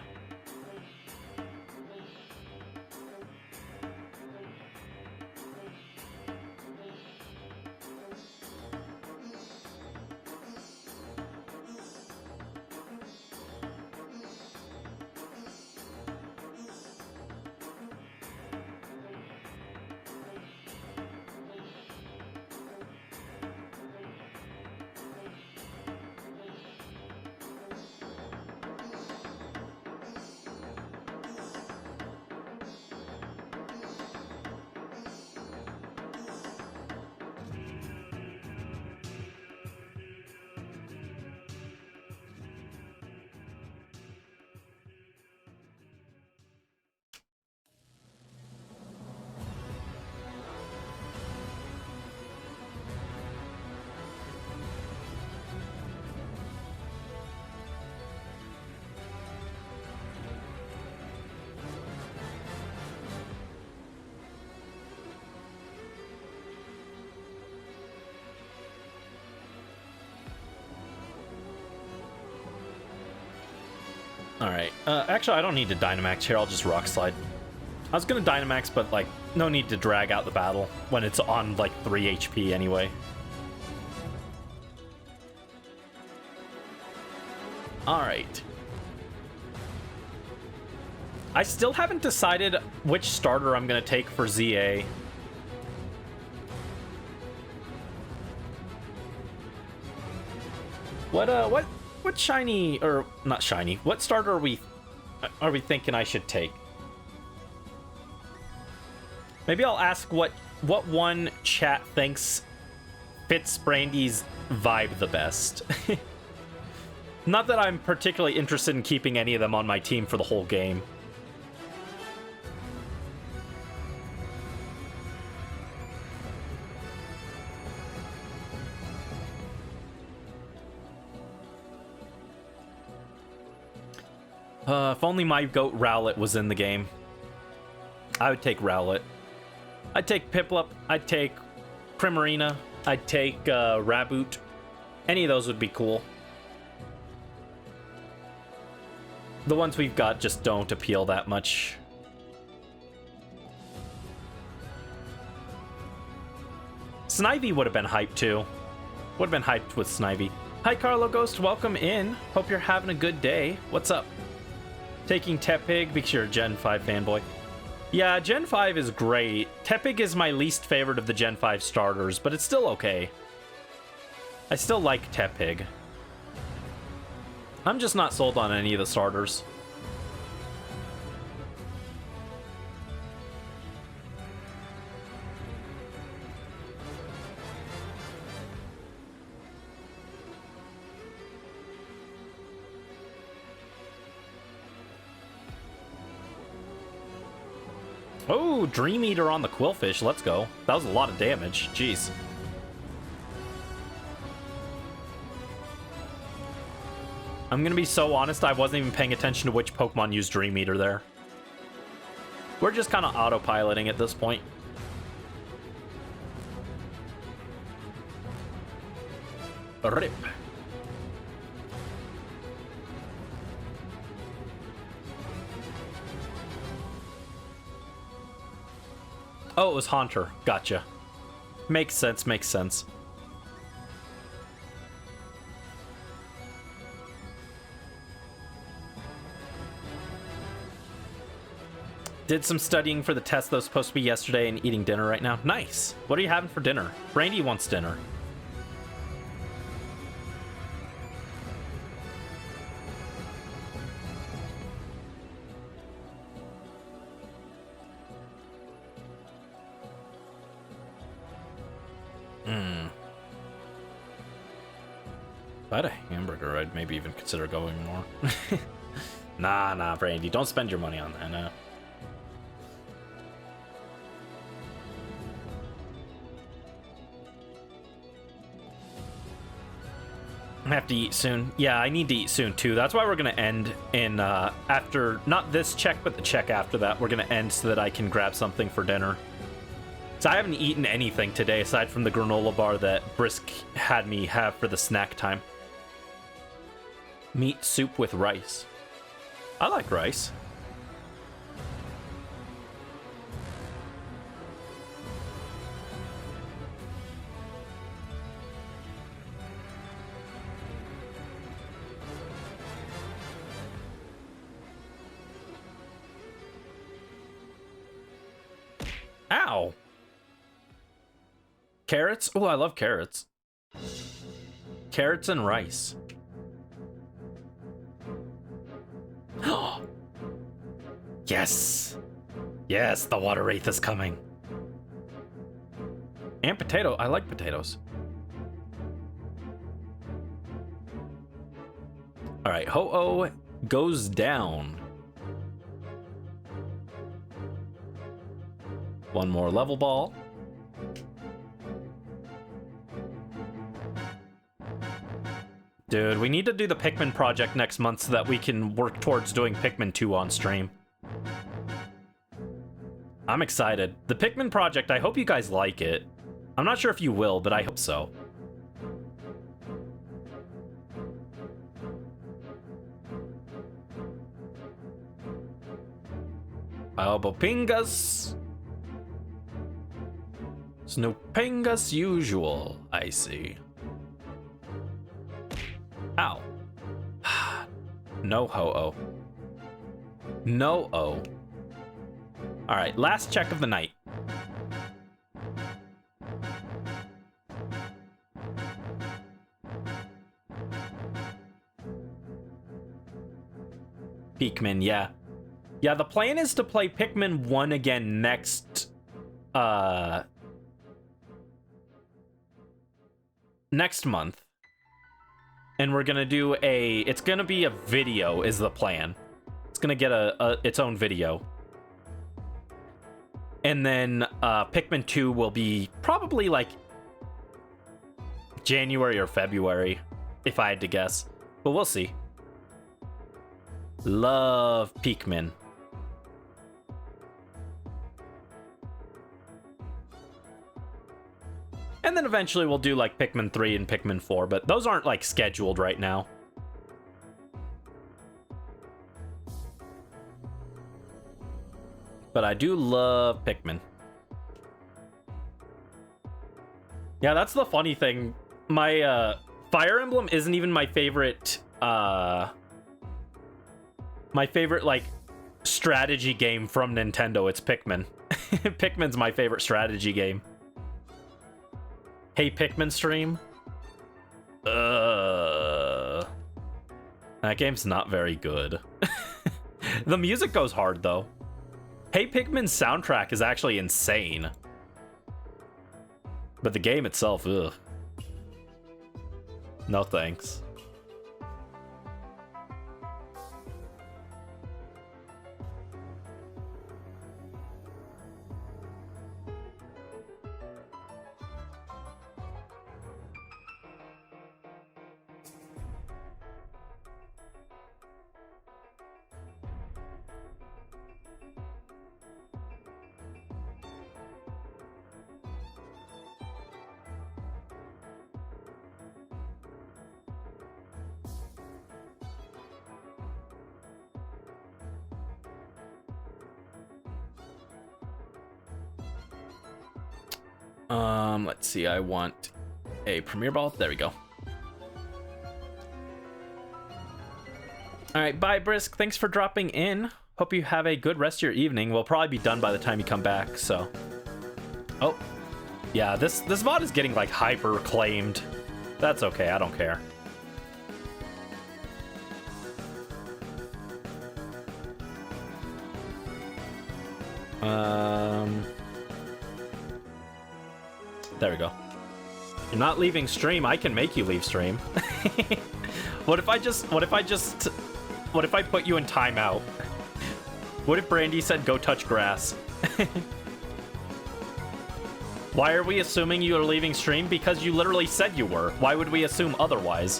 Alright, actually I don't need to Dynamax here, I'll just Rock Slide. I was gonna Dynamax, but like, no need to drag out the battle when it's on like 3 HP anyway. Alright. I still haven't decided which starter I'm gonna take for ZA. What shiny, or not shiny, what starter are we thinking I should take? Maybe I'll ask what one chat thinks fits Brandy's vibe the best. Not that I'm particularly interested in keeping any of them on my team for the whole game. If only my goat Rowlet was in the game. I would take Rowlet. I'd take Piplup. I'd take Primarina. I'd take Raboot. Any of those would be cool. The ones we've got just don't appeal that much. Snivy would have been hyped too. Would have been hyped with Snivy. Hi Carlo Ghost, welcome in. Hope you're having a good day. What's up? Taking Tepig because you're a Gen 5 fanboy. Yeah, Gen 5 is great. Tepig is my least favorite of the Gen 5 starters, but it's still okay. I still like Tepig. I'm just not sold on any of the starters. Oh, Dream Eater on the Quillfish. Let's go. That was a lot of damage. Jeez. I'm gonna be so honest, I wasn't even paying attention to which Pokemon used Dream Eater there. We're just kind of autopiloting at this point. Rip. Oh, it was Haunter. Gotcha. Makes sense, makes sense. Did some studying for the test that was supposed to be yesterday and eating dinner right now. Nice. What are you having for dinner? Brandy wants dinner. If I had a hamburger, I'd maybe even consider going more. Nah, Brandy. Don't spend your money on that, no. I have to eat soon. Yeah, I need to eat soon, too. That's why we're going to end in, after, not this check, but the check after that. We're going to end so that I can grab something for dinner. So I haven't eaten anything today, aside from the granola bar that Brisk had me have for the snack time. Meat soup with rice. I like rice. Ow! Carrots? Oh, I love carrots. Carrots and rice. Yes! Yes, the water wraith is coming. And potato. I like potatoes. Alright, Ho-Oh goes down. One more level ball. Dude, we need to do the Pikmin project next month so that we can work towards doing Pikmin 2 on stream. I'm excited. The Pikmin project, I hope you guys like it. I'm not sure if you will, but I hope so. Albopingus. Snoopingus usual, I see. Ow. No Ho-Oh. No-Oh. Alright, last check of the night. Pikmin, yeah. Yeah, the plan is to play Pikmin 1 again next month. And we're gonna do it's gonna be a video is the plan. It's gonna get its own video. And then Pikmin 2 will be probably like January or February, if I had to guess. But we'll see. Love Pikmin. And then eventually we'll do like Pikmin 3 and Pikmin 4, but those aren't like scheduled right now. But I do love Pikmin. Yeah, that's the funny thing. My Fire Emblem isn't even my favorite like strategy game from Nintendo. It's Pikmin. Pikmin's my favorite strategy game. Hey Pikmin stream. That game's not very good. The music goes hard though. Hey Pikmin's soundtrack is actually insane. But the game itself, ugh. No thanks. Let's see, I want a Premier Ball. There we go. Alright, bye Brisk. Thanks for dropping in. Hope you have a good rest of your evening. We'll probably be done by the time you come back, so. Oh. Yeah, this VOD is getting like hyper claimed. That's okay, I don't care. There we go. You're not leaving stream. I can make you leave stream. What if I put you in timeout? What if Brandy said go touch grass? Why are we assuming you are leaving stream? Because you literally said you were. Why would we assume otherwise?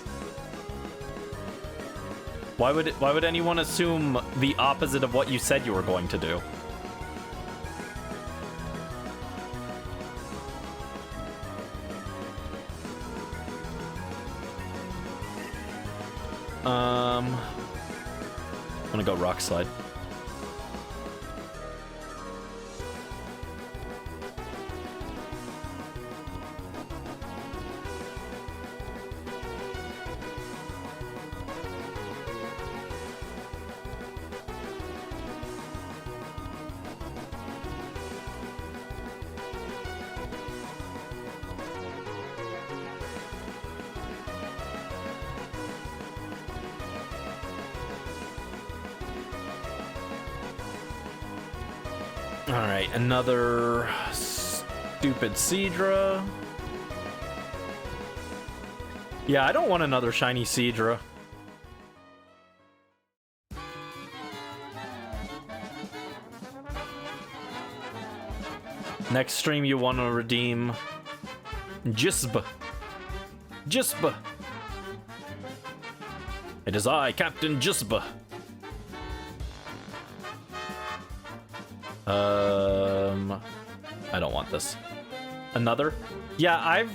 Why would anyone assume the opposite of what you said you were going to do? I'm gonna go rock slide. Alright, another stupid Seadra. Yeah, I don't want another shiny Seadra. Next stream you want to redeem Jisb. Jisb. It is I, Captain Jisb. I don't want this. Another? Yeah,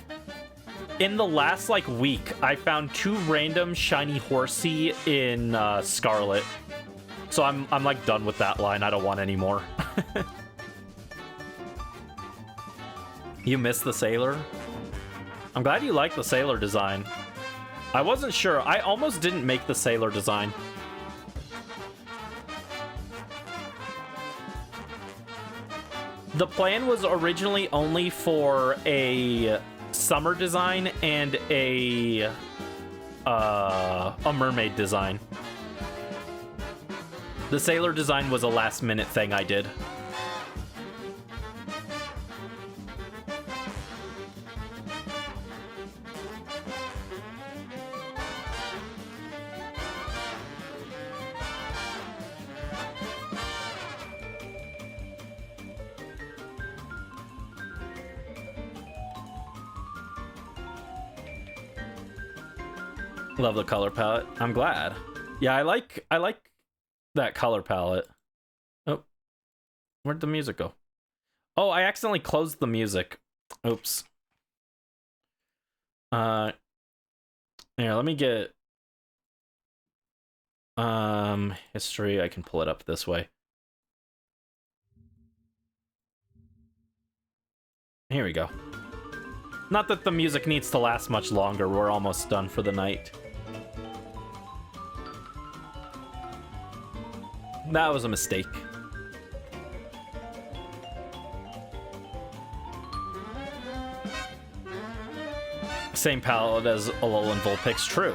in the last like week, I found 2 random shiny Horsey in Scarlet. So I'm like done with that line. I don't want any more. You missed the Sailor? I'm glad you like the Sailor design. I wasn't sure. I almost didn't make the Sailor design. The plan was originally only for a summer design and a mermaid design. The Sailor design was a last-minute thing I did. Love the color palette. I'm glad. Yeah, I like that color palette. Oh, where'd the music go? Oh, I accidentally closed the music. Oops. Here, let me get history. I can pull it up this way. Here we go. Not that the music needs to last much longer. We're almost done for the night. That was a mistake. Same palette as Alolan Vulpix, true.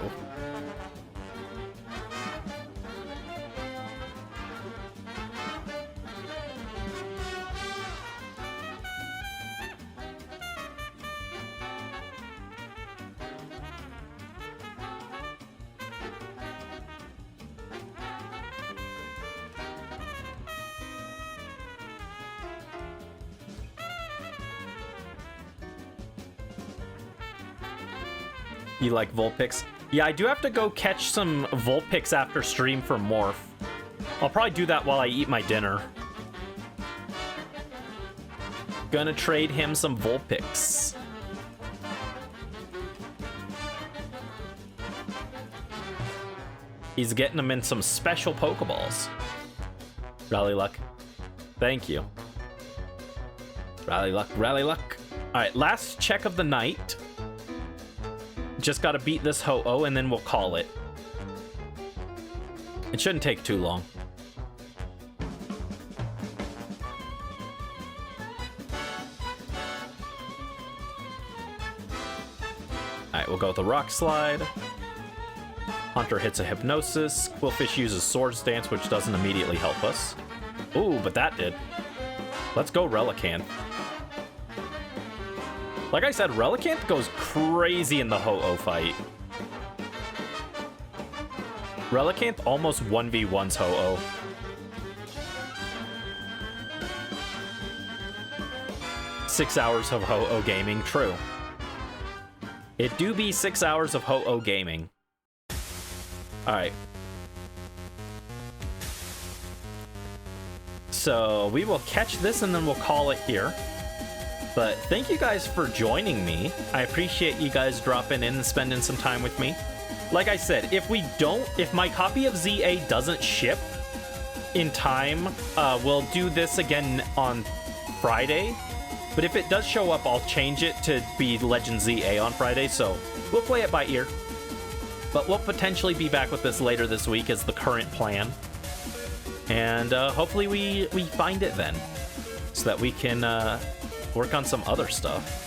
You like Vulpix? Yeah, I do have to go catch some Vulpix after stream for Morph. I'll probably do that while I eat my dinner. Gonna trade him some Vulpix. He's getting them in some special Pokeballs. Rally luck. Thank you. Rally luck, rally luck. Alright, last check of the night. Just gotta beat this Ho-Oh and then we'll call it. It shouldn't take too long. Alright, we'll go with the Rock Slide. Hunter hits a Hypnosis. Quillfish uses Swords Dance, which doesn't immediately help us. Ooh, but that did. Let's go Relicanth. Like I said, Relicanth goes crazy in the Ho-Oh fight. Relicanth almost 1v1s Ho-Oh. Six hours of Ho-Oh gaming, true. It do be 6 hours of Ho-Oh gaming. Alright. So we will catch this and then we'll call it here. But thank you guys for joining me. I appreciate you guys dropping in and spending some time with me. Like I said, if my copy of ZA doesn't ship in time, we'll do this again on Friday. But if it does show up, I'll change it to be Legend ZA on Friday. So we'll play it by ear. But we'll potentially be back with this later this week as the current plan. And hopefully we find it then. So that we can work on some other stuff.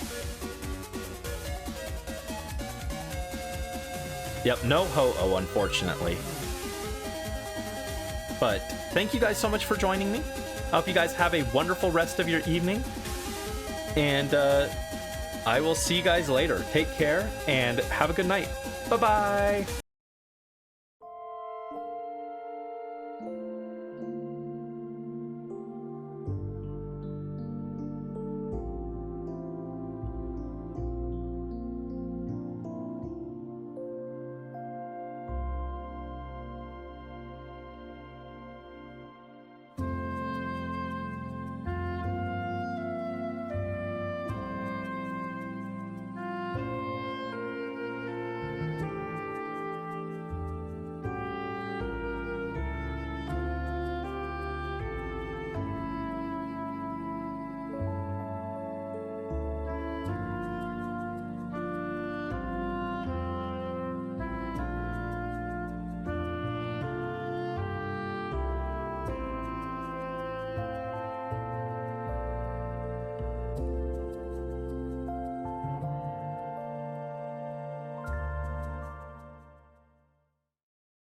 Yep, no Ho-Oh, unfortunately. But thank you guys so much for joining me. I hope you guys have a wonderful rest of your evening. And I will see you guys later. Take care and have a good night. Bye-bye.